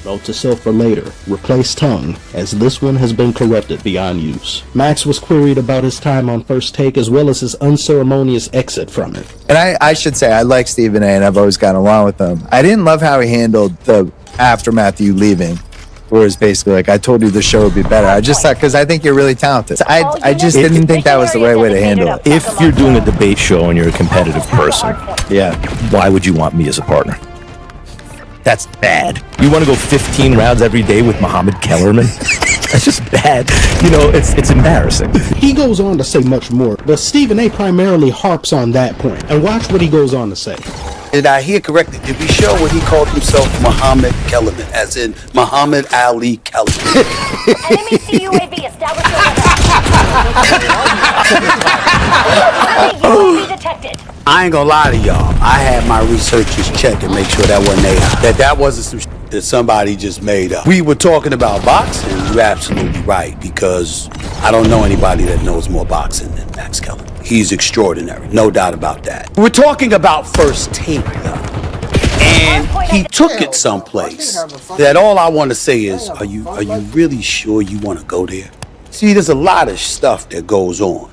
[SPEAKER 7] Note to self for later, replace tongue, as this one has been corrupted beyond use. Max was queried about his time on First Take as well as his unceremonious exit from it.
[SPEAKER 21] And I should say, I like Stephen A, and I've always gotten along with him. I didn't love how he handled the aftermath of you leaving, where it's basically like, I told you the show would be better. I just thought, because I think you're really talented. I just didn't think that was the right way to handle it.
[SPEAKER 22] If you're doing a debate show and you're a competitive person, yeah, why would you want me as a partner? That's bad. You want to go 15 rounds every day with Mohammed Kellerman? That's just bad. You know, it's embarrassing.
[SPEAKER 7] He goes on to say much more, but Stephen A primarily harps on that point. And watch what he goes on to say.
[SPEAKER 24] Did I hear correctly? Did we show what he called himself Mohammed Kellerman, as in Muhammad Ali Kellerman?
[SPEAKER 16] Enemy CUAV established UAV detected.
[SPEAKER 24] I ain't gonna lie to y'all. I had my researchers check and make sure that wasn't AI. That wasn't some shit that somebody just made up. We were talking about boxing. You're absolutely right, because I don't know anybody that knows more boxing than Max Kellerman. He's extraordinary, no doubt about that. We're talking about First Take, though. And he took it someplace that all I want to say is, are you really sure you want to go there? See, there's a lot of stuff that goes on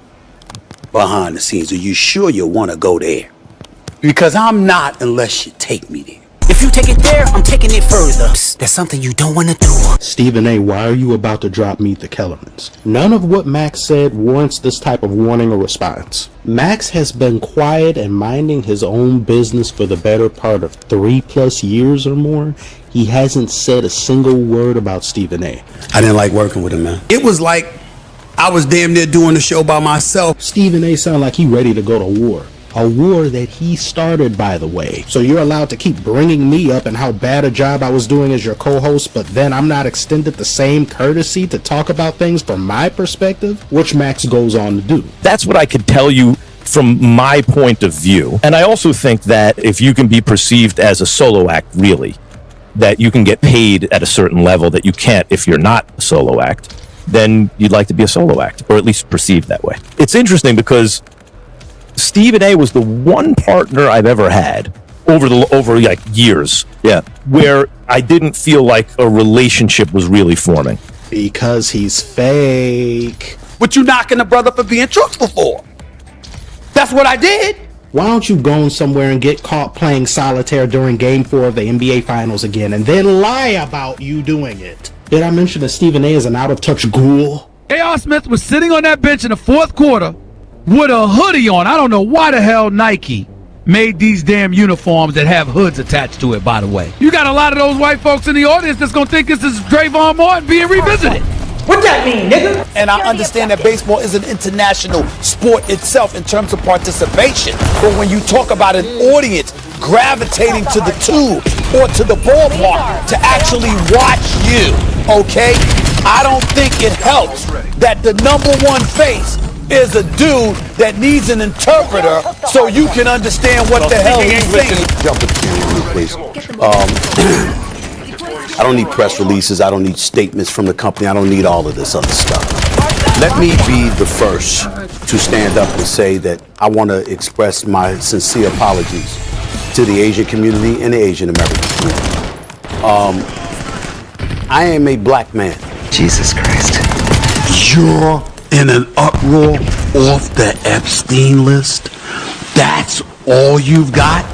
[SPEAKER 24] behind the scenes. Are you sure you want to go there? Because I'm not unless you take me there. If you take it there, I'm taking it further. Psst, that's something you don't want to do.
[SPEAKER 7] Stephen A, why are you about to drop Meet the Kellermans? None of what Max said warrants this type of warning or response. Max has been quiet and minding his own business for the better part of 3+ years or more. He hasn't said a single word about Stephen A.
[SPEAKER 24] I didn't like working with him, man. It was like I was damn near doing the show by myself.
[SPEAKER 7] Stephen A sound like he ready to go to war. A war that he started, by the way. So you're allowed to keep bringing me up and how bad a job I was doing as your co-host, but then I'm not extended the same courtesy to talk about things from my perspective, which Max goes on to do.
[SPEAKER 22] That's what I could tell you from my point of view. And I also think that if you can be perceived as a solo act, really, that you can get paid at a certain level that you can't if you're not a solo act, then you'd like to be a solo act, or at least perceived that way. It's interesting because Stephen A was the one partner I've ever had over like years, where I didn't feel like a relationship was really forming.
[SPEAKER 7] Because he's fake.
[SPEAKER 24] What you knocking a brother for being truthful for? That's what I did.
[SPEAKER 7] Why don't you go somewhere and get caught playing solitaire during Game 4 of the NBA Finals again and then lie about you doing it? Did I mention that Stephen A is an out-of-touch ghoul?
[SPEAKER 2] A.R. Smith was sitting on that bench in the fourth quarter with a hoodie on. I don't know why the hell Nike made these damn uniforms that have hoods attached to it, by the way. You got a lot of those white folks in the audience that's going to think this is Trayvon Martin being revisited.
[SPEAKER 24] What that mean, nigga? And I understand that baseball is an international sport itself in terms of participation. But when you talk about an audience gravitating to the tube or to the ballpark to actually watch you, okay? I don't think it helps that the number one face is a dude that needs an interpreter so you can understand what the hell he's saying.
[SPEAKER 9] Jump at you, please. I don't need press releases. I don't need statements from the company. I don't need all of this other stuff. Let me be the first to stand up and say that I want to express my sincere apologies to the Asian community and the Asian American community. I am a black man.
[SPEAKER 21] Jesus Christ.
[SPEAKER 24] You're in an uproar off the Epstein list? That's all you've got?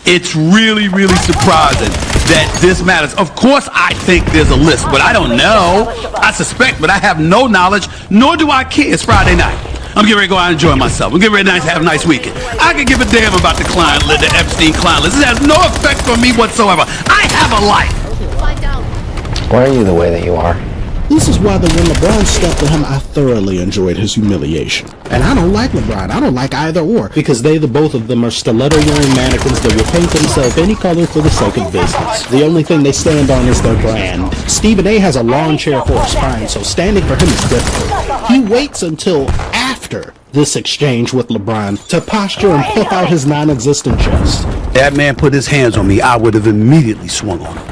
[SPEAKER 24] It's really, really surprising that this matters. Of course I think there's a list, but I don't know. I suspect, but I have no knowledge, nor do I care. It's Friday night. I'm getting ready to go out and enjoy myself. I'm getting ready to have a nice weekend. I can give a damn about the Epstein client list. It has no effect on me whatsoever. I have a life.
[SPEAKER 21] Why are you the way that you are?
[SPEAKER 7] This is why when LeBron stepped to him, I thoroughly enjoyed his humiliation. And I don't like LeBron. I don't like either or, because the both of them are stiletto-wearing mannequins that will paint themselves any color for the sake of business. The only thing they stand on is their brand. Stephen A has a lawn chair for a spine, so standing for him is difficult. He waits until after this exchange with LeBron to posture and puff out his non-existent chest.
[SPEAKER 24] That man put his hands on me, I would have immediately swung on him.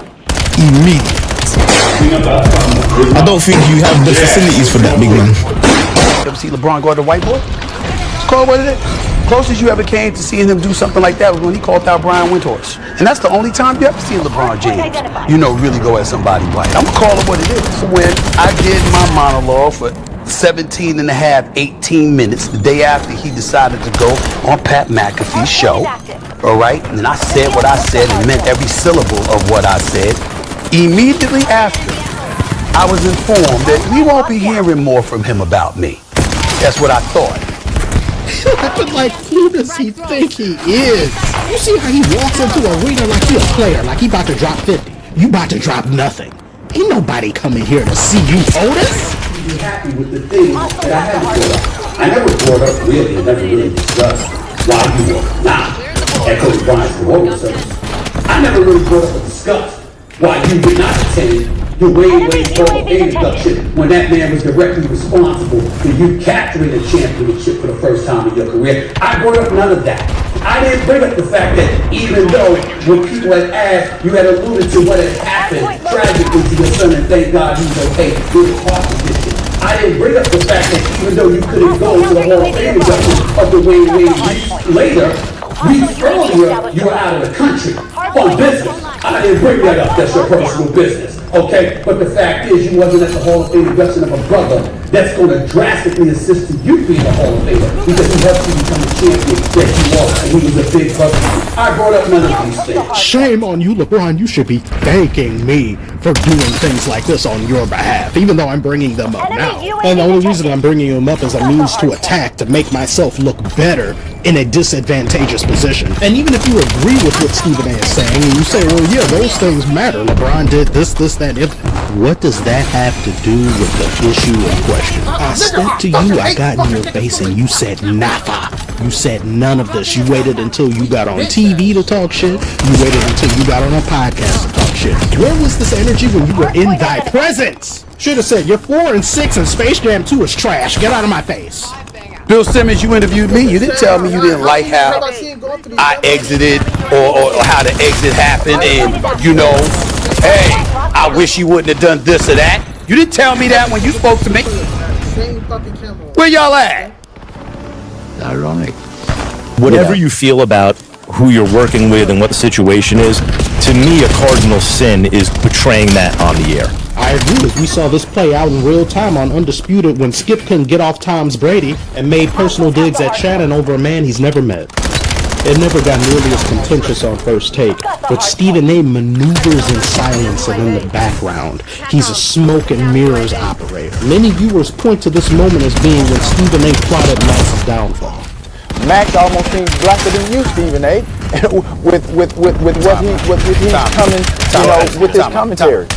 [SPEAKER 24] Immediately.
[SPEAKER 22] I don't think you have the facilities for that, big man.
[SPEAKER 24] You ever see LeBron go at the white boy? It's called what it is. Closest you ever came to seeing him do something like that was when he called out Brian Windhorst. And that's the only time you ever seen LeBron James, really go at somebody white. I'm gonna call it what it is. So when I did my monologue for 17 and a half, 18 minutes, the day after he decided to go on Pat McAfee's show, all right? And then I said what I said and meant every syllable of what I said. Immediately after, I was informed that we won't be hearing more from him about me. That's what I thought.
[SPEAKER 7] But who does he think he is? You see how he walks into an arena like he a player, like he about to drop 50. You about to drop nothing. Ain't nobody coming here to see you, Otis.
[SPEAKER 24] Be happy with the things that I had brought up. I never brought up really, and never really discussed why you were not at Coach Bryant's reward service. I never really brought up or discussed why you did not attend the Wade Hall of Fame induction when that man was directly responsible for you capturing the championship for the first time in your career. I brought up none of that. I didn't bring up the fact that even though when people had asked, you had alluded to what had happened tragically to your son, and thank God he was okay with his heart condition. I didn't bring up the fact that even though you couldn't go to the Hall of Fame induction of the Wade later, weeks earlier, you were out of the country on business. I didn't bring that up. That's your personal business. Okay? But the fact is, you wasn't at the Hall of Fame induction of a brother that's going to drastically assist to you being a Hall of Famer because he helped you become the champion that you are. And he was a big brother. I brought up none of these things.
[SPEAKER 7] Shame on you, LeBron. You should be thanking me for doing things like this on your behalf, even though I'm bringing them up now. And the only reason I'm bringing them up is a means to attack, to make myself look better in a disadvantageous position. And even if you agree with what Stephen A is saying, and you say, well, yeah, those things matter. LeBron did this, that, what does that have to do with the issue in question? I stepped to you, I got in your face, and you said nada. You said none of this. You waited until you got on TV to talk shit. You waited until you got on a podcast to talk shit. Where was this energy when you were in thy presence? Should have said, you're 4 and 6 and Space Jam 2 is trash. Get out of my face.
[SPEAKER 24] Bill Simmons, you interviewed me. You didn't tell me you didn't like how I exited or how the exit happened. And,
[SPEAKER 9] Hey, I wish you wouldn't have done this or that. You didn't tell me that when you spoke to me.
[SPEAKER 14] Same fucking camera.
[SPEAKER 9] Where y'all at?
[SPEAKER 22] Ironic. Whatever you feel about who you're working with and what the situation is, to me, a cardinal sin is portraying that on the air.
[SPEAKER 7] I agree. We saw this play out in real time on Undisputed when Skip couldn't get off Tom's Brady and made personal digs at Shannon over a man he's never met. It never got nearly as contentious on First Take, but Stephen A maneuvers in silence and in the background. He's a smoke and mirrors operator. Many viewers point to this moment as being when Stephen A plotted Max's downfall.
[SPEAKER 4] Max almost seems blacker than you, Stephen A. with what he's coming, with his commentary.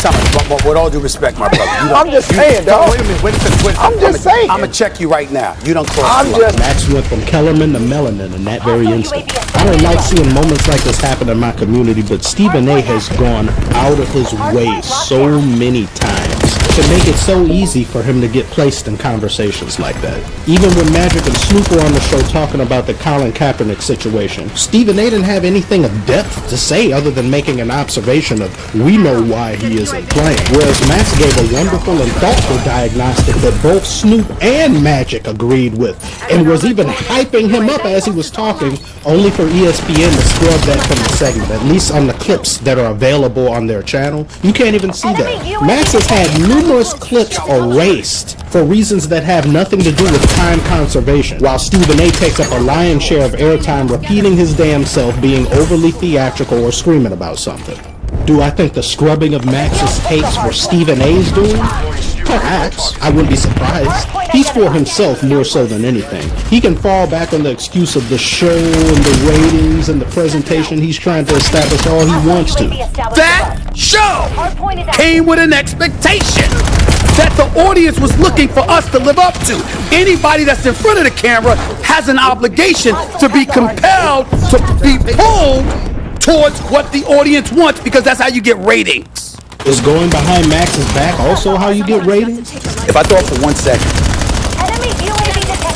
[SPEAKER 9] But with all due respect, my brother,
[SPEAKER 4] I'm just saying, dog.
[SPEAKER 9] Wait a minute.
[SPEAKER 4] I'm just saying.
[SPEAKER 9] I'm gonna check you right now. You don't cross the line.
[SPEAKER 7] Max went from Kellerman to Melanin in that very instant. I don't like seeing moments like this happen in my community, but Stephen A has gone out of his way so many times to make it so easy for him to get placed in conversations like that. Even when Magic and Snoop were on the show talking about the Colin Kaepernick situation, Stephen A didn't have anything of depth to say other than making an observation of, we know why he isn't playing. Whereas Max gave a wonderful and thoughtful diagnostic that both Snoop and Magic agreed with, and was even hyping him up as he was talking, only for ESPN to scrub that from the segment, at least on the clips that are available on their channel. You can't even see that. Max has had numerous clips erased for reasons that have nothing to do with time conservation, while Stephen A takes up a lion's share of airtime repeating his damn self, being overly theatrical or screaming about something. Do I think the scrubbing of Max's takes were Stephen A's doing? Perhaps. I wouldn't be surprised. He's for himself more so than anything. He can fall back on the excuse of the show and the ratings and the presentation he's trying to establish all he wants to.
[SPEAKER 9] That show came with an expectation that the audience was looking for us to live up to. Anybody that's in front of the camera has an obligation to be compelled to be pulled towards what the audience wants, because that's how you get ratings.
[SPEAKER 7] Is going behind Max's back also how you get ratings?
[SPEAKER 9] If I thought for 1 second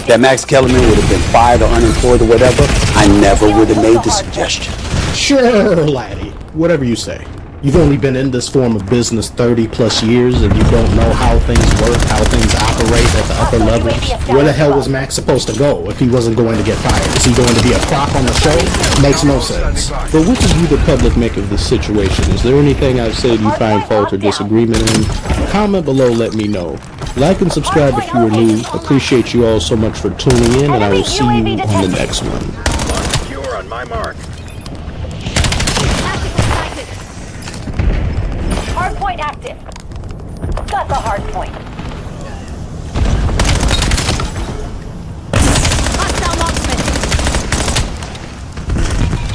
[SPEAKER 9] that Max Kellerman would have been fired or unemployed or whatever, I never would have made the suggestion.
[SPEAKER 7] Sure, laddie. Whatever you say. You've only been in this form of business 30 plus years and you don't know how things work, how things operate at the upper levels. Where the hell was Max supposed to go if he wasn't going to get fired? Is he going to be a prop on the show? Makes no sense. But what do you, the public, make of this situation? Is there anything I've said you find fault or disagreement in? Comment below, let me know. Like and subscribe if you are new. Appreciate you all so much for tuning in, and I will see you on the next one.
[SPEAKER 6] Secure on my mark.
[SPEAKER 16] Hardpoint active. Got the hardpoint. Hostile marksman.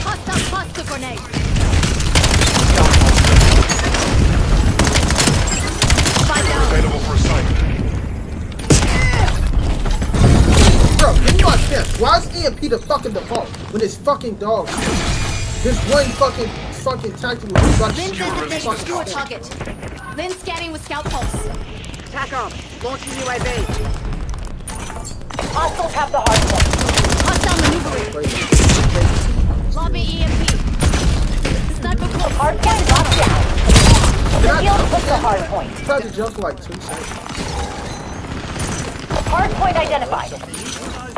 [SPEAKER 16] Hostile cluster grenade.
[SPEAKER 6] Available for assignment.
[SPEAKER 14] Bro, think about this. Why is EMP the fucking default when it's fucking dog? There's one fucking tactical
[SPEAKER 16] Lynn says that they secure target. Lynn scanning with scout pulse.
[SPEAKER 10] TACOM, launching UAV.
[SPEAKER 16] Hostiles have the hardpoint. Hostile maneuvering. Lobby EMP. Sniper close. Hardpoint locked down. The field puts the hardpoint.
[SPEAKER 14] Tried to jump for like 2 seconds.
[SPEAKER 16] Hardpoint identified.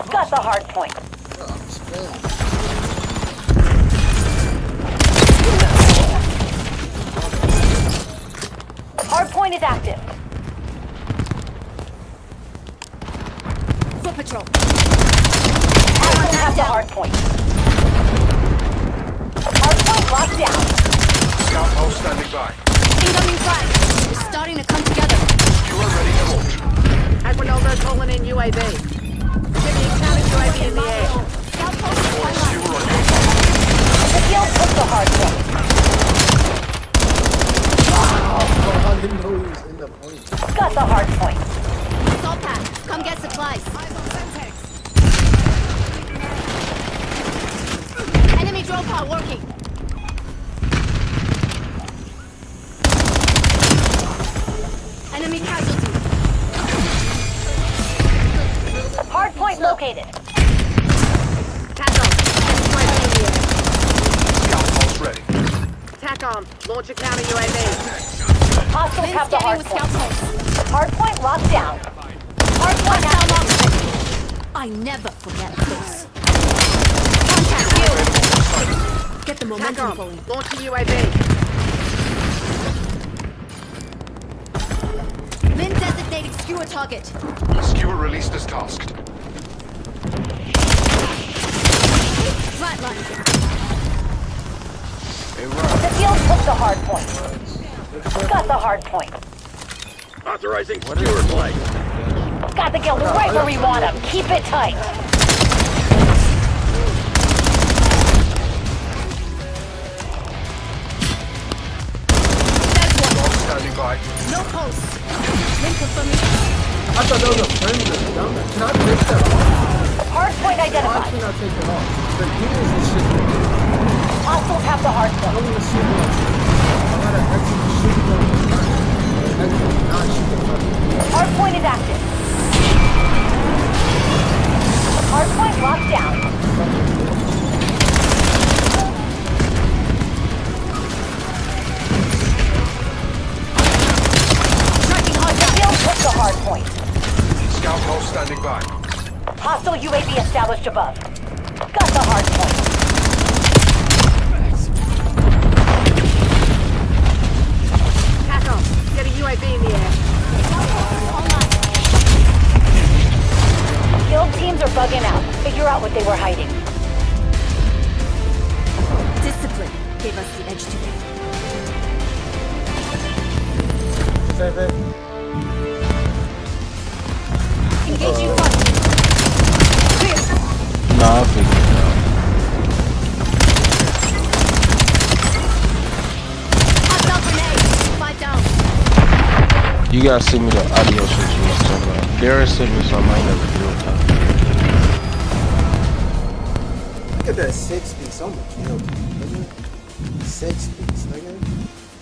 [SPEAKER 16] Got the hardpoint. Hardpoint is active. Foot patrol. Hostiles have the hardpoint. Hardpoint locked down.
[SPEAKER 6] Scout post standing by.
[SPEAKER 16] Incoming fire. We're starting to come together.
[SPEAKER 6] You are ready to launch.
[SPEAKER 10] Aquanova calling in UAV. Shipping counter UAV in the air.
[SPEAKER 16] Scout post is online.
[SPEAKER 6] You are on your
[SPEAKER 16] The field puts the hardpoint. Got the hardpoint. Assault pack. Come get supplies. Enemy drone pod working. Enemy casualty. Hardpoint located.
[SPEAKER 10] TACOM, UAV in the air.
[SPEAKER 6] scout post ready.
[SPEAKER 10] TACOM, TACOM, launch a counter UAV.
[SPEAKER 16] Hostiles have the hard point. Hardpoint locked down. Hardpoint active. I never forget this. Contact you. Get the momentum going.
[SPEAKER 10] TACOM, launch a UAV.
[SPEAKER 16] Lin designated skewer target.
[SPEAKER 6] Skewer released as tasked.
[SPEAKER 16] Right line.
[SPEAKER 11] The field took the hard point. Got the hard point.
[SPEAKER 15] Authorizing skewer flight.
[SPEAKER 11] Got the guild right where we want them. Keep it tight.
[SPEAKER 6] Standing by.
[SPEAKER 16] No pulse. Lin confirming.
[SPEAKER 14] I thought that was a friend of the dumbass. Can I take that off?
[SPEAKER 11] Hard point
[SPEAKER 14] Why
[SPEAKER 11] identified.
[SPEAKER 14] can I take it off? The years and shit.
[SPEAKER 11] Hostiles have the hard
[SPEAKER 14] I
[SPEAKER 11] point.
[SPEAKER 14] don't even see what I'm saying. I gotta exit the shit on the gun. Exit, not shoot the fucking.
[SPEAKER 11] Hard point is active. Hard point locked down. The field took the hard point.
[SPEAKER 6] Scout hull standing by.
[SPEAKER 11] Hostile UAV established above. Got the hard point.
[SPEAKER 10] TACOM, get a UAV in the air.
[SPEAKER 11] Guild teams are bugging out. Figure out what they were hiding.
[SPEAKER 16] Discipline gave us the edge today. Engaging front.
[SPEAKER 4] Nah, I think
[SPEAKER 16] Hostile grenade. 5 down.
[SPEAKER 4] you guys send me the audio shit you was talking about. Darren sent me some I never do time.
[SPEAKER 14] Look at that 6 piece. I'm gonna kill you, nigga. 6 piece, nigga.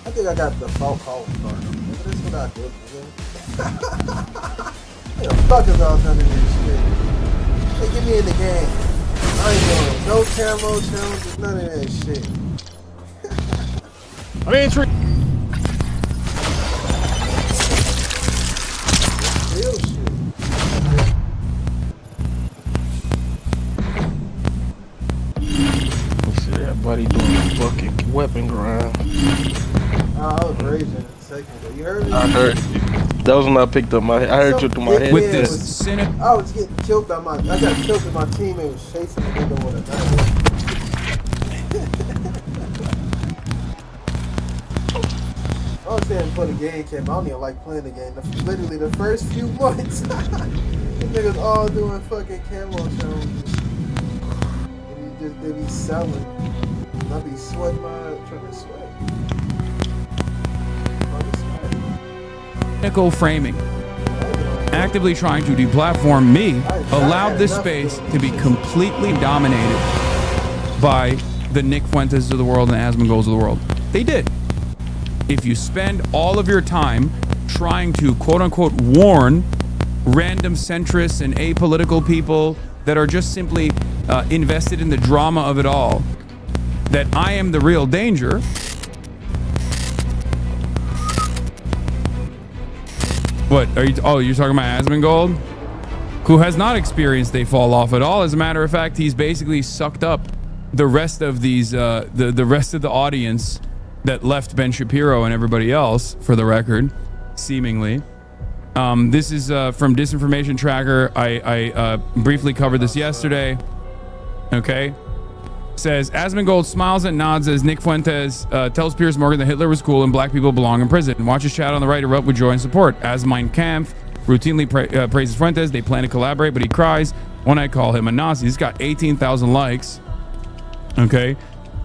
[SPEAKER 14] I think I got the default calling card. Nigga, that's what I did, nigga. What the fuck is all none of this shit? Hey, get me in the game. I ain't doing no camo challenges, none of that shit.
[SPEAKER 4] I mean, it's
[SPEAKER 14] Real shit.
[SPEAKER 4] Let's see that buddy doing a fucking weapon grind.
[SPEAKER 14] I was raging in a second ago. You heard me?
[SPEAKER 4] I heard you. That was when I picked up my head. I heard you through my head.
[SPEAKER 2] With this
[SPEAKER 14] I was getting killed by I got killed because my teammate was chasing the nigga with a knife. I was saying before the game came, I don't even like playing the game. Literally the first few months, the niggas all doing fucking camo challenges. And they be selling. And I be sweating trying to sweat.
[SPEAKER 2] Technical framing, actively trying to deplatform me, allowed this space to be completely dominated by the Nick Fuentes of the world and Asmongols of the world. They did. If you spend all of your time trying to quote-unquote warn random centrists and apolitical people that are just simply invested in the drama of it all, that I am the real danger, what are you? Oh, you're talking about Asmongold, who has not experienced a fall off at all. As a matter of fact, he's basically sucked up the rest of these, the rest of the audience that left Ben Shapiro and everybody else, for the record, seemingly. This is from Disinformation Tracker. I briefly covered this yesterday. Okay. Says, Asmongold smiles and nods as Nick Fuentes tells Piers Morgan that Hitler was cool and black people belong in prison. Watch his chat on the right erupt with joy and support. As Mein Kampf routinely praises Fuentes. They plan to collaborate, but he cries when I call him a Nazi. He's got 18,000 likes. Okay.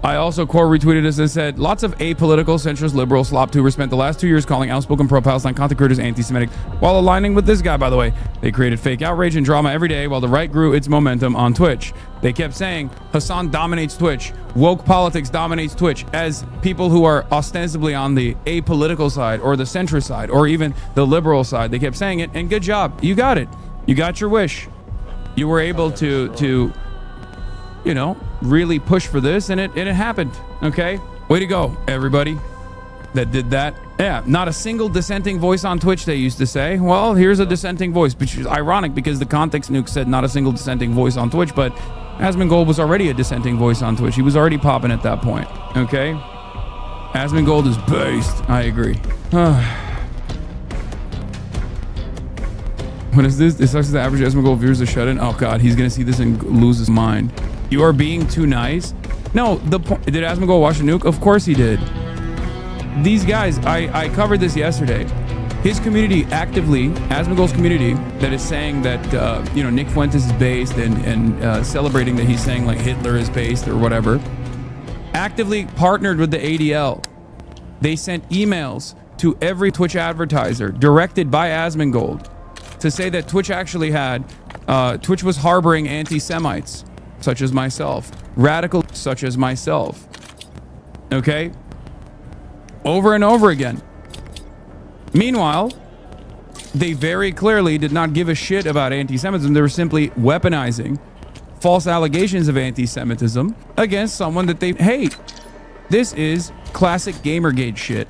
[SPEAKER 2] I also core retweeted this and said, lots of apolitical centrist liberal slop tubers spent the last 2 years calling outspoken pro-Palestine content creators anti-Semitic while aligning with this guy, by the way. They created fake outrage and drama every day while the right grew its momentum on Twitch. They kept saying, Hassan dominates Twitch. Woke politics dominates Twitch, as people who are ostensibly on the apolitical side or the centrist side or even the liberal side. They kept saying it, and good job. You got it. You got your wish. You were able to you know, really push for this, and it happened. Okay,
[SPEAKER 1] Way to go, everybody that did that. Yeah, not a single dissenting voice on Twitch, they used to say. Well, here's a dissenting voice, which is ironic because the context nuke said not a single dissenting voice on Twitch, but Asmongold was already a dissenting voice on Twitch. He was already popping at that point, okay? Asmongold is based. I agree. What is this? It sucks that the average Asmongold viewers are shut in. Oh, God, he's going to see this and lose his mind. You are being too nice. No, did Asmongold watch a nuke? Of course he did. These guys, I covered this yesterday. His community actively, Asmongold's community, that is saying that, Nick Fuentes is based and celebrating that he's saying like Hitler is based or whatever, actively partnered with the ADL. They sent emails to every Twitch advertiser directed by Asmongold to say that Twitch actually had, Twitch was harboring anti-Semites, such as myself, radical such as myself, okay? Over and over again. Meanwhile, they very clearly did not give a shit about anti-Semitism. They were simply weaponizing false allegations of anti-Semitism against someone that they hate. This is classic Gamergate shit,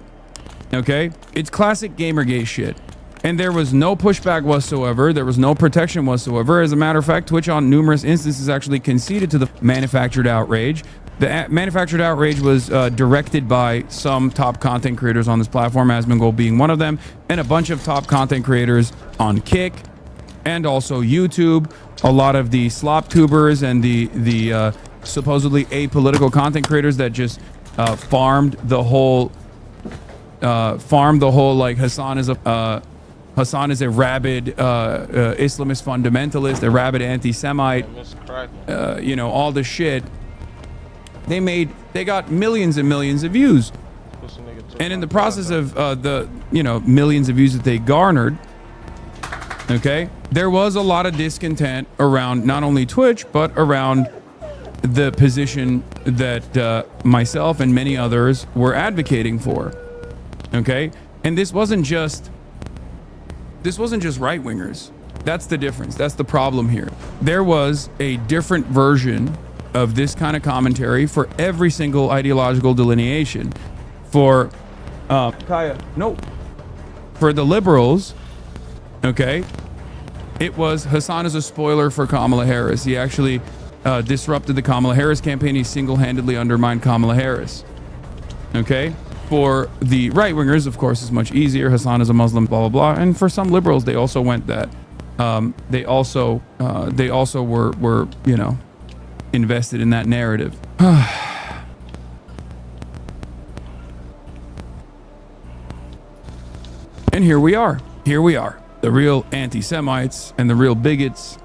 [SPEAKER 1] okay? It's classic Gamergate shit. And there was no pushback whatsoever. There was no protection whatsoever. As a matter of fact, Twitch on numerous instances actually conceded to the manufactured outrage. The manufactured outrage was directed by some top content creators on this platform, Asmongold being one of them, and a bunch of top content creators on Kick and also YouTube. A lot of the slop tubers and the supposedly apolitical content creators that just farmed the whole like Hassan is a rabid Islamist fundamentalist, a rabid anti-Semite, all the shit. They got millions and millions of views. And in the process of the millions of views that they garnered, okay, there was a lot of discontent around not only Twitch, but around the position that myself and many others were advocating for. Okay? And this wasn't just right-wingers. That's the difference. That's the problem here. There was a different version of this kind of commentary for every single ideological delineation. For for the liberals, okay, it was Hassan is a spoiler for Kamala Harris. He actually disrupted the Kamala Harris campaign. He single-handedly undermined Kamala Harris. Okay? For the right-wingers, of course, it's much easier. Hassan is a Muslim, blah, blah, blah. And for some liberals, they also went that. They also were, invested in that narrative. And here we are. The real anti-Semites and the real bigots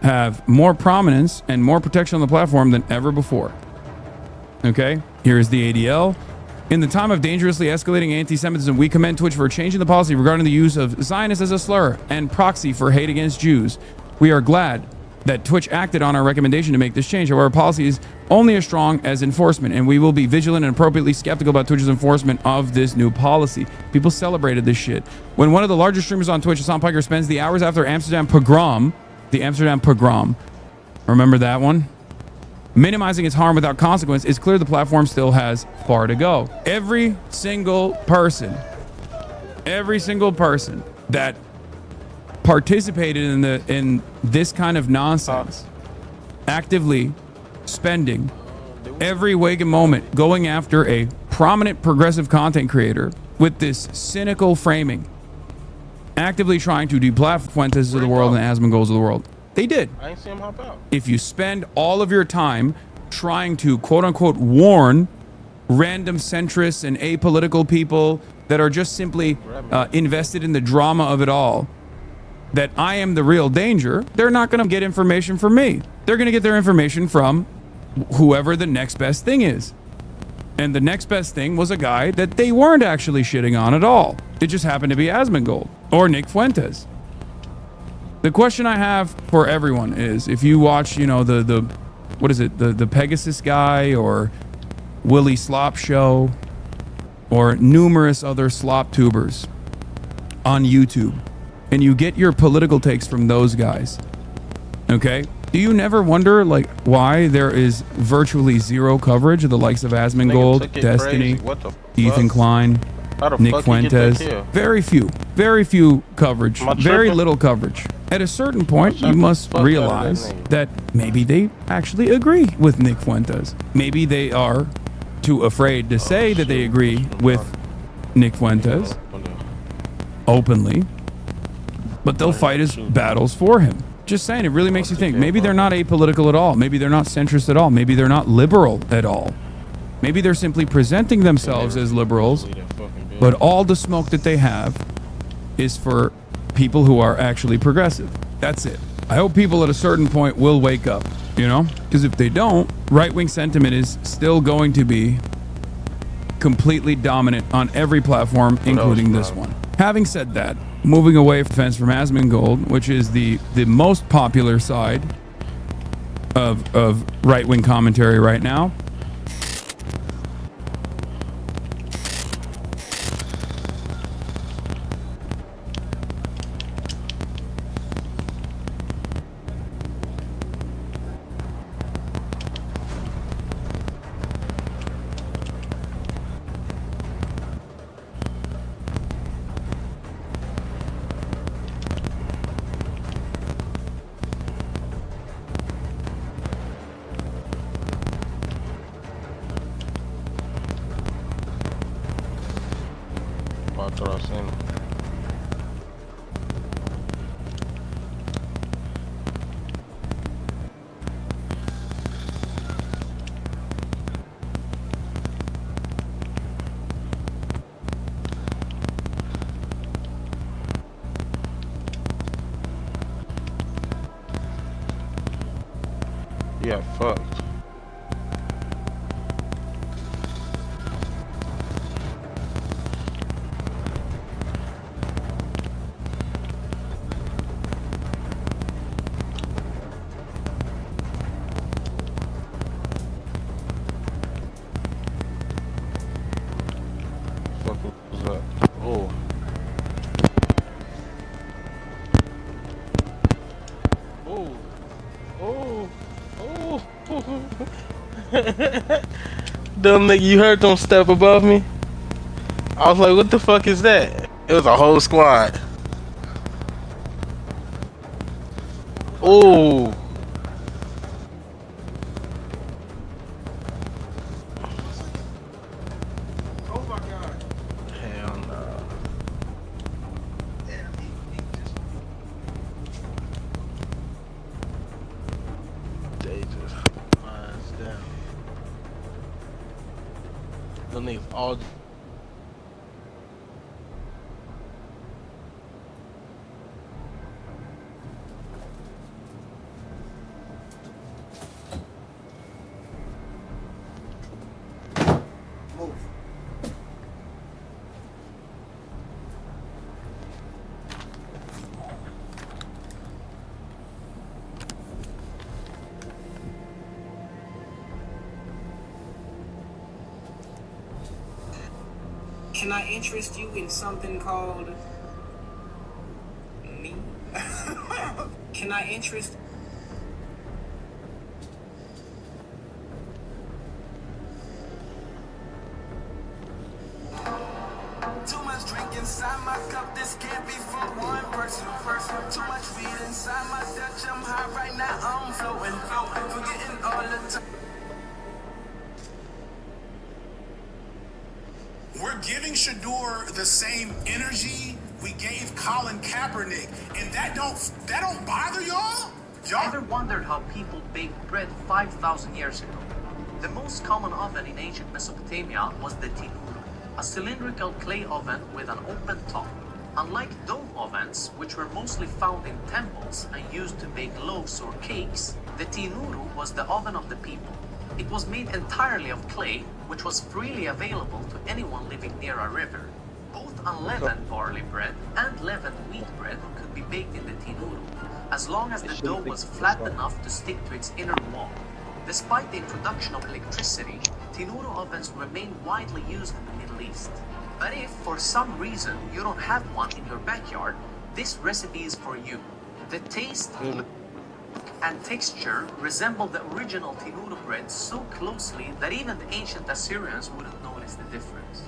[SPEAKER 1] have more prominence and more protection on the platform than ever before. Okay? Here is the ADL. In the time of dangerously escalating anti-Semitism, we commend Twitch for changing the policy regarding the use of Zionist as a slur and proxy for hate against Jews. We are glad that Twitch acted on our recommendation to make this change. However, our policy is only as strong as enforcement, and we will be vigilant and appropriately skeptical about Twitch's enforcement of this new policy. People celebrated this shit. When one of the largest streamers on Twitch, Hassan Piker, spends the hours after the Amsterdam pogrom, remember that one? Minimizing its harm without consequence, it's clear the platform still has far to go. Every single person that participated in this kind of nonsense, actively spending every waking moment going after a prominent progressive content creator with this cynical framing, actively trying to deplatform Fuentes of the world and Asmongold of the world. They did.
[SPEAKER 13] I ain't see him hop out.
[SPEAKER 1] If you spend all of your time trying to quote unquote warn random centrists and apolitical people that are just simply invested in the drama of it all, that I am the real danger, they're not going to get information from me. They're going to get their information from whoever the next best thing is. And the next best thing was a guy that they weren't actually shitting on at all. It just happened to be Asmongold or Nick Fuentes. The question I have for everyone is, if you watch, the Pegasus guy or Willie Slop Show or numerous other slop tubers on YouTube, and you get your political takes from those guys, okay? Do you never wonder like why there is virtually zero coverage of the likes of Asmongold, Destiny, Ethan Klein, Nick Fuentes? Very few coverage, very little coverage. At a certain point, you must realize that maybe they actually agree with Nick Fuentes. Maybe they are too afraid to say that they agree with Nick Fuentes openly, but they'll fight his battles for him. Just saying, it really makes you think. Maybe they're not apolitical at all. Maybe they're not centrist at all. Maybe they're not liberal at all. Maybe they're simply presenting themselves as liberals, but all the smoke that they have is for people who are actually progressive. That's it. I hope people at a certain point will wake up, you know? Because if they don't, right-wing sentiment is still going to be completely dominant on every platform, including this one. Having said that, moving away from Asmongold, which is the most popular side of right-wing commentary right now,
[SPEAKER 12] Yeah, fucked. Fuck was that? Oh. Oh. Oh. Dumb nigga, you heard them step above me? I was like, what the fuck is that? It was a whole squad. Oh. Oh my god. Hell no. They just minds down. Them niggas all.
[SPEAKER 13] Can I interest you in something called me? Can I interest?
[SPEAKER 17] Too much drink inside my cup, this can't be for one person. Too much weed inside my Dutch, I'm high right now, I'm floating. Forgetting all the time.
[SPEAKER 20] We're giving Shador the same energy we gave Colin Kaepernick, and that don't bother y'all?
[SPEAKER 25] Ever wondered how people baked bread 5,000 years ago? The most common oven in ancient Mesopotamia was the tinuru, a cylindrical clay oven with an open top. Unlike dome ovens, which were mostly found in temples and used to bake loaves or cakes, the tinuru was the oven of the people. It was made entirely of clay, which was freely available to anyone living near a river. Both unleavened barley bread and leavened wheat bread could be baked in the tinuru, as long as the dough was flat enough to stick to its inner wall. Despite the introduction of electricity, tinuru ovens remain widely used in the Middle East. But if, for some reason, you don't have one in your backyard, this recipe is for you. The taste... and texture resemble the original tinuru bread so closely that even the ancient Assyrians wouldn't notice the difference.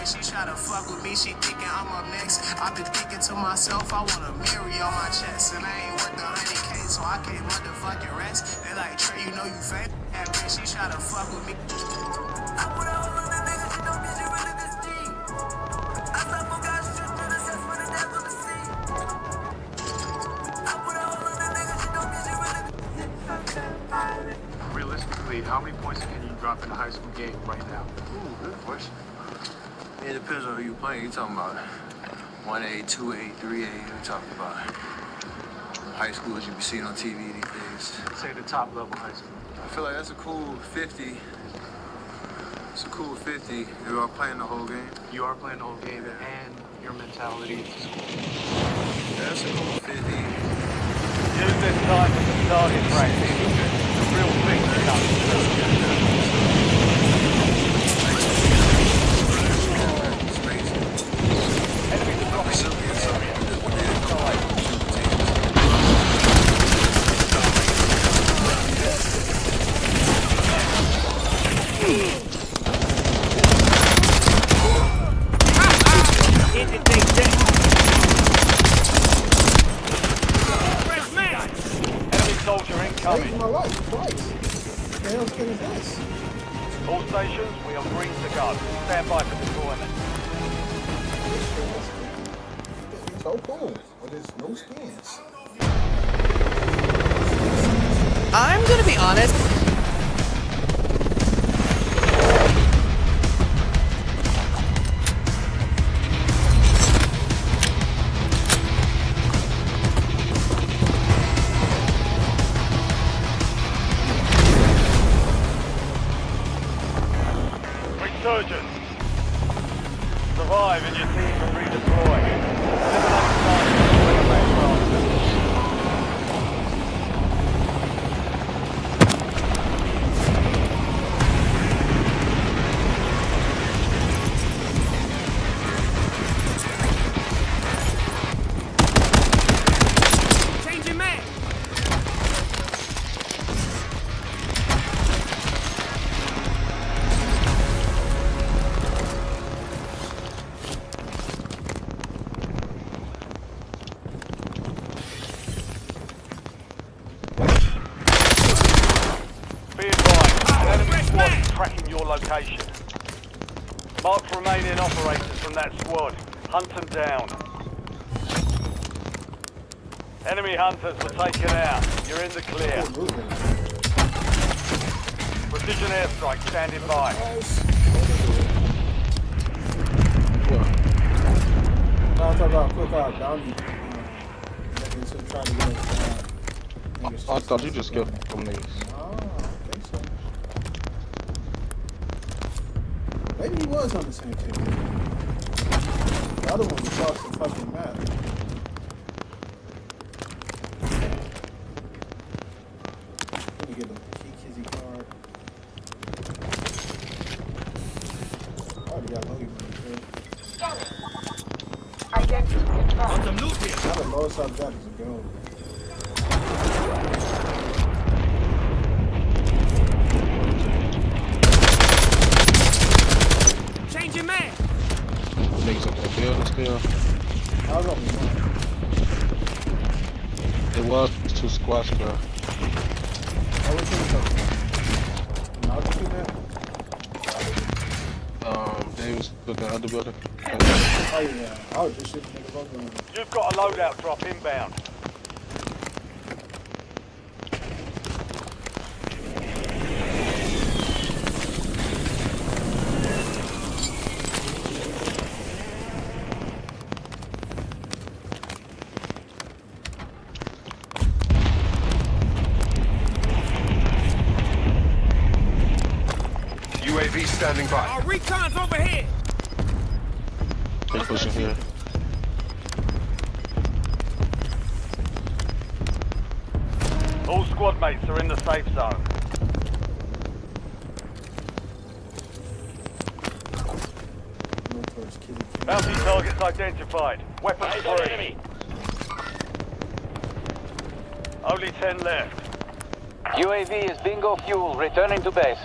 [SPEAKER 17] She try to fuck with me, she thinking I'm up next. I've been thinking to myself, I want a Mary on my chest. And I ain't worth the 100K, so I can't motherfucking rest. They like, Trey, you know you fake. She try to fuck with me. I put a hole on the nigga, she don't get you really this G. I stop for God's shit, to the sex for the death of the sea. I put a hole on the nigga, she don't get you really.
[SPEAKER 3] Realistically, how many points can you drop in a high school game right now?
[SPEAKER 8] Ooh, good question. It depends on who you playing. You talking about 1A, 2A, 3A? You talking about high schools you be seeing on TV these days?
[SPEAKER 3] Say the top level high school.
[SPEAKER 8] I feel like that's a cool 50. It's a cool 50. You are playing the whole game.
[SPEAKER 3] You are playing the whole game, and your mentality is cool.
[SPEAKER 8] Yeah, that's a cool 50.
[SPEAKER 15] Use this time as a target practice. The real thing comes.
[SPEAKER 14] Saved my life twice. What the hell skin is this?
[SPEAKER 15] All stations, we are green to go. Stand by for deployment.
[SPEAKER 14] So cool. But there's no skins.
[SPEAKER 18] I'm gonna be honest.
[SPEAKER 15] Resurgence. Survive and your team can redeploy. Eliminate targets and bring them back faster.
[SPEAKER 17] Changing man.
[SPEAKER 15] Be advised, an enemy squad is tracking your location. Mark remaining operators from that squad. Hunt them down. Enemy hunters were taken out. You're in the clear. Precision airstrike standing by.
[SPEAKER 14] Now I'm talking about quick out bounty. So trying to get us
[SPEAKER 12] I thought you just killed them niggas.
[SPEAKER 14] Maybe he was on the same team. The other one was across the fucking map. Let me get a kizzy card. I already got low money.
[SPEAKER 17] Want some loot here?
[SPEAKER 14] Now the lowest I've got is a gold.
[SPEAKER 17] Changing man.
[SPEAKER 12] Niggas up that building still.
[SPEAKER 14] I was only one.
[SPEAKER 12] It was two squads, bro.
[SPEAKER 14] I was thinking I'll just do that.
[SPEAKER 12] They was looking at the other building.
[SPEAKER 14] Oh yeah, I was just shooting niggas on them.
[SPEAKER 15] You've got a loadout drop inbound.
[SPEAKER 6] UAV standing by.
[SPEAKER 17] Our recon's overhead.
[SPEAKER 12] They pushing here.
[SPEAKER 15] All squad mates are in the safe zone. Bounty targets identified. Weapons free. Only 10 left.
[SPEAKER 11] UAV is bingo fuel, returning to base.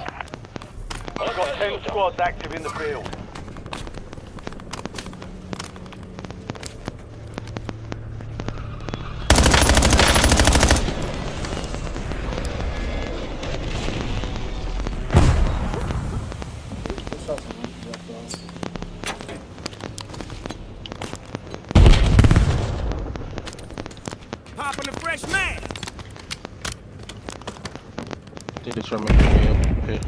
[SPEAKER 15] I've got 10 squads active in the field.
[SPEAKER 17] Popping a fresh man.
[SPEAKER 12] They just trying to make their way up here.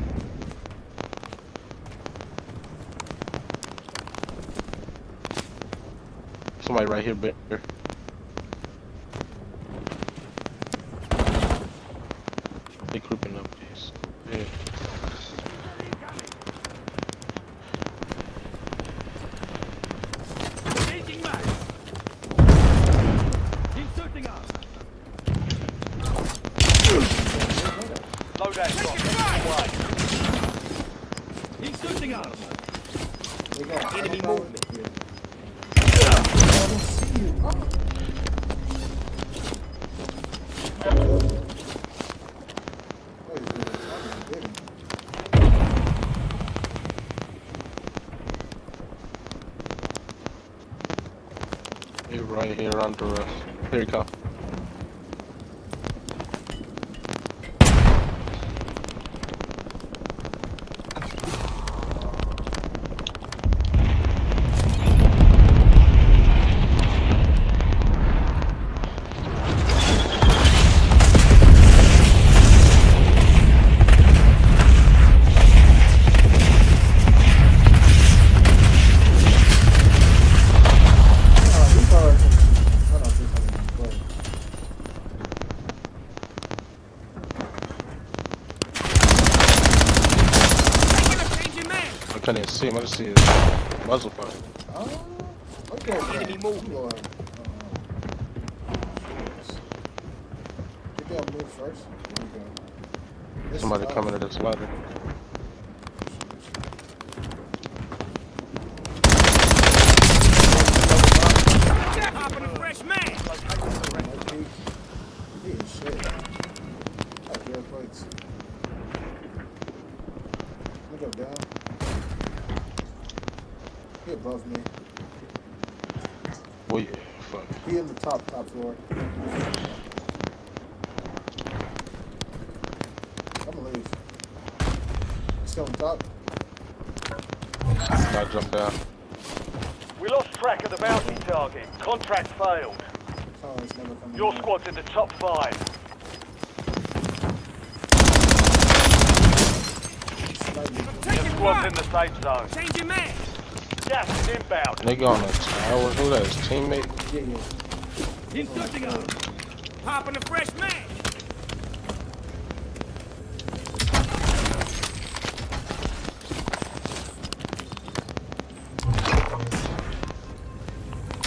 [SPEAKER 12] Somebody right here, better. They creeping up these. Yeah.
[SPEAKER 17] Changing back. Inserting us.
[SPEAKER 15] Loadout drop.
[SPEAKER 17] Inserting us. Enemy movement.
[SPEAKER 12] They're right here under us. Here you go. I can't even see him. I just see his muzzle fire.
[SPEAKER 14] Enemy movement. Maybe I'll move first.
[SPEAKER 12] Somebody coming to this ladder.
[SPEAKER 17] Popping a fresh man.
[SPEAKER 14] Look up down. He above me.
[SPEAKER 12] Oh yeah, fuck.
[SPEAKER 14] He in the top floor. I'm gonna leave. Still on top.
[SPEAKER 12] I jumped down.
[SPEAKER 15] We lost track of the bounty target. Contract failed.
[SPEAKER 14] Oh, it's never coming.
[SPEAKER 15] Your squad's in the top 5. Your squad's in the safe zone.
[SPEAKER 17] Changing man.
[SPEAKER 15] Gas is inbound.
[SPEAKER 12] Nigga on the tower. Who that? His teammate?
[SPEAKER 17] Inserting us. Popping a fresh man.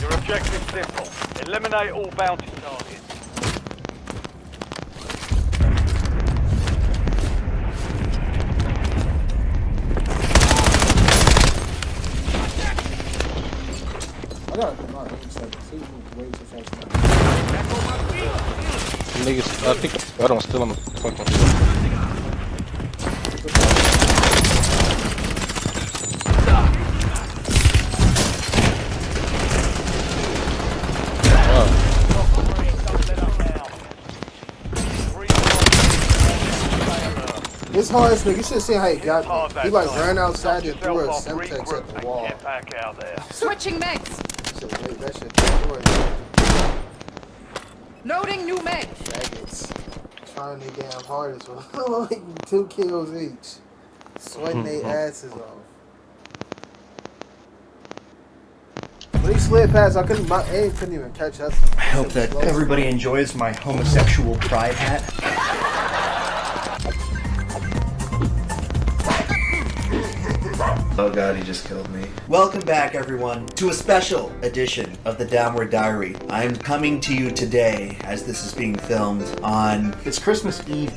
[SPEAKER 15] Your objective simple. Eliminate all bounty targets.
[SPEAKER 14] I got him on 8 seconds. He moved way too fast.
[SPEAKER 12] Niggas, I think I don't still on the fucking field.
[SPEAKER 14] It's hard as fuck. You should have seen how he got me. He like ran outside and threw a Semtex at the wall.
[SPEAKER 15] Get back out there.
[SPEAKER 16] Switching mags.
[SPEAKER 14] That shit destroyed me.
[SPEAKER 16] Loading new mag.
[SPEAKER 14] Faggots. Trying their damn hardest with like 2 kills each. Sweating their asses off. When he slid past, my aim couldn't even catch up.
[SPEAKER 5] I hope that everybody enjoys my homosexual pride hat. Oh god, he just killed me. Welcome back, everyone, to a special edition of the Downward Diary. I'm coming to you today, as this is being filmed, on... It's Christmas Eve.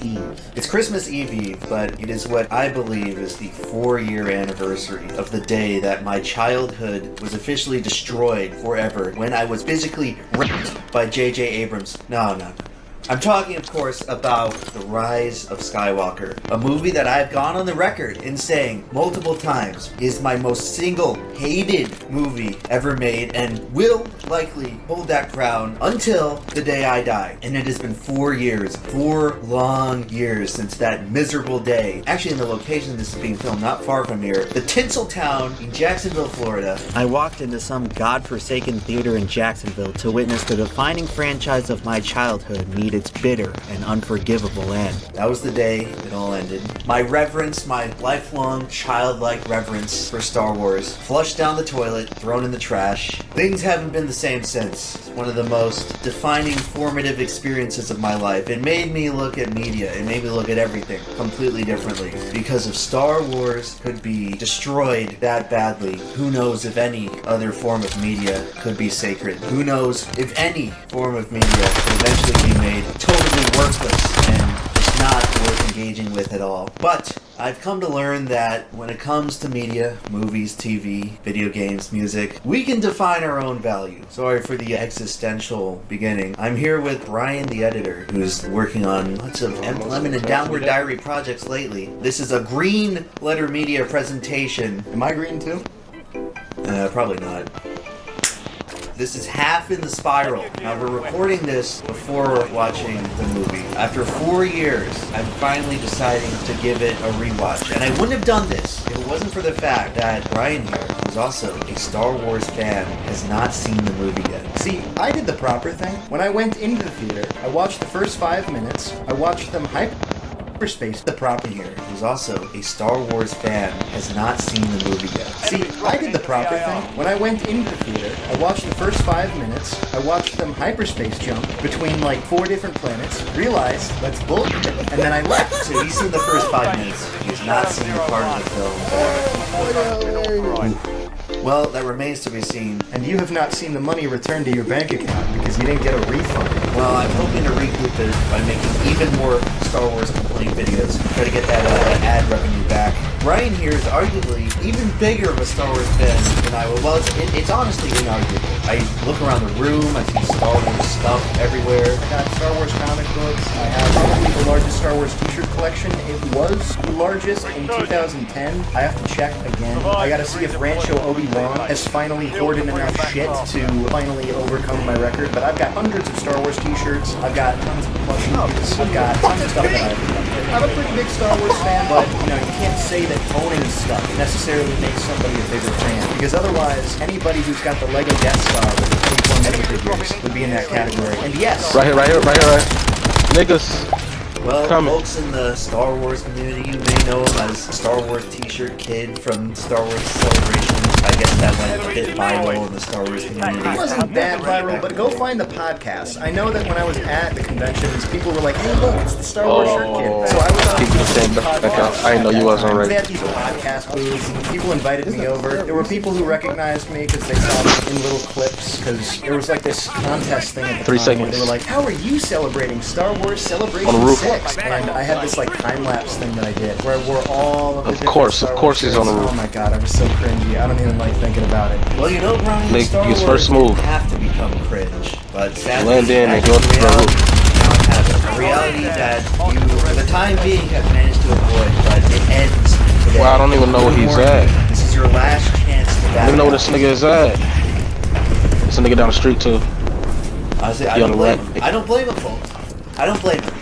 [SPEAKER 5] It's Christmas Eve, but it is what I believe is the 4-year anniversary of the day that my childhood was officially destroyed forever when I was physically raped by J.J. Abrams. No. I'm talking, of course, about The Rise of Skywalker, a movie that I've gone on the record in saying multiple times is my most hated movie ever made and will likely hold that crown until the day I die. And it has been 4 years, 4 long years since that miserable day. Actually, in the location this is being filmed, not far from here, the Tinseltown in Jacksonville, Florida.
[SPEAKER 19] I walked into some godforsaken theater in Jacksonville to witness the defining franchise of my childhood meet its bitter and unforgivable end.
[SPEAKER 5] That was the day it all ended. My reverence, my lifelong childlike reverence for Star Wars, flushed down the toilet, thrown in the trash. Things haven't been the same since. It's one of the most defining, formative experiences of my life. It made me look at media. It made me look at everything completely differently. Because if Star Wars could be destroyed that badly, who knows if any other form of media could be sacred? Who knows if any form of media could eventually be made totally worthless and just not worth engaging with at all. But I've come to learn that when it comes to media, movies, TV, video games, music, we can define our own value. Sorry for the existential beginning. I'm here with Brian, the editor, who's working on lots of Lemon and Downward Diary projects lately. This is a Green Letter Media presentation. Am I green too? Probably not. This is Half in the Spiral. Now, we're recording this before watching the movie. After 4 years, I'm finally deciding to give it a rewatch. And I wouldn't have done this if it wasn't for the fact that Brian here, who's also a Star Wars fan, has not seen the movie yet.
[SPEAKER 21] See, I did the proper thing. When I went into the theater, I watched the first 5 minutes. I watched them hyperspace.
[SPEAKER 5] The proper here, who's also a Star Wars fan, has not seen the movie yet.
[SPEAKER 21] See, I did the proper thing. When I went into the theater, I watched the first 5 minutes. I watched them hyperspace jump between like 4 different planets, realized that's bullshit, and then I left.
[SPEAKER 5] So he's seen the first 5 minutes. He's not seen part of the film. Well, that remains to be seen.
[SPEAKER 21] And you have not seen the money returned to your bank account because you didn't get a refund.
[SPEAKER 5] Well, I'm hoping to recoup it by making even more Star Wars complaint videos. Try to get that ad revenue back. Brian here is arguably even bigger of a Star Wars fan than I was. Well, it's honestly inarguable. I look around the room, I see Star Wars stuff everywhere.
[SPEAKER 21] I got Star Wars comic books. I have probably the largest Star Wars t-shirt collection. It was the largest in 2010. I have to check again. I gotta see if Rancho Obi-Wan has finally hoarded enough shit to finally overcome my record. But I've got hundreds of Star Wars t-shirts. I've got tons of plushies. I've got tons of stuff that I'm a pretty big Star Wars fan, but you know, you can't say that owning stuff necessarily makes somebody a bigger fan. Because otherwise, anybody who's got the Lego Death Star with the 24 minifigures would be in that category. And yes,
[SPEAKER 12] right here. Niggas.
[SPEAKER 5] Well, folks in the Star Wars community, you may know him as Star Wars t-shirt kid from Star Wars Celebration. I guess that went a bit viral in the Star Wars community.
[SPEAKER 21] It wasn't that viral, but go find the podcast. I know that when I was at the conventions, people were like, hey, look, it's the Star Wars shirt kid. So I was on
[SPEAKER 12] I didn't know you wasn't already.
[SPEAKER 21] We had these podcast booths, and people invited me over. There were people who recognized me because they saw me in little clips, because there was like this contest thing at the
[SPEAKER 12] 3
[SPEAKER 21] time
[SPEAKER 12] seconds.
[SPEAKER 21] where they were like, how are you celebrating Star Wars Celebration
[SPEAKER 12] On the roof.
[SPEAKER 21] 6? And I had this like time-lapse thing that I did, where I wore all of the different
[SPEAKER 12] Of course he's on the roof.
[SPEAKER 21] Oh my god, I was so cringy. I don't even like thinking about it.
[SPEAKER 5] Well, you know, Brian,
[SPEAKER 12] Make
[SPEAKER 5] Star
[SPEAKER 12] his
[SPEAKER 5] Wars
[SPEAKER 12] first move.
[SPEAKER 5] have to become cringe, but sadly,
[SPEAKER 12] Land in and
[SPEAKER 5] that's
[SPEAKER 12] go to the
[SPEAKER 5] reality.
[SPEAKER 12] roof.
[SPEAKER 5] Now it happens. A reality that you, for the time being, have managed to avoid, but it ends today.
[SPEAKER 12] Well, I don't even know where he's at.
[SPEAKER 5] This is your last chance to
[SPEAKER 12] I don't even know where this nigga is at. There's a nigga down the street too.
[SPEAKER 5] Honestly, I don't blame him. I don't blame him, folks. I don't blame him.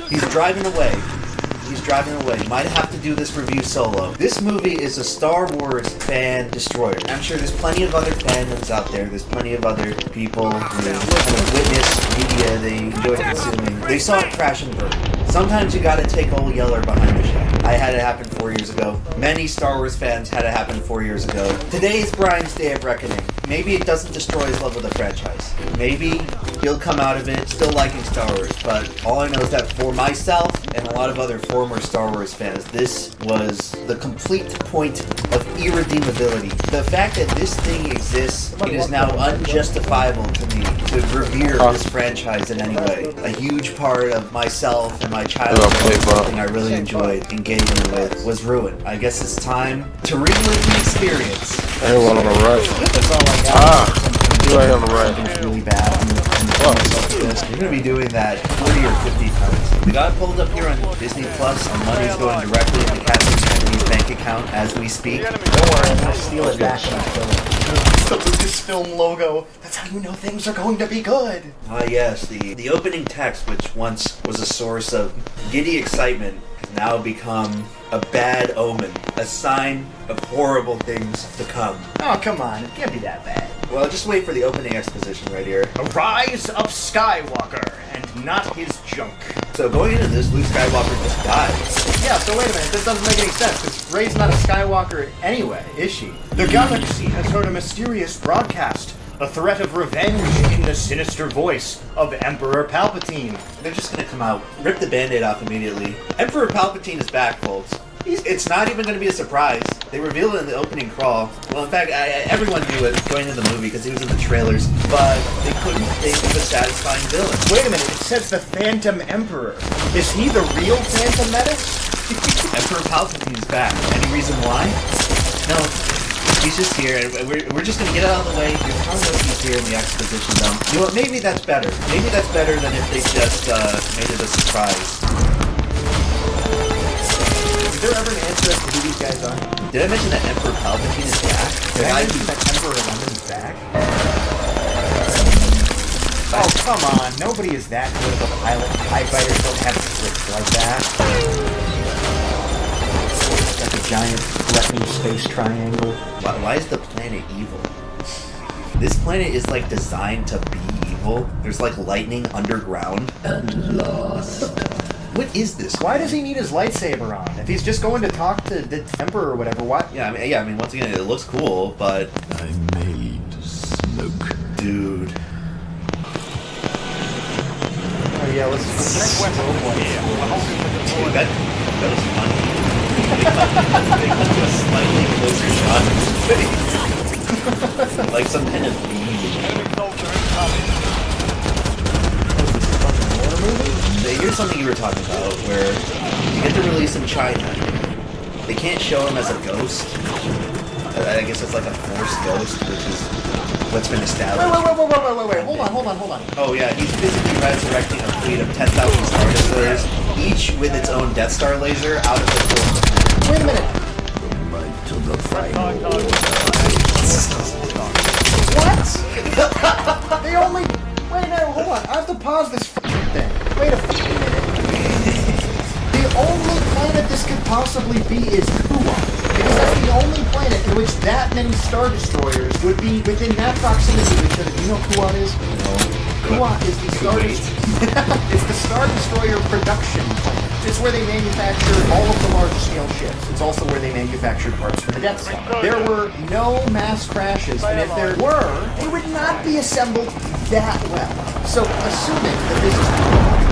[SPEAKER 5] He's driving away. He's driving away. Might have to do this review solo. This movie is a Star Wars fan destroyer. I'm sure there's plenty of other fandoms out there. There's plenty of other people who kind of witness media they enjoy consuming. They saw it crash and burn. Sometimes you gotta take old Yeller behind the show. I had it happen 4 years ago. Many Star Wars fans had it happen 4 years ago. Today is Brian's day of reckoning. Maybe it doesn't destroy his love of the franchise. Maybe he'll come out of it still liking Star Wars, but all I know is that for myself and a lot of other former Star Wars fans, this was the complete point of irredeemability. The fact that this thing exists, it is now unjustifiable to me to revere this franchise in any way. A huge part of myself and my childhood, something I really enjoyed engaging with, was ruined. I guess it's time to relive the experience.
[SPEAKER 12] Everyone on the right.
[SPEAKER 21] That's all I got.
[SPEAKER 12] You right on the right.
[SPEAKER 21] Something's really bad.
[SPEAKER 5] You're gonna be doing that 40 or 50 times. We got pulled up here on Disney Plus, and money's going directly into Kathleen Kennedy's bank account as we speak.
[SPEAKER 21] Don't worry, I'm gonna steal it back when I film it. The Lucasfilm logo. That's how you know things are going to be good.
[SPEAKER 5] Ah yes, the opening text, which once was a source of giddy excitement, has now become a bad omen, a sign of horrible things to come.
[SPEAKER 21] Oh, come on. It can't be that bad.
[SPEAKER 5] Well, just wait for the opening exposition right here.
[SPEAKER 21] The rise of Skywalker, and not his junk.
[SPEAKER 5] So going into this, Luke Skywalker just died.
[SPEAKER 21] Yeah, so wait a minute. This doesn't make any sense, because Rey's not a Skywalker anyway, is she? The galaxy has heard a mysterious broadcast. A threat of revenge in the sinister voice of Emperor Palpatine.
[SPEAKER 5] They're just gonna come out, rip the Band-Aid off immediately. Emperor Palpatine is back, folks. It's not even going to be a surprise. They revealed it in the opening crawl. Well, in fact, everyone knew it going into the movie because he was in the trailers, but they couldn't think of a satisfying villain.
[SPEAKER 21] Wait a minute, it says the Phantom Emperor. Is he the real Phantom Menace?
[SPEAKER 5] Emperor Palpatine's back. Any reason why? No, he's just here, and we're just going to get out of the way. You're telling us he's here in the exposition dump. You know what, maybe that's better. Maybe that's better than if they just made it a surprise.
[SPEAKER 21] Is there ever an answer as to who these guys are?
[SPEAKER 5] Did I mention that Emperor Palpatine is back?
[SPEAKER 21] Did I mention that Emperor Lemon's back? Oh, come on. Nobody is that good of a pilot. TIE fighters don't have scripts like that. Like a giant threatening space triangle.
[SPEAKER 5] Why is the planet evil? This planet is like designed to be evil. There's like lightning underground. And lost. What is this?
[SPEAKER 21] Why does he need his lightsaber on? If he's just going to talk to the Emperor or whatever, what?
[SPEAKER 5] Yeah, I mean, once again, it looks cool, but
[SPEAKER 6] I made smoke.
[SPEAKER 5] Dude.
[SPEAKER 21] Oh yeah, let's
[SPEAKER 5] Dude, that was funny. They cut to a slightly closer shot of his face. Like some kind of Here's something you were talking about, where you get the release in China. They can't show him as a ghost. I guess it's like a forced ghost, which is what's been established.
[SPEAKER 21] Wait. Hold on.
[SPEAKER 5] Oh yeah, he's physically resurrecting a fleet of 10,000 Star Destroyers, each with its own Death Star laser out of the field.
[SPEAKER 21] Wait a minute.
[SPEAKER 6] To the final
[SPEAKER 21] What? They only... Wait, no, hold on. I have to pause this thing. Wait a minute. The only planet this could possibly be is Kuwa. Because that's the only planet in which that many Star Destroyers would be within that proximity of each other. Do you know what Kuwa is?
[SPEAKER 5] No.
[SPEAKER 21] Kuwa is the Star It's the Star Destroyer production plant. It's where they manufacture all of the large-scale ships. It's also where they manufactured parts for the Death Star. There were no mass crashes, and if there were, they would not be assembled that well. So, assuming that this is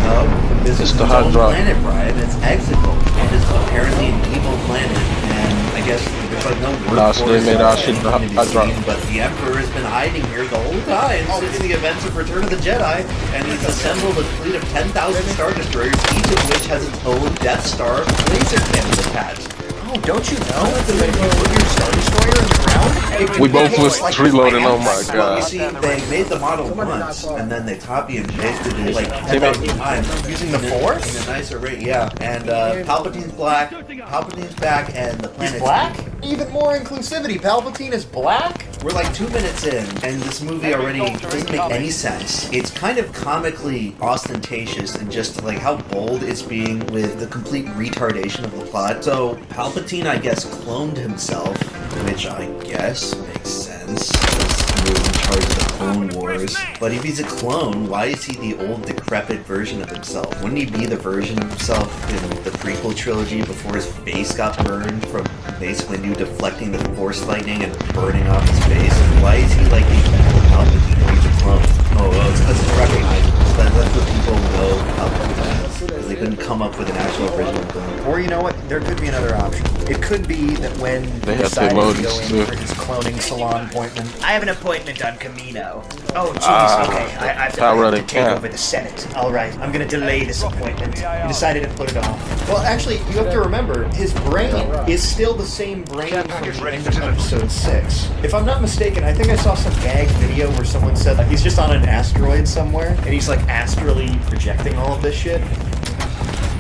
[SPEAKER 5] No, this is
[SPEAKER 12] the
[SPEAKER 5] its
[SPEAKER 12] hot
[SPEAKER 5] own
[SPEAKER 12] drop.
[SPEAKER 5] planet, Brian. It's Exegol, and it's apparently an evil planet. And I guess there's like no word
[SPEAKER 12] Nah,
[SPEAKER 5] for
[SPEAKER 12] so they
[SPEAKER 5] it,
[SPEAKER 12] made
[SPEAKER 5] so
[SPEAKER 12] our
[SPEAKER 5] it's
[SPEAKER 12] shit the
[SPEAKER 5] anything to be
[SPEAKER 12] hot drop.
[SPEAKER 5] seen, but the Emperor has been hiding here the whole time since the events of Return of the Jedi, and he's assembled a fleet of 10,000 Star Destroyers, each of which has its own Death Star laser cannon attached.
[SPEAKER 21] Oh, don't you know that when you put your Star Destroyer in the ground,
[SPEAKER 12] We both was reloading, oh my
[SPEAKER 5] Well, you
[SPEAKER 12] god.
[SPEAKER 5] see, they made the model once, and then they copy and pasted it like 10,000 times.
[SPEAKER 21] Using the Force?
[SPEAKER 5] In a nice array, yeah. And Palpatine's black, Palpatine's back, and the planet's
[SPEAKER 21] He's black? Even more inclusivity. Palpatine is black?
[SPEAKER 5] We're like 2 minutes in, and this movie already doesn't make any sense. It's kind of comically ostentatious and just like how bold it's being with the complete retardation of the plot. So Palpatine, I guess, cloned himself, which I guess makes sense. He was in charge of the Clone Wars. But if he's a clone, why is he the old decrepit version of himself? Wouldn't he be the version of himself in the prequel trilogy before his face got burned from Mace Windu deflecting the Force lightning and burning off his face? Why is he like the actual Palpatine when he's a clone? Oh, well, it's because it's recognizable. That's what people know Palpatine as. Because they couldn't come up with an actual original clone.
[SPEAKER 21] Or you know what? There could be another option. It could be that when
[SPEAKER 12] They
[SPEAKER 21] he
[SPEAKER 12] have
[SPEAKER 21] decided to go
[SPEAKER 12] emojis,
[SPEAKER 21] in
[SPEAKER 12] too.
[SPEAKER 21] for his cloning salon appointment. I have an appointment on Camino. Oh, jeez, okay. I have
[SPEAKER 12] how
[SPEAKER 21] to
[SPEAKER 12] really
[SPEAKER 21] take
[SPEAKER 12] can.
[SPEAKER 21] over the Senate. All right, I'm going to delay this appointment. He decided to put it off. Well, actually, you have to remember, his brain is still the same brain from the end of episode 6. If I'm not mistaken, I think I saw some gag video where someone said like, he's just on an asteroid somewhere, and he's like astrally projecting all of this shit.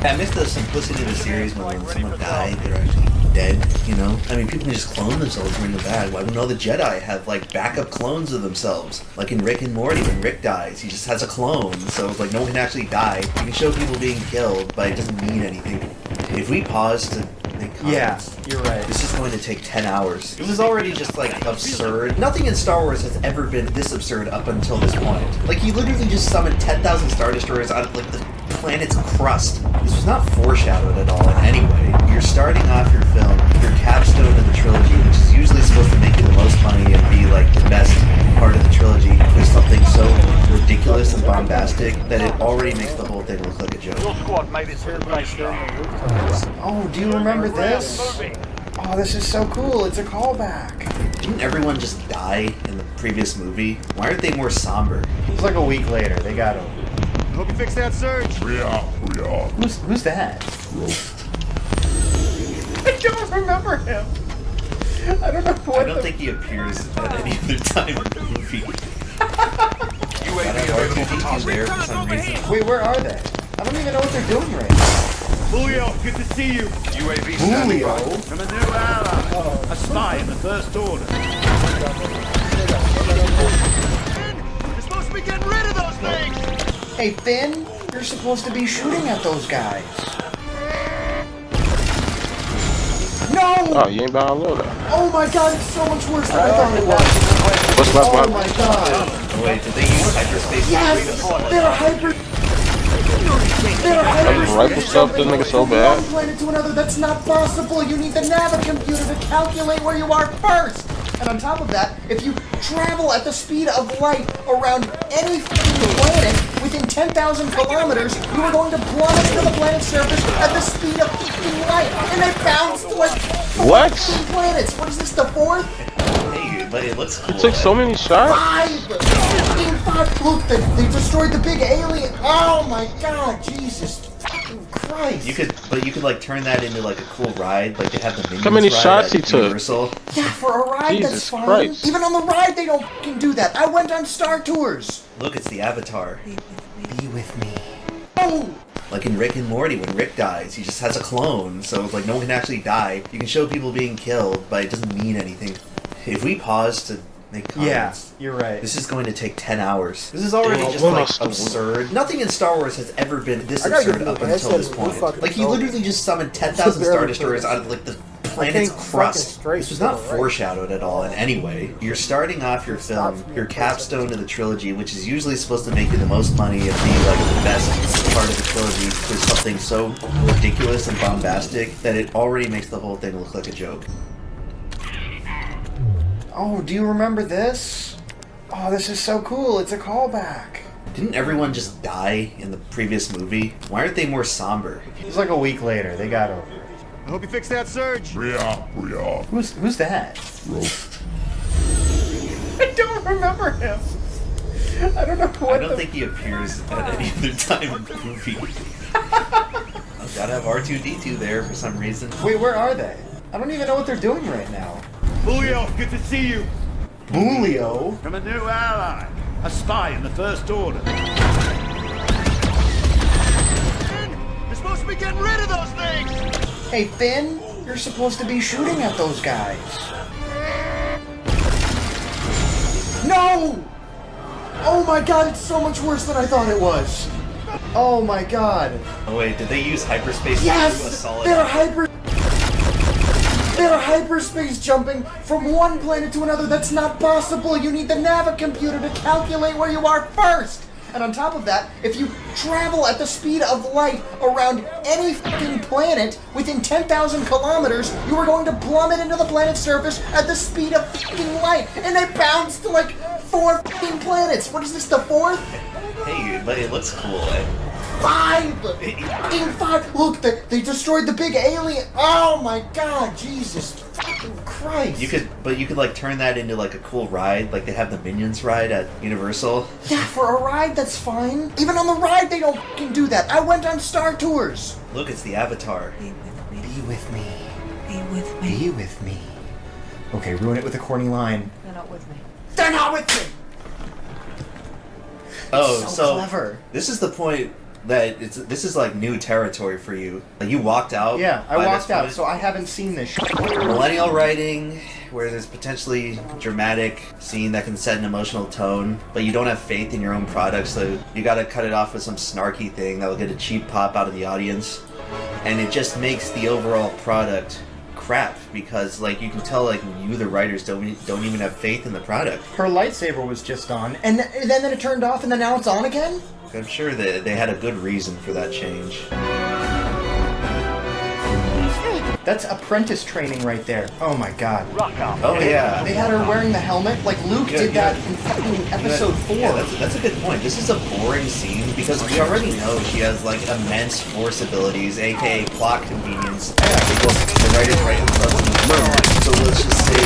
[SPEAKER 5] I miss the simplicity of the series when someone died, they're actually dead, you know? I mean, people can just clone themselves when they're bad. Why wouldn't all the Jedi have, like, backup clones of themselves? Like in Rick and Morty, when Rick dies, he just has a clone, so, like, no one can actually die. You can show people being killed, but it doesn't mean anything. If we pause to make comments,
[SPEAKER 21] Yeah, you're right.
[SPEAKER 5] this is going to take 10 hours. It was already just, like, absurd. Nothing in Star Wars has ever been this absurd up until this point. Like, he literally just summoned 10,000 Star Destroyers out of, like, the planet's crust. This was not foreshadowed at all in any way. You're starting off your film, your capstone of the trilogy, which is usually supposed to make you the most money and be like the best part of the trilogy, with something so ridiculous and bombastic that it already makes the whole thing look like a joke.
[SPEAKER 15] Your squad made it to the base now.
[SPEAKER 21] Oh, do you remember this? Oh, this is so cool. It's a callback.
[SPEAKER 5] Didn't everyone just die in the previous movie? Why aren't they more somber?
[SPEAKER 21] It was like a week later. They got him.
[SPEAKER 6] Hope you fix that surge.
[SPEAKER 21] Who's that? I don't remember him. I don't know what.
[SPEAKER 5] I don't think he appears at any other time in the movie.
[SPEAKER 6] UAV available for task.
[SPEAKER 5] there for some reason.
[SPEAKER 21] Wait, where are they? I don't even know what they're doing right now.
[SPEAKER 6] Julio, good to see you. UAV standing
[SPEAKER 21] Julio?
[SPEAKER 6] by. From a new ally. A spy in the First Order. You're supposed to be getting rid of those things.
[SPEAKER 21] Hey, Finn, you're supposed to be shooting at those guys. No!
[SPEAKER 12] Oh, you ain't about to load that.
[SPEAKER 21] Oh my god, it's so much worse than I thought it was.
[SPEAKER 12] What's left
[SPEAKER 21] Oh
[SPEAKER 12] behind?
[SPEAKER 21] my god.
[SPEAKER 5] Oh, wait, did they use hyperspace?
[SPEAKER 21] Yes! They're hyper... They're
[SPEAKER 12] Rifle
[SPEAKER 21] hyper...
[SPEAKER 12] stuff, this nigga so
[SPEAKER 21] From
[SPEAKER 12] bad.
[SPEAKER 21] one planet to another, that's not possible. You need the navicomputer to calculate where you are first. And on top of that, if you travel at the speed of light around any planet within 10,000 kilometers, you are going to plummet to the planet's surface at the speed of light. And they bounced like
[SPEAKER 12] What?
[SPEAKER 21] 15 planets. What is this, the fourth?
[SPEAKER 5] Hey, but it looks cool.
[SPEAKER 12] It took so many shots.
[SPEAKER 21] 5! Look, they destroyed the big alien. Oh my god, Jesus fucking Christ.
[SPEAKER 5] You could like turn that into like a cool ride, like they have the Minions
[SPEAKER 12] How many
[SPEAKER 5] ride
[SPEAKER 12] shots
[SPEAKER 5] at
[SPEAKER 12] he took?
[SPEAKER 5] Universal.
[SPEAKER 21] Yeah, for a ride,
[SPEAKER 12] Jesus
[SPEAKER 21] that's fine.
[SPEAKER 12] Christ.
[SPEAKER 21] Even on the ride, they don't fucking do that. I went on Star Tours.
[SPEAKER 5] Look, it's the Avatar.
[SPEAKER 21] Be with me.
[SPEAKER 5] Oh! Like in Rick and Morty, when Rick dies, he just has a clone, so it's like no one can actually die. You can show people being killed, but it doesn't mean anything. If we pause to make comments,
[SPEAKER 21] Yeah, you're right.
[SPEAKER 5] this is going to take 10 hours. This is already
[SPEAKER 12] Yeah,
[SPEAKER 5] just
[SPEAKER 12] what
[SPEAKER 5] like
[SPEAKER 12] else?
[SPEAKER 5] absurd. Nothing in Star Wars has ever been this
[SPEAKER 4] I gotta
[SPEAKER 5] absurd
[SPEAKER 4] get
[SPEAKER 5] up
[SPEAKER 4] the
[SPEAKER 5] until this
[SPEAKER 4] headset and
[SPEAKER 5] point.
[SPEAKER 4] fucking
[SPEAKER 5] Like he
[SPEAKER 4] control.
[SPEAKER 5] literally just summoned 10,000
[SPEAKER 4] barely
[SPEAKER 5] Star Destroyers
[SPEAKER 4] focus.
[SPEAKER 5] out of like the planet's
[SPEAKER 4] fucking
[SPEAKER 5] crust.
[SPEAKER 4] straight
[SPEAKER 5] This was not
[SPEAKER 4] still, right?
[SPEAKER 5] foreshadowed at all in any way. You're starting off your film, your capstone of the trilogy, which is usually supposed to make you the most money and be like the best part of the trilogy, with something so ridiculous and bombastic that it already makes the whole thing look like a joke.
[SPEAKER 21] Oh, do you remember this? Oh, this is so cool. It's a callback.
[SPEAKER 5] Didn't everyone just die in the previous movie? Why aren't they more somber?
[SPEAKER 21] It was like a week later. They got him.
[SPEAKER 6] I hope you fix that surge.
[SPEAKER 21] Who's that? I don't remember him. I don't know what
[SPEAKER 5] I don't think he appears at any other time in the movie. I've gotta have R2-D2 there for some reason.
[SPEAKER 21] Wait, where are they? I don't even know what they're doing right now.
[SPEAKER 6] Julio, good to see you.
[SPEAKER 21] Julio?
[SPEAKER 6] From a new ally. A spy in the First Order. You're supposed to be getting rid of those things.
[SPEAKER 21] Hey, Finn, you're supposed to be shooting at those guys. No! Oh my god, it's so much worse than I thought it was. Oh my god.
[SPEAKER 5] Oh wait, did they use hyperspace to do a
[SPEAKER 21] Yes!
[SPEAKER 5] solid...
[SPEAKER 21] They're hyperspace jumping from one planet to another. That's not possible. You need the navicomputer to calculate where you are first. And on top of that, if you travel at the speed of light around any fucking planet within 10,000 kilometers, you are going to plummet into the planet's surface at the speed of fucking light. And they bounced to like 4 fucking planets. What is this, the fourth?
[SPEAKER 5] Hey, but it looks cool.
[SPEAKER 21] 5! Fucking 5! Look, they destroyed the big alien! Oh my god, Jesus fucking Christ!
[SPEAKER 5] You could like turn that into like a cool ride, like they have the Minions ride at Universal.
[SPEAKER 21] Yeah, for a ride, that's fine. Even on the ride, they don't fucking do that. I went on Star Tours.
[SPEAKER 5] Look, it's the Avatar.
[SPEAKER 21] Be with me. Be with me. Be with me. Okay, ruin it with a corny line.
[SPEAKER 16] They're not with me.
[SPEAKER 21] They're not with me!
[SPEAKER 5] Oh,
[SPEAKER 21] so clever.
[SPEAKER 5] This is the point that this is like new territory for you. Like you walked out.
[SPEAKER 21] Yeah, I walked out, so I haven't seen this shit.
[SPEAKER 5] Millennial writing, where there's potentially dramatic scene that can set an emotional tone, but you don't have faith in your own product, so you gotta cut it off with some snarky thing that will get a cheap pop out of the audience. And it just makes the overall product crap, because like you can tell like you, the writers, don't even have faith in the product.
[SPEAKER 21] Her lightsaber was just on, and then it turned off, and then now it's on again?
[SPEAKER 5] I'm sure that they had a good reason for that change.
[SPEAKER 21] That's apprentice training right there. Oh my god.
[SPEAKER 5] Oh yeah.
[SPEAKER 21] They had her wearing the helmet, like Luke did that in fucking episode 4.
[SPEAKER 5] Yeah, that's a good point. This is a boring scene because we already know she has like immense force abilities, aka plot convenience. The writers write themselves in the corner. So let's just say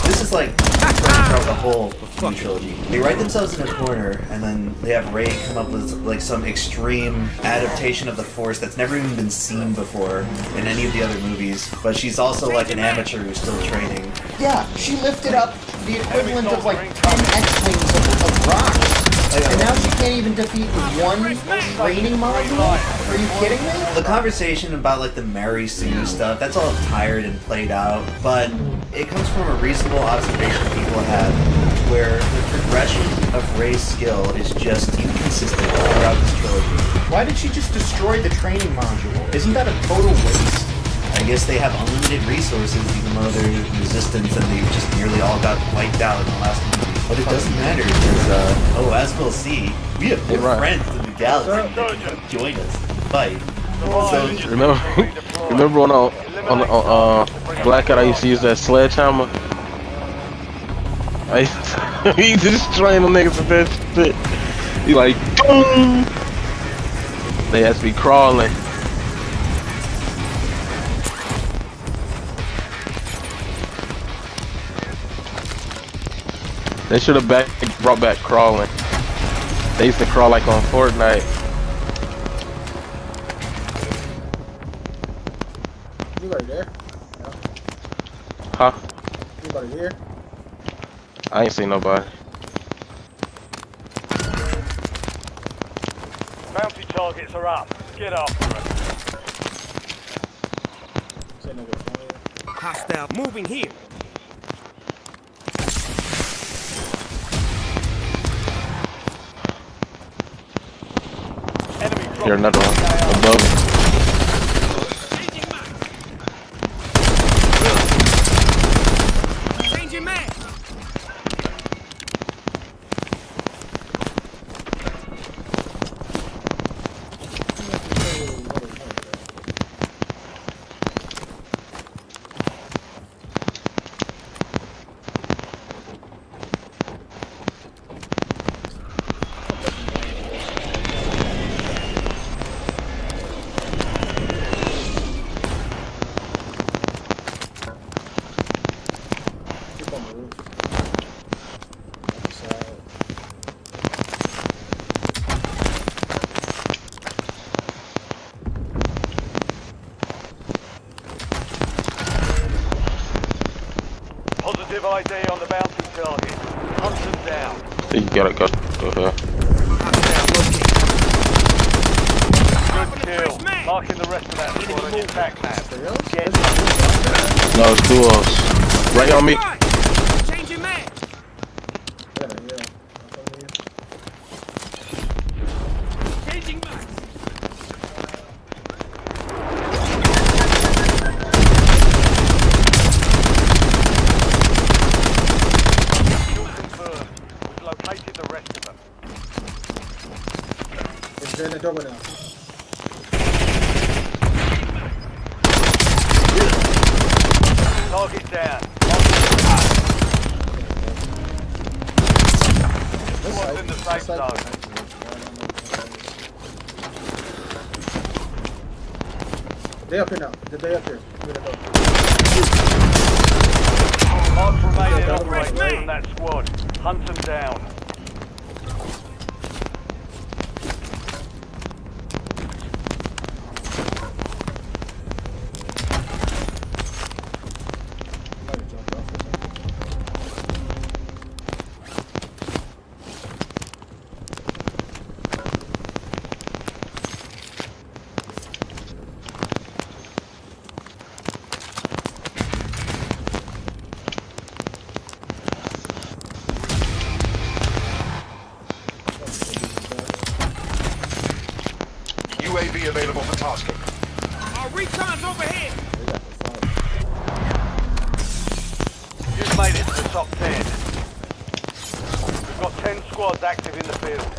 [SPEAKER 5] this is like throughout the whole trilogy. They write themselves in a corner, and then they have Rey come up with like some extreme adaptation of the Force that's never even been seen before in any of the other movies. But she's also like an amateur who's still training.
[SPEAKER 21] Yeah, she lifted up the equivalent of like 10 X-Wings of rocks. And now she can't even defeat one training module? Are you kidding me?
[SPEAKER 5] The conversation about like the Mary Sue stuff, that's all tired and played out, but it comes from a reasonable observation people have, where the progression of Rey's skill is just inconsistent throughout this trilogy.
[SPEAKER 21] Why did she just destroy the training module? Isn't that a total waste?
[SPEAKER 5] I guess they have unlimited resources, even though they're resistance and they just nearly all got wiped out in the last movie. But it doesn't matter, because, as we'll see, we have good friends in the galaxy that can come join us and fight. So,
[SPEAKER 12] remember when on Black Ops I used to use that sledgehammer? He destroying them niggas with that shit. He like, boom! They has to be crawling. They should have brought back crawling. They used to crawl like on Fortnite.
[SPEAKER 14] Anybody there? No.
[SPEAKER 12] Huh?
[SPEAKER 14] Anybody here?
[SPEAKER 12] I ain't seen nobody.
[SPEAKER 15] Bounty targets are up. Get after them.
[SPEAKER 7] Hostile moving here.
[SPEAKER 12] Here's another one above.
[SPEAKER 7] Changing mag.
[SPEAKER 15] Positive ID on the bounty target. Hunt them down.
[SPEAKER 12] You gotta go here.
[SPEAKER 15] Good kill. Marking the rest of that squad on your attack map. Get
[SPEAKER 12] No, it's two of us. Right on me.
[SPEAKER 7] Changing mag. Changing mag.
[SPEAKER 15] We've located the rest of them.
[SPEAKER 14] It's in the door now.
[SPEAKER 15] Target down. Squad's in the safe zone.
[SPEAKER 14] They up here now. They up here.
[SPEAKER 15] Mark remaining operators from that squad. Hunt them down.
[SPEAKER 6] UAV available for tasking.
[SPEAKER 7] Our recon's overhead.
[SPEAKER 15] You've made it to the top 10. We've got 10 squads active in the field.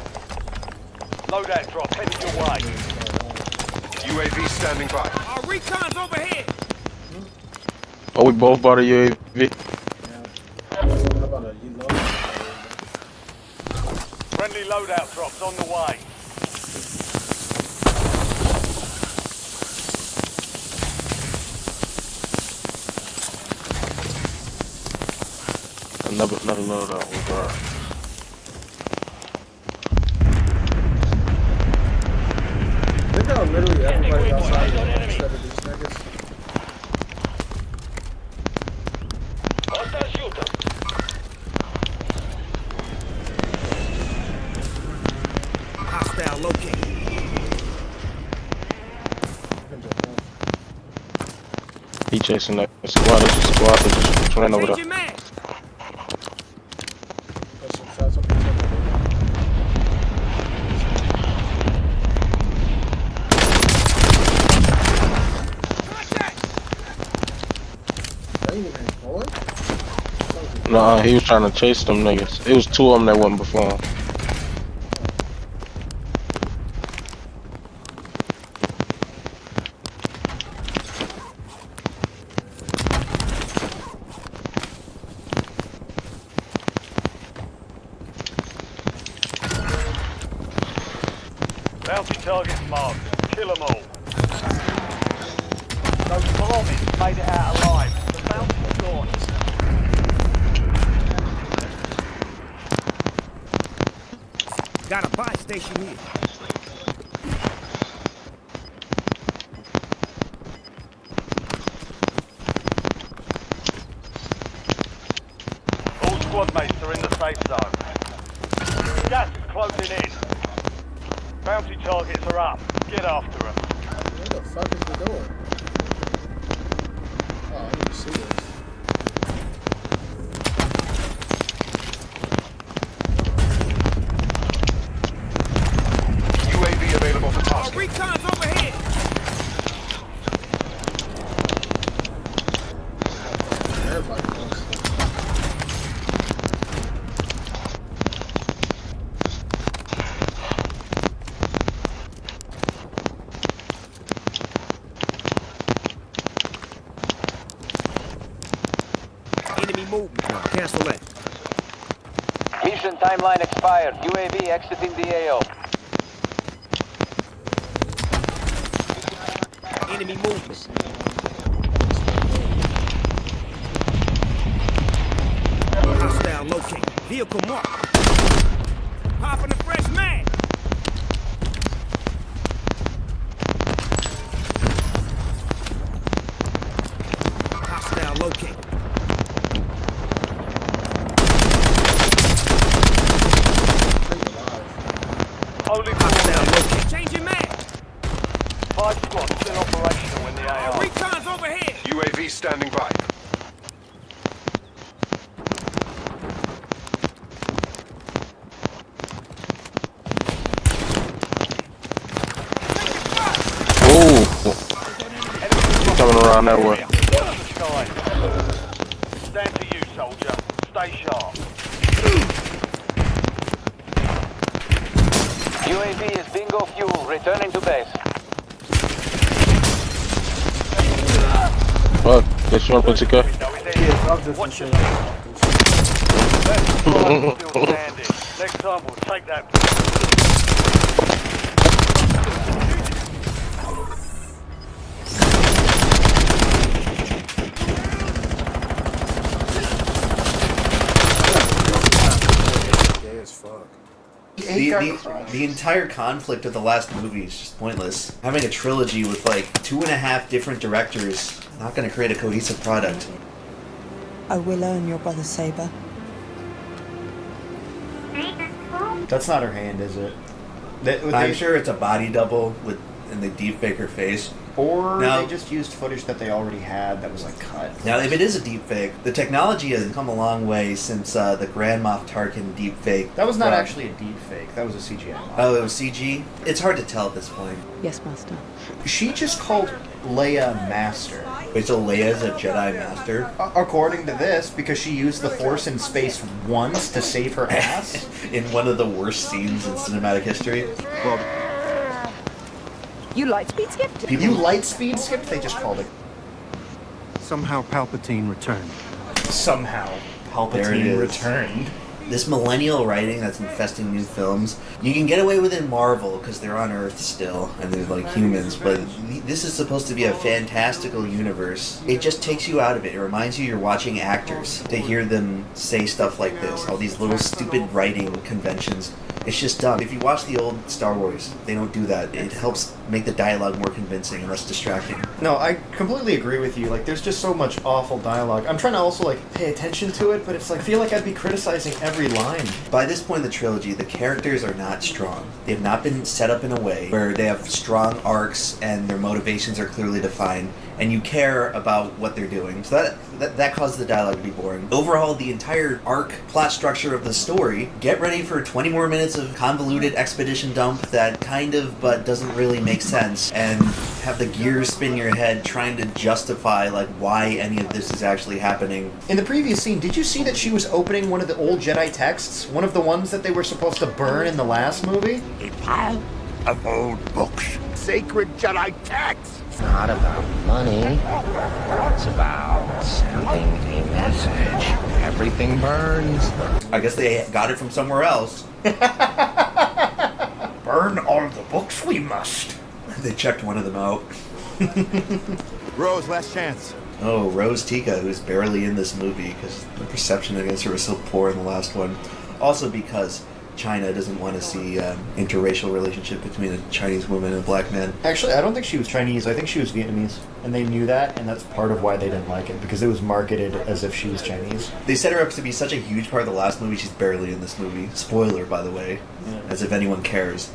[SPEAKER 15] Loadout drop headed your way.
[SPEAKER 6] UAV standing by.
[SPEAKER 7] Our recon's overhead.
[SPEAKER 12] Oh, we both bought a UAV.
[SPEAKER 15] Friendly loadout drops on the way.
[SPEAKER 12] Another loadout with her.
[SPEAKER 14] Look how literally everybody outside instead of these niggas.
[SPEAKER 7] Hostile located.
[SPEAKER 12] He chasing that squad. There's a squad that just ran over there. Nah, he was trying to chase them niggas. It was two of them that went before him.
[SPEAKER 15] Bounty targets marked. Kill them all. Those zombies made it out alive. The bounty's gone.
[SPEAKER 7] Got a buy station here.
[SPEAKER 15] All squad mates are in the safe zone. Gas is closing in. Bounty targets are up. Get after them.
[SPEAKER 14] What the fuck is the door? Oh, I need to see this.
[SPEAKER 6] UAV available for
[SPEAKER 7] Our
[SPEAKER 6] tasking.
[SPEAKER 7] recon's overhead.
[SPEAKER 14] Everybody wants this.
[SPEAKER 7] Enemy movement. Cancel that.
[SPEAKER 11] Mission timeline expired. UAV exiting the AO.
[SPEAKER 7] Enemy movement. Hostile located. Vehicle marked. Popping a fresh mag. Hostile located.
[SPEAKER 15] Only
[SPEAKER 7] Hostile located. Changing mag.
[SPEAKER 15] 5 squads still operational in the
[SPEAKER 7] Our
[SPEAKER 15] AO.
[SPEAKER 7] recon's overhead.
[SPEAKER 6] UAV standing by.
[SPEAKER 12] Ooh. Coming around that way.
[SPEAKER 15] Watch the sky. Stand to you, soldier. Stay sharp.
[SPEAKER 11] UAV is bingo fuel. Returning to base.
[SPEAKER 12] Fuck, this one put go.
[SPEAKER 15] Watch your That squad is still standing. Next time we'll take that.
[SPEAKER 5] The entire conflict of the last movie is just pointless. Having a trilogy with like 2.5 different directors not going to create a cohesive product.
[SPEAKER 9] I will earn your brother Saber.
[SPEAKER 21] That's not her hand, is it?
[SPEAKER 5] I'm sure it's a body double and they deepfake her face.
[SPEAKER 21] Or they just used footage that they already had that was like cut.
[SPEAKER 5] Now, if it is a deepfake, the technology has come a long way since the Grand Moff Tarkin deepfake.
[SPEAKER 21] That was not actually a deepfake. That was a CGI.
[SPEAKER 5] Oh, it was CG? It's hard to tell at this point.
[SPEAKER 9] Yes, Master.
[SPEAKER 21] She just called Leia Master.
[SPEAKER 5] Wait, so Leia's a Jedi Master?
[SPEAKER 21] According to this, because she used the Force in space once to save her ass.
[SPEAKER 5] In one of the worst scenes in cinematic history.
[SPEAKER 21] Well,
[SPEAKER 9] you light speed skipped?
[SPEAKER 21] You light speed skipped? They just called it.
[SPEAKER 6] Somehow Palpatine returned.
[SPEAKER 21] Somehow
[SPEAKER 5] There it
[SPEAKER 21] Palpatine
[SPEAKER 5] is.
[SPEAKER 21] returned.
[SPEAKER 5] This millennial writing that's infesting new films, you can get away with it in Marvel because they're on Earth still and they're like humans, but this is supposed to be a fantastical universe. It just takes you out of it. It reminds you you're watching actors to hear them say stuff like this. All these little stupid writing conventions. It's just dumb. If you watch the old Star Wars, they don't do that. It helps make the dialogue more convincing and less distracting.
[SPEAKER 21] No, I completely agree with you. Like, there's just so much awful dialogue. I'm trying to also, like, pay attention to it, but it's like, I feel like I'd be criticizing every line.
[SPEAKER 5] By this point in the trilogy, the characters are not strong. They have not been set up in a way where they have strong arcs and their motivations are clearly defined, and you care about what they're doing. So that causes the dialogue to be boring. Overall, the entire arc plot structure of the story, get ready for 20 more minutes of convoluted expedition dump that kind of but doesn't really make sense, and have the gears spin your head trying to justify like why any of this is actually happening.
[SPEAKER 21] In the previous scene, did you see that she was opening one of the old Jedi texts? One of the ones that they were supposed to burn in the last movie?
[SPEAKER 6] A pile of old books. Sacred Jedi texts.
[SPEAKER 10] It's not about money. It's about sending a message. Everything burns.
[SPEAKER 5] I guess they got it from somewhere else.
[SPEAKER 21] Burn all the books we must.
[SPEAKER 5] They checked one of them out.
[SPEAKER 6] Rose, last chance.
[SPEAKER 5] Oh, Rose Tika, who's barely in this movie because the perception against her was so poor in the last one. Also because China doesn't want to see interracial relationship between a Chinese woman and a black man.
[SPEAKER 21] Actually, I don't think she was Chinese. I think she was Vietnamese. And they knew that, and that's part of why they didn't like it, because it was marketed as if she was Chinese.
[SPEAKER 5] They set her up to be such a huge part of the last movie, she's barely in this movie. Spoiler, by the way. Yeah. As if anyone cares.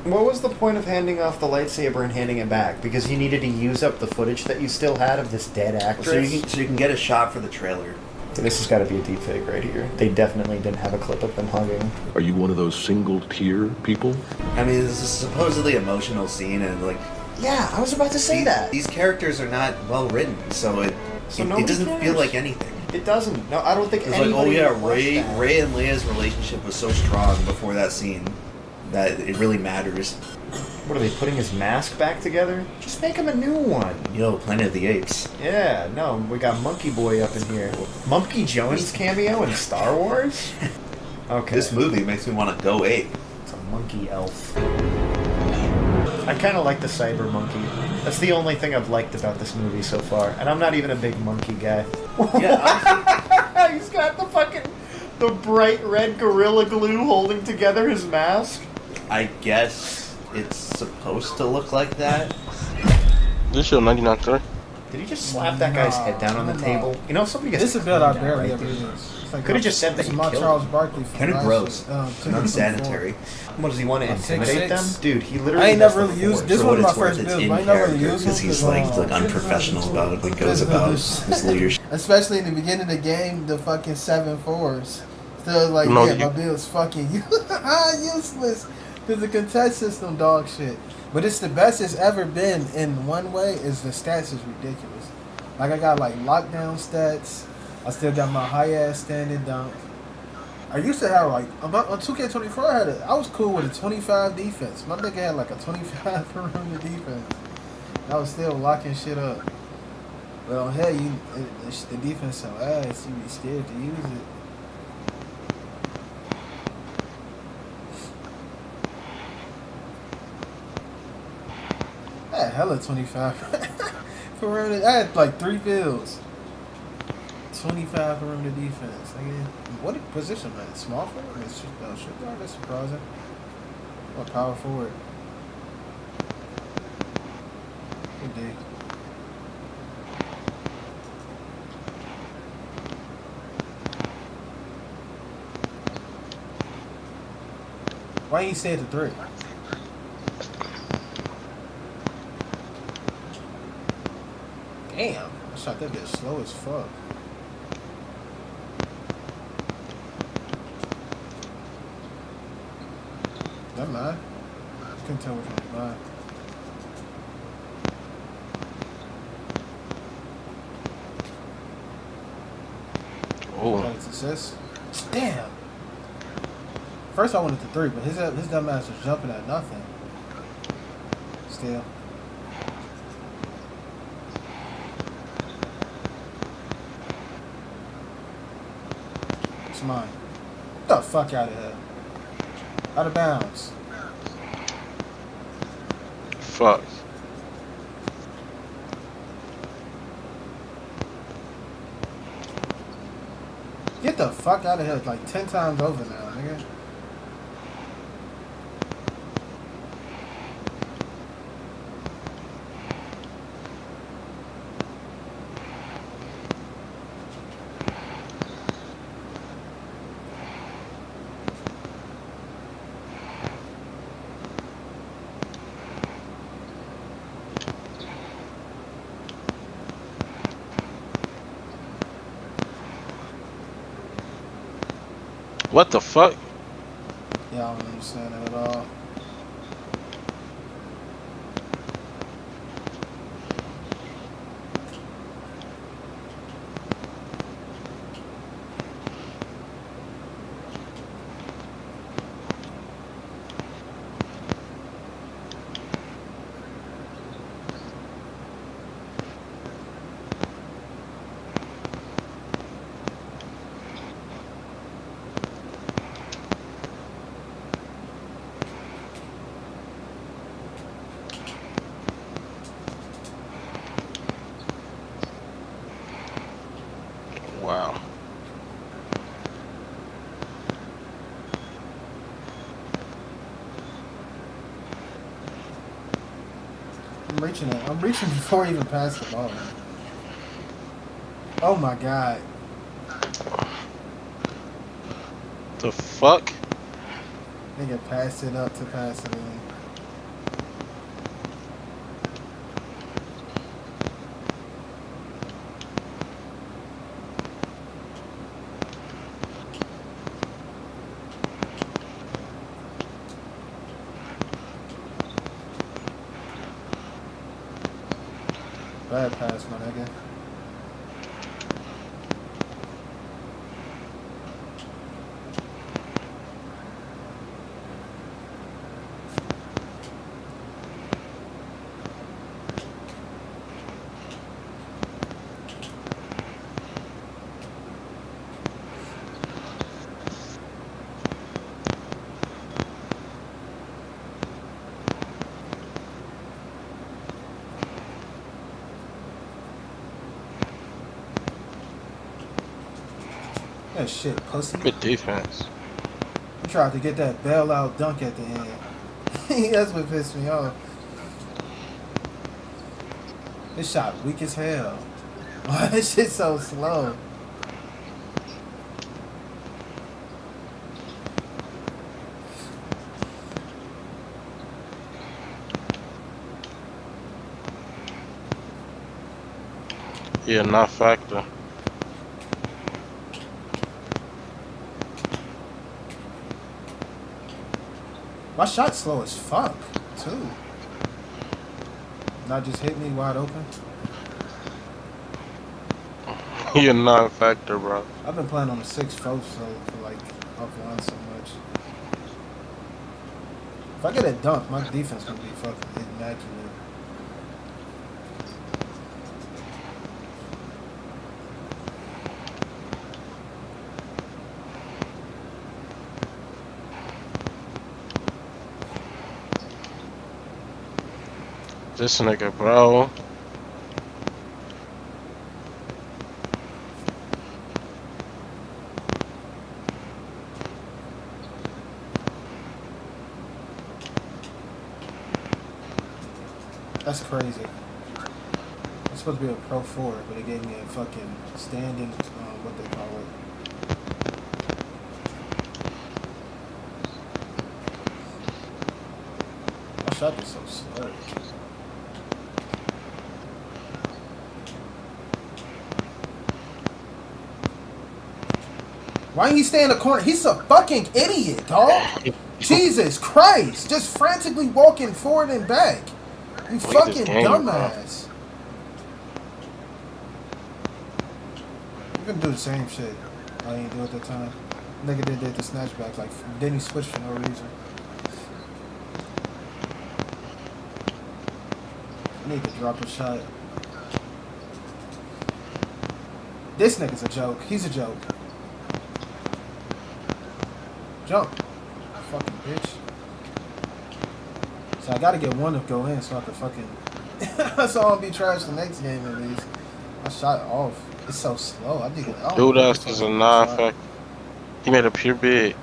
[SPEAKER 21] What was the point of handing off the lightsaber and handing it back? Because you needed to use up the footage that you still had of this dead actress?
[SPEAKER 5] So you can get a shot for the trailer.
[SPEAKER 21] This has got to be a deepfake right here. They definitely didn't have a clip of them hugging.
[SPEAKER 6] Are you one of those single-tier people?
[SPEAKER 5] I mean, this is a supposedly emotional scene, and like...
[SPEAKER 21] Yeah, I was about to say that.
[SPEAKER 5] These characters are not well written, so it doesn't feel like anything.
[SPEAKER 21] It doesn't. No, I don't think
[SPEAKER 5] it's like, oh yeah, Rey and Leia's relationship was so strong before that scene that it really matters.
[SPEAKER 21] What are they, putting his mask back together? Just make him a new one.
[SPEAKER 5] Yo, Planet of the Apes.
[SPEAKER 21] Yeah, no, we got Monkey Boy up in here. Monkey Jones cameo in Star Wars? Okay.
[SPEAKER 5] This movie makes me want to go ape.
[SPEAKER 21] It's a monkey elf. I kind of like the cyber monkey. That's the only thing I've liked about this movie so far. And I'm not even a big monkey guy. Yeah, he's got the bright red Gorilla Glue holding together his mask.
[SPEAKER 5] I guess it's supposed to look like that.
[SPEAKER 12] This show 99.3.
[SPEAKER 21] Did he just slap that guy's head down on the table? You know, somebody gets.
[SPEAKER 14] This is a bit I barely ever use.
[SPEAKER 21] Could have just said that he
[SPEAKER 14] my
[SPEAKER 21] killed
[SPEAKER 14] Charles
[SPEAKER 21] him.
[SPEAKER 14] Barkley.
[SPEAKER 5] Kind of gross. Unsanitary.
[SPEAKER 21] What does he want to intimidate them? Dude, he literally.
[SPEAKER 14] I ain't never really used this. One of my first
[SPEAKER 5] builds,
[SPEAKER 14] but I ain't never really used
[SPEAKER 5] because he's like unprofessional about it. He goes about his leadership.
[SPEAKER 14] Especially in the beginning of the game, the fucking 7-4s. Still like,
[SPEAKER 12] No,
[SPEAKER 14] yeah, my build's fucking useless. Because the contest system dog shit. But it's the best it's ever been in one way is the stats is ridiculous. Like I got like lockdown stats. I still got my high ass standing dunk. I used to have like on 2K24 I was cool with a 25 defense. My nigga had like a 25 perimeter defense. I was still locking shit up. But on hell, the defense so ass, you be scared to use it. I had hella 25 perimeter. I had like 3 fields. 25 perimeter defense. Nigga. What position, man? Small forward? Shoot guard? That's surprising. What power forward? Good day. Why ain't he stay at the 3? Damn, I shot that bitch slow as fuck. That mine? I couldn't tell which one was mine.
[SPEAKER 12] Oh.
[SPEAKER 14] Got its assist. Damn. First I wanted the 3, but his dumb ass was jumping at nothing. Still. It's mine. Get the fuck out of here. Out of bounds.
[SPEAKER 12] Fuck.
[SPEAKER 14] Get the fuck out of here like 10 times over now, nigga.
[SPEAKER 12] What the fuck?
[SPEAKER 14] Yeah, I don't understand that at all.
[SPEAKER 12] Wow.
[SPEAKER 14] I'm reaching it. I'm reaching before I even pass the ball. Man. Oh my god.
[SPEAKER 12] The fuck?
[SPEAKER 14] Nigga passed it up to pass it in. Bad pass, my nigga. That shit, pussy.
[SPEAKER 12] Good defense.
[SPEAKER 14] He tried to get that bailout dunk at the end. That's what pissed me off. This shot weak as hell. This shit's so slow.
[SPEAKER 12] Yeah, not factor.
[SPEAKER 14] My shot's slow as fuck, too. Not just hit me wide open.
[SPEAKER 12] You're not factor, bro.
[SPEAKER 14] I've been playing on the 6-4 for like offline so much. If I get a dunk, my defense gonna be fucking immaculate.
[SPEAKER 12] This nigga, bro.
[SPEAKER 14] That's crazy. I'm supposed to be a Pro 4, but it gave me a fucking standing, what they call it. My shot is so slow. Why didn't he stay in the corner? He's a fucking idiot, dog. Jesus Christ. Just frantically walking forward and back. You fucking dumbass. You're gonna do the same shit. I ain't do it that time. Nigga did the snatchback. Like, then he switched for no reason. I need to drop a shot. This nigga's a joke. He's a joke. Jump. Fucking bitch. So I gotta get one to go in so I can fucking... so I won't be trash the next game at least. I shot off. It's so slow. I think
[SPEAKER 12] Dude, that's just a non-fact. He made a pure bid.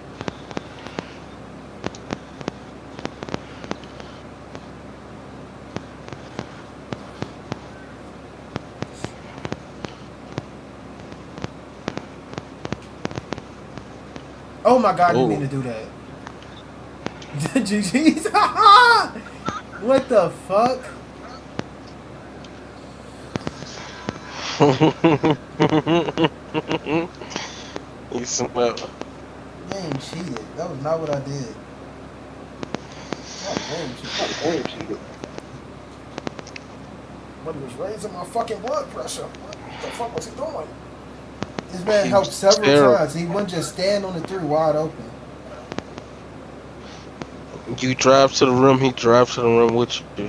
[SPEAKER 14] Oh my god, you mean to do that. GG's. What the fuck?
[SPEAKER 12] You smell.
[SPEAKER 14] You ain't cheated. That was not what I did. God damn, cheated. But he was raising my fucking blood pressure. What the fuck was he doing? This man helped several times. He wouldn't just stand on the 3 wide open.
[SPEAKER 12] You drive to the rim, he drives to the rim with you.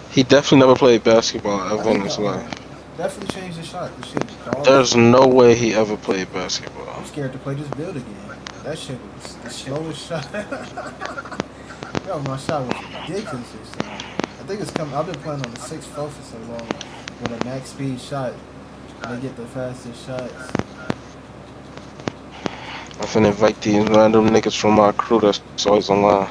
[SPEAKER 12] He definitely never played basketball ever in his life.
[SPEAKER 14] Definitely changed the shot. This shit was
[SPEAKER 12] There's no way he ever played basketball.
[SPEAKER 14] I'm scared to play this build again. That shit was the slowest shot. Yo, my shot was ridiculous this time. I think it's coming. I've been playing on the 6-4 for so long. With a max speed shot, they get the fastest shots.
[SPEAKER 12] I'm finna invite these random niggas from my crew that's always online.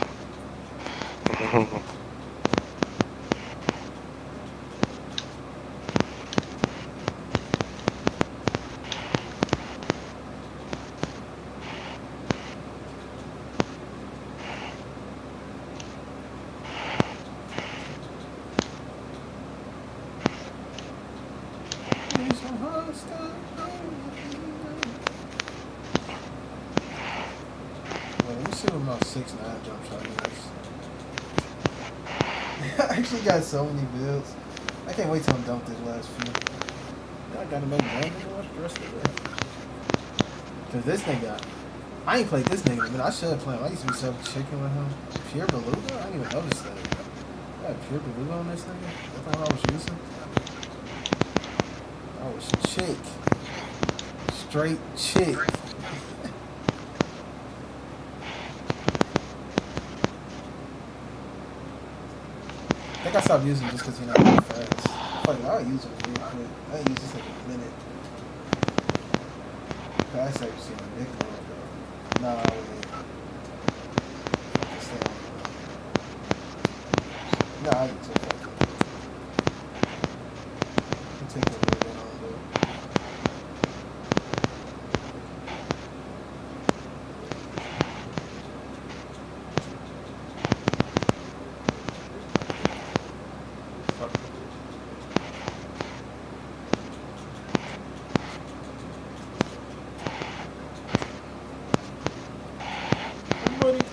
[SPEAKER 14] Let me see what my 6'9" jump shot is. I actually got so many builds. I can't wait till I'm done with this last few. Now I gotta make one and watch the rest of it. Cause this nigga, I ain't played this nigga in a minute. I should have played him. I used to be selling chicken with him. Pure Beluga? I didn't even notice that. I had Pure Beluga on this nigga? That's not what I was using. I was chick. Straight chick. I think I stopped using him just because he's not really fast. Fuck it, I'll use him real quick. I ain't use this like a minute. Pass I've seen a big one though. Nah, I wouldn't. Nah, I didn't take that. I'll take that later on though.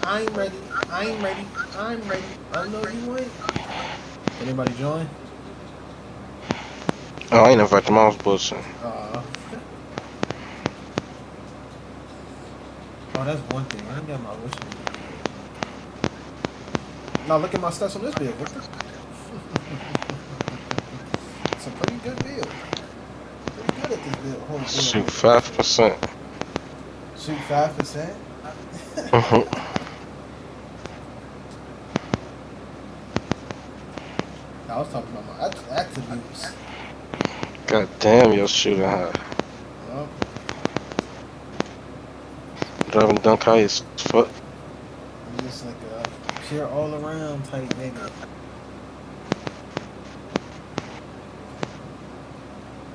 [SPEAKER 14] I ain't ready. I ain't ready. I'm ready. I know you ain't. Anybody join?
[SPEAKER 12] Oh, I ain't invite them. I was bullshitting.
[SPEAKER 14] Oh, that's one thing. I ain't got my wish list. Now look at my stats on this build. What the? It's a pretty good build. Pretty good at this build. Whole build.
[SPEAKER 12] Shoot 5%.
[SPEAKER 14] Shoot 5%? I was talking about my attributes.
[SPEAKER 12] God damn, you're shooting high.
[SPEAKER 14] Well,
[SPEAKER 12] Driving dunk high as fuck.
[SPEAKER 14] I'm just like Secure all around type nigga.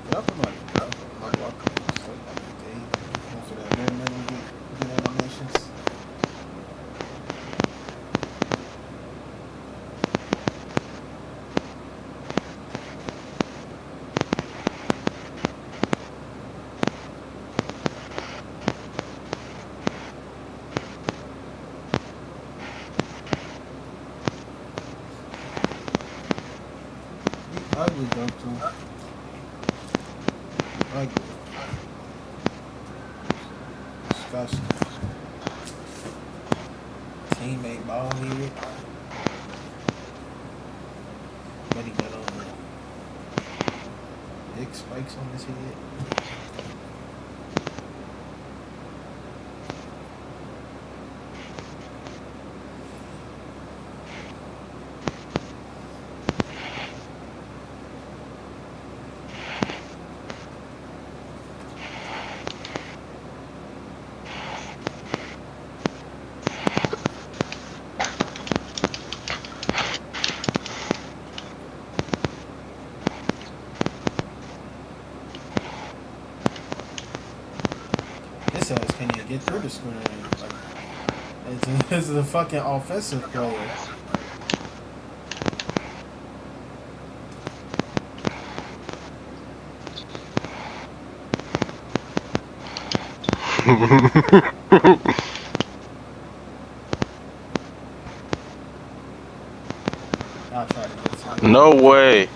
[SPEAKER 14] Get up my block. For that bare minimum good animations. Ugly though too. Ugly. Disgusting. Teammate ball head. What he got on there? Big spikes on his head. Can you get through the screen? Like, this is a fucking offensive player. I'll try to get some.
[SPEAKER 12] No way.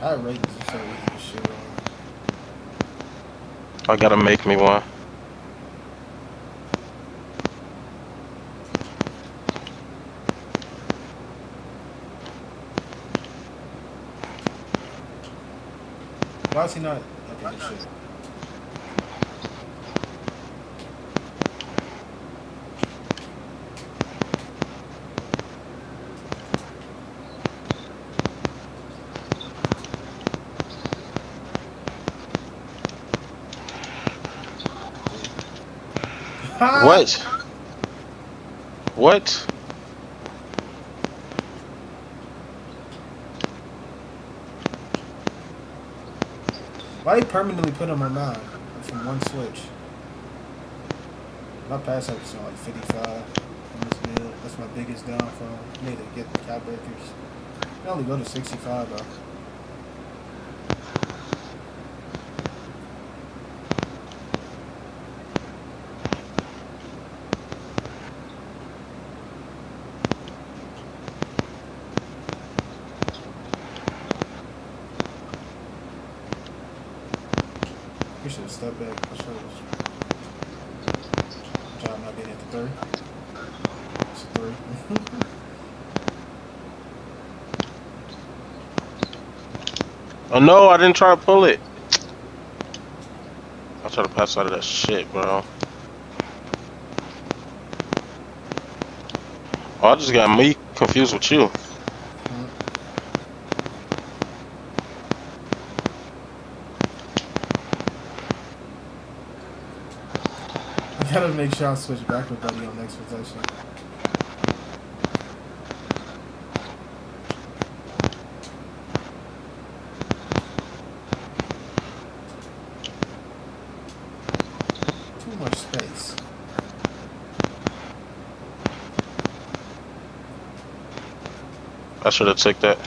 [SPEAKER 14] High ratings are so easy to shoot on.
[SPEAKER 12] I gotta make me one.
[SPEAKER 14] Why is he not? Okay, this shit.
[SPEAKER 12] What? What?
[SPEAKER 14] Why they permanently put him on 9 from one switch? My pass ups are like 55 on this build. That's my biggest downfall. I need to get the cap breakers. I can only go to 65 though. We should have stepped back. I should have. Job not being at the 3. It's a 3.
[SPEAKER 12] Oh no, I didn't try to pull it. I try to pass out of that shit, bro. Oh, I just got me confused with you.
[SPEAKER 14] I gotta make sure I switch back with Buddy on next possession. Too much space.
[SPEAKER 12] I should have took that.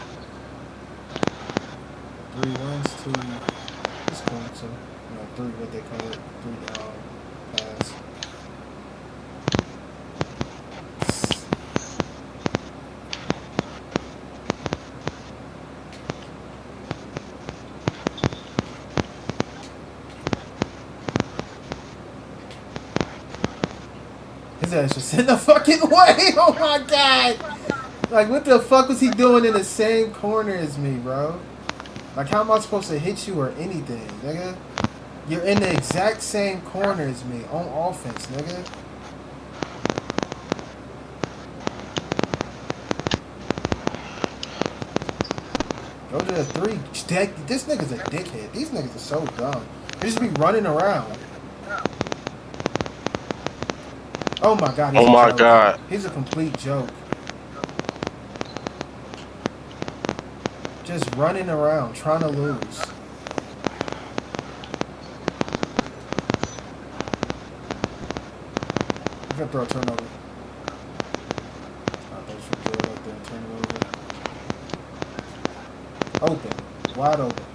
[SPEAKER 14] 3 wins, 2. It's cool, so, 3, what they call it, 3 pass. His ass just in the fucking way. Oh my god. Like, what the fuck was he doing in the same corner as me, bro? Like, how am I supposed to hit you or anything, nigga? You're in the exact same corner as me on offense, nigga. Go to the 3. This nigga's a dickhead. These niggas are so dumb. They just be running around. Oh my god.
[SPEAKER 12] Oh my god.
[SPEAKER 14] He's a complete joke. Just running around, trying to lose. You can throw a turnover. I thought you should throw it up there and turn it over. Open. Wide open.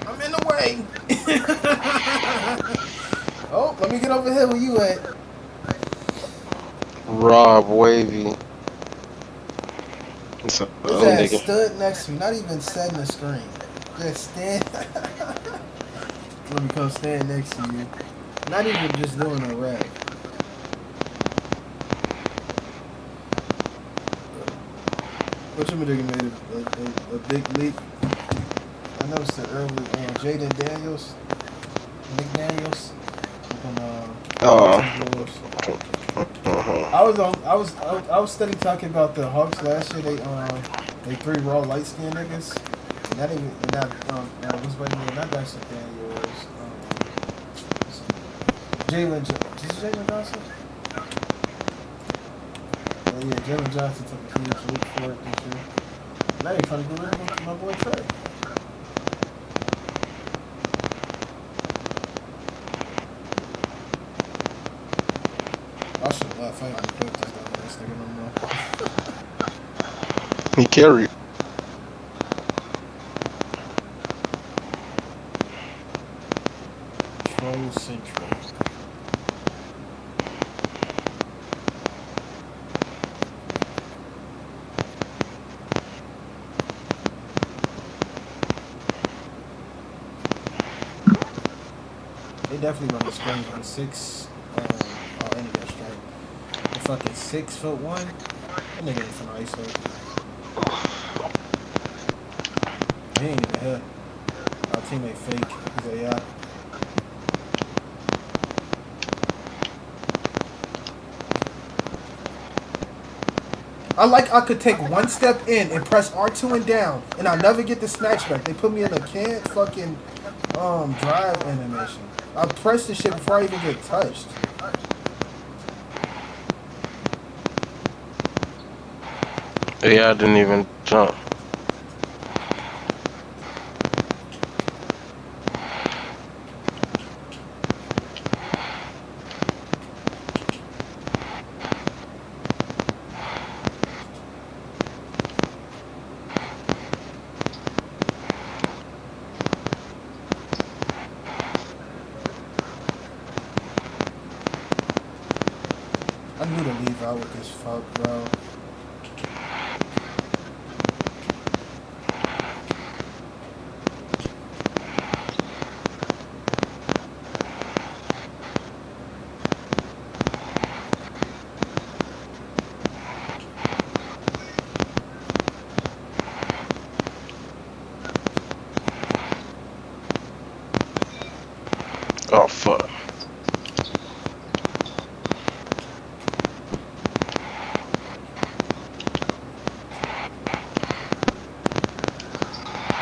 [SPEAKER 14] I'm in the way. Oh, let me get over here where you at.
[SPEAKER 12] Rob Wavy. It's a
[SPEAKER 14] His ass stood next to me, not even setting the screen. Just stand. Let me come stand next to you. Not even just doing a rap. What you made a big leap. I noticed it early. Jaden Daniels, Nick Daniels. I was studying talking about the Hawks last year. They 3 raw light skinned niggas. Not even what's my name? Not Dyson Daniels. Jalen Johnson. Yeah, Jalen Johnson took a huge leap for it this year. Now you're trying to get rid of my boy Trey. I should have left. I ain't gonna put this down this nigga no more.
[SPEAKER 12] He carried.
[SPEAKER 14] Troll Central. They definitely run the strings on 6. Any of that strength. The fucking 6'1". That nigga ain't from ISO. He ain't even here. Our teammate fake. He's AI. I could take 1 step in and press R2 and down, and I'll never get the snatch back. They put me in a can't fucking drive animation. I pressed the shit before I even get touched.
[SPEAKER 12] Yeah, I didn't even jump.
[SPEAKER 14] I knew to leave out with this fuck, bro.
[SPEAKER 12] Oh fuck.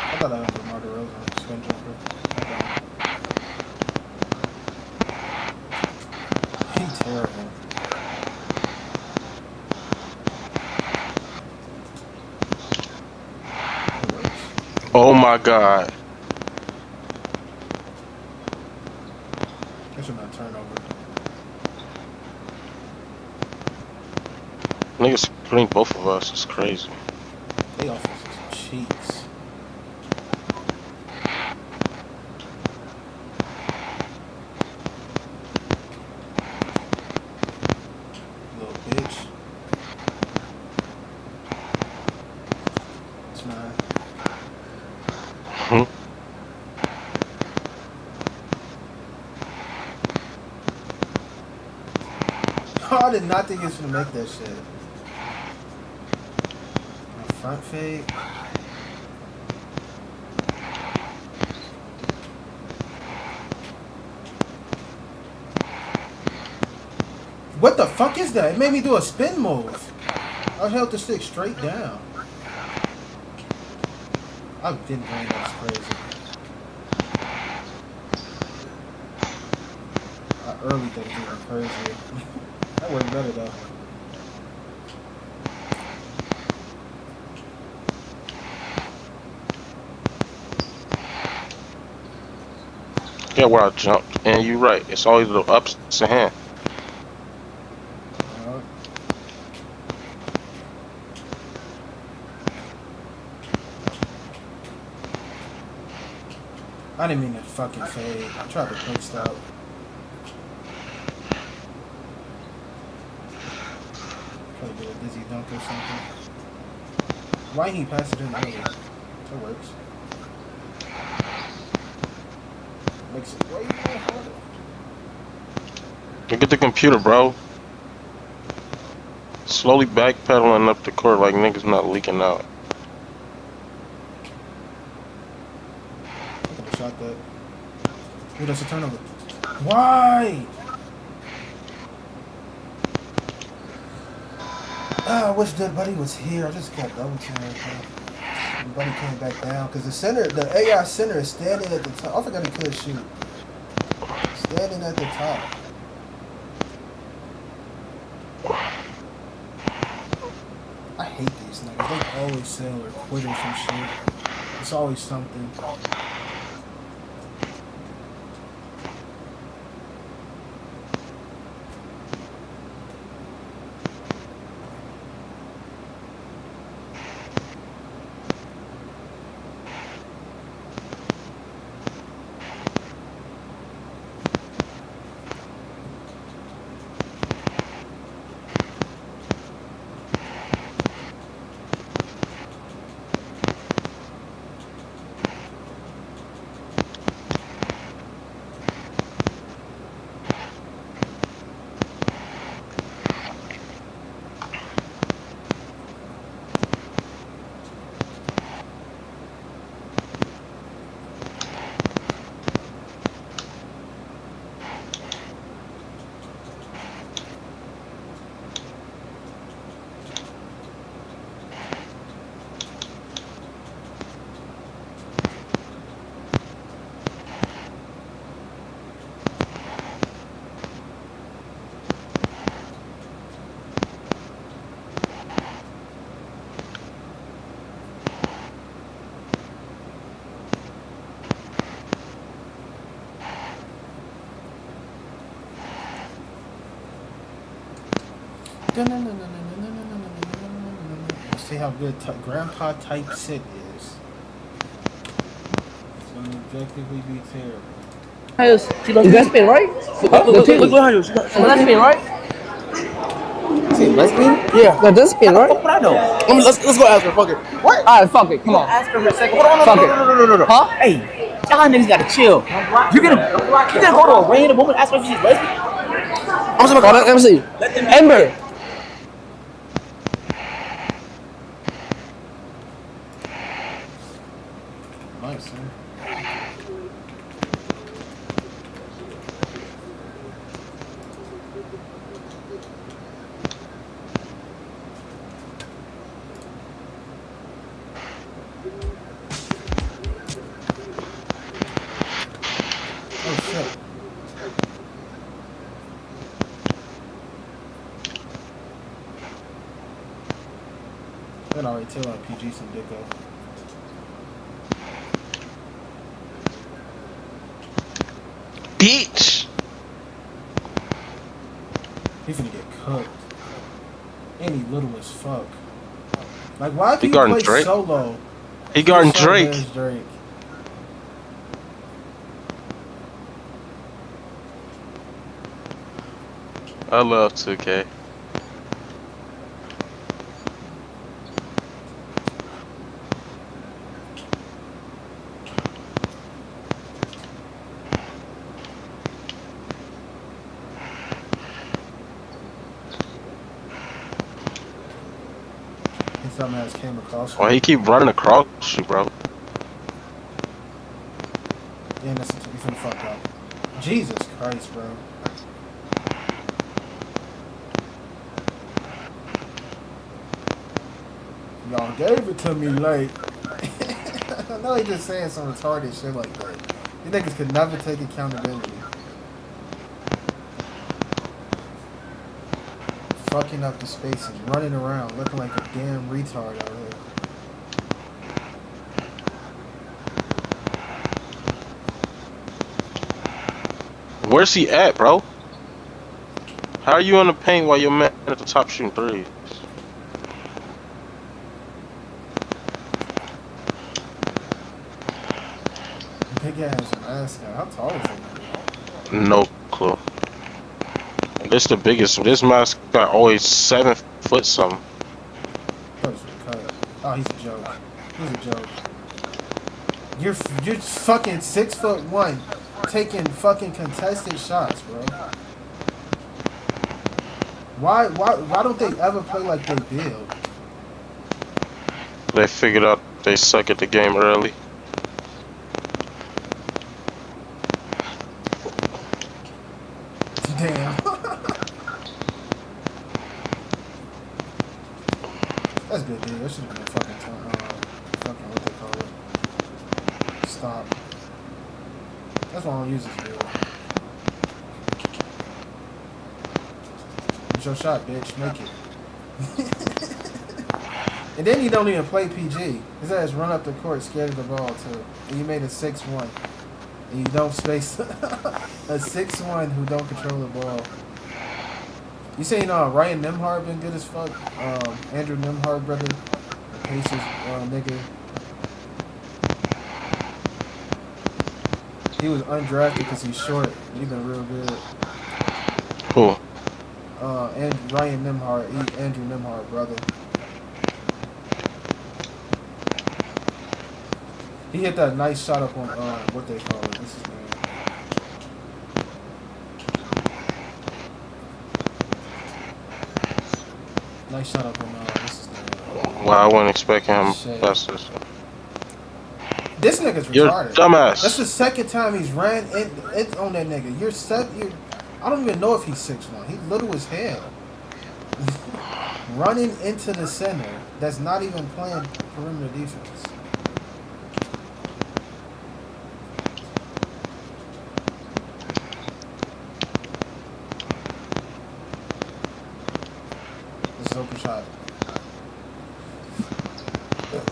[SPEAKER 14] I thought I was DeMar DeRozan, spin jumper. He's terrible.
[SPEAKER 12] Oh my god.
[SPEAKER 14] That should not turn over.
[SPEAKER 12] Niggas screen both of us. It's crazy.
[SPEAKER 14] They offense is cheeks. Little bitch. It's not. I did not think he was gonna make that shit. Front fade. What the fuck is that? It made me do a spin move. I held the stick straight down. I didn't think that's crazy. I early think it was crazy. That worked better though.
[SPEAKER 12] Yeah, where I jumped, and you're right. It's always the ups and hand.
[SPEAKER 14] I didn't mean to fucking fade. I tried to quick stop. Try to do a dizzy dunk or something. Why didn't he pass it in early? That works. Makes it way more harder.
[SPEAKER 12] Look at the computer, bro. Slowly backpedaling up the court like niggas not leaking out.
[SPEAKER 14] Shot that. Ooh, that's a turnover. Why? I wish that buddy was here. I just got double teamed. Buddy came back down because the center, the AI center, is standing at the top. I forgot he could shoot. Standing at the top. I hate these niggas. They always sell or quit or some shit. It's always something. Let's see how good Grandpa Type Sit is. It's going to objectively be terrible.
[SPEAKER 1] Is that spin, right? Look behind you. That spin, right?
[SPEAKER 4] Lesbian?
[SPEAKER 1] Yeah.
[SPEAKER 4] That does spin, right?
[SPEAKER 1] What I know. Let's go ask her. Fuck it. What?
[SPEAKER 4] Alright, fuck it. Come on.
[SPEAKER 1] Ask her for a second. Hold on.
[SPEAKER 4] Fuck it.
[SPEAKER 1] No. Huh? Hey, y'all niggas gotta chill. You're gonna go to a random woman ask her if she's lesbian?
[SPEAKER 4] Let me see. Ember.
[SPEAKER 14] Nice, man. Oh shit. That already tell on PG some dicko.
[SPEAKER 12] Bitch!
[SPEAKER 14] He's gonna get cooked. And he little as fuck. Like, why
[SPEAKER 12] He
[SPEAKER 14] can you
[SPEAKER 12] guarding
[SPEAKER 14] play
[SPEAKER 12] Drake.
[SPEAKER 14] solo?
[SPEAKER 12] He guarding
[SPEAKER 14] Solo
[SPEAKER 12] Drake.
[SPEAKER 14] as Drake.
[SPEAKER 12] I love 2K.
[SPEAKER 14] dumbass came across.
[SPEAKER 12] Why he keep running across you, bro?
[SPEAKER 14] Yeah, that's what you finna fuck up. Jesus Christ, bro. Y'all gave it to me late. I know he just saying some retarded shit like that. You niggas could never take accountability. Fucking up the spaces, running around, looking like a damn retard out here.
[SPEAKER 12] Where's he at, bro? How are you in the paint while your man at the top shooting threes?
[SPEAKER 14] Big ass mascot. How tall is he?
[SPEAKER 12] No clue. This the biggest. This mascot always 7 foot something.
[SPEAKER 14] Oh, he's a joke. He's a joke. You're fucking 6'1", taking fucking contested shots, bro. Why don't they ever play like they build?
[SPEAKER 12] They figured out they suck at the game early.
[SPEAKER 14] Damn. That's good, dude. That should have been a fucking fucking what they call it. Stop. That's why I don't use this dude. It's your shot, bitch. Make it. And then you don't even play PG. His ass run up the court scared of the ball too. And you made a 6'1". And you don't space a 6'1" who don't control the ball. You saying Ryan Nembhard been good as fuck? Andrew Nembhard, brother, the Pacers nigga. He was undrafted because he's short. He been real good.
[SPEAKER 12] Who?
[SPEAKER 14] And Ryan Nembhard, Andrew Nembhard, brother. He hit that nice shot up on what they call it. What's his name? Nice shot up on what's his name?
[SPEAKER 12] Well, I wouldn't expect him. That's this.
[SPEAKER 14] This nigga's retarded.
[SPEAKER 12] You're dumbass.
[SPEAKER 14] That's the second time he's ran in on that nigga. I don't even know if he's 6'1". He's little as hell. Running into the center that's not even playing perimeter defense. Open shot.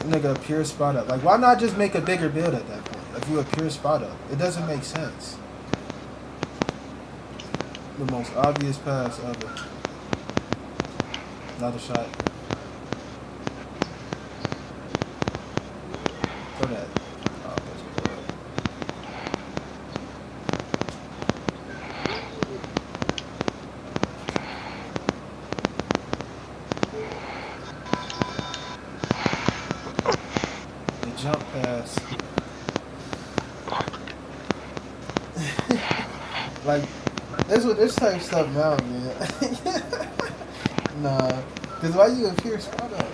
[SPEAKER 14] Nigga, a pure spot up. Like, why not just make a bigger build at that point? If you a pure spot up, it doesn't make sense. The most obvious pass ever. Another shot. Throw that. Oh, that's good. Jump pass. Like, this type of stuff now, man. Nah. Because why you a pure spot up? Go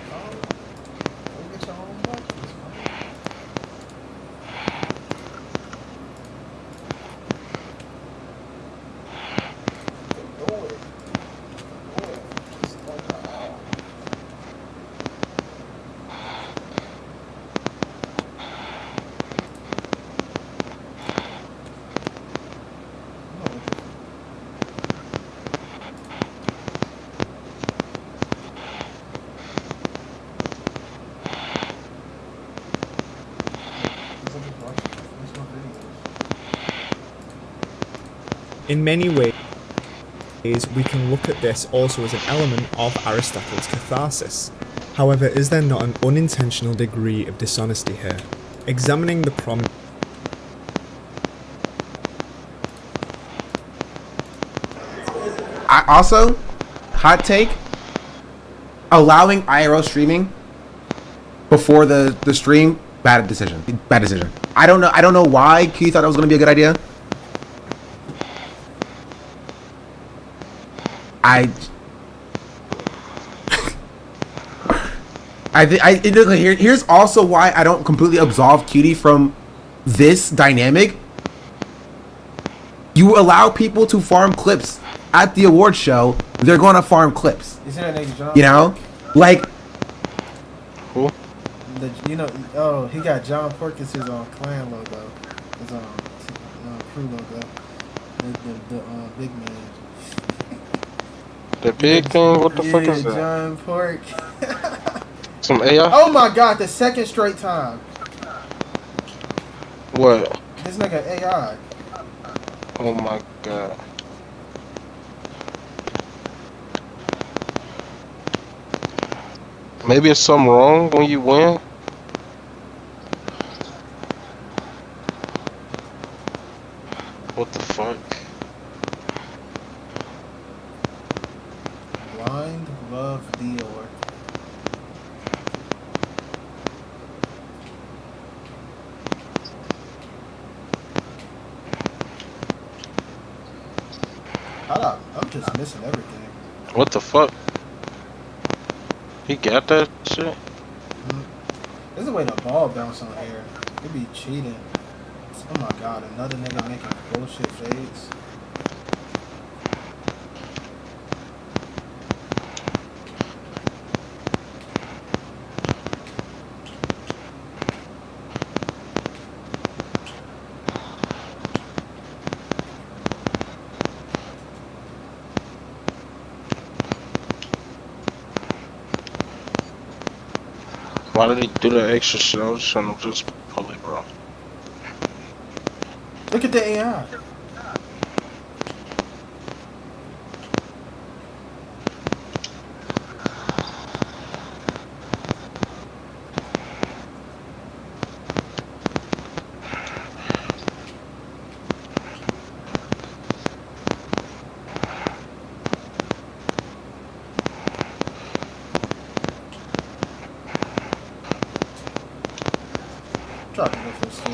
[SPEAKER 14] get your own buckets,
[SPEAKER 2] In many ways, we can look at this also as an element of Aristotle's catharsis. However, is there not an unintentional degree of dishonesty here? Examining the
[SPEAKER 13] Also, hot take, allowing IRL streaming before the stream, bad decision. Bad decision. I don't know why Keith thought it was going to be a good idea. Here's also why I don't completely absolve Cutie from this dynamic. You allow people to farm clips at the award show. They're going to farm clips.
[SPEAKER 14] You see that nigga John?
[SPEAKER 13] You know, like
[SPEAKER 12] who?
[SPEAKER 14] Oh, he got John Pork as his clan logo, his crew logo. The big man.
[SPEAKER 12] The big thing? What the fuck is that?
[SPEAKER 14] John Pork.
[SPEAKER 12] Some AI?
[SPEAKER 14] Oh my god, the second straight time.
[SPEAKER 12] What?
[SPEAKER 14] This nigga AI.
[SPEAKER 12] Oh my god. Maybe it's something wrong when you win. What the fuck?
[SPEAKER 14] Blind Love Dior. I'm just missing everything.
[SPEAKER 12] What the fuck? He got that shit?
[SPEAKER 14] There's a way the ball bounce on here. It be cheating. Oh my god, another nigga making bullshit fades.
[SPEAKER 12] Why did he do that extra shit? I was trying to just pull it, bro.
[SPEAKER 14] Look at the AI. Try to go for a steal.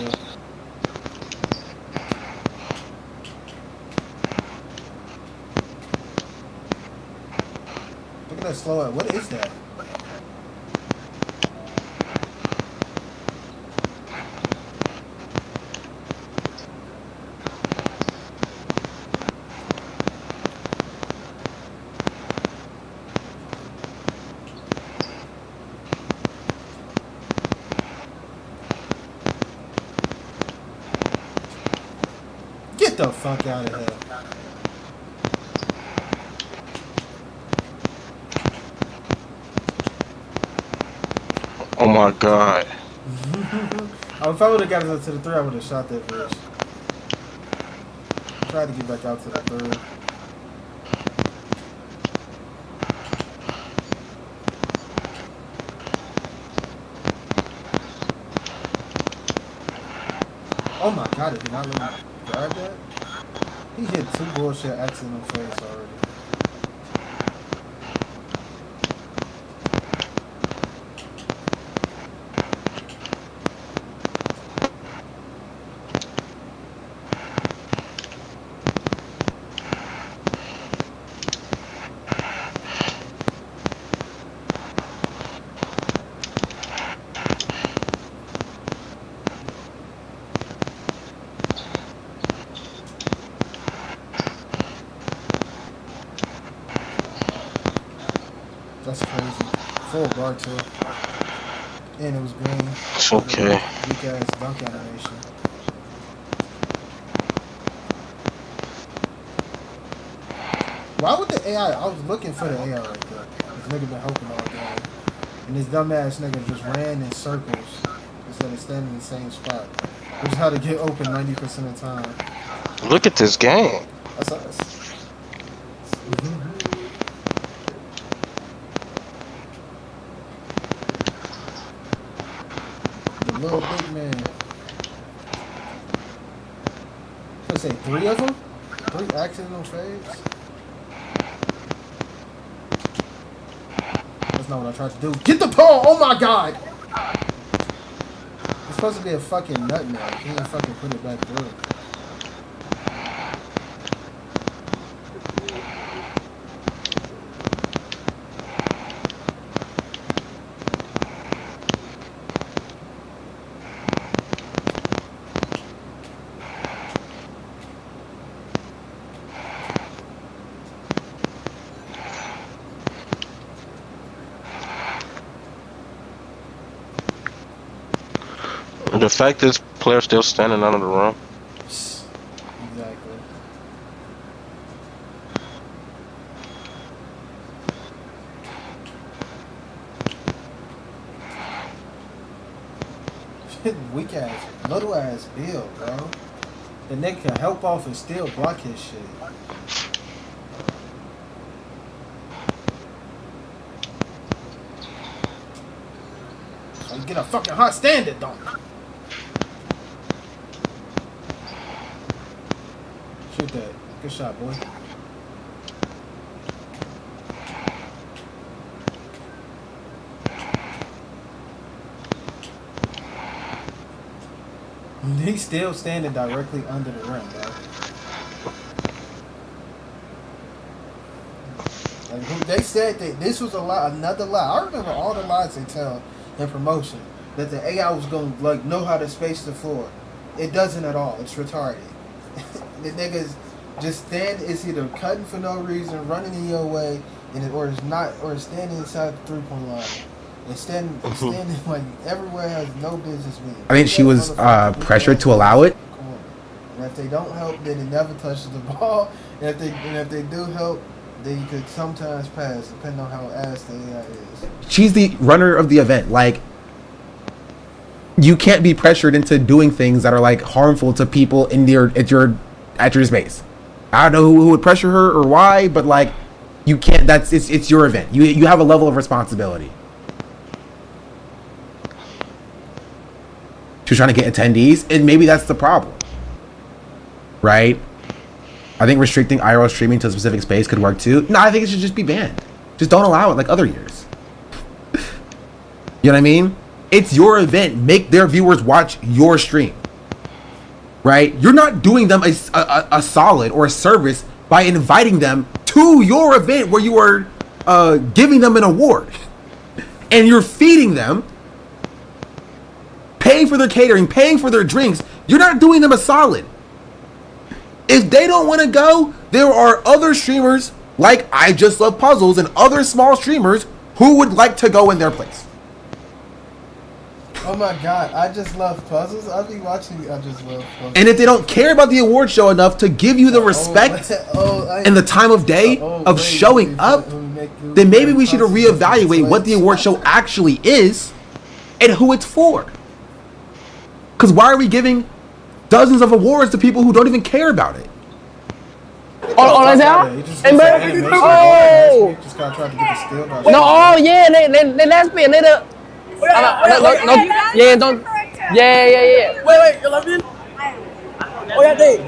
[SPEAKER 14] Look at that slow up. What is that? Get the fuck out of here.
[SPEAKER 12] Oh my god.
[SPEAKER 14] If I would have gotten to the 3, I would have shot that bitch. Tried to get back out to the 3. Oh my god, it did not let me grab that? He hit 2 bullshit accidental face already. That's crazy. Full guard too. And it was green.
[SPEAKER 12] It's okay.
[SPEAKER 14] Weak ass dunk animation. Why would the AI? I was looking for the AI right there. This nigga been helping all day. And this dumbass nigga just ran in circles instead of standing in the same spot. Which is how to get open 90% of the time.
[SPEAKER 12] Look at this game.
[SPEAKER 14] That's us. Little big man. Let's say 3 of them? 3 accidental fades? That's not what I tried to do. Get the ball! Oh my god! It's supposed to be a fucking nutmeg. He didn't fucking put it back through.
[SPEAKER 12] The fact this player's still standing out of the room.
[SPEAKER 14] Exactly. Weak ass, little ass build, bro. The nigga can help off and still block his shit. So you get a fucking hot standard, don't you? Shoot that. Good shot, boy. He's still standing directly under the rim, bro. Like, they said that this was another lie. I remember all the lies they tell in promotion that the AI was gonna like know how to space the floor. It doesn't at all. It's retarded. The niggas just is either cutting for no reason, running in your way, or standing inside the 3-point line. And standing like everywhere has no business being.
[SPEAKER 13] I think she was pressured to allow it.
[SPEAKER 14] And if they don't help, then it never touches the ball. And if they do help, then you could sometimes pass, depending on how ass the AI is.
[SPEAKER 13] She's the runner of the event. Like, you can't be pressured into doing things that are like harmful to people in at your space. I don't know who would pressure her or why, but like, you can't. It's your event. You have a level of responsibility. She was trying to get attendees, and maybe that's the problem, right? I think restricting IRL streaming to a specific space could work too. No, I think it should just be banned. Just don't allow it like other years. You know what I mean? It's your event. Make their viewers watch your stream, right? You're not doing them a solid or a service by inviting them to your event where you are giving them an award, and you're feeding them, paying for their catering, paying for their drinks. You're not doing them a solid. If they don't want to go, there are other streamers like I Just Love Puzzles and other small streamers who would like to go in their place.
[SPEAKER 14] Oh my god, I Just Love Puzzles? I'll be watching I Just Love Puzzles.
[SPEAKER 13] And if they don't care about the award show enough to give you the respect and the time of day of showing up, then maybe we should reevaluate what the award show actually is and who it's for. Because why are we giving dozens of awards to people who don't even care about it?
[SPEAKER 20] Oh, that's how? Oh! No, oh yeah, they lesbian, they the. No, yeah, don't. Yeah.
[SPEAKER 22] Wait, you're lesbian? Oh yeah, they.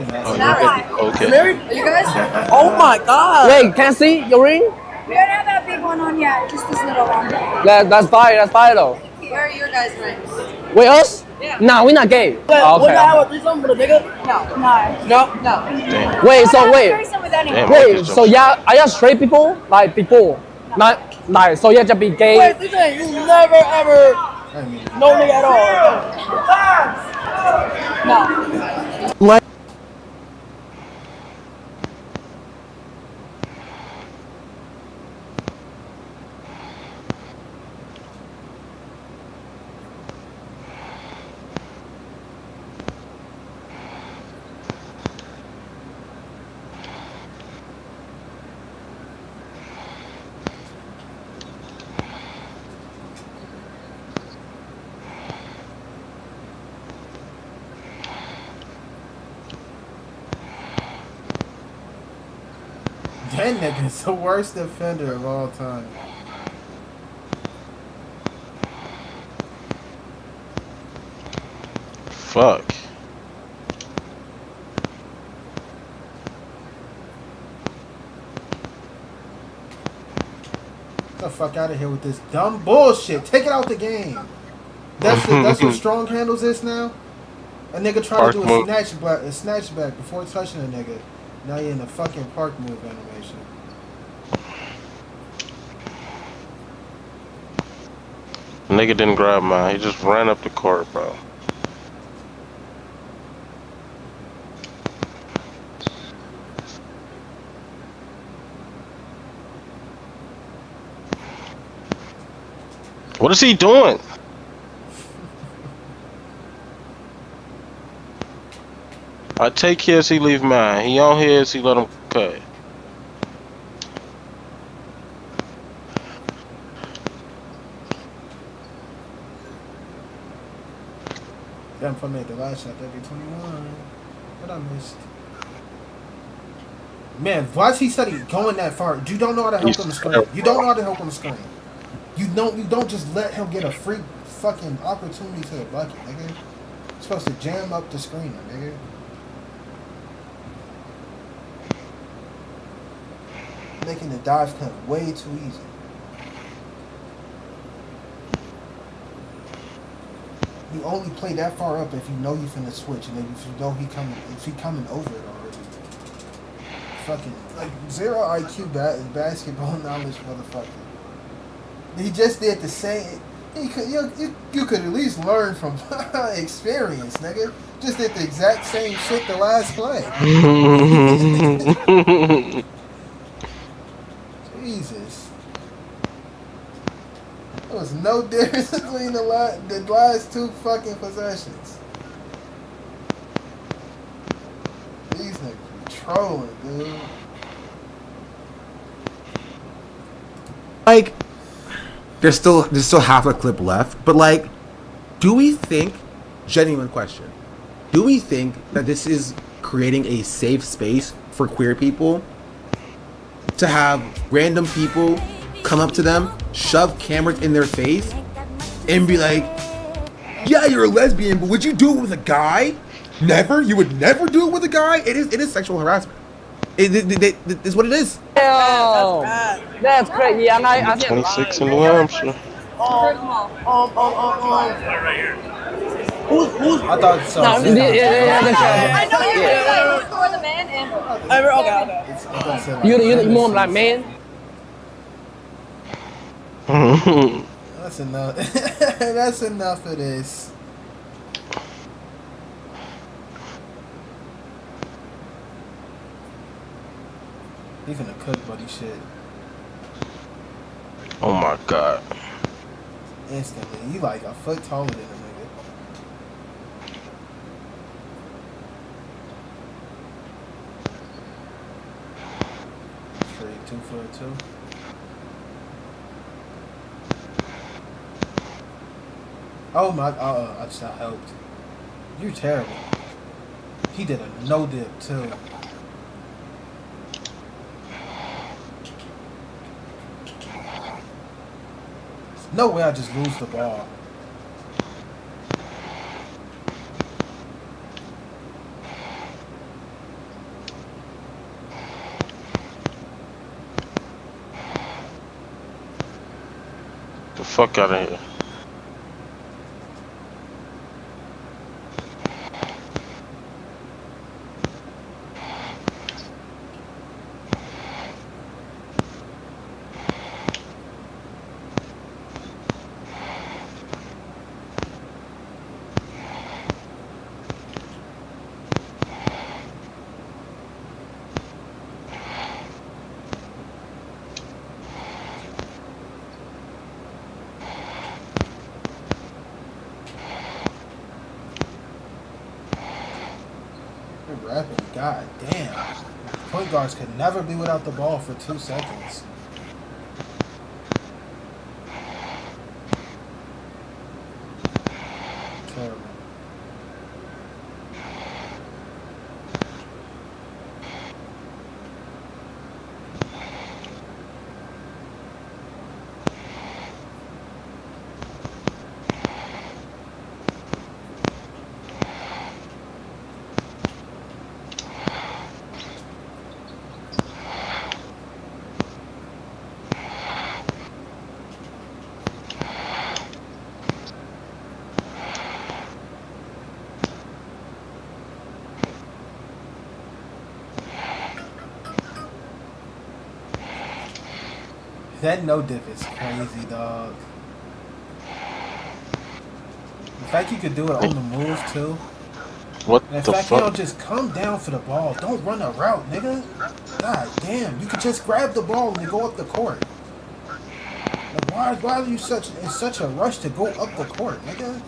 [SPEAKER 12] Okay.
[SPEAKER 22] Married? Are you guys? Oh my god.
[SPEAKER 20] Wait, can I see your ring?
[SPEAKER 22] We don't have that big one on yet, just this little one.
[SPEAKER 20] That's fire though.
[SPEAKER 22] Where are your guys' rings?
[SPEAKER 20] Wait, us? Yeah. Nah, we not gay.
[SPEAKER 22] Would I have a threesome with a nigga? No.
[SPEAKER 20] Wait, so
[SPEAKER 22] wait.
[SPEAKER 20] So yeah, are y'all straight people? Like before? Not like, so yeah, just be gay?
[SPEAKER 22] Wait, listen, you never ever know me at all. No.
[SPEAKER 13] Like,
[SPEAKER 14] That nigga's the worst defender of all time.
[SPEAKER 12] Fuck.
[SPEAKER 14] Get the fuck out of here with this dumb bullshit. Take it out the game. That's what strong handles is now. A nigga trying to do a snatch back before touching a nigga. Now you're in the fucking park move animation.
[SPEAKER 12] Nigga didn't grab mine. He just ran up the court, bro. What is he doing? I take his, he leave mine. He on his, he let him cut.
[SPEAKER 14] Damn, if I made the last shot, that'd be 21. What I missed? Man, why is he study going that far? You don't know how to help him screen. You don't know how to help him screen. You don't just let him get a free fucking opportunity to the bucket, nigga. You're supposed to jam up the screener, nigga. Making the dive cut way too easy. You only play that far up if you know you finna switch, and then if you know if he coming over it already. Fucking like 0 IQ basketball knowledge, motherfucker. He just did the same. You could at least learn from experience, nigga. Just did the exact same shit the last play. Jesus. There was no difference between the last two fucking possessions. These niggas trolling, dude.
[SPEAKER 13] Like, there's still half a clip left, but like, do we think, genuine question, do we think that this is creating a safe space for queer people to have random people come up to them, shove cameras in their face, and be like, yeah, you're a lesbian, but would you do it with a guy? Never? You would never do it with a guy? It is sexual harassment. It is what it is.
[SPEAKER 20] Damn, that's crazy. And I
[SPEAKER 12] 26 in New Hampshire.
[SPEAKER 14] Who's? I thought so.
[SPEAKER 20] No,
[SPEAKER 16] I know you're like for the man and.
[SPEAKER 20] You more like man.
[SPEAKER 14] That's enough. That's enough of this. He finna cook buddy shit.
[SPEAKER 12] Oh my god.
[SPEAKER 14] Instantly. You like a foot taller than a nigga. Straight 2'2". Oh my, I just helped. You're terrible. He did a no dip too. No way I just lose the ball.
[SPEAKER 12] The fuck out of here.
[SPEAKER 14] God damn. Point guards could never be without the ball for 2 seconds. Terrible. That no dip is crazy, dog. The fact you could do it on the move too.
[SPEAKER 12] What
[SPEAKER 14] and
[SPEAKER 12] the
[SPEAKER 14] fact
[SPEAKER 12] fuck?
[SPEAKER 14] you don't just come down for the ball. Don't run a route, nigga. God damn, you could just grab the ball and go up the court. Like, why are you in such a rush to go up the court, nigga?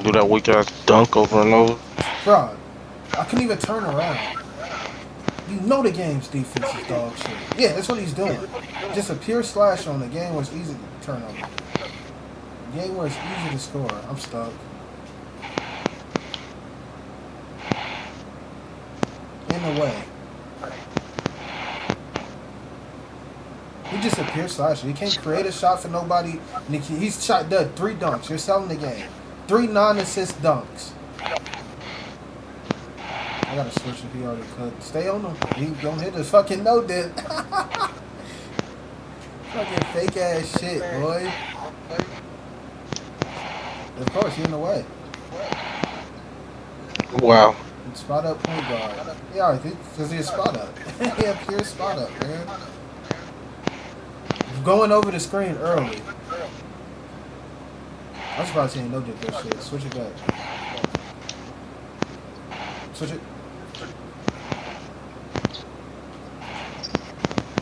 [SPEAKER 12] Do that weak ass dunk over and over.
[SPEAKER 14] Bro, I couldn't even turn around. You know the game's defense is dog shit. Yeah, that's what he's doing. Just a pure slash on the game where it's easy to turn on. Game where it's easy to score. I'm stuck. In the way. He just a pure slasher. He can't create a shot for nobody. He's shot done 3 dunks. You're selling the game. 3 non-assist dunks. I gotta switch if he already could. Stay on him. He don't hit the fucking no dip. Fucking fake ass shit, boy. Of course, he in the way.
[SPEAKER 12] Wow.
[SPEAKER 14] Spot up point guard. Yeah, because he's spot up. Yeah, pure spot up, man. Going over the screen early. I'm surprised he ain't no dip that shit. Switch it back. Switch it.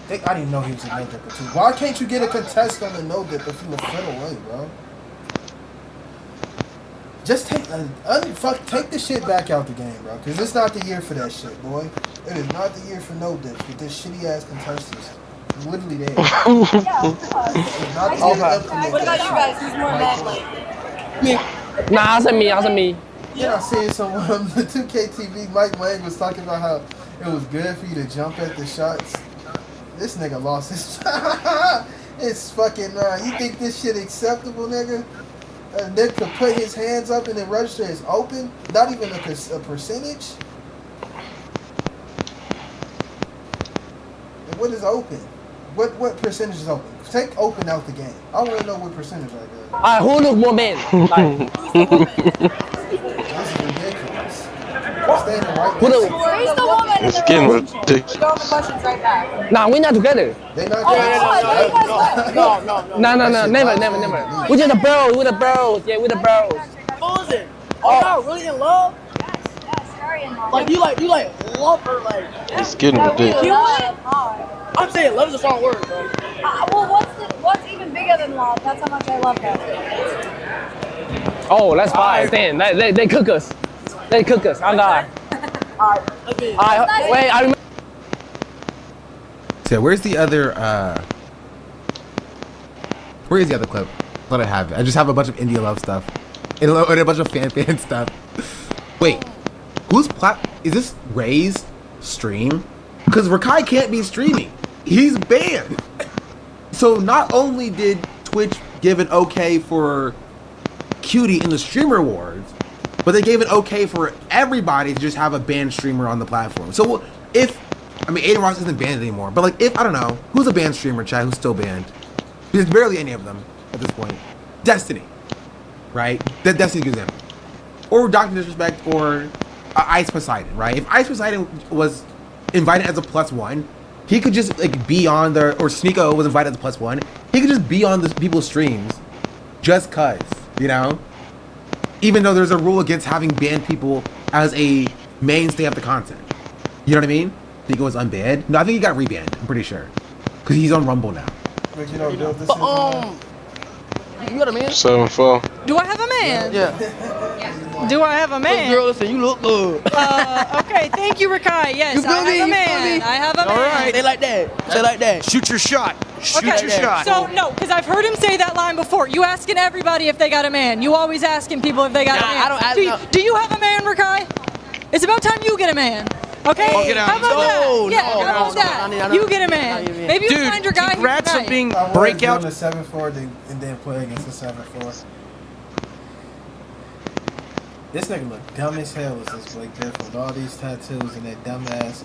[SPEAKER 14] I didn't know he was a no dipper too. Why can't you get a contest on the no dip if you were fed away, bro? Just take the shit back out the game, bro. Because it's not the year for that shit, boy. It is not the year for no dips with this shitty ass contestants. Literally there.
[SPEAKER 22] What about you guys? Who's more manly?
[SPEAKER 20] Me. Nah, I said me.
[SPEAKER 14] Yeah, I seen someone on the 2K TV, Mike Lang was talking about how it was good for you to jump at the shots. This nigga lost his It's fucking, you think this shit acceptable, nigga? A nigga could put his hands up and then register as open? Not even a percentage? And what is open? What percentage is open? Take open out the game. I want to know what percentage I got.
[SPEAKER 20] Who look more man?
[SPEAKER 14] This is ridiculous. Stay in the right
[SPEAKER 20] Who's
[SPEAKER 22] the woman?
[SPEAKER 12] It's getting ridiculous.
[SPEAKER 22] Go on the questions right back.
[SPEAKER 20] Nah, we're not together.
[SPEAKER 14] They not
[SPEAKER 20] No, never. We're just the bros. Yeah, we're the bros.
[SPEAKER 22] Who is it? Oh, y'all really in love?
[SPEAKER 16] Yes, very in love.
[SPEAKER 22] Like you like love her like.
[SPEAKER 12] It's getting ridiculous.
[SPEAKER 22] I'm saying love is a strong word, bro.
[SPEAKER 16] Well, what's even bigger than love? That's how much I love her.
[SPEAKER 20] Oh, that's fine. Damn, they cook us. They cook us. I'm God. Wait, I remember.
[SPEAKER 13] So where's the other? Where is the other clip? Let I have it. I just have a bunch of India Love stuff and a bunch of fan stuff. Wait, whose is this? Ray's stream? Because Rakai can't be streaming. He's banned. So not only did Twitch give an okay for Cutie in the Streamer Awards, but they gave it okay for everybody to just have a banned streamer on the platform. So Aiden Ross isn't banned anymore, but like if, I don't know, who's a banned streamer, chat, who's still banned? There's barely any of them at this point. Destiny, right? Destiny's a good example. Or Dr. Disrespect or Ice Poseidon, right? If Ice Poseidon was invited as a +1, he could just like be on there, or Sneeko was invited as a +1, he could just be on the people's streams just cuz, you know? Even though there's a rule against having banned people as a mainstay of the content. You know what I mean? Sneeko was unbanned. No, I think he got rebanned, I'm pretty sure. Because he's on Rumble now.
[SPEAKER 14] But you know, Bill, this
[SPEAKER 18] You got a man?
[SPEAKER 12] 7-4.
[SPEAKER 18] Do I have a man?
[SPEAKER 14] Yeah.
[SPEAKER 18] Do I have a man?
[SPEAKER 22] Girl, listen, you look good.
[SPEAKER 18] Okay, thank you, Rakai. Yes,
[SPEAKER 22] You feel
[SPEAKER 18] I have
[SPEAKER 22] me?
[SPEAKER 18] a
[SPEAKER 22] You
[SPEAKER 18] man.
[SPEAKER 22] feel me?
[SPEAKER 18] I have a man.
[SPEAKER 22] All right. Say like that. Say like that.
[SPEAKER 7] Shoot your shot. Shoot
[SPEAKER 18] Okay,
[SPEAKER 7] your shot.
[SPEAKER 18] so no, because I've heard him say that line before. You asking everybody if they got a man. You always asking people if they got a man.
[SPEAKER 22] I don't ask
[SPEAKER 18] do you have a man, Rakai? It's about time you get a man. Okay?
[SPEAKER 7] Oh, get out.
[SPEAKER 18] How about that? Yeah, how about that?
[SPEAKER 22] no.
[SPEAKER 18] You get a man. Maybe you
[SPEAKER 7] Dude,
[SPEAKER 18] find your guy.
[SPEAKER 7] congrats on
[SPEAKER 18] tonight.
[SPEAKER 7] being
[SPEAKER 14] I was
[SPEAKER 7] breakout.
[SPEAKER 14] doing the 7-4 and then play against the 7-4. This nigga look dumb as hell as this Blake Griffin with all these tattoos and that dumbass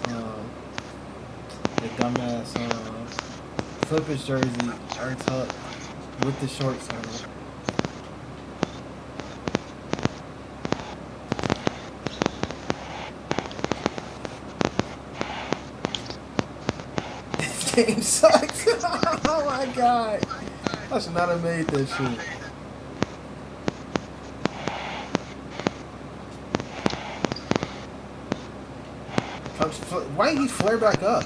[SPEAKER 14] Clippers jersey untucked with the shorts on. This game sucks. Oh my god. I should not have made that shit. Why did he flare back up?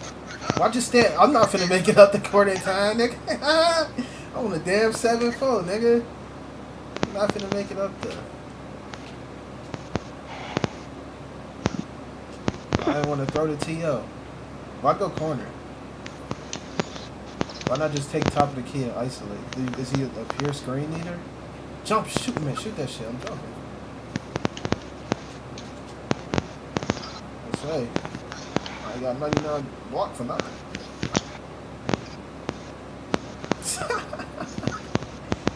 [SPEAKER 14] Why just stand? I'm not finna make it up the court in time, nigga. I'm on a damn 7-4, nigga. I'm not finna make it up there. I didn't want to throw the TO. Why go corner? Why not just take top of the key and isolate? Is he a pure screen leader? Jump, shoot, man, shoot that shit. I'm jumping. I say, I got 99 block for nothing.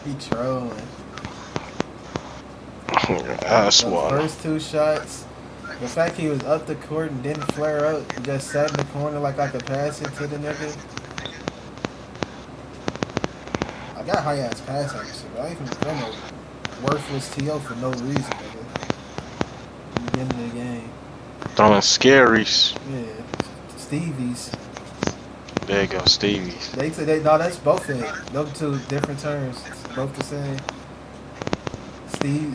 [SPEAKER 14] He trolling.
[SPEAKER 12] That's
[SPEAKER 14] The
[SPEAKER 12] one.
[SPEAKER 14] first 2 shots. The fact he was up the court and didn't flare up and just sat in the corner like I could pass it to the nigga. I got high ass pass accuracy, but I ain't even been a worthless TO for no reason, nigga. In the beginning of the game.
[SPEAKER 12] Throwing scaries.
[SPEAKER 14] Yeah. Stevie's.
[SPEAKER 12] There you go, Stevie's.
[SPEAKER 14] No, that's both of it. Those 2 different terms. It's both the same.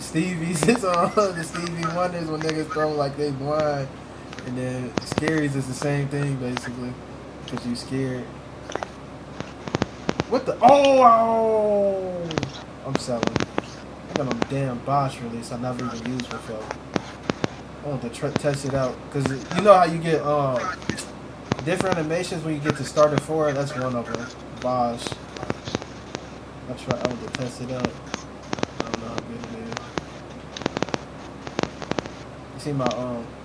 [SPEAKER 14] Stevie's is on the Stevie Wonders when niggas throw like they blind. And then scaries is the same thing basically. Because you scared. What the? Oh! I'm selling. I got them damn Bosch release I never even used before. I want to test it out. Because you know how you get different animations when you get to starter 4? That's one of them. Bosch. I want to test it out. I don't know how good it is. You see my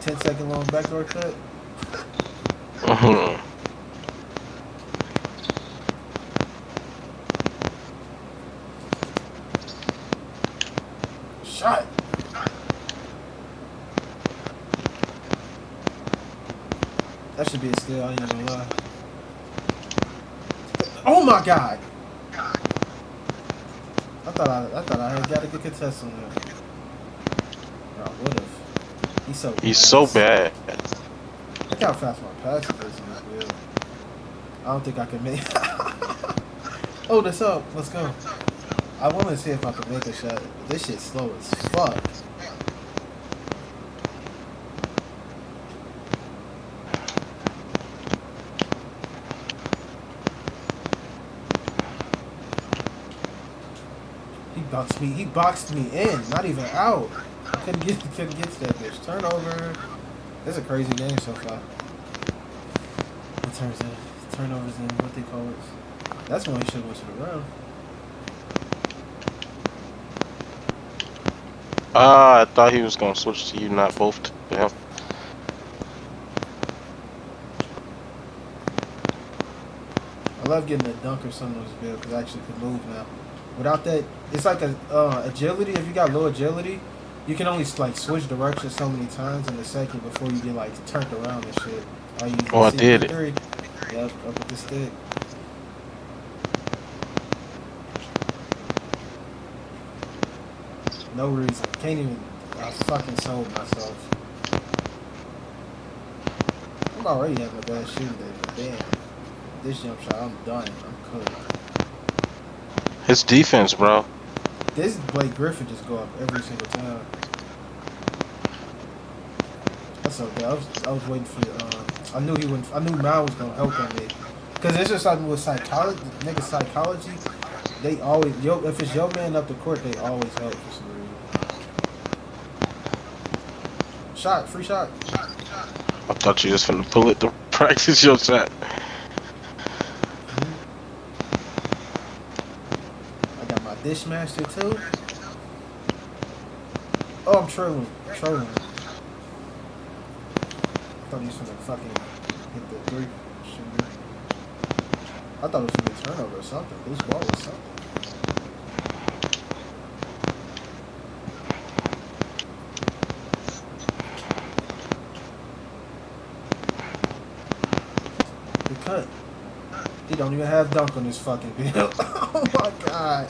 [SPEAKER 14] 10-second long backdoor cut? Shot. That should be a steal, I ain't gonna lie. Oh my god! I thought I had got a good contest on that. I would've. He's so bad. Look how fast my passing is in this wheel. I don't think I can make Oh, that's up. Let's go. I want to see if I can make a shot. This shit's slow as fuck. He boxed me in, not even out. I couldn't get to that bitch. Turnover. It's a crazy game so far. In terms of turnovers and what they call it. That's when we should have went to the round.
[SPEAKER 12] I thought he was gonna switch to you, not both to him.
[SPEAKER 14] I love getting a dunk or something on this build because I actually can move now. Without that, it's like a agility. If you got low agility, you can only like switch directions so many times in a second before you get like turned around and shit.
[SPEAKER 12] I did it.
[SPEAKER 14] Yep, up with the stick. No reason. Can't even. I fucking sold myself. I'm already having a bad shooting day, but damn. This jump shot, I'm done. I'm cooked.
[SPEAKER 12] His defense, bro.
[SPEAKER 14] This Blake Griffin just go up every single time. That's okay. I was waiting for I knew he wouldn't. I knew Mal was gonna help on me. Cause it's just like with psychology, nigga psychology. They always if it's your man up the court, they always help for some reason. Shot, free shot.
[SPEAKER 12] I thought you was finna pull it to practice your shot.
[SPEAKER 14] Dishmaster too? Oh, I'm trolling. I thought he was gonna fucking hit the 3 shooter. I thought it was gonna be a turnover or something. Loose ball or something. Good cut. He don't even have dunk on this fucking build. Oh my god.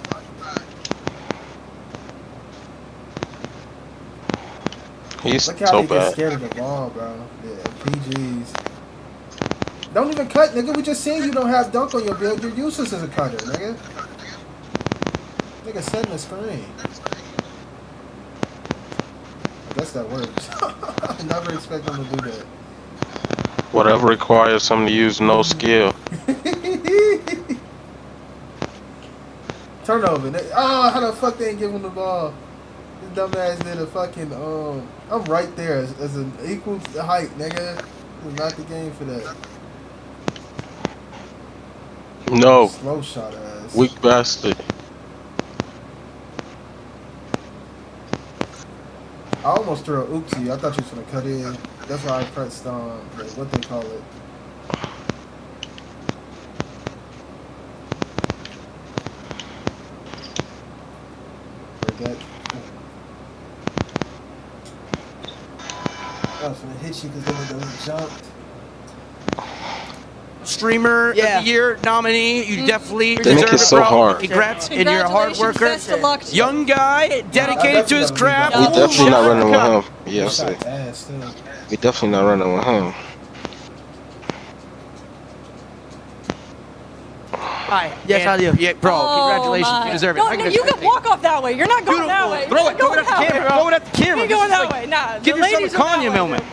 [SPEAKER 12] He's
[SPEAKER 14] Look how
[SPEAKER 12] so
[SPEAKER 14] they
[SPEAKER 12] bad.
[SPEAKER 14] get scared of the ball, bro. Yeah, PGs. Don't even cut, nigga. We just seen you don't have dunk on your build. You're useless as a cutter, nigga. Nigga setting the screen. I guess that works. I never expect them to do that.
[SPEAKER 12] Whatever requires someone to use no skill.
[SPEAKER 14] Turnover. Oh, how the fuck they ain't giving the ball? This dumbass did a fucking I'm right there as an equal height, nigga. Not the game for that.
[SPEAKER 12] No.
[SPEAKER 14] Slow shot ass.
[SPEAKER 12] Weak bastard.
[SPEAKER 14] I almost threw a oopsie. I thought you was gonna cut in. That's why I pressed what they call it. Forget. I was gonna hit you because they were gonna jump.
[SPEAKER 3] Streamer of the year nominee. You definitely
[SPEAKER 12] They
[SPEAKER 3] deserve
[SPEAKER 12] make it
[SPEAKER 3] it,
[SPEAKER 12] so
[SPEAKER 3] bro.
[SPEAKER 12] hard.
[SPEAKER 3] Congrats, and you're a hard
[SPEAKER 18] Congratulations,
[SPEAKER 3] worker.
[SPEAKER 18] best of luck to you.
[SPEAKER 3] Young guy, dedicated to his craft.
[SPEAKER 12] We definitely not running with him. Yeah, I
[SPEAKER 14] Shot
[SPEAKER 12] see.
[SPEAKER 14] ass too.
[SPEAKER 12] We definitely not running with him.
[SPEAKER 3] Hi. Yes, I do. Yeah, bro. Congratulations.
[SPEAKER 18] my.
[SPEAKER 3] You deserve it.
[SPEAKER 18] No,
[SPEAKER 3] I
[SPEAKER 18] no,
[SPEAKER 3] can
[SPEAKER 18] you can walk off that way. You're not going that way.
[SPEAKER 3] Throw
[SPEAKER 18] You're
[SPEAKER 3] it. Throw it
[SPEAKER 18] going
[SPEAKER 3] at the
[SPEAKER 18] that
[SPEAKER 3] camera.
[SPEAKER 18] way,
[SPEAKER 3] Throw
[SPEAKER 18] bro.
[SPEAKER 3] it at the camera.
[SPEAKER 18] You're going
[SPEAKER 3] This
[SPEAKER 18] that
[SPEAKER 3] is
[SPEAKER 18] way. Nah,
[SPEAKER 3] Give
[SPEAKER 18] the
[SPEAKER 3] yourself a
[SPEAKER 18] ladies are that
[SPEAKER 3] Kanye
[SPEAKER 18] way.
[SPEAKER 3] moment.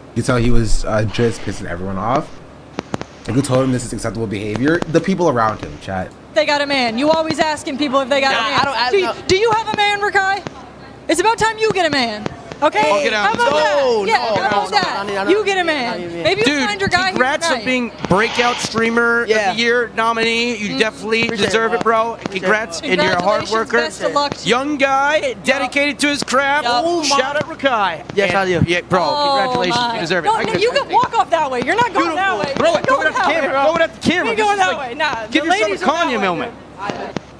[SPEAKER 13] You can tell he was just pissing everyone off. And who told him this is acceptable behavior? The people around him, chat.
[SPEAKER 18] They got a man. You always asking people if they got a man. Do you have a man, Rakai? It's about time you get a man. Okay?
[SPEAKER 3] Oh, get out.
[SPEAKER 18] How about
[SPEAKER 3] No,
[SPEAKER 18] that? Yeah,
[SPEAKER 3] no,
[SPEAKER 18] how about that? You get a man. Maybe you
[SPEAKER 3] Dude,
[SPEAKER 18] find your guy
[SPEAKER 3] congrats
[SPEAKER 18] here
[SPEAKER 3] on being breakout streamer of the year nominee. You definitely deserve it, bro. Congrats, and you're a hard
[SPEAKER 18] Congratulations,
[SPEAKER 3] worker.
[SPEAKER 18] best of luck to you.
[SPEAKER 3] Young guy, dedicated to his craft. Shout out Rakai.
[SPEAKER 20] Yes, I do.
[SPEAKER 3] Yeah, bro. Congratulations.
[SPEAKER 18] my.
[SPEAKER 3] You deserve it.
[SPEAKER 18] No,
[SPEAKER 3] I
[SPEAKER 18] no,
[SPEAKER 3] can-
[SPEAKER 18] you can walk off that way. You're not going that way.
[SPEAKER 3] Throw it.
[SPEAKER 18] You're
[SPEAKER 3] Throw it at the
[SPEAKER 18] going that
[SPEAKER 3] camera.
[SPEAKER 18] way,
[SPEAKER 3] Throw it at the camera.
[SPEAKER 18] You're
[SPEAKER 3] This
[SPEAKER 18] going
[SPEAKER 3] is
[SPEAKER 18] that
[SPEAKER 3] like-
[SPEAKER 18] way. Nah,
[SPEAKER 3] Give
[SPEAKER 18] the
[SPEAKER 3] yourself a
[SPEAKER 18] ladies are that
[SPEAKER 3] Kanye
[SPEAKER 18] way,
[SPEAKER 3] moment.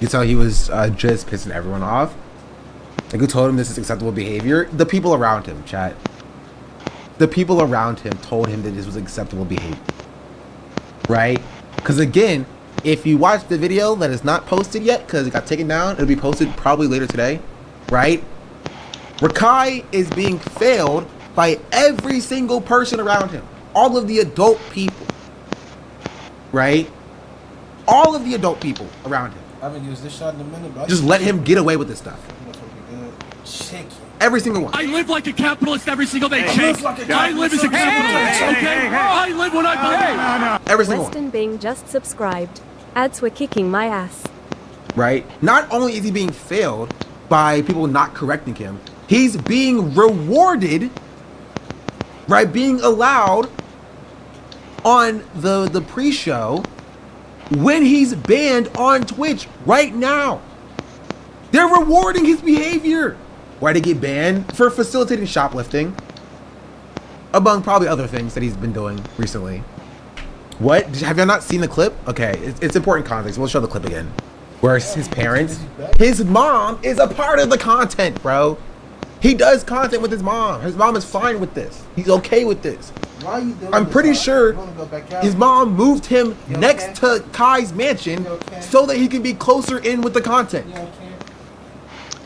[SPEAKER 13] You can tell he was just pissing everyone off. Like who told him this is acceptable behavior? The people around him, chat. The people around him told him that this was acceptable behavior. Right? Because again, if you watch the video that is not posted yet, because it got taken down, it'll be posted probably later today. Right? Rakai is being failed by every single person around him. All of the adult people. Right? All of the adult people around him.
[SPEAKER 14] I haven't used this shot in a minute, but
[SPEAKER 13] Just let him get away with this stuff.
[SPEAKER 14] Chicken.
[SPEAKER 13] Every single one.
[SPEAKER 8] I live like a capitalist every single day,
[SPEAKER 14] I
[SPEAKER 8] Jake.
[SPEAKER 14] live like a
[SPEAKER 8] I live as a capitalist, okay? I live when I believe.
[SPEAKER 13] Every single one.
[SPEAKER 23] Weston Bing just subscribed. Ads were kicking my ass.
[SPEAKER 13] Right? Not only is he being failed by people not correcting him, he's being rewarded, right? Being allowed on the pre-show when he's banned on Twitch right now. They're rewarding his behavior. Why did he get banned? For facilitating shoplifting, among probably other things that he's been doing recently. What? Have you not seen the clip? Okay, it's important context. We'll show the clip again. Where his parents, his mom is a part of the content, bro. He does content with his mom. His mom is fine with this. He's okay with this.
[SPEAKER 14] Why are you doing
[SPEAKER 13] I'm
[SPEAKER 14] this?
[SPEAKER 13] pretty sure
[SPEAKER 14] You wanna go back out?
[SPEAKER 13] his mom moved him
[SPEAKER 14] You
[SPEAKER 13] next
[SPEAKER 14] okay?
[SPEAKER 13] to Kai's mansion so that he can be closer in with the content.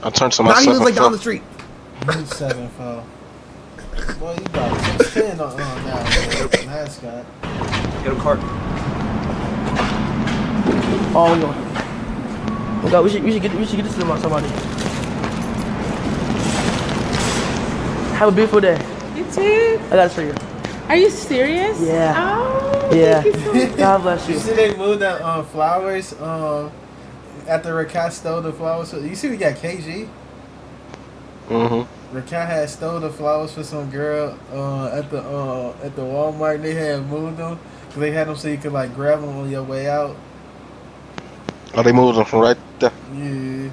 [SPEAKER 12] I turned to
[SPEAKER 13] Now
[SPEAKER 12] my
[SPEAKER 13] he lives like down the
[SPEAKER 12] phone.
[SPEAKER 13] street.
[SPEAKER 14] You 7-4. Boy, you got 6'10" on now, mascot.
[SPEAKER 1] Get a cart.
[SPEAKER 20] Oh no. Oh God, we should get this to somebody. Have a beautiful day.
[SPEAKER 24] You too?
[SPEAKER 20] I got it for you.
[SPEAKER 24] Are you serious?
[SPEAKER 20] Yeah.
[SPEAKER 24] Oh,
[SPEAKER 20] Yeah.
[SPEAKER 24] thank you so much.
[SPEAKER 20] God bless you.
[SPEAKER 14] You see they moved that flowers after Rakai stole the flowers. You see we got KG?
[SPEAKER 12] Mm-hmm.
[SPEAKER 14] Rakai had stole the flowers for some girl at the Walmart. They had moved them because they had them so you could like grab them on your way out.
[SPEAKER 12] Oh, they moved them from right there.
[SPEAKER 14] Yeah.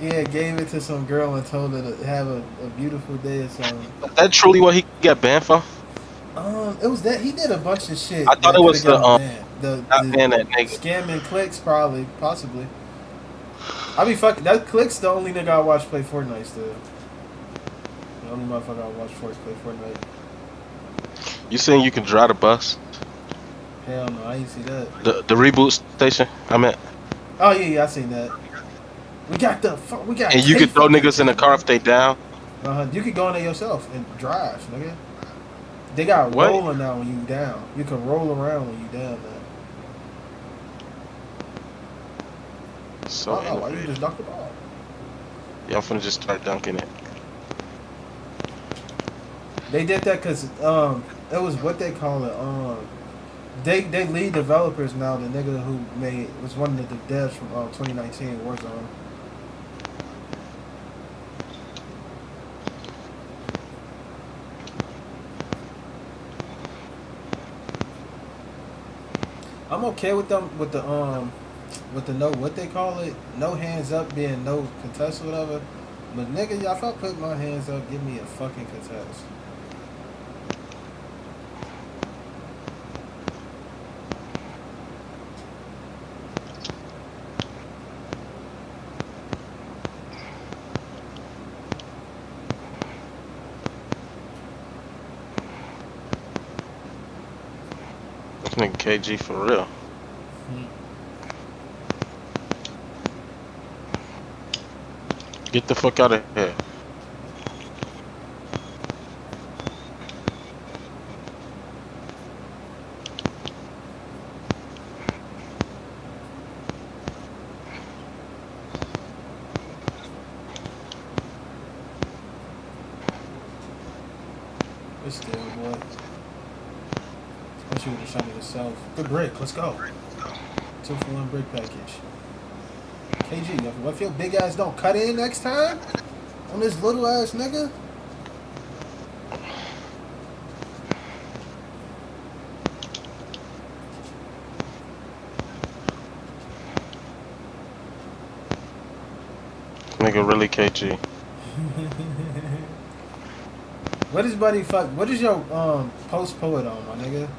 [SPEAKER 14] Yeah, gave it to some girl and told her to have a beautiful day or something.
[SPEAKER 12] Is that truly what he got banned for?
[SPEAKER 14] It was that he did a bunch of shit.
[SPEAKER 12] I thought
[SPEAKER 14] that
[SPEAKER 12] it was
[SPEAKER 14] coulda
[SPEAKER 12] the,
[SPEAKER 14] got him banned.
[SPEAKER 12] not ban that nigga.
[SPEAKER 14] Scamming clicks, probably, possibly. I be fucking that clicks. The only nigga I watch play Fortnite still. The only motherfucker I watch play Fortnite.
[SPEAKER 12] You saying you can drive the bus?
[SPEAKER 14] Hell no, I didn't see that.
[SPEAKER 12] The reboot station? I meant.
[SPEAKER 14] Oh yeah, I seen that. We got
[SPEAKER 12] And you can throw niggas in the car if they down.
[SPEAKER 14] You can go in there yourself and drive, nigga. They got
[SPEAKER 12] What?
[SPEAKER 14] rolling now when you down. You can roll around when you down now.
[SPEAKER 12] So
[SPEAKER 14] why you
[SPEAKER 12] innovative.
[SPEAKER 14] just knocked the ball?
[SPEAKER 12] Yeah, I'm finna just start dunking it.
[SPEAKER 14] They did that because it was what they call it. They lead developers now. The nigga who was one of the devs from 2019 Warzone. I'm okay with them with the no what they call it, no hands up being no contest or whatever. But nigga, if I put my hands up, give me a fucking contest.
[SPEAKER 12] This nigga KG for real. Get the fuck out of here.
[SPEAKER 14] It's still boy. Especially with the shot of itself. Good break, let's go. 2-for-1 break package. KG, if your big ass don't cut in next time on this little ass nigga.
[SPEAKER 12] Nigga really KG.
[SPEAKER 14] What is buddy fuck? What is your post poet on, my nigga?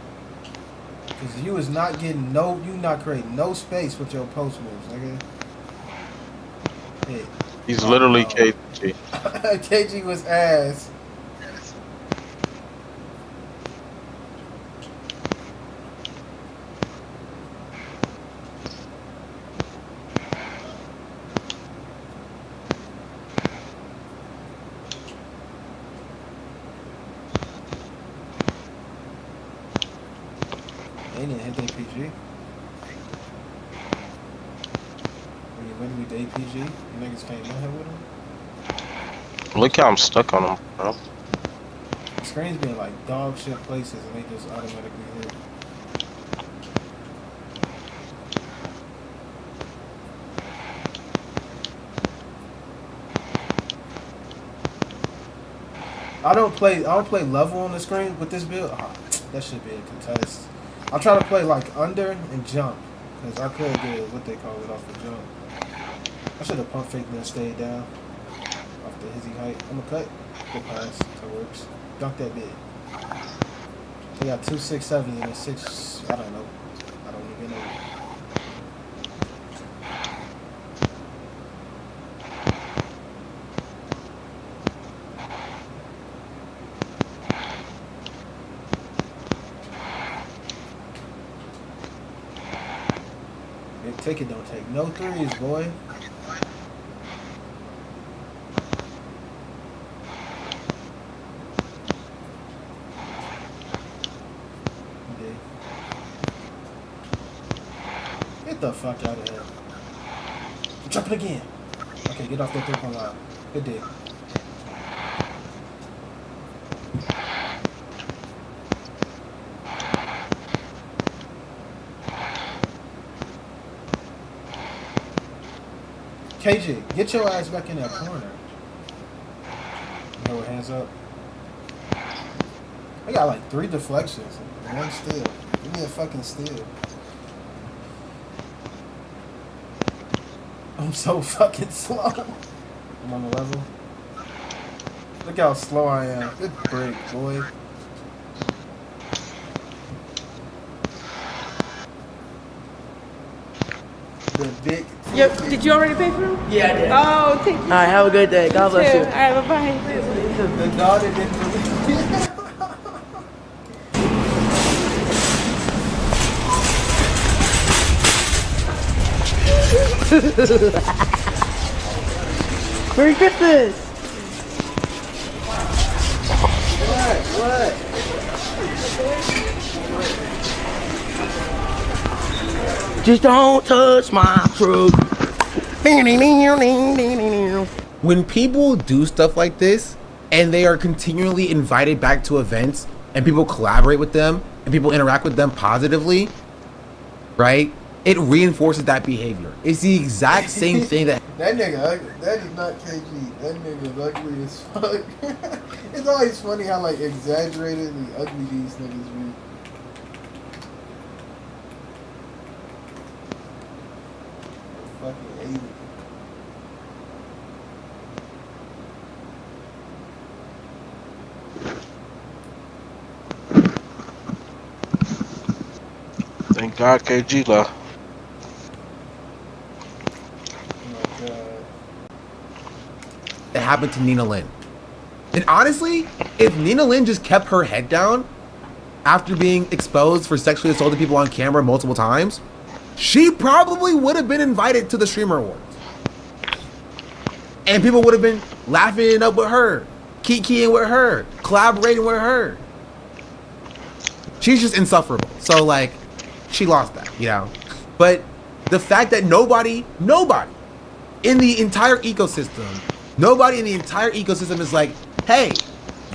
[SPEAKER 14] Cause you is not getting no, you not creating no space with your post moves, nigga. Hey.
[SPEAKER 12] He's literally KG.
[SPEAKER 14] KG was ass. They didn't hit the APG. When we the APG, you niggas can't know him with him.
[SPEAKER 12] Look how I'm stuck on him, bro.
[SPEAKER 14] The screens being like dog shit places and they just automatically hit. I don't play level on the screen with this build. Oh, that should be a contest. I'll try to play like under and jump, because I could get what they call it off the jump. I should have pump faked and then stayed down off the hizzy height. I'm gonna cut. Good pass. That works. Dunk that bit. They got 2 6-7s and a 6. I don't know. I don't even know. Take it, don't take no threes, boy. Get the fuck out of here. Jump it again. Okay, get off that 3-point line. Good day. KG, get your ass back in that corner. No hands up. I got like 3 deflections and 1 steal. Give me a fucking steal. I'm so fucking slow. I'm on the level. Look how slow I am. Good break, boy. The big.
[SPEAKER 24] Yep. Did you already pay for them?
[SPEAKER 22] Yeah, I did.
[SPEAKER 24] Oh, thank you.
[SPEAKER 22] All right, have a good day. God bless you.
[SPEAKER 24] All right, bye-bye.
[SPEAKER 14] The dog that didn't believe.
[SPEAKER 22] Merry Christmas!
[SPEAKER 14] What?
[SPEAKER 22] Just don't touch my truck.
[SPEAKER 13] When people do stuff like this and they are continually invited back to events and people collaborate with them and people interact with them positively, right? It reinforces that behavior. It's the exact same thing that
[SPEAKER 14] That nigga ugly. That is not KG. That nigga ugly as fuck. It's always funny how like exaggeratedly ugly these niggas be.
[SPEAKER 12] Thank God KG left.
[SPEAKER 13] It happened to Nina Lynn. And honestly, if Nina Lynn just kept her head down after being exposed for sexually assaulting people on camera multiple times, she probably would have been invited to the Streamer Awards. And people would have been laughing it up with her, kikiing with her, collaborating with her. She's just insufferable. So, like, she lost that, you know? But the fact that nobody in the entire ecosystem is like, hey,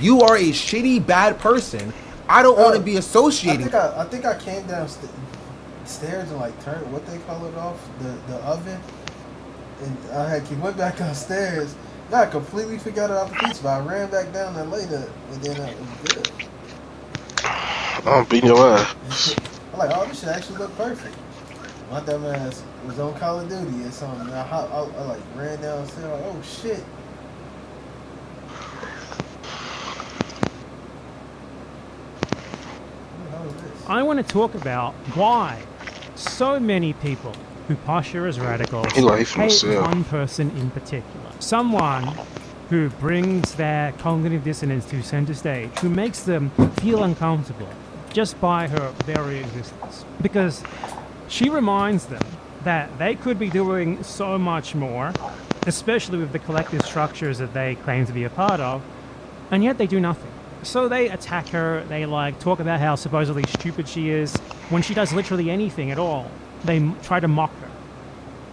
[SPEAKER 13] you are a shitty, bad person. I don't want to be associated.
[SPEAKER 14] I think I came downstairs and like turned what they call it off the oven, and went back upstairs. Now I completely forgot about the pizza, but I ran back down there later, and then it was good.
[SPEAKER 12] I'm beating your ass.
[SPEAKER 14] I'm like, oh, this shit actually look perfect. My dumb ass was on Call of Duty or something. I like ran downstairs, like, oh shit.
[SPEAKER 11] I want to talk about why so many people who posture as radicals hate one person in particular. Someone who brings their cognitive dissonance to center stage, who makes them feel uncomfortable just by her very existence. Because she reminds them that they could be doing so much more, especially with the collective structures that they claim to be a part of, and yet they do nothing. So they attack her, they like talk about how supposedly stupid she is, when she does literally anything at all. They try to mock her.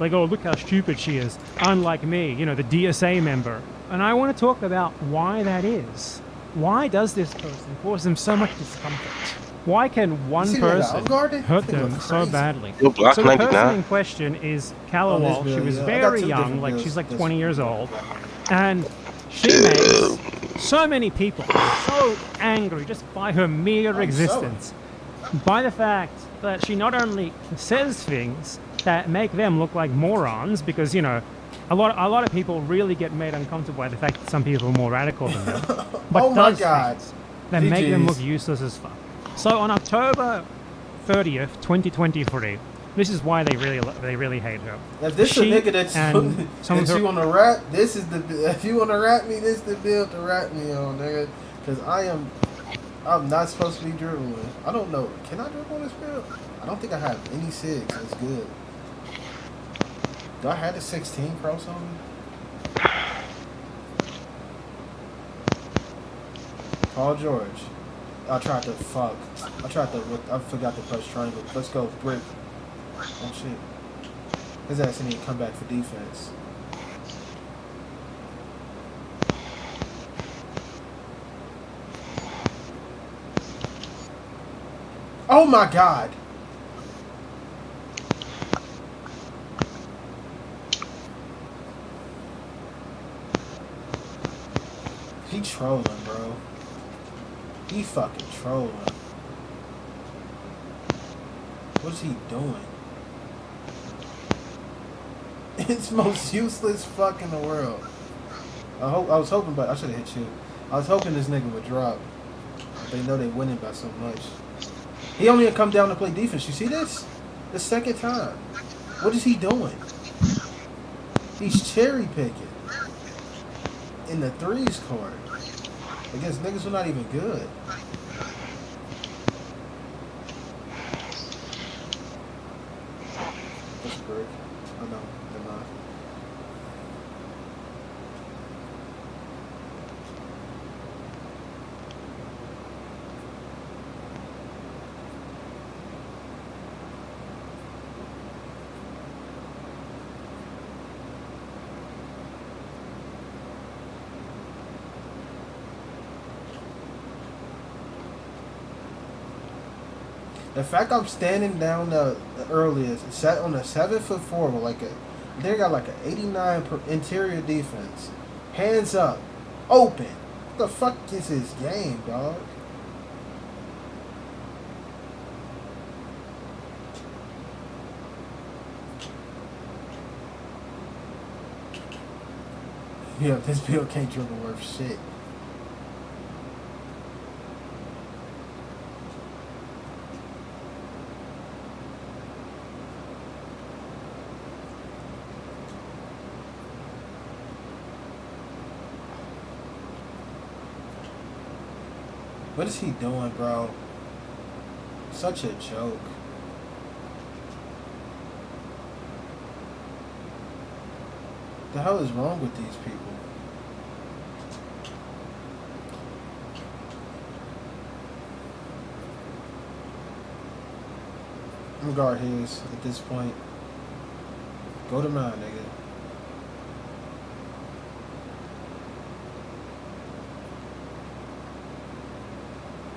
[SPEAKER 11] Like, oh, look how stupid she is, unlike me, you know, the DSA member. And I want to talk about why that is. Why does this person cause them so much discomfort? Why can one person hurt them so badly? So the person in question is Callowall. She was very young, like she's like 20 years old. And she makes so many people so angry just by her mere existence. By the fact that she not only says things that make them look like morons, because, you know, a lot of people really get made uncomfortable by the fact that some people are more radical than them, but does things that make them look useless as fuck. So on October 30th, 2023, this is why they really hate her.
[SPEAKER 14] If this is a nigga that you want to rap, this is the, if you want to rap me, this is the build to rap me on, nigga. Because I'm not supposed to be dribbling. I don't know. Can I dribble on this build? I don't think I have any 6. That's good. Do I have the 16 cross on me? Paul George. I forgot to press triangle. Let's go, brick. Oh shit. His ass didn't even come back for defense. Oh my god! He trolling, bro. He fucking trolling. What's he doing? It's the most useless fuck in the world. I was hoping, but I should have hit you. I was hoping this nigga would drop. They know they winning by so much. He only come down to play defense. You see this? The second time. What is he doing? He's cherry picking in the threes court against niggas who are not even good. That's a break. Oh no, never mind. The fact I'm standing down the earliest, set on a 7'4" with like they got like an 89 interior defense, hands up, open. What the fuck is this game, dog? Yeah, this build can't dribble worth shit. What is he doing, bro? Such a joke. The hell is wrong with these people? I'm gonna guard his at this point. Go to mine, nigga.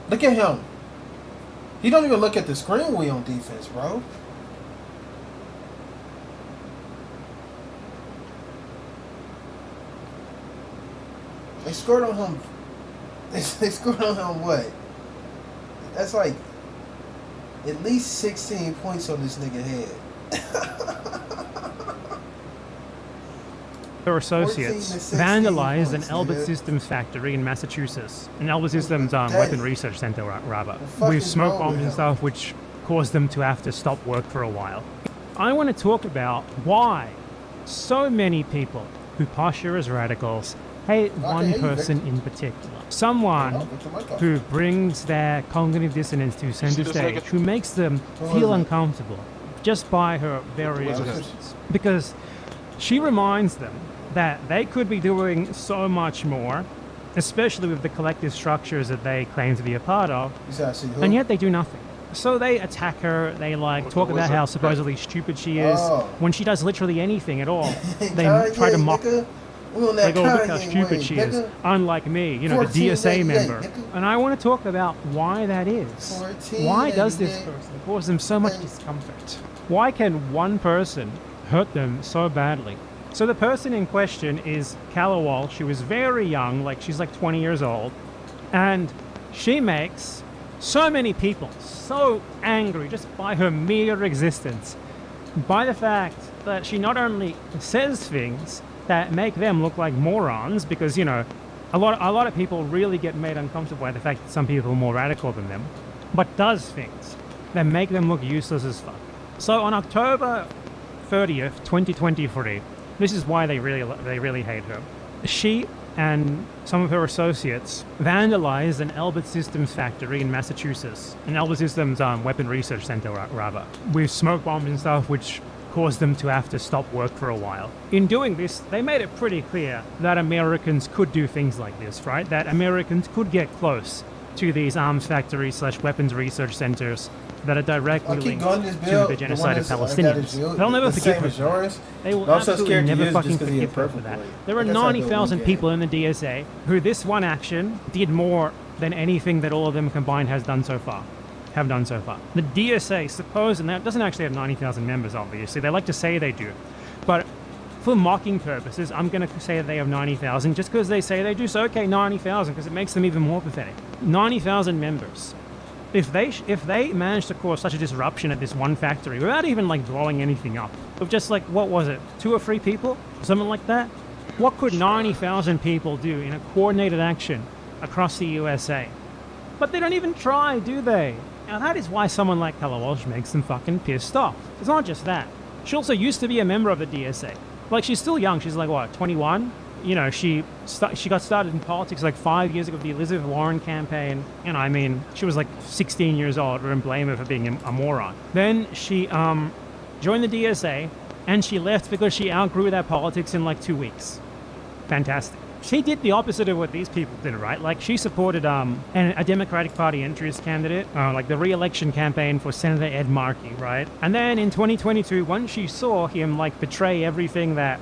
[SPEAKER 14] Look at him. He don't even look at the screen when we on defense, bro. They scored on him. They scored on him what? That's like at least 16 points on this nigga head.
[SPEAKER 11] Her associates vandalized an Elbit Systems factory in Massachusetts, an Elbit Systems weapon research center, rather, with smoke bombs and stuff, which caused them to have to stop work for a while. I want to talk about why so many people who posture as radicals hate one person in particular. Someone who brings their cognitive dissonance to center stage, who makes them feel uncomfortable just by her very existence. Because she reminds them that they could be doing so much more, especially with the collective structures that they claim to be a part of, and yet they do nothing. So they attack her, they like talk about how supposedly stupid she is, when she does literally anything at all. They try to mock her. They go, look how stupid she is, unlike me, you know, the DSA member. And I want to talk about why that is. Why does this person cause them so much discomfort? Why can one person hurt them so badly? So the person in question is Calla Walsh. She was very young, like she's like 20 years old, and she makes so many people so angry just by her mere existence, by the fact that she not only says things that make them look like morons, because, you know, a lot of people really get made uncomfortable by the fact that some people are more radical than them, but does things that make them look useless as fuck. So on October 30th, 2023, this is why they really hate her. She and some of her associates vandalized an Elbit Systems factory in Massachusetts, an Elbit Systems weapon research center, rather, with smoke bombs and stuff, which caused them to have to stop work for a while. In doing this, they made it pretty clear that Americans could do things like this, right? That Americans could get close to these arms factories / weapons research centers that are directly linked to the genocide of Palestinians. They'll never forgive her. They will absolutely never fucking forgive her for that. There are 90,000 people in the DSA who this one action did more than anything that all of them combined have done so far. The DSA, suppose, and that doesn't actually have 90,000 members, obviously. They like to say they do. But for mocking purposes, I'm going to say that they have 90,000 just because they say they do. So, okay, 90,000, because it makes them even more pathetic. 90,000 members. If they managed to cause such a disruption at this one factory without even like blowing anything up, of just like, what was it, 2 or 3 people, something like that, what could 90,000 people do in a coordinated action across the USA? But they don't even try, do they? Now that is why someone like Calla Walsh makes them fucking pissed off. It's not just that. She also used to be a member of the DSA. Like, she's still young. She's like, what, 21? You know, she got started in politics like 5 years ago with the Elizabeth Warren campaign. You know, I mean, she was like 16 years old. We don't blame her for being a moron. Then she joined the DSA, and she left because she outgrew that politics in like 2 weeks. Fantastic. She did the opposite of what these people did, right? Like, she supported a Democratic Party entryist candidate, like the re-election campaign for Senator Ed Markey, right? And then in 2022, once she saw him like betray everything that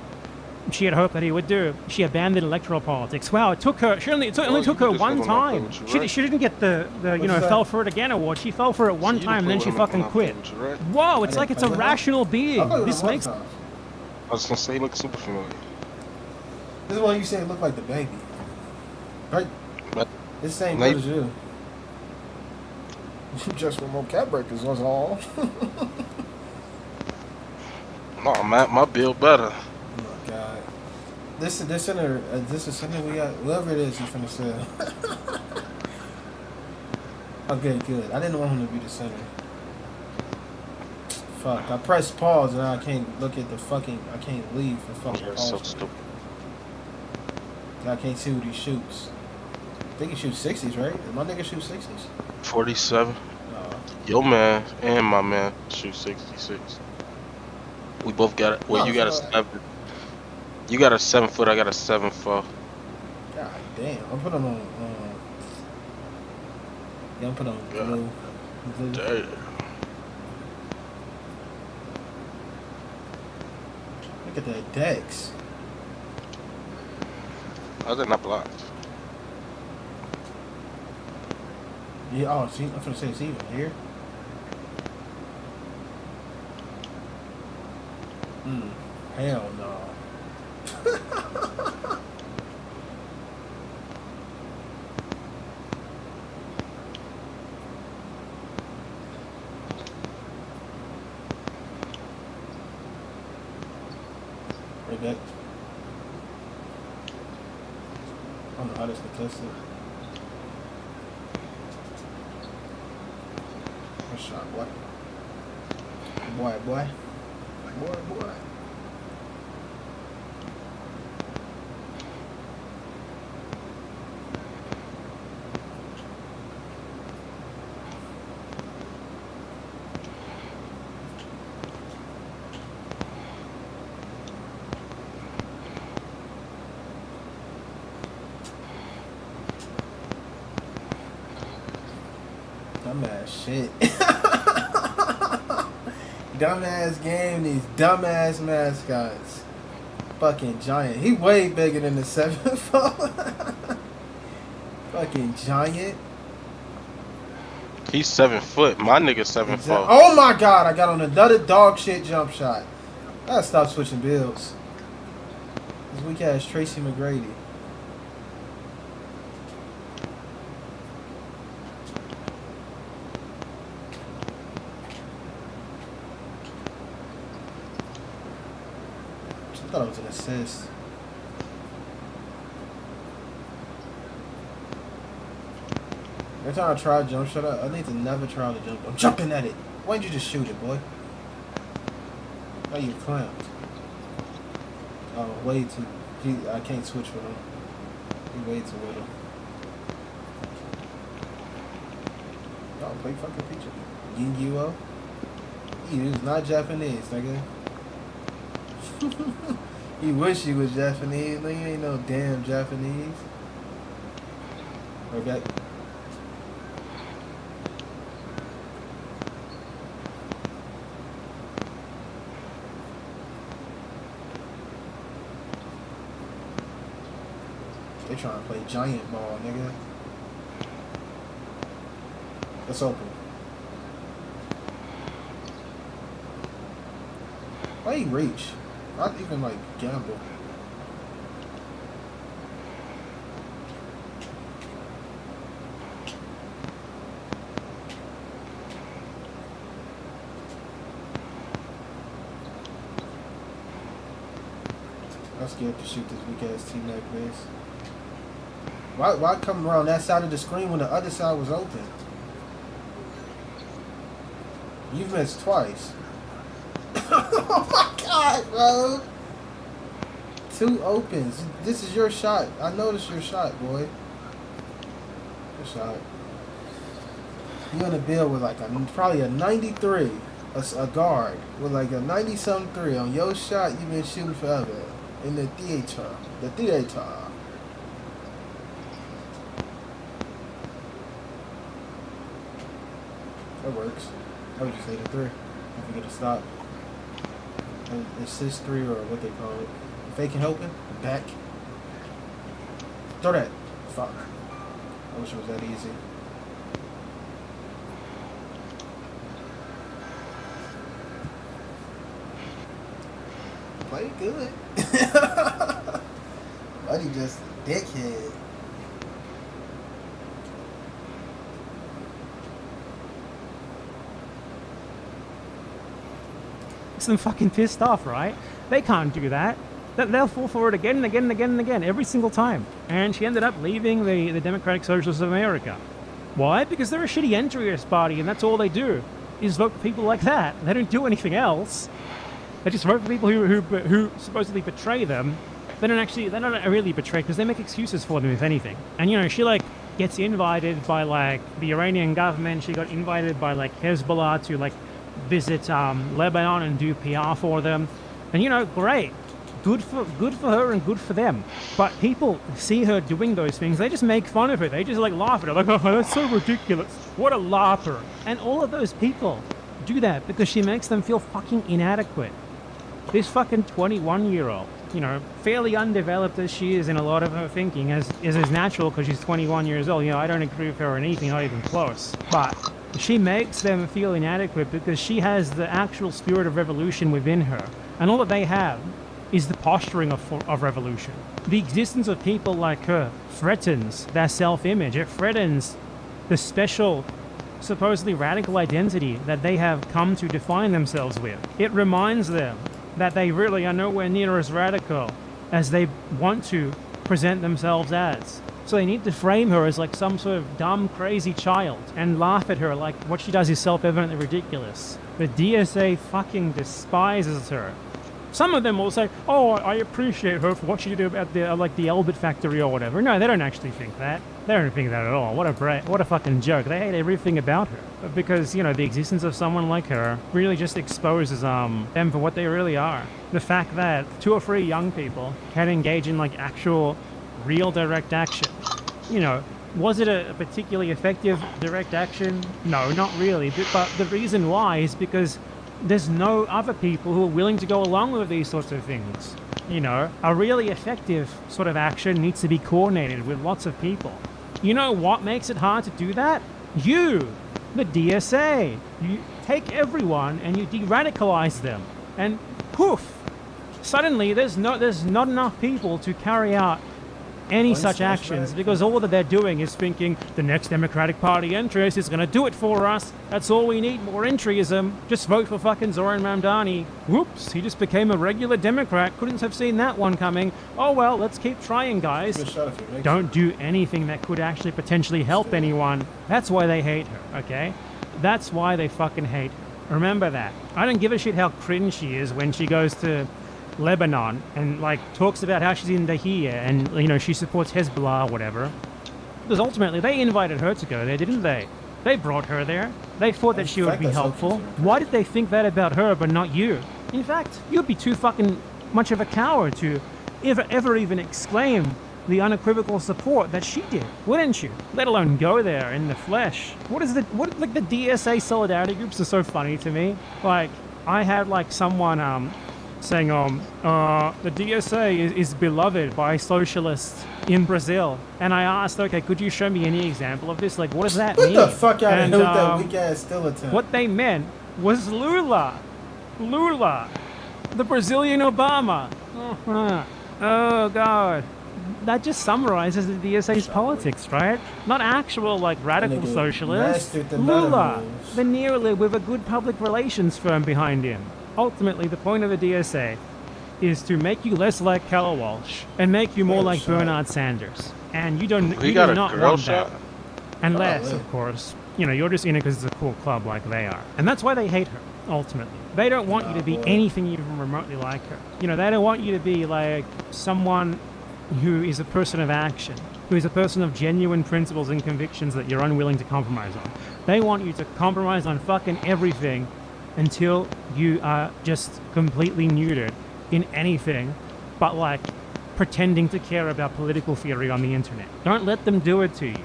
[SPEAKER 11] she had hoped that he would do, she abandoned electoral politics. Wow, it took her. It only took her one time. She didn't get the you know, fell for it again award. She fell for it one time and then she fucking quit. Whoa, it's like it's a rational being. This makes.
[SPEAKER 12] I was gonna say, look super familiar.
[SPEAKER 14] This is why you say it look like the baby, right? This same good as you. Just remote cat breakers was all.
[SPEAKER 12] No, my build better.
[SPEAKER 14] Oh my god. This center we got, whoever it is, you finna sell. Okay, good. I didn't want him to be the center. Fuck, I pressed pause and now I can't look at the fucking, I can't leave the fucking pause.
[SPEAKER 12] So stupid.
[SPEAKER 14] I can't see what he shoots. think he shoots 60s, right? Did my nigga shoot 60s?
[SPEAKER 12] 47.
[SPEAKER 14] No.
[SPEAKER 12] Your man and my man shoot 66. We both got it. Well,
[SPEAKER 14] No,
[SPEAKER 12] you got a
[SPEAKER 14] so-
[SPEAKER 12] 7. You got a 7 foot. I got a 7'4".
[SPEAKER 14] God damn. I'm putting him on. Yeah, I'm putting on blue.
[SPEAKER 12] Damn.
[SPEAKER 14] Look at that Dex.
[SPEAKER 12] How's that not blocked?
[SPEAKER 14] Yeah, oh, see, I'm finna say it's even here. Hell no. Right back. I don't know how this contested. Good shot, boy. Boy. Dumbass shit. Dumbass game, these dumbass mascots. Fucking giant. He way bigger than the 7'4". Fucking giant.
[SPEAKER 12] He's 7 foot. My nigga's 7'4".
[SPEAKER 14] Oh my god, I got on another dog shit jump shot. I gotta stop switching builds. This weak ass Tracy McGrady. I thought it was an assist. Every time I try a jump shot, I need to never try to jump. I'm jumping at it. Why didn't you just shoot it, boy? Oh, you clamped. Oh, way too. I can't switch with him. He way too little. Y'all play fucking picture. Yin-Yu-Oh? He was not Japanese, nigga. He wish he was Japanese. Nigga, he ain't no damn Japanese. Right back. They trying to play giant ball, nigga. Let's open. Why he reach? Not even like gamble. I'm scared to shoot this weak ass team like this. Why come around that side of the screen when the other side was open? You've missed twice. Oh my god, bro. 2 opens. This is your shot. I know this is your shot, boy. Good shot. You're gonna build with like probably a 93, a guard with like a 90-something 3 on your shot. You've been shooting forever in the theater. The theater. That works. I would just hit a 3. If you get a stop. An assist 3 or what they call it. Faking helping. Back. Throw that. Fuck. I wish it was that easy. Play good. Buddy just a dickhead.
[SPEAKER 11] Them fucking pissed off, right? They can't do that. They'll fall for it again and again and again and again, every single time. And she ended up leaving the Democratic Socialists of America. Why? Because they're a shitty entryist party, and that's all they do, is vote for people like that. They don't do anything else. They just vote for people who supposedly betray them. They're not really betray, because they make excuses for them, if anything. And, you know, she, like, gets invited by like the Iranian government. She got invited by like Hezbollah to like visit Lebanon and do PR for them. And you know, great. Good for her and good for them. But people see her doing those things, they just make fun of her. They just like laugh at her, like, oh, that's so ridiculous. What a laugher. And all of those people do that because she makes them feel fucking inadequate. This fucking 21-year-old, you know, fairly undeveloped as she is in a lot of her thinking, as is natural because she's 21 years old. You know, I don't agree with her or anything, not even close. But she makes them feel inadequate because she has the actual spirit of revolution within her. And all that they have is the posturing of revolution. The existence of people like her threatens their self-image. It threatens the special, supposedly radical identity that they have come to define themselves with. It reminds them that they really are nowhere near as radical as they want to present themselves as. So they need to frame her as like some sort of dumb, crazy child and laugh at her like what she does is self-evidently ridiculous. The DSA fucking despises her. Some of them will say, oh, I appreciate her for what she did about the like the Elbit factory or whatever. No, they don't actually think that. They don't think that at all. What a fucking joke. They hate everything about her. Because, you know, the existence of someone like her really just exposes them for what they really are. The fact that 2 or 3 young people can engage in like actual, real direct action. You know, was it a particularly effective direct action? No, not really. But the reason why is because there's no other people who are willing to go along with these sorts of things. You know, a really effective sort of action needs to be coordinated with lots of people. You know what makes it hard to do that? You, the DSA. You take everyone and you de-radicalize them. And poof, suddenly there's not enough people to carry out any such actions because all that they're doing is thinking the next Democratic Party interest is going to do it for us. That's all we need, more entryism. Just vote for fucking Zoran Mamdani. Whoops, he just became a regular Democrat. Couldn't have seen that one coming. Oh well, let's keep trying, guys. Don't do anything that could actually potentially help anyone. That's why they hate her, okay? That's why they fucking hate her. Remember that. I don't give a shit how cringe she is when she goes to Lebanon and like talks about how she's in Dahia and you know she supports Hezbollah or whatever, because ultimately they invited her to go there, didn't they? They brought her there. They thought that she would be helpful. Why did they think that about her but not you? In fact, you'd be too fucking much of a coward to ever even exclaim the unequivocal support that she did, wouldn't you? Let alone go there in the flesh. Like the DSA solidarity groups are so funny to me. Like I had like someone saying, the DSA is beloved by socialists in Brazil. And I asked, okay, could you show me any example of this? Like, what does that mean?
[SPEAKER 14] Get the fuck out of here with that weak-ass still attempt.
[SPEAKER 11] What they meant was Lula, the Brazilian Obama. Oh, God. That just summarizes the DSA's politics, right? Not actual, like, radical socialists. Lula, the neolib with a good public relations firm behind him. Ultimately, the point of the DSA is to make you less like Keller Walsh and make you more like Bernard Sanders. And you do not want that. Unless, of course, you know, you're just in it because it's a cool club like they are. And that's why they hate her, ultimately. They don't want you to be anything even remotely like her. You know, they don't want you to be like someone who is a person of action, who is a person of genuine principles and convictions that you're unwilling to compromise on. They want you to compromise on fucking everything until you are just completely neutered in anything but like pretending to care about political theory on the internet. Don't let them do it to you.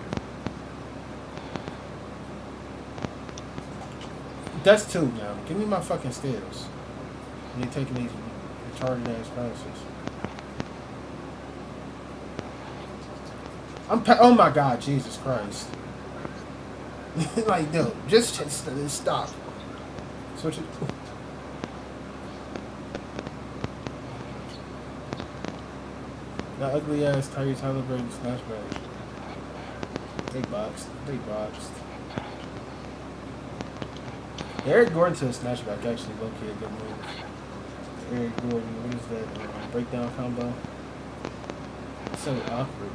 [SPEAKER 14] That's 2 now. Give me my fucking stills. You're taking these retarded ass classes. Oh my God, Jesus Christ. Like, no, just stop. Switch it. That ugly ass Tyrese Halliburton smash bag. They boxed. Eric Gordon to a snatchback actually low-key a good move. Eric Gordon, what is that? Breakdown combo? It's so awkward.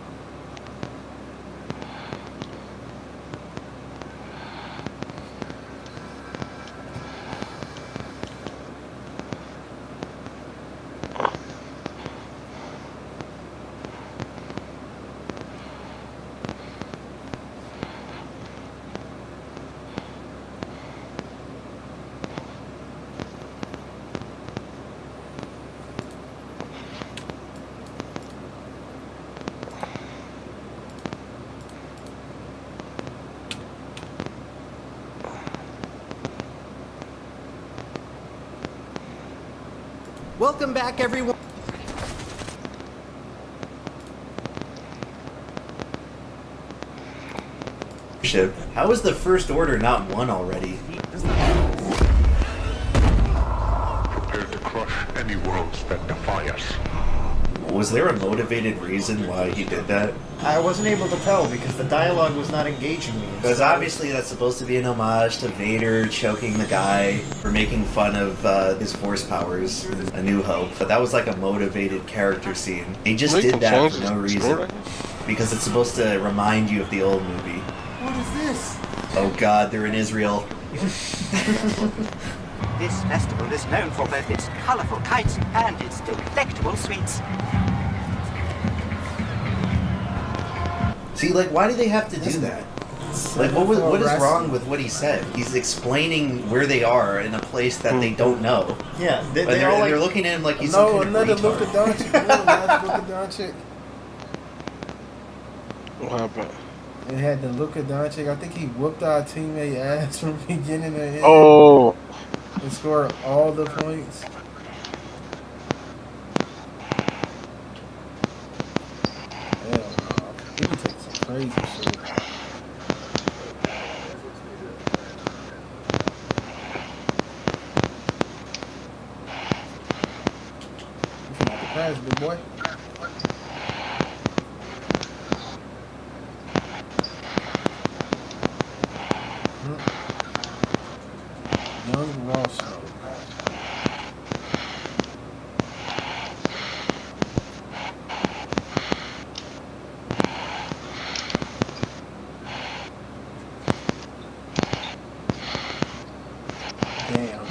[SPEAKER 5] Welcome back, everyone. How is the First Order not won already?
[SPEAKER 6] Prepare to crush any worlds that defy us.
[SPEAKER 5] Was there a motivated reason why he did that?
[SPEAKER 21] I wasn't able to tell because the dialogue was not engaging me.
[SPEAKER 5] Because obviously that's supposed to be an homage to Vader choking the guy for making fun of his force powers in A New Hope. But that was like a motivated character scene. He just did that for no reason. Because it's supposed to remind you of the old movie.
[SPEAKER 21] What is this?
[SPEAKER 5] Oh god, they're in Israel.
[SPEAKER 9] This festival is known for both its colorful kites and its delectable sweets.
[SPEAKER 5] See, like, why do they have to do that? Like, what is wrong with what he said? He's explaining where they are in a place that they don't know.
[SPEAKER 21] Yeah,
[SPEAKER 5] they're looking at him like he's some kind of
[SPEAKER 14] another
[SPEAKER 5] retard.
[SPEAKER 14] Luka Doncic. Another Luka Doncic.
[SPEAKER 12] What happened?
[SPEAKER 14] It had the Luka Doncic. I think he whooped our teammate ass from beginning to end.
[SPEAKER 12] Oh.
[SPEAKER 14] And scored all the points. Hell no. He can take some crazy shit. You can have to pass, big boy. Young Rosso. Damn.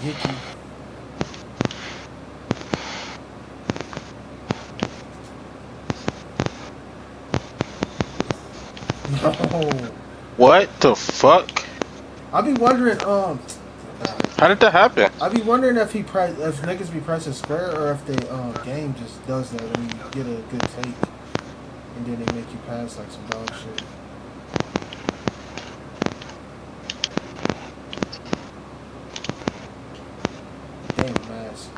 [SPEAKER 14] Yicky. No.
[SPEAKER 12] What the fuck?
[SPEAKER 14] I be wondering,
[SPEAKER 12] How did that happen?
[SPEAKER 14] I be wondering if niggas be pressing square or if the game just does that when you get a good take and then they make you pass like some dog shit. Damn mask.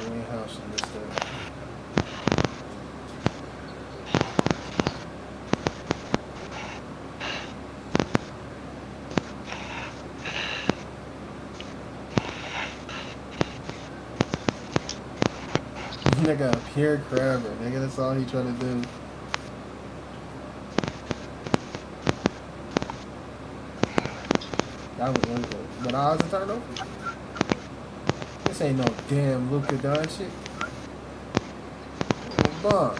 [SPEAKER 14] You ain't house in this day. Nigga, a pure crabber, nigga, that's all he trying to do. That was really good. But eyes are turned open. This ain't no damn Luka Doncic. Bum.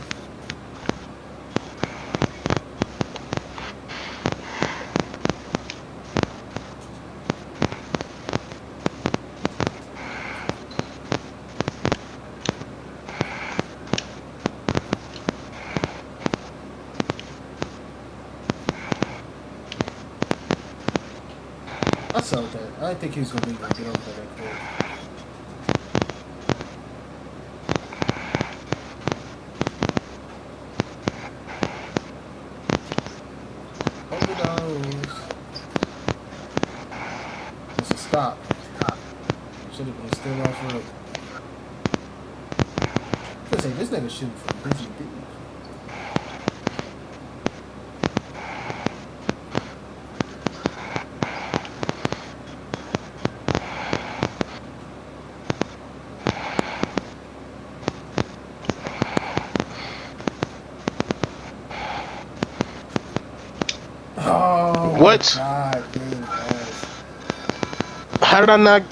[SPEAKER 14] I saw that. I didn't think he was gonna be able to get over that quick. Hold it on. It's a stop. Should have been still off road. I say this nigga shooting from busy deep. Oh,
[SPEAKER 12] What?
[SPEAKER 14] God, dude.
[SPEAKER 12] How did I not?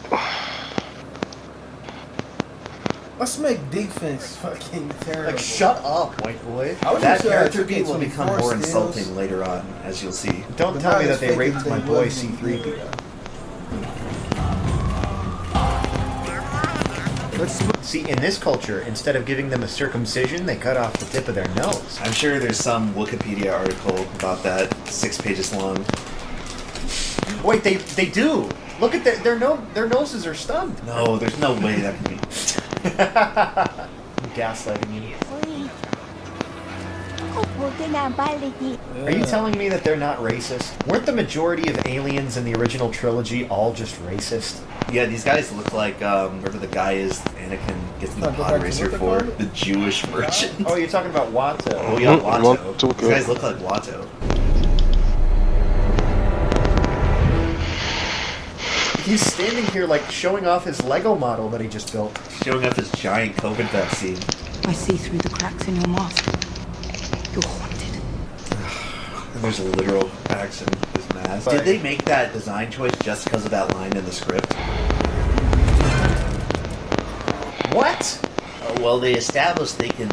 [SPEAKER 14] Let's make defense fucking terrible.
[SPEAKER 5] Like, shut up, white boy.
[SPEAKER 14] I was
[SPEAKER 5] That
[SPEAKER 14] just
[SPEAKER 5] character
[SPEAKER 14] getting
[SPEAKER 5] will
[SPEAKER 14] some
[SPEAKER 5] become
[SPEAKER 14] force
[SPEAKER 5] more
[SPEAKER 14] steals.
[SPEAKER 5] insulting later on, as you'll see.
[SPEAKER 21] Don't tell me that they raped my boy C3PO. See, in this culture, instead of giving them a circumcision, they cut off the tip of their nose.
[SPEAKER 5] I'm sure there's some Wikipedia article about that, 6 pages long.
[SPEAKER 21] Wait, they do. Look at their noses are stubbed.
[SPEAKER 5] No, there's no way that can be.
[SPEAKER 21] I'm gaslighting you. Are you telling me that they're not racist? Weren't the majority of aliens in the original trilogy all just racist?
[SPEAKER 5] Yeah, these guys look like whoever the guy is Anakin gets in the pod racer for, the Jewish merchant.
[SPEAKER 21] Oh, you're talking about Watto.
[SPEAKER 5] Oh yeah, Watto. These guys look like Watto.
[SPEAKER 21] He's standing here like showing off his Lego model that he just built.
[SPEAKER 5] Showing off his giant COVID vaccine.
[SPEAKER 24] I see through the cracks in your mask. You're haunted.
[SPEAKER 5] And there's literal cracks in his mask. Did they make that design choice just because of that line in the script?
[SPEAKER 21] What?
[SPEAKER 5] Well, they established they can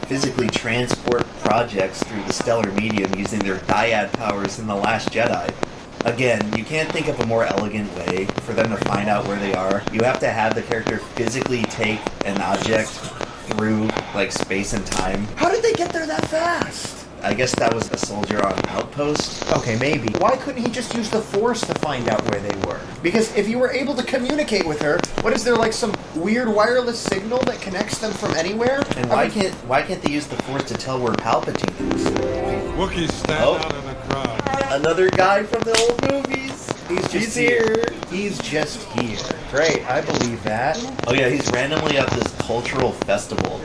[SPEAKER 5] physically transport projects through the stellar medium using their dyad powers in The Last Jedi. Again, you can't think of a more elegant way for them to find out where they are. You have to have the character physically take an object through, like, space and time.
[SPEAKER 21] How did they get there that fast?
[SPEAKER 5] I guess that was a soldier on outpost.
[SPEAKER 21] Okay, maybe. Why couldn't he just use the Force to find out where they were? Because if you were able to communicate with her, what is there, like some weird wireless signal that connects them from anywhere?
[SPEAKER 5] And why can't they use the Force to tell where Palpatine is?
[SPEAKER 6] Wookiees stand out in the crowd.
[SPEAKER 5] Another guy from the old movies.
[SPEAKER 21] He's here. He's just here. Great, I believe that.
[SPEAKER 5] Oh yeah, he's randomly at this cultural festival.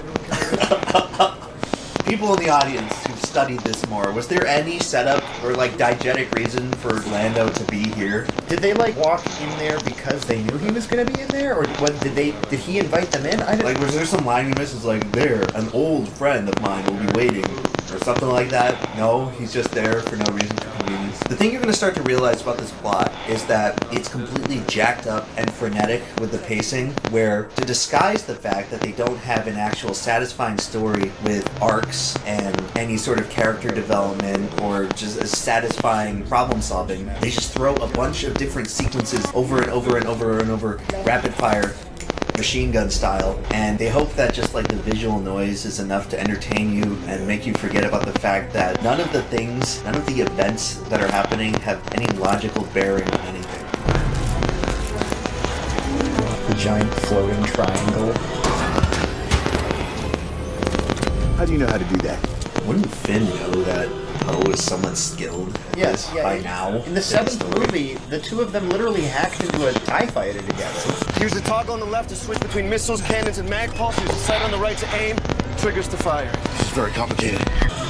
[SPEAKER 5] People in the audience who've studied this more, was there any setup or like diegetic reason for Lando to be here?
[SPEAKER 21] Did they like walk in there because they knew he was going to be in there, or what? Did he invite them in?
[SPEAKER 5] Like, was there some line you missed? It's like, there, an old friend of mine will be waiting, or something like that? No, he's just there for no reason, for convenience. The thing you're going to start to realize about this plot is that it's completely jacked up and frenetic with the pacing, where to disguise the fact that they don't have an actual satisfying story with arcs and any sort of character development or just a satisfying problem solving, they just throw a bunch of different sequences over and over and over and over, rapid fire, machine gun style, and they hope that just like the visual noise is enough to entertain you and make you forget about the fact that none of the events that are happening have any logical bearing on anything.
[SPEAKER 21] The giant floating triangle.
[SPEAKER 10] How do you know how to do that?
[SPEAKER 5] Wouldn't Finn know that Poe is someone skilled?
[SPEAKER 21] Yes,
[SPEAKER 5] by now.
[SPEAKER 21] In the 7th movie, the two of them literally hacked into a TIE fighter together.
[SPEAKER 10] Use the toggle on the left to switch between missiles, cannons, and mag pulse. Use the sight on the right to aim, triggers to fire. This is very complicated.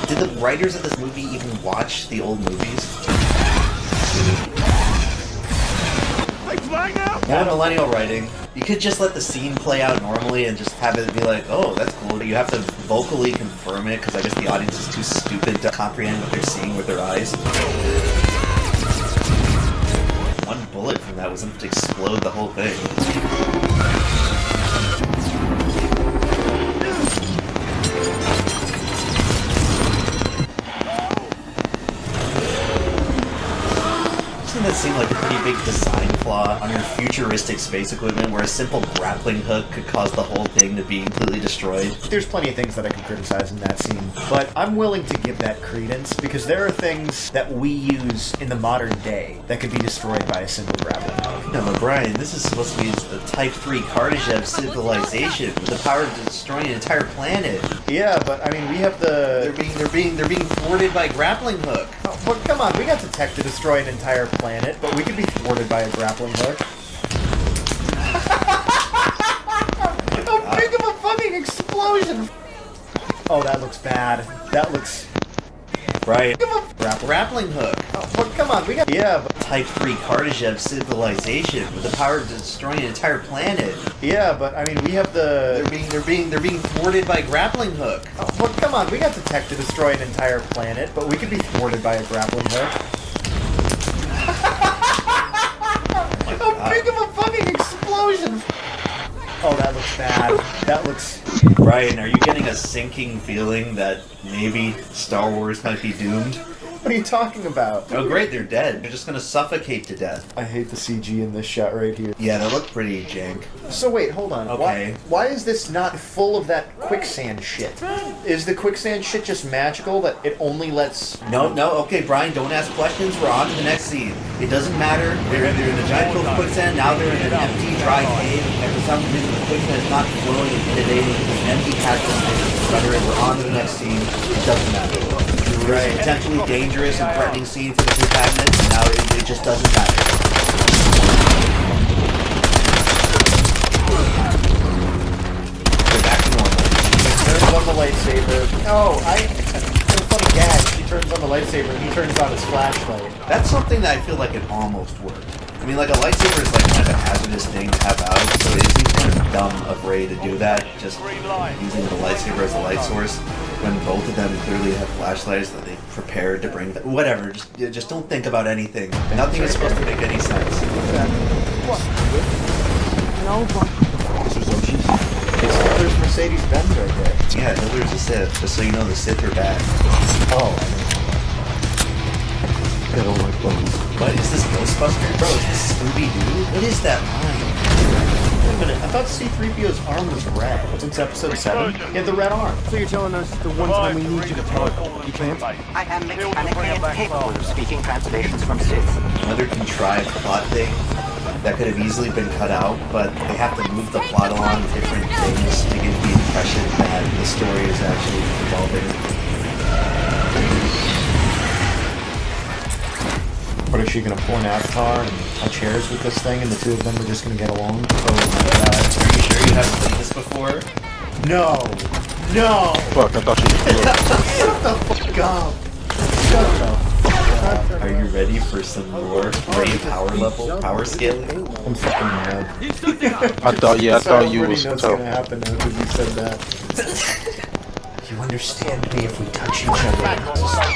[SPEAKER 5] Did the writers of this movie even watch the old movies?
[SPEAKER 10] Like flying now?
[SPEAKER 5] More millennial writing. You could just let the scene play out normally and just have it be like, oh, that's cool. You have to vocally confirm it because I guess the audience is too stupid to comprehend what they're seeing with their eyes. One bullet from that was enough to explode the whole thing. Doesn't that seem like a pretty big design flaw on your futuristic space equipment where a simple grappling hook could cause the whole thing to be completely destroyed?
[SPEAKER 21] There's plenty of things that I can criticize in that scene, but I'm willing to give that credence because there are things that we use in the modern day that could be destroyed by a simple grappling hook.
[SPEAKER 5] No, but Brian, this is supposed to be the Type 3 Kardashev civilization with the power of destroying an entire planet.
[SPEAKER 21] Yeah, but I mean, we have the...
[SPEAKER 5] They're being thwarted by grappling hook.
[SPEAKER 21] Oh, well, come on, we got the tech to destroy an entire planet, but we could be thwarted by a grappling hook. How big of a fucking explosion! Oh, that looks bad. That looks...
[SPEAKER 5] Right. Grappling hook.
[SPEAKER 21] Oh, well, come on, we got... Yeah, but...
[SPEAKER 5] Type 3 Kardashev civilization with the power of destroying an entire planet.
[SPEAKER 21] Yeah, but I mean, we have the...
[SPEAKER 5] They're being thwarted by grappling hook.
[SPEAKER 21] Oh, well, come on, we got the tech to destroy an entire planet, but we could be thwarted by a grappling hook. How big of a fucking explosion! Oh, that looks bad. That looks...
[SPEAKER 5] Ryan, are you getting a sinking feeling that maybe Star Wars might be doomed?
[SPEAKER 21] What are you talking about?
[SPEAKER 5] Oh great, they're dead. They're just gonna suffocate to death.
[SPEAKER 21] I hate the CG in this shot right here.
[SPEAKER 5] Yeah, they look pretty jank.
[SPEAKER 21] So wait, hold on.
[SPEAKER 5] Okay.
[SPEAKER 21] Why is this not full of that quicksand shit? Is the quicksand shit just magical that it only lets...
[SPEAKER 5] No, okay, Brian, don't ask questions. We're on to the next scene. It doesn't matter. They're in a giant pool of quicksand. Now they're in an empty, dry cave. And for some reason, the quicksand is not flowing and inundating. It's an empty patch of space. We're on to the next scene. It doesn't matter. It was a potentially dangerous and threatening scene for the two cabinets, and now it just doesn't matter. We're back to normal.
[SPEAKER 21] Turns on the lightsaber. Oh, it's a funny gag. He turns on the lightsaber and he turns on his flashlight.
[SPEAKER 5] That's something that I feel like it almost worked. I mean, like, a lightsaber is like kind of a hazardous thing to have out, so it seems kind of dumb of Rey to do that, just using the lightsaber as a light source, when both of them clearly have flashlights that they prepared to bring. Whatever, just don't think about anything. Nothing is supposed to make any sense.
[SPEAKER 21] It's Hitler's Mercedes-Benz right there.
[SPEAKER 5] Yeah, Hitler's a Sith, just so you know the Sith are bad.
[SPEAKER 21] Oh. I don't like those.
[SPEAKER 5] What, is this Ghostbusters? Bro, is this Scooby-Doo? What is that line?
[SPEAKER 21] Wait a minute, I thought C-3PO's arm was red. Since episode 7, he had the red arm.
[SPEAKER 10] So you're telling us the one time we need you to talk, you can't?
[SPEAKER 9] I am mechanically incapable of speaking translations from Sith.
[SPEAKER 5] Another contrived plot thing that could have easily been cut out, but they have to move the plot along different things to give the impression that the story is actually evolving.
[SPEAKER 21] What, is she gonna pull an avatar and touch hairs with this thing and the two of them are just gonna get along?
[SPEAKER 5] Oh my god, are you sure you haven't seen this before?
[SPEAKER 21] No! No!
[SPEAKER 12] Fuck, I thought you
[SPEAKER 21] Shut the fuck up! Shut the fuck up!
[SPEAKER 5] Are you ready for some more Rey power scaling?
[SPEAKER 21] I'm fucking mad.
[SPEAKER 12] I thought you was
[SPEAKER 21] what's gonna happen now because you said that. You understand me if we touch each other.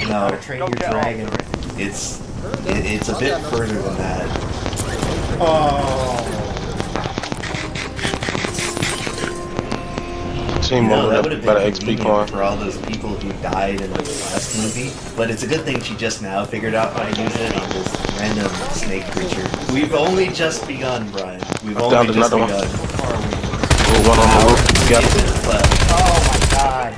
[SPEAKER 5] No.
[SPEAKER 21] How to train your dragon.
[SPEAKER 5] It's a bit further than that.
[SPEAKER 21] Oh.
[SPEAKER 12] Team
[SPEAKER 5] that would have
[SPEAKER 12] better
[SPEAKER 5] been
[SPEAKER 12] XP
[SPEAKER 5] convenient
[SPEAKER 12] coin.
[SPEAKER 5] for all those people who died in the last movie. But it's a good thing she just now figured out how to use it on this random snake creature. We've only just begun, Brian. We've only just begun.
[SPEAKER 12] One on the roof. Got it.
[SPEAKER 21] Oh my god.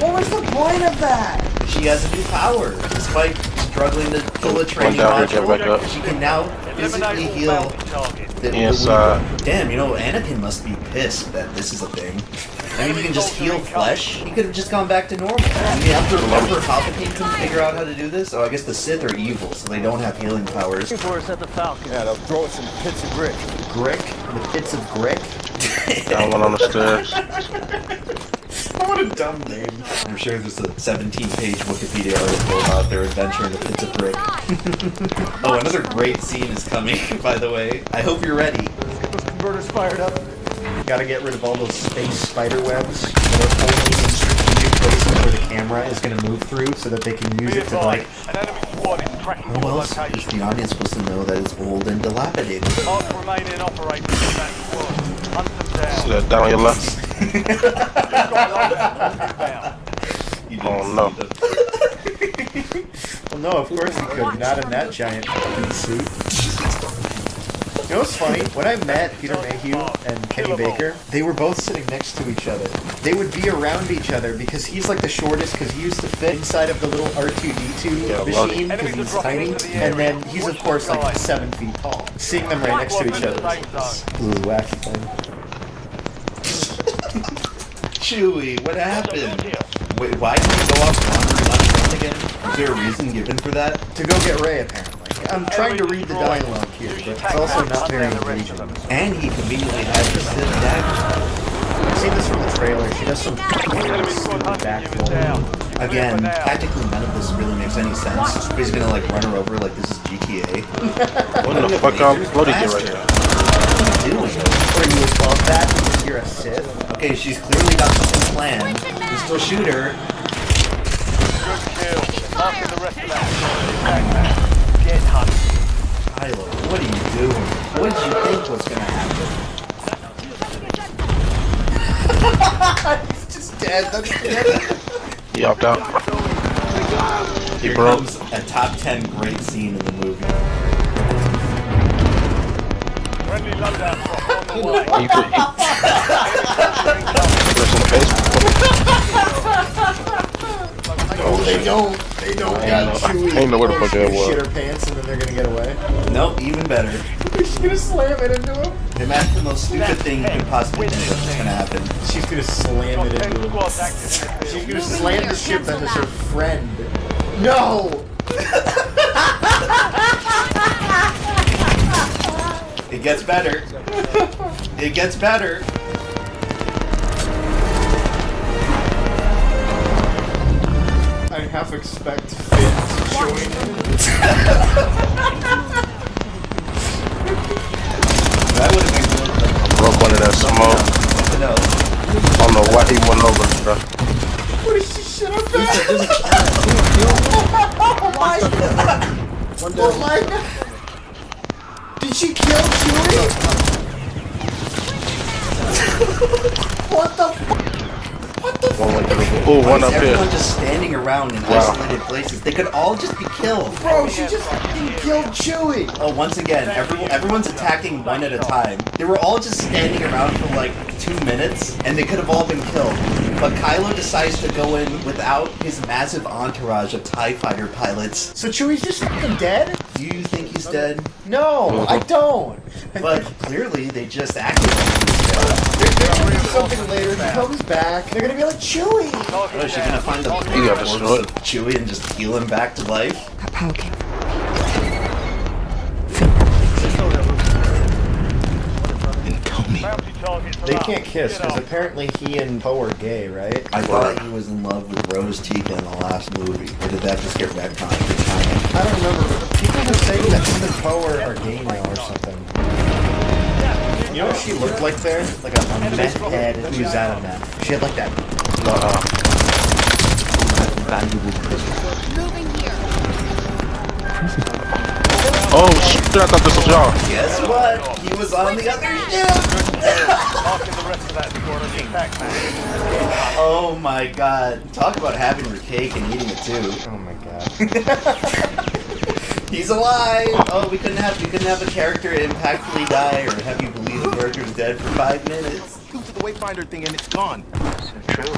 [SPEAKER 21] What was the point of that?
[SPEAKER 5] She has a new power. Despite struggling to pull a training module, she can now physically heal.
[SPEAKER 12] Yes,
[SPEAKER 5] damn, you know, Anakin must be pissed that this is a thing. I mean, he can just heal flesh. He could have just gone back to normal. We have to remember Palpatine couldn't figure out how to do this. Oh, I guess the Sith are evil, so they don't have healing powers.
[SPEAKER 10] For us at the Falcon. Yeah, they'll throw us in pits of brick.
[SPEAKER 21] Grick? The pits of Grick?
[SPEAKER 12] Got one on the stairs.
[SPEAKER 21] What a dumb name.
[SPEAKER 5] I'm sure there's a 17-page Wikipedia article about their adventure in the pits of brick. Oh, another great scene is coming, by the way. I hope you're ready.
[SPEAKER 21] Those converters fired up. Gotta get rid of all those space spider webs that are only in strategic places where the camera is gonna move through so that they can use it to, like...
[SPEAKER 5] How else is the audience supposed to know that it's old and dilapidated?
[SPEAKER 12] See that down on your left? Oh no.
[SPEAKER 21] Well, no, of course he could. Not in that giant fucking suit. You know what's funny? When I met Peter Mayhew and Kenny Baker, they were both sitting next to each other. They would be around each other because he's like the shortest because he used to fit inside of the little R2-D2 machine because he's tiny. And then he's of course like 7 feet tall. Seeing them right next to each other was a wacky thing.
[SPEAKER 5] Chewie, what happened? Wait, why did you go off on again? Is there a reason given for that?
[SPEAKER 21] To go get Rey, apparently. I'm trying to read the dialogue here, but it's also not very engaging.
[SPEAKER 5] And he conveniently has the Sith dagger.
[SPEAKER 21] I've seen this from the trailer. She does some stupid backflip.
[SPEAKER 5] Again, tactically none of this really makes any sense. He's gonna like run her over like this is GTA.
[SPEAKER 12] What the fuck I'm floating here right now?
[SPEAKER 5] What are you doing?
[SPEAKER 21] Are you above that because you're a Sith?
[SPEAKER 5] Okay, she's clearly got something planned. You still shoot her. Kylo, what are you doing? What did you think was gonna happen?
[SPEAKER 21] He's just dead. That's dead.
[SPEAKER 12] He opted out.
[SPEAKER 5] Here
[SPEAKER 12] broke.
[SPEAKER 5] comes a top 10 great scene in the movie.
[SPEAKER 6] Friendly loadout on the way.
[SPEAKER 12] He put some face.
[SPEAKER 10] No, they don't. They don't got Chewie.
[SPEAKER 12] Ain't know where the fuck that was.
[SPEAKER 10] Shit her pants and then they're gonna get away.
[SPEAKER 5] Nope, even better.
[SPEAKER 10] She's gonna slam it into him.
[SPEAKER 5] Imagine the most stupid thing you could possibly think of that's gonna happen.
[SPEAKER 10] She's gonna slam it into him. She's gonna slam the ship that is her friend. No!
[SPEAKER 5] It gets better. It gets better.
[SPEAKER 10] I half expect Finn to join in.
[SPEAKER 5] That would have been good.
[SPEAKER 12] Broke one of that smoke.
[SPEAKER 5] No.
[SPEAKER 12] I don't know why he went over, bro.
[SPEAKER 10] What is she shit up there? Oh my god! Did she kill Chewie? What the fuck? What the fuck?
[SPEAKER 12] Oh, one up here.
[SPEAKER 5] Everyone just standing around in isolated places. They could all just be killed.
[SPEAKER 10] Bro, she just fucking killed Chewie!
[SPEAKER 5] Oh, once again, everyone's attacking one at a time. They were all just standing around for like 2 minutes, and they could have all been killed. But Kylo decides to go in without his massive entourage of TIE fighter pilots.
[SPEAKER 10] So Chewie's just fucking dead?
[SPEAKER 5] Do you think he's dead?
[SPEAKER 10] No, I don't.
[SPEAKER 5] But clearly, they just acted like he was dead.
[SPEAKER 10] They're gonna do something later. He comes back. They're gonna be like, Chewie!
[SPEAKER 5] Oh, is she gonna find the corpse of Chewie and just heal him back to life?
[SPEAKER 10] They can't kiss because apparently he and Poe are gay, right?
[SPEAKER 5] I thought he was in love with Rose Tico in the last movie. Or did that just get retconned?
[SPEAKER 10] I don't remember. People are saying that him and Poe are gay now or something. You know what she looked like there? Like a meth head who's out of meth. She had like that.
[SPEAKER 12] Oh shit, I thought this was y'all.
[SPEAKER 5] Guess what? He was on the other ship! Oh my god. Talk about having your cake and eating it too.
[SPEAKER 10] Oh my god.
[SPEAKER 5] He's alive! Oh, we couldn't have a character impactfully die or have you believe the character's dead for 5 minutes.
[SPEAKER 9] To the wayfinder thing and it's gone. So true.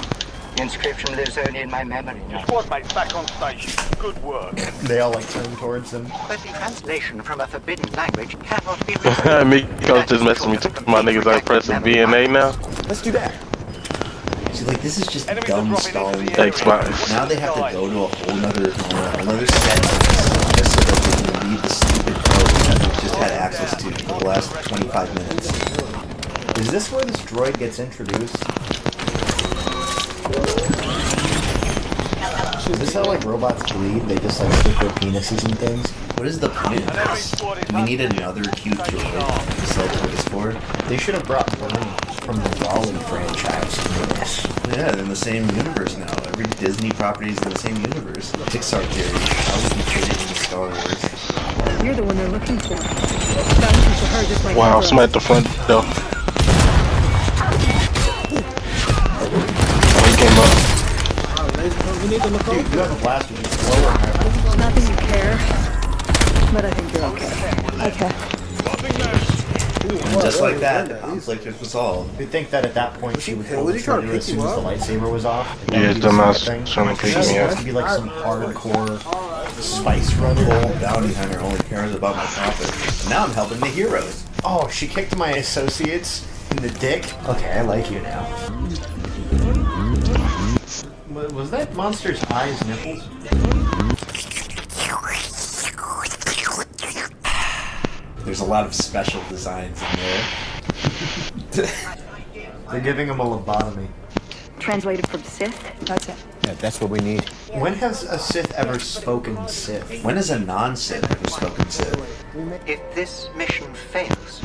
[SPEAKER 9] The inscription lives only in my memory now.
[SPEAKER 6] Squad mates back on station. Good work.
[SPEAKER 10] They all like turn towards him.
[SPEAKER 9] But the translation from a forbidden language cannot be read.
[SPEAKER 12] Miko's just messing me. My niggas ain't pressing B and A now.
[SPEAKER 10] Let's do that.
[SPEAKER 5] She's like, this is just dumb Star Wars.
[SPEAKER 12] Thanks, man.
[SPEAKER 5] Now they have to go to a whole nother set just so that they can leave the stupid code that we've just had access to for the last 25 minutes.
[SPEAKER 10] Is this where this droid gets introduced? Is this how like robots bleed? They just like stick their penises and things?
[SPEAKER 5] What is the point of this? Do we need another cute droid to sell toys for?
[SPEAKER 10] They should have brought Bernie from the Raleigh franchise into this.
[SPEAKER 5] Yeah, they're in the same universe now. Every Disney property is in the same universe. Pixar theory. How would you fit it into Star Wars?
[SPEAKER 24] You're the one they're looking for.
[SPEAKER 12] Wow, somebody at the front door. Oh, he came up.
[SPEAKER 14] We need to look
[SPEAKER 10] Dude, you have a blast with this blower.
[SPEAKER 24] Nothing you care, but I think you're okay. Okay.
[SPEAKER 5] And just like that, the conflict is resolved.
[SPEAKER 10] You'd think that at that point she would pull the trigger as soon as the lightsaber was off.
[SPEAKER 12] Yeah, dumbass trying to pick me
[SPEAKER 10] It's
[SPEAKER 12] up.
[SPEAKER 10] supposed to be like some hardcore spice run.
[SPEAKER 5] Old bounty hunter only cares about my profit. And now I'm helping the heroes.
[SPEAKER 10] Oh, she kicked my associates in the dick? Okay, I like you now. Was that monster's eyes nipples?
[SPEAKER 5] There's a lot of special designs in there.
[SPEAKER 10] They're giving him a lobotomy.
[SPEAKER 24] Translated from Sith. That's it.
[SPEAKER 1] Yeah, that's what we need.
[SPEAKER 10] When has a Sith ever spoken Sith?
[SPEAKER 5] When has a non-Sith ever spoken Sith?
[SPEAKER 9] If this mission fails,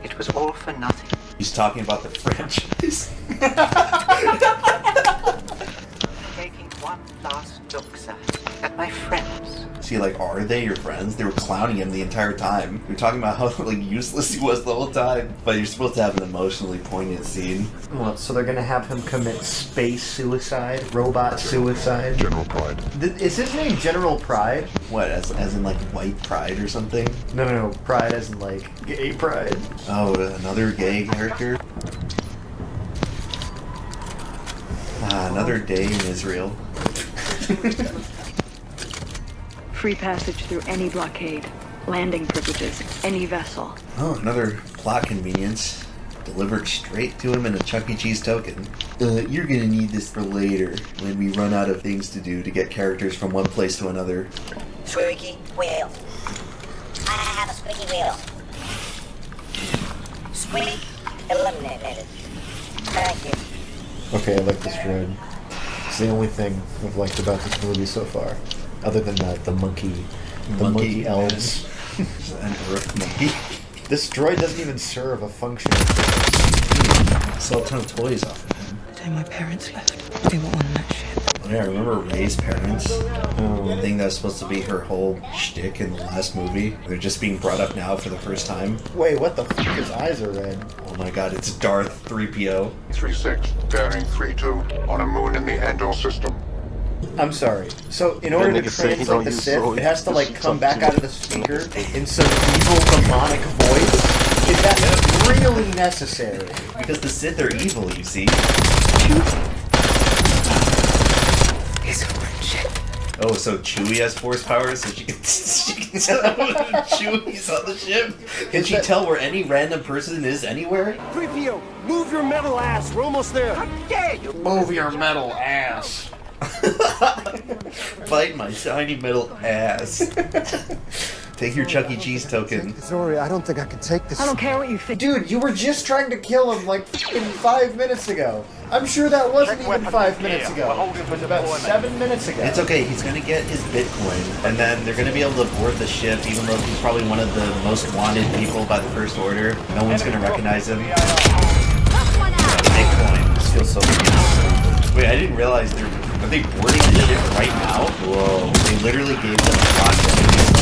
[SPEAKER 9] it was all for nothing.
[SPEAKER 5] He's talking about the French.
[SPEAKER 9] Taking one last look, sir, at my friends.
[SPEAKER 5] See, like, are they your friends? They were clowning him the entire time. You're talking about how like useless he was the whole time. But you're supposed to have an emotionally poignant scene.
[SPEAKER 21] Well, so they're gonna have him commit space suicide, robot suicide.
[SPEAKER 6] General Pride.
[SPEAKER 21] Is his name General Pride?
[SPEAKER 5] What, as in like white pride or something?
[SPEAKER 21] No, Pride as in like gay pride.
[SPEAKER 5] Oh, another gay character? Another day in Israel.
[SPEAKER 24] Free passage through any blockade. Landing privileges, any vessel.
[SPEAKER 5] Oh, another plot convenience. Delivered straight to him in a Chuck E. Cheese token. You're gonna need this for later, when we run out of things to do to get characters from one place to another.
[SPEAKER 9] Squeaky wheel. I have a squeaky wheel. Squeak eliminated. Thank you.
[SPEAKER 10] Okay, I like this droid. It's the only thing I've liked about this movie so far. Other than the monkey elves.
[SPEAKER 5] An Earth monkey.
[SPEAKER 10] This droid doesn't even serve a function.
[SPEAKER 5] Sell a ton of toys off of him.
[SPEAKER 9] The day my parents left, they were on that ship.
[SPEAKER 5] Oh, yeah, I remember Rey's parents. The thing that was supposed to be her whole shtick in the last movie. They're just being brought up now for the first time.
[SPEAKER 10] Wait, what the fuck? His eyes are red.
[SPEAKER 5] Oh my god, it's Darth 3PO.
[SPEAKER 6] 3-6, bearing 3-2, on a moon in the Endor system.
[SPEAKER 21] I'm sorry. So in order to translate the Sith, it has to like come back out of the speaker in some evil demonic voice. Is that really necessary?
[SPEAKER 5] Because the Sith are evil, you see.
[SPEAKER 9] It's a friendship.
[SPEAKER 5] Oh, so Chewie has force powers, so she can tell when Chewie's on the ship? Can she tell where any random person is anywhere?
[SPEAKER 7] 3PO, move your metal ass. We're almost there. How dare you?
[SPEAKER 10] Move your metal ass.
[SPEAKER 5] Bite my shiny metal ass. Take your Chuck E. Cheese token.
[SPEAKER 14] Sorry, I don't think I can take this.
[SPEAKER 24] I don't care what you think.
[SPEAKER 21] Dude, you were just trying to kill him like f***ing 5 minutes ago. I'm sure that wasn't even 5 minutes ago. It was about 7 minutes ago.
[SPEAKER 5] It's okay, he's gonna get his Bitcoin, and then they're gonna be able to board the ship, even though he's probably one of the most wanted people by the First Order. No one's gonna recognize him. Bitcoin. This feels so good. Wait, I didn't realize are they boarding the ship right now? Whoa. They literally gave them a watch and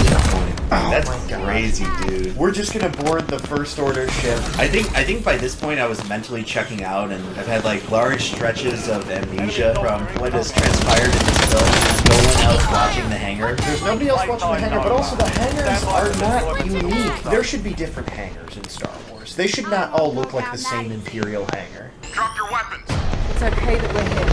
[SPEAKER 5] Bitcoin. That's crazy, dude.
[SPEAKER 21] We're just gonna board the First Order ship.
[SPEAKER 5] I think by this point I was mentally checking out, and I've had like large stretches of amnesia from what has transpired in this film. There's no one else watching the hangar.
[SPEAKER 21] There's nobody else watching the hangar, but also the hangars are not unique. There should be different hangars in Star Wars. They should not all look like the same Imperial hangar.
[SPEAKER 6] Drop your weapons.
[SPEAKER 24] It's okay that we're here.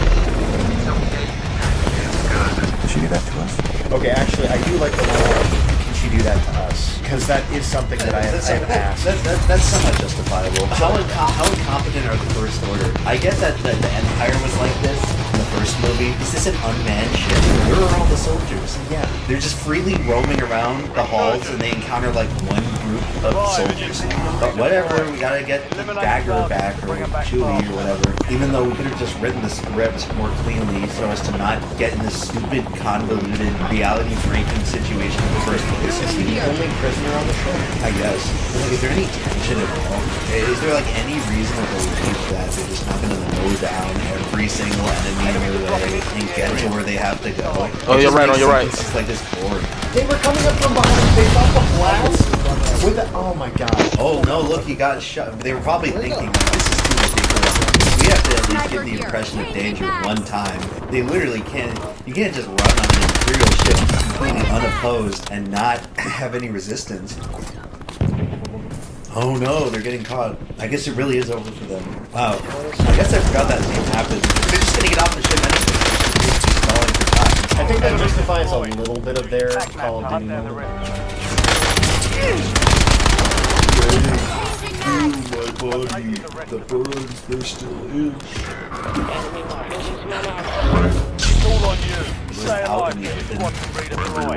[SPEAKER 6] Did she do that to us?
[SPEAKER 21] Okay, actually, I do like the one. Can she do that to us? Because that is something that I have asked.
[SPEAKER 5] That's somewhat justifiable. How incompetent are the First Order? I get that the Empire was like this in the first movie. Is this an unmanned ship? Where are all the soldiers?
[SPEAKER 21] Yeah.
[SPEAKER 5] They're just freely roaming around the halls, and they encounter like one group of soldiers. But whatever, we gotta get Dagger back, or Chewie, or whatever. Even though we could have just written the script more cleanly so as to not get in this stupid, convoluted, reality-breaking situation in the first place.
[SPEAKER 21] Is he the only prisoner on the ship?
[SPEAKER 5] I guess. Like, is there any tension at all? Is there like any reason to believe that they're just not gonna mow down every single enemy in their way and get to where they have to go?
[SPEAKER 12] Oh, you're right.
[SPEAKER 5] It's just like this boring.
[SPEAKER 21] They were coming up from behind. They thought the blast with the. Oh my god.
[SPEAKER 5] Oh no! Look, he got shot. They were probably thinking, like, this is too ridiculous. We have to at least give the impression of danger one time. They literally can't. You can't just run on an Imperial ship completely unopposed and not have any resistance. Oh no, they're getting caught. I guess it really is over for them. Wow. I guess I forgot that scene happened. They're just gonna get off the ship anyway. Stalling for time.
[SPEAKER 21] I think that justifies a little bit of their Call of Duty moment.
[SPEAKER 5] My body, the burns, they're still in.
[SPEAKER 6] It's all on you. Stay
[SPEAKER 5] Out
[SPEAKER 6] alive.
[SPEAKER 5] in the
[SPEAKER 6] Get
[SPEAKER 5] open.
[SPEAKER 6] squad free to deploy.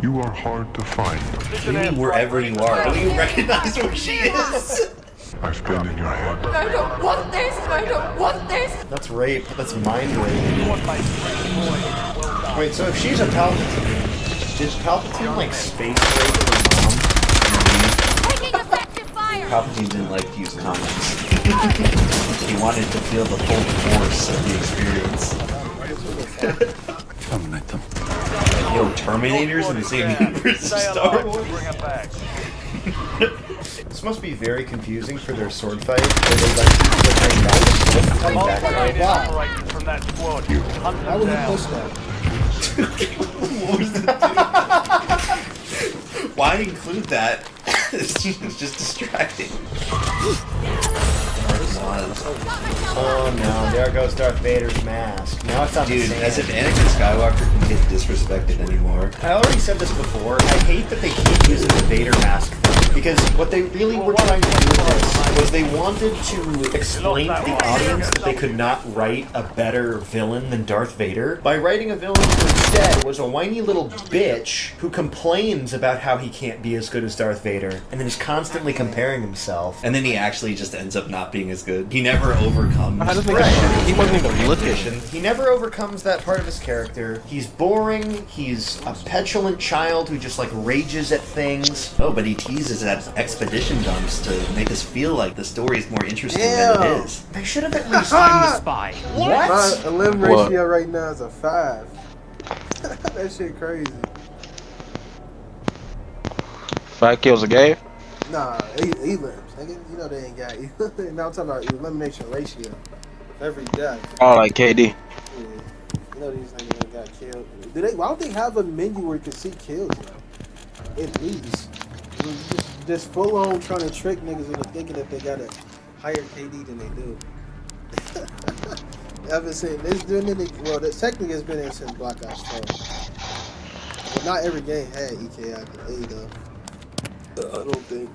[SPEAKER 6] You are hard to find.
[SPEAKER 5] What do you mean wherever you are? Don't you recognize where she is?
[SPEAKER 6] I've been in your head.
[SPEAKER 24] I don't want this. I don't want this.
[SPEAKER 21] That's rape. That's mind rape. Wait, so if she's a Palpatine, did Palpatine like space rape her mom?
[SPEAKER 16] Taking effective fire.
[SPEAKER 5] Palpatine didn't like to use condoms. He wanted to feel the full force of the experience.
[SPEAKER 6] Terminate them.
[SPEAKER 5] Yo, Terminators in the same universe as Star Wars?
[SPEAKER 10] This must be very confusing for their sword fight, where they like flickering back and forth, cutting back and forth.
[SPEAKER 7] From that squad.
[SPEAKER 14] How would he push that?
[SPEAKER 5] Why include that? It's just distracting.
[SPEAKER 10] Oh no, there goes Darth Vader's mask. Now it's on the
[SPEAKER 5] Dude,
[SPEAKER 10] sand.
[SPEAKER 5] as if Anakin Skywalker can get disrespected anymore.
[SPEAKER 10] I already said this before, I hate that they keep using the Vader mask thing, because what they really were trying to do with this was they wanted to explain to the audience that they could not write a better villain than Darth Vader by writing a villain who instead was a whiny little bitch who complains about how he can't be as good as Darth Vader, and then is constantly comparing himself.
[SPEAKER 5] And then he actually just ends up not being as good. He never overcomes.
[SPEAKER 12] I don't think he wasn't even looking.
[SPEAKER 10] He never overcomes that part of his character. He's boring. He's a petulant child who just like rages at things.
[SPEAKER 5] Oh, but he teases at expedition dumps to make us feel like the story is more interesting than it is.
[SPEAKER 10] They should have at least.
[SPEAKER 14] I'm
[SPEAKER 10] the
[SPEAKER 14] spy.
[SPEAKER 10] What?
[SPEAKER 14] My limb ratio right now is a 5. That shit crazy.
[SPEAKER 12] 5 kills a game?
[SPEAKER 14] Nah, elims. You know they ain't got. Now I'm talking about elimination ratio. Every death.
[SPEAKER 12] Oh, like KD.
[SPEAKER 14] Yeah. You know these niggas ain't got killed. Do they? Why don't they have a menu where you can see kills now? At least. Just full on trying to trick niggas into thinking that they got a higher KD than they do. I've been saying this dude, well, this technically has been in since Black Ops 4. But not every game had EKI though. I don't think.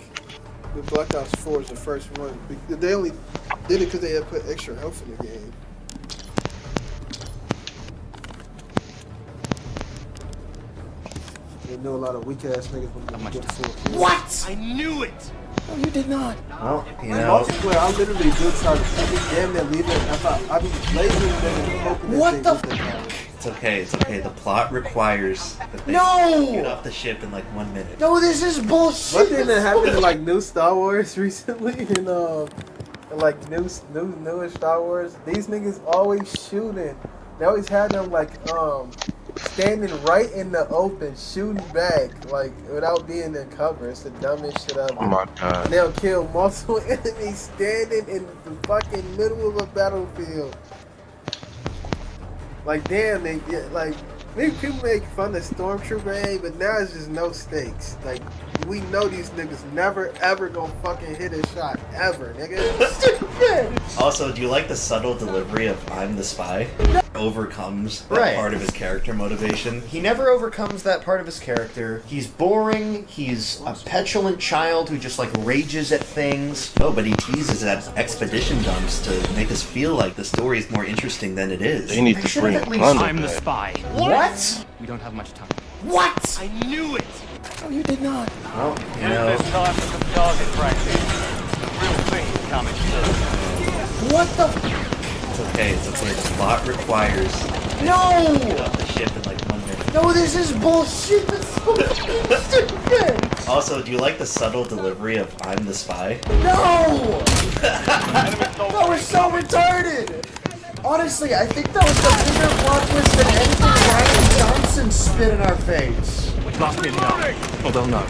[SPEAKER 14] The Black Ops 4 is the first one. They only did it because they had put extra health in the game. They know a lot of weak ass niggas when they get full kills.
[SPEAKER 3] What? I knew it!
[SPEAKER 14] No, you did not.
[SPEAKER 5] Well, you
[SPEAKER 14] In
[SPEAKER 5] know.
[SPEAKER 14] multiplayer, I literally do try to damn near leave it. I be lasering them and hoping that
[SPEAKER 5] What
[SPEAKER 14] they
[SPEAKER 5] the
[SPEAKER 14] get the power.
[SPEAKER 5] It's okay, it's okay. The plot requires that they
[SPEAKER 14] No!
[SPEAKER 5] get off the ship in like 1 minute.
[SPEAKER 10] No, this is bullshit.
[SPEAKER 14] One thing that happened in like new Star Wars recently, and like newish Star Wars, these niggas always shooting. They always had them like standing right in the open, shooting back, like without being in cover. It's the dumbest shit ever.
[SPEAKER 12] Oh my god.
[SPEAKER 14] And they'll kill multiple enemies standing in the fucking middle of a battlefield. Like damn, they get like people make fun of Stormtrooper A, but now it's just no stakes. Like we know these niggas never ever gonna fucking hit a shot ever, nigga.
[SPEAKER 5] Also, do you like the subtle delivery of "I'm the spy"? Overcomes that part of his character motivation.
[SPEAKER 10] He never overcomes that part of his character. He's boring. He's a petulant child who just like rages at things.
[SPEAKER 5] Oh, but he teases at expedition dumps to make us feel like the story is more interesting than it is.
[SPEAKER 12] They need to bring
[SPEAKER 3] I'm the spy.
[SPEAKER 10] What?
[SPEAKER 3] We don't have much time.
[SPEAKER 10] What?
[SPEAKER 3] I knew it!
[SPEAKER 14] Oh, you did not.
[SPEAKER 5] Well, you know.
[SPEAKER 7] This time for some target practice. The real thing's coming soon.
[SPEAKER 10] What the?
[SPEAKER 5] It's okay, it's okay. The plot requires
[SPEAKER 10] No!
[SPEAKER 5] get off the ship in like 1 minute.
[SPEAKER 10] No, this is bullshit. That's so stupid.
[SPEAKER 5] Also, do you like the subtle delivery of "I'm the spy"?
[SPEAKER 10] No! That was so retarded. Honestly, I think that was the bigger plot twist than anything Ryan Johnson spit in our face.
[SPEAKER 3] Lost me enough. Oh, they'll know.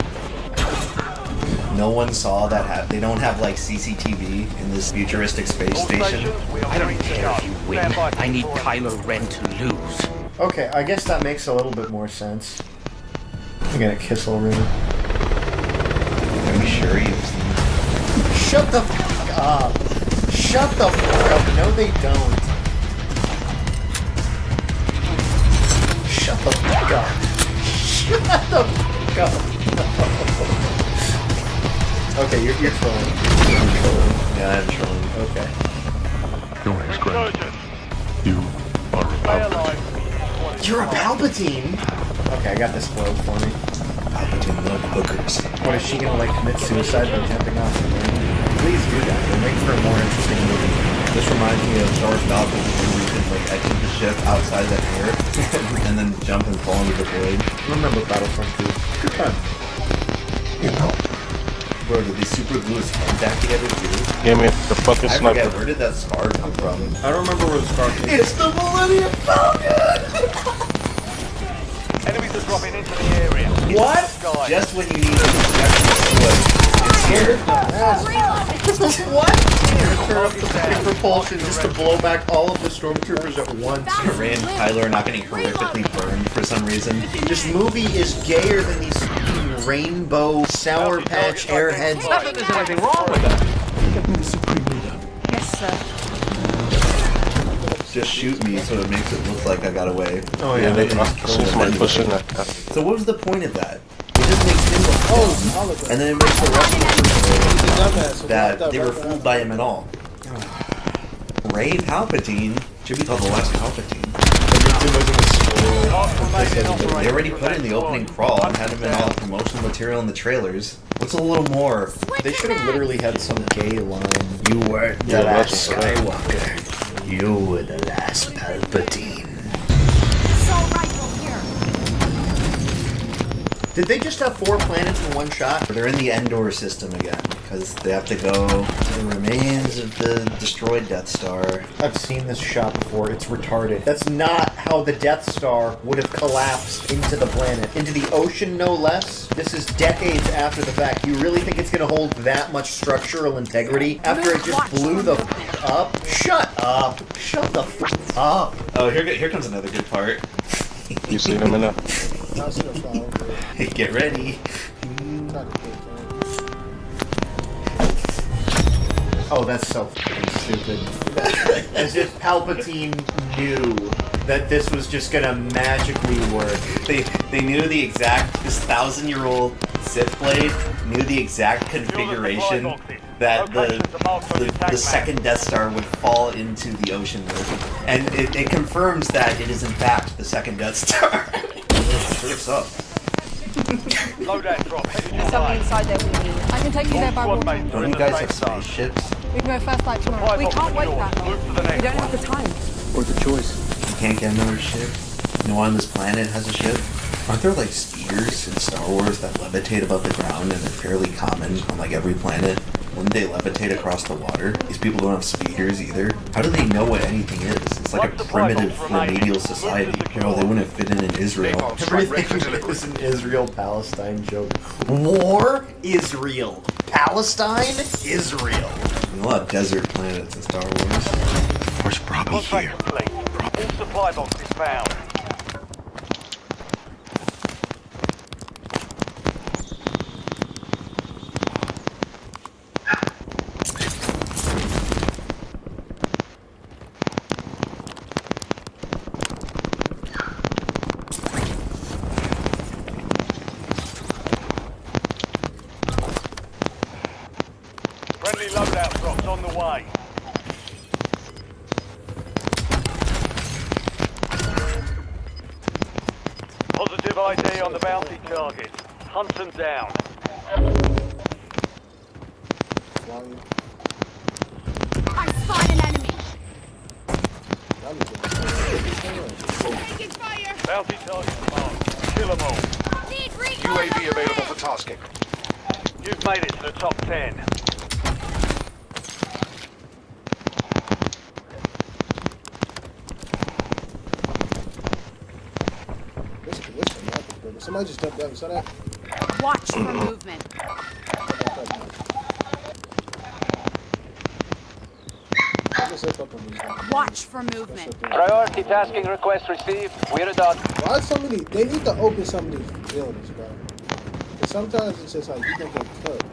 [SPEAKER 5] No one saw that They don't have like CCTV in this futuristic space station.
[SPEAKER 3] I don't care if you win. I need Kylo Ren to lose.
[SPEAKER 10] Okay, I guess that makes a little bit more sense. I'm gonna kiss already.
[SPEAKER 5] Are you sure you've seen
[SPEAKER 10] Shut the fuck up. Shut the fuck up. No, they don't. Shut the fuck up. Shut the fuck up. Okay, you're trolling.
[SPEAKER 5] I'm trolling. Yeah, I'm trolling.
[SPEAKER 10] Okay.
[SPEAKER 6] Your name's Grant. You are a Palpatine.
[SPEAKER 10] You're a Palpatine? Okay, I got this globe for me.
[SPEAKER 5] Palpatine love hookers.
[SPEAKER 10] What, is she gonna like commit suicide by jumping off the moon? Please do that. It'll make for a more interesting movie.
[SPEAKER 5] This reminds me of Darth Falcon where we could like exit the ship outside the hangar and then jump and fall into the void.
[SPEAKER 10] Remember Battlefront 2. Good fun.
[SPEAKER 6] You know.
[SPEAKER 5] Bro, did they super glue his head back together too?
[SPEAKER 12] Give me the fucking
[SPEAKER 5] I
[SPEAKER 12] sniper.
[SPEAKER 5] forget, where did that scar come from?
[SPEAKER 10] I don't remember where the scar came from.
[SPEAKER 5] It's the Millennium Falcon!
[SPEAKER 6] dropping into the area.
[SPEAKER 5] What? Just when you need to
[SPEAKER 10] What? Turn up the fucking propulsion just to blow back all of the stormtroopers at once.
[SPEAKER 5] Ray and Tyler are not getting horrifically burned for some reason.
[SPEAKER 10] This movie is gayer than these fucking rainbow Sour Patch Airheads.
[SPEAKER 6] Not that there's anything wrong with that.
[SPEAKER 18] Yes, sir.
[SPEAKER 5] Just shoot me so it makes it look like I got away.
[SPEAKER 10] Oh yeah, they
[SPEAKER 5] just killed him anyway. So what was the point of that? It just makes him look dumb, and then it makes the rest of the people that they were fooled by him at all. Ray Palpatine should be called the last Palpatine. They already put in the opening crawl and had him in all the promotional material in the trailers. What's a little more?
[SPEAKER 10] They should have literally had some gay line.
[SPEAKER 5] You weren't the last Skywalker. You were the last Palpatine.
[SPEAKER 10] Did they just have 4 planets in one shot?
[SPEAKER 5] They're in the Endor system again, because they have to go to the remains of the destroyed Death Star.
[SPEAKER 10] I've seen this shot before, it's retarded. That's not how the Death Star would have collapsed into the planet. Into the ocean, no less. This is decades after the fact. You really think it's gonna hold that much structural integrity after it just blew the f up? Shut up! Shut the f up!
[SPEAKER 5] Oh, here comes another good part.
[SPEAKER 12] You see them enough?
[SPEAKER 5] Get ready.
[SPEAKER 10] Oh, that's so fucking stupid. As if Palpatine knew that this was just gonna magically work.
[SPEAKER 5] They knew the exact, this 1,000-year-old Sith blade knew the exact configuration that the second Death Star would fall into the ocean with. And it confirms that it is in fact the second Death Star. What's up?
[SPEAKER 6] Loadout drop.
[SPEAKER 18] There's something inside there we need. I can take you there by water.
[SPEAKER 5] Don't you guys have spaceships?
[SPEAKER 18] We can go first light tomorrow. We can't wait that long. We don't have the time.
[SPEAKER 5] Or the choice. You can't get another ship? No one on this planet has a ship? Aren't there like speeders in Star Wars that levitate above the ground and they're fairly common on like every planet? Wouldn't they levitate across the water? These people don't have speeders either. How do they know what anything is? It's like a primitive remedial society. Bro, they wouldn't fit in Israel.
[SPEAKER 10] Everything is an Israel-Palestine joke. War? Israel. Palestine? Israel.
[SPEAKER 5] There's a lot of desert planets in Star Wars. Where's Robbie here?
[SPEAKER 6] All supply boxes found. Friendly loadout drops on the way. Positive ID on the bounty target. Hunt them down.
[SPEAKER 16] I spot an enemy.
[SPEAKER 6] Bounty target marked. Kill them all. UAV available for tasking. You've made it to the top 10.
[SPEAKER 14] Somebody just jumped down. You saw that?
[SPEAKER 16] Watch for movement. Watch for movement.
[SPEAKER 4] Priority tasking request received. We're done.
[SPEAKER 14] Why so many? They need to open some of these buildings, bro. Because sometimes it's just like you don't get cut.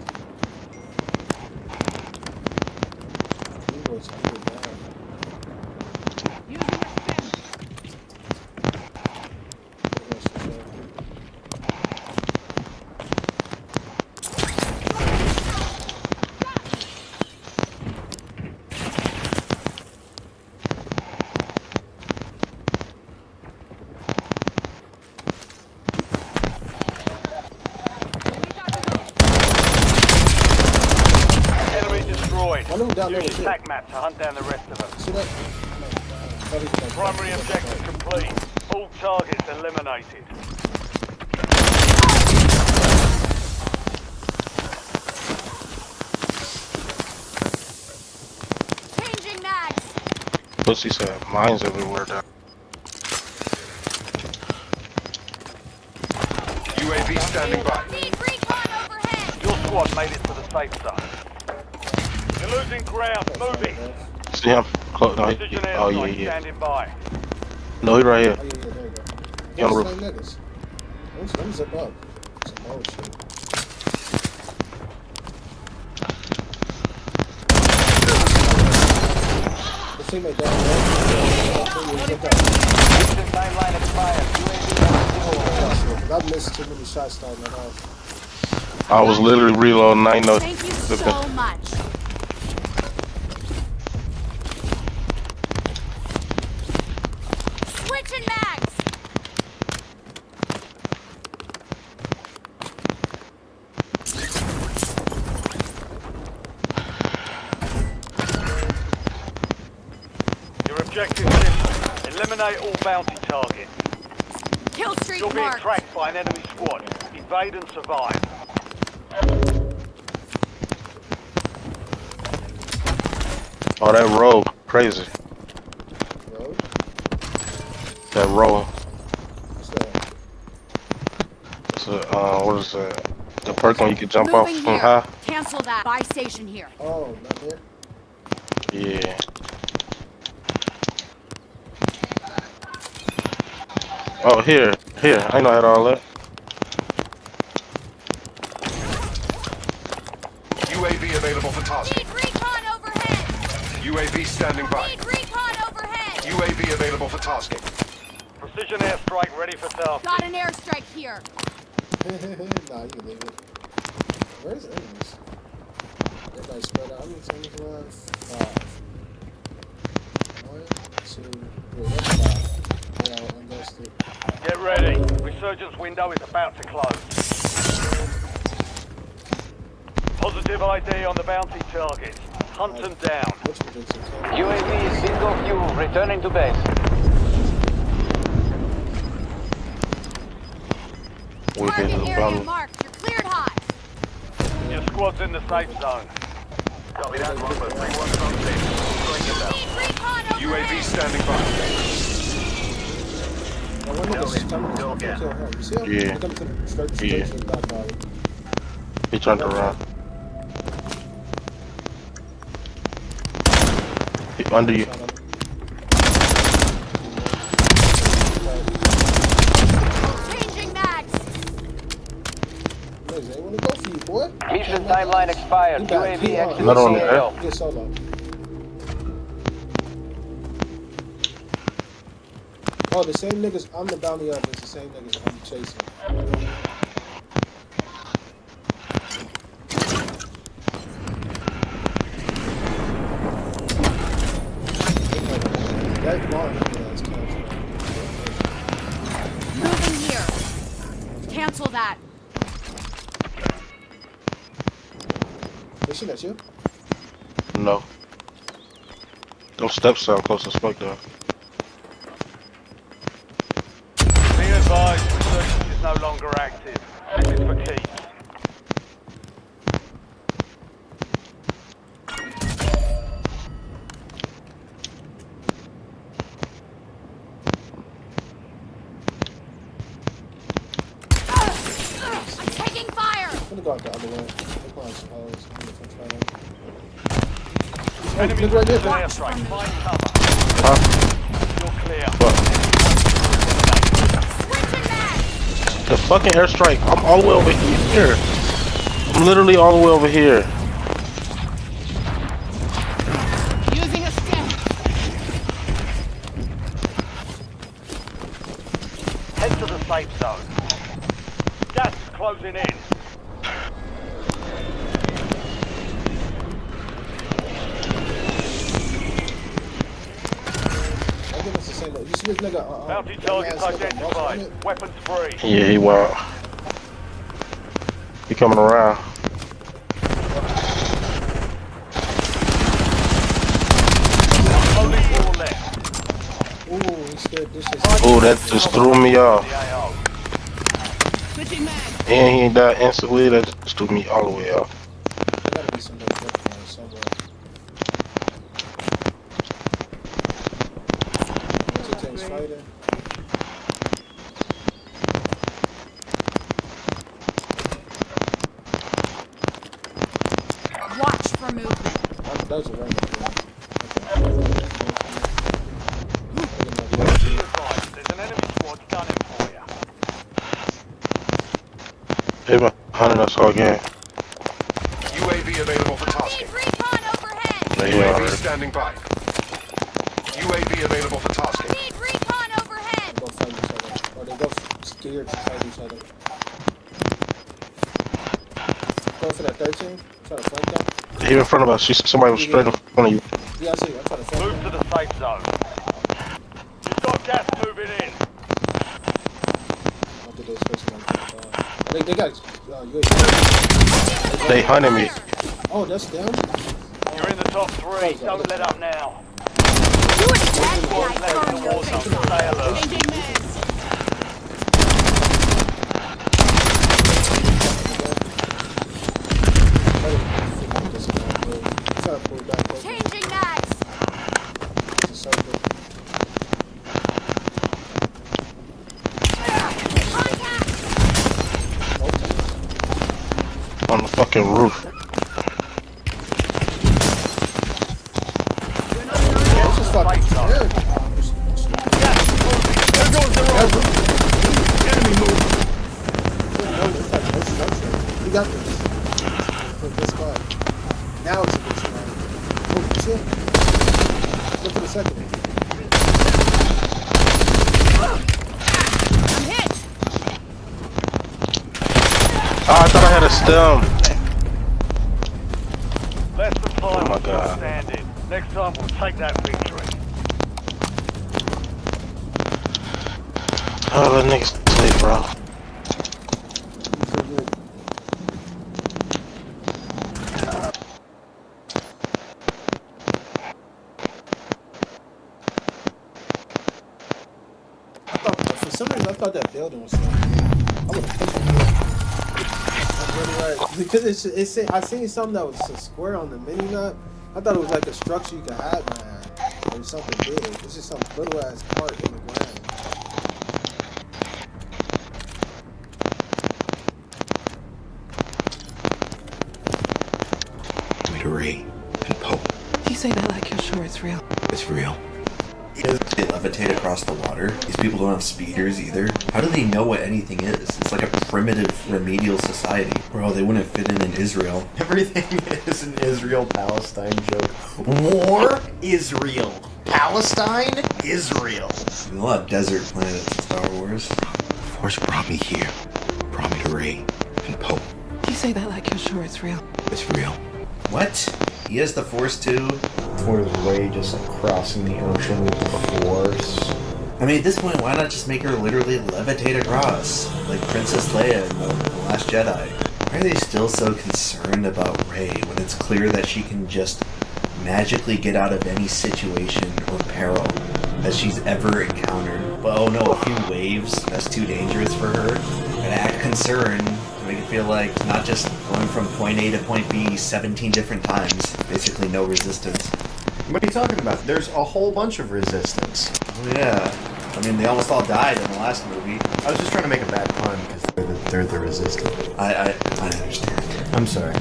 [SPEAKER 6] Use attack map to hunt down the rest of them. Primary objective complete. All targets eliminated.
[SPEAKER 16] Changing mags.
[SPEAKER 12] Pussy said mines everywhere down.
[SPEAKER 6] standing by.
[SPEAKER 4] Your squad made it to the safe zone.
[SPEAKER 6] You're losing ground. Moving.
[SPEAKER 12] See him? No,
[SPEAKER 6] Precision
[SPEAKER 12] oh yeah,
[SPEAKER 6] airstrike
[SPEAKER 12] yeah.
[SPEAKER 6] standing by.
[SPEAKER 12] No, he right here.
[SPEAKER 14] Oh, yeah, there you go.
[SPEAKER 12] He on the
[SPEAKER 14] Those
[SPEAKER 12] roof.
[SPEAKER 14] same niggas. Let me zip up. Some more shit. The teammate down
[SPEAKER 4] Timeline expired.
[SPEAKER 14] there. I've missed too many shots starting it off.
[SPEAKER 12] I was literally reloading. I know.
[SPEAKER 16] Thank you so much. Switching mags.
[SPEAKER 6] Your objective simple. Eliminate all bounty targets.
[SPEAKER 16] Kill streak
[SPEAKER 6] You're being
[SPEAKER 16] marked.
[SPEAKER 6] tracked by an enemy squad. Evade and survive.
[SPEAKER 12] Oh, that rogue, crazy.
[SPEAKER 14] Road?
[SPEAKER 12] That rogue.
[SPEAKER 14] What's that?
[SPEAKER 12] It's a, what is that? The perk when you can jump off
[SPEAKER 16] Moving
[SPEAKER 12] from
[SPEAKER 16] here.
[SPEAKER 12] high.
[SPEAKER 16] Cancel that. Buy station here.
[SPEAKER 14] Oh, not here?
[SPEAKER 12] Yeah. Oh, here. I know I had all that.
[SPEAKER 6] UAV available for tasking.
[SPEAKER 16] Need recon overhead.
[SPEAKER 6] UAV standing by.
[SPEAKER 16] Need recon overhead.
[SPEAKER 6] UAV available for tasking. Precision airstrike ready for tasking.
[SPEAKER 16] Got an airstrike here.
[SPEAKER 14] Nah, you can leave it. Where's the enemies? Everybody spread out. How many enemies left? 5. 1, 2, 3. That's 5. Yeah, I'll invest it.
[SPEAKER 6] Get ready. Resurgence window is about to close. Positive ID on the bounty targets. Hunt them down.
[SPEAKER 4] UAV is bingo fuel. Returning to base.
[SPEAKER 16] Target area marked. You're cleared hot.
[SPEAKER 6] Your squad's in the safe zone. Copy that. Rombo 3-1 on station.
[SPEAKER 16] Need recon overhead.
[SPEAKER 6] UAV standing by.
[SPEAKER 14] Now, one nigga's coming to kill him. You see him?
[SPEAKER 12] Yeah.
[SPEAKER 14] He's coming to straight to the back body.
[SPEAKER 12] He turned around. He under you.
[SPEAKER 16] Changing mags.
[SPEAKER 14] They want to go for you, boy.
[SPEAKER 4] Mission timeline expired. UAV exit
[SPEAKER 12] Not on
[SPEAKER 4] AO.
[SPEAKER 12] there.
[SPEAKER 14] Get solo. Oh, the same niggas I'm the bounty of is the same niggas I'm chasing. That bar,
[SPEAKER 16] Moving here. Cancel that.
[SPEAKER 14] Is she at you?
[SPEAKER 12] No. Them steps sound close as fuck though.
[SPEAKER 6] Be advised, resurgence is no longer active. This is for keeps.
[SPEAKER 16] I'm taking fire.
[SPEAKER 14] I'm gonna go out the other way. They're probably supposed. I'm gonna try to.
[SPEAKER 6] Enemy
[SPEAKER 14] look right there.
[SPEAKER 6] airstrike. Find cover.
[SPEAKER 12] Huh?
[SPEAKER 6] You're clear.
[SPEAKER 12] What? The fucking airstrike. I'm all the way over here. I'm literally all the way over here.
[SPEAKER 16] Using a scan.
[SPEAKER 6] Head to the safe zone. Gas is closing in.
[SPEAKER 14] I think it's the same. You see this nigga?
[SPEAKER 6] Bounty targets identified. Weapons free.
[SPEAKER 12] Yeah, he wild. He coming around.
[SPEAKER 6] Only 4 left.
[SPEAKER 14] Ooh, he scared this shit.
[SPEAKER 12] Oh, that just threw me off. And he ain't died instantly. That just threw me all the way off.
[SPEAKER 14] There gotta be some big checkpoint somewhere. Two teams fighting. that was a random thing.
[SPEAKER 6] There's an enemy squad gunning for you.
[SPEAKER 12] They behind us all again.
[SPEAKER 6] UAV available for tasking.
[SPEAKER 12] They
[SPEAKER 6] UAV
[SPEAKER 12] are.
[SPEAKER 6] standing by. UAV available for tasking.
[SPEAKER 14] Go fight each other. Or they go scared to fight each other. Go for that 13. Try to flank that.
[SPEAKER 12] He in front of us. Somebody was straight in front of you.
[SPEAKER 14] Yeah, I see. I try to flank
[SPEAKER 6] Move to the safe zone. You've got gas moving in.
[SPEAKER 14] after this first one. They got UAV.
[SPEAKER 12] They hunted me.
[SPEAKER 14] Oh, that's them?
[SPEAKER 6] You're in the top 3. Don't let up now. Stay alert.
[SPEAKER 16] Changing mags.
[SPEAKER 12] On the fucking roof.
[SPEAKER 14] We got this. Put this spot. Now it's a good spot. Oh, shit. Look for the second one.
[SPEAKER 12] Oh, I thought I had a stem.
[SPEAKER 6] Less than 5
[SPEAKER 12] Oh my God.
[SPEAKER 6] standing. Next time we'll take that victory.
[SPEAKER 12] Oh, that nigga's sleep, bro.
[SPEAKER 14] For some reason, I thought that building was something. I would have pushed it. Because I seen something that was a square on the mini map. I thought it was like a structure you could hide behind. Or something big. It's just some little ass part in the ground.
[SPEAKER 2] Ray and Poe.
[SPEAKER 15] You say that like you're sure it's real.
[SPEAKER 2] It's real.
[SPEAKER 5] They levitate across the water. These people don't have speeders either. How do they know what anything is? It's like a primitive remedial society. Bro, they wouldn't fit in Israel.
[SPEAKER 10] Everything is an Israel-Palestine joke. War? Israel. Palestine? Israel.
[SPEAKER 5] There's a lot of desert planets in Star Wars.
[SPEAKER 2] Force brought me here. Brought me to Ray and Poe.
[SPEAKER 15] You say that like you're sure it's real.
[SPEAKER 2] It's real.
[SPEAKER 5] What? He has the Force too?
[SPEAKER 10] Or is Ray just like crossing the ocean with the Force?
[SPEAKER 5] I mean, at this point, why not just make her literally levitate across? Like Princess Leia in The Last Jedi. Why are they still so concerned about Rey when it's clear that she can just magically get out of any situation or peril that she's ever encountered? But oh no, a few waves, that's too dangerous for her. Gotta act concerned to make it feel like not just going from point A to point B 17 different times. Basically no resistance.
[SPEAKER 10] What are you talking about? There's a whole bunch of resistance.
[SPEAKER 5] Oh yeah. I mean, they almost all died in the last movie.
[SPEAKER 10] I was just trying to make a bad pun because they're the resistance.
[SPEAKER 5] I understand.
[SPEAKER 10] I'm sorry.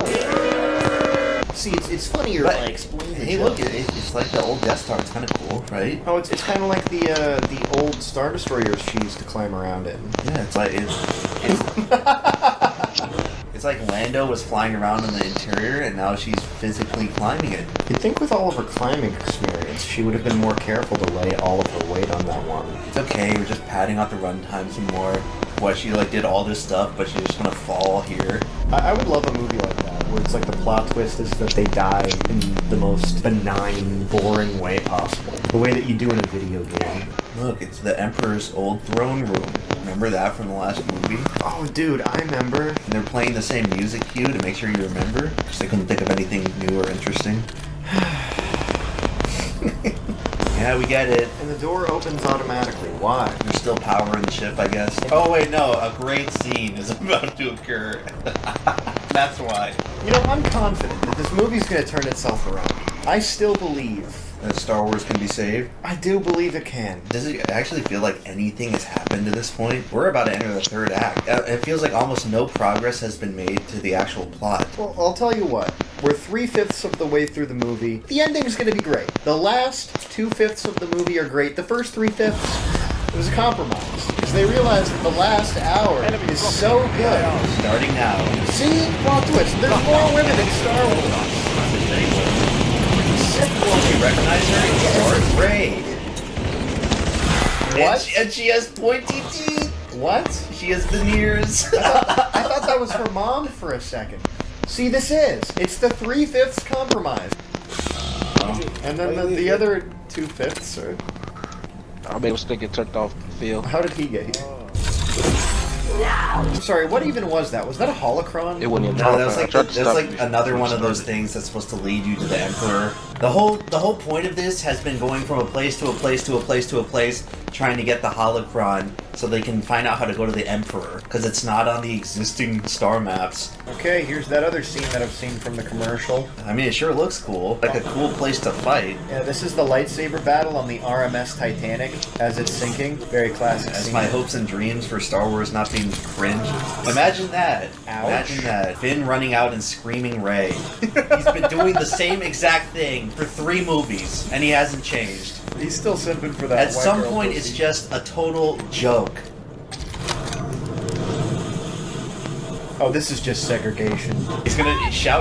[SPEAKER 10] See, it's funny you're like explaining.
[SPEAKER 5] Hey, look, it's like the old Death Star. It's kind of cool, right?
[SPEAKER 10] Oh, it's kind of like the old Star Destroyers she used to climb around in.
[SPEAKER 5] Yeah, it's like it's like Lando was flying around in the interior, and now she's physically climbing it.
[SPEAKER 10] You'd think with all of her climbing experience, she would have been more careful to lay all of her weight on that one.
[SPEAKER 5] It's okay. We're just padding out the runtime some more. What, she like did all this stuff, but she's just gonna fall here.
[SPEAKER 10] I would love a movie like that, where it's like the plot twist is that they die in the most benign, boring way possible. The way that you do in a video game.
[SPEAKER 5] Look, it's the Emperor's old throne room. Remember that from the last movie?
[SPEAKER 10] Oh, dude, I remember.
[SPEAKER 5] And they're playing the same music cue to make sure you remember, because they couldn't think of anything new or interesting. Yeah, we get it.
[SPEAKER 10] And the door opens automatically. Why?
[SPEAKER 5] There's still power in the ship, I guess. Oh, wait, no. A great scene is about to occur. That's why.
[SPEAKER 10] You know, I'm confident that this movie's going to turn itself around. I still believe
[SPEAKER 5] that Star Wars can be saved.
[SPEAKER 10] I do believe it can.
[SPEAKER 5] Does it actually feel like anything has happened to this point? We're about to enter the third act. It feels like almost no progress has been made to the actual plot.
[SPEAKER 10] Well, I'll tell you what. We're
[SPEAKER 21] 3/5 of the way through the movie. The ending's gonna be great. The last 2/5 of the movie are great. The first 3/5, it was a compromise. Because they realized that the last hour is so good.
[SPEAKER 5] Starting now.
[SPEAKER 21] See? Plot twist. There's more women in Star Wars.
[SPEAKER 5] You recognize her? It's Rey.
[SPEAKER 21] What?
[SPEAKER 5] And she has pointy teeth.
[SPEAKER 21] What?
[SPEAKER 5] She has veneers.
[SPEAKER 21] I thought that was her mom for a second. See, it's the 3/5 compromise. And then the other 2/5 are...
[SPEAKER 12] I made a mistake and turned off the field.
[SPEAKER 21] How did he get here? I'm sorry, what even was that? Was that a holocron?
[SPEAKER 12] It wasn't even
[SPEAKER 5] No, that's like another one of those things that's supposed to lead you to the Emperor. The whole point of this has been going from a place to a place to a place to a place, trying to get the holocron so they can find out how to go to the Emperor, because it's not on the existing star maps.
[SPEAKER 21] Okay, here's that other scene that I've seen from the commercial.
[SPEAKER 5] I mean, it sure looks cool. Like a cool place to fight.
[SPEAKER 21] Yeah, this is the lightsaber battle on the RMS Titanic as it's sinking. Very classic
[SPEAKER 5] That's
[SPEAKER 21] scene.
[SPEAKER 5] my hopes and dreams for Star Wars not being cringe. Imagine that.
[SPEAKER 21] Ouch.
[SPEAKER 5] Imagine that. Finn running out and screaming Rey. He's been doing the same exact thing for 3 movies, and he hasn't changed.
[SPEAKER 21] He's still simping for that.
[SPEAKER 5] At some point, it's just a total joke.
[SPEAKER 21] Oh, this is just segregation.
[SPEAKER 5] He's gonna shout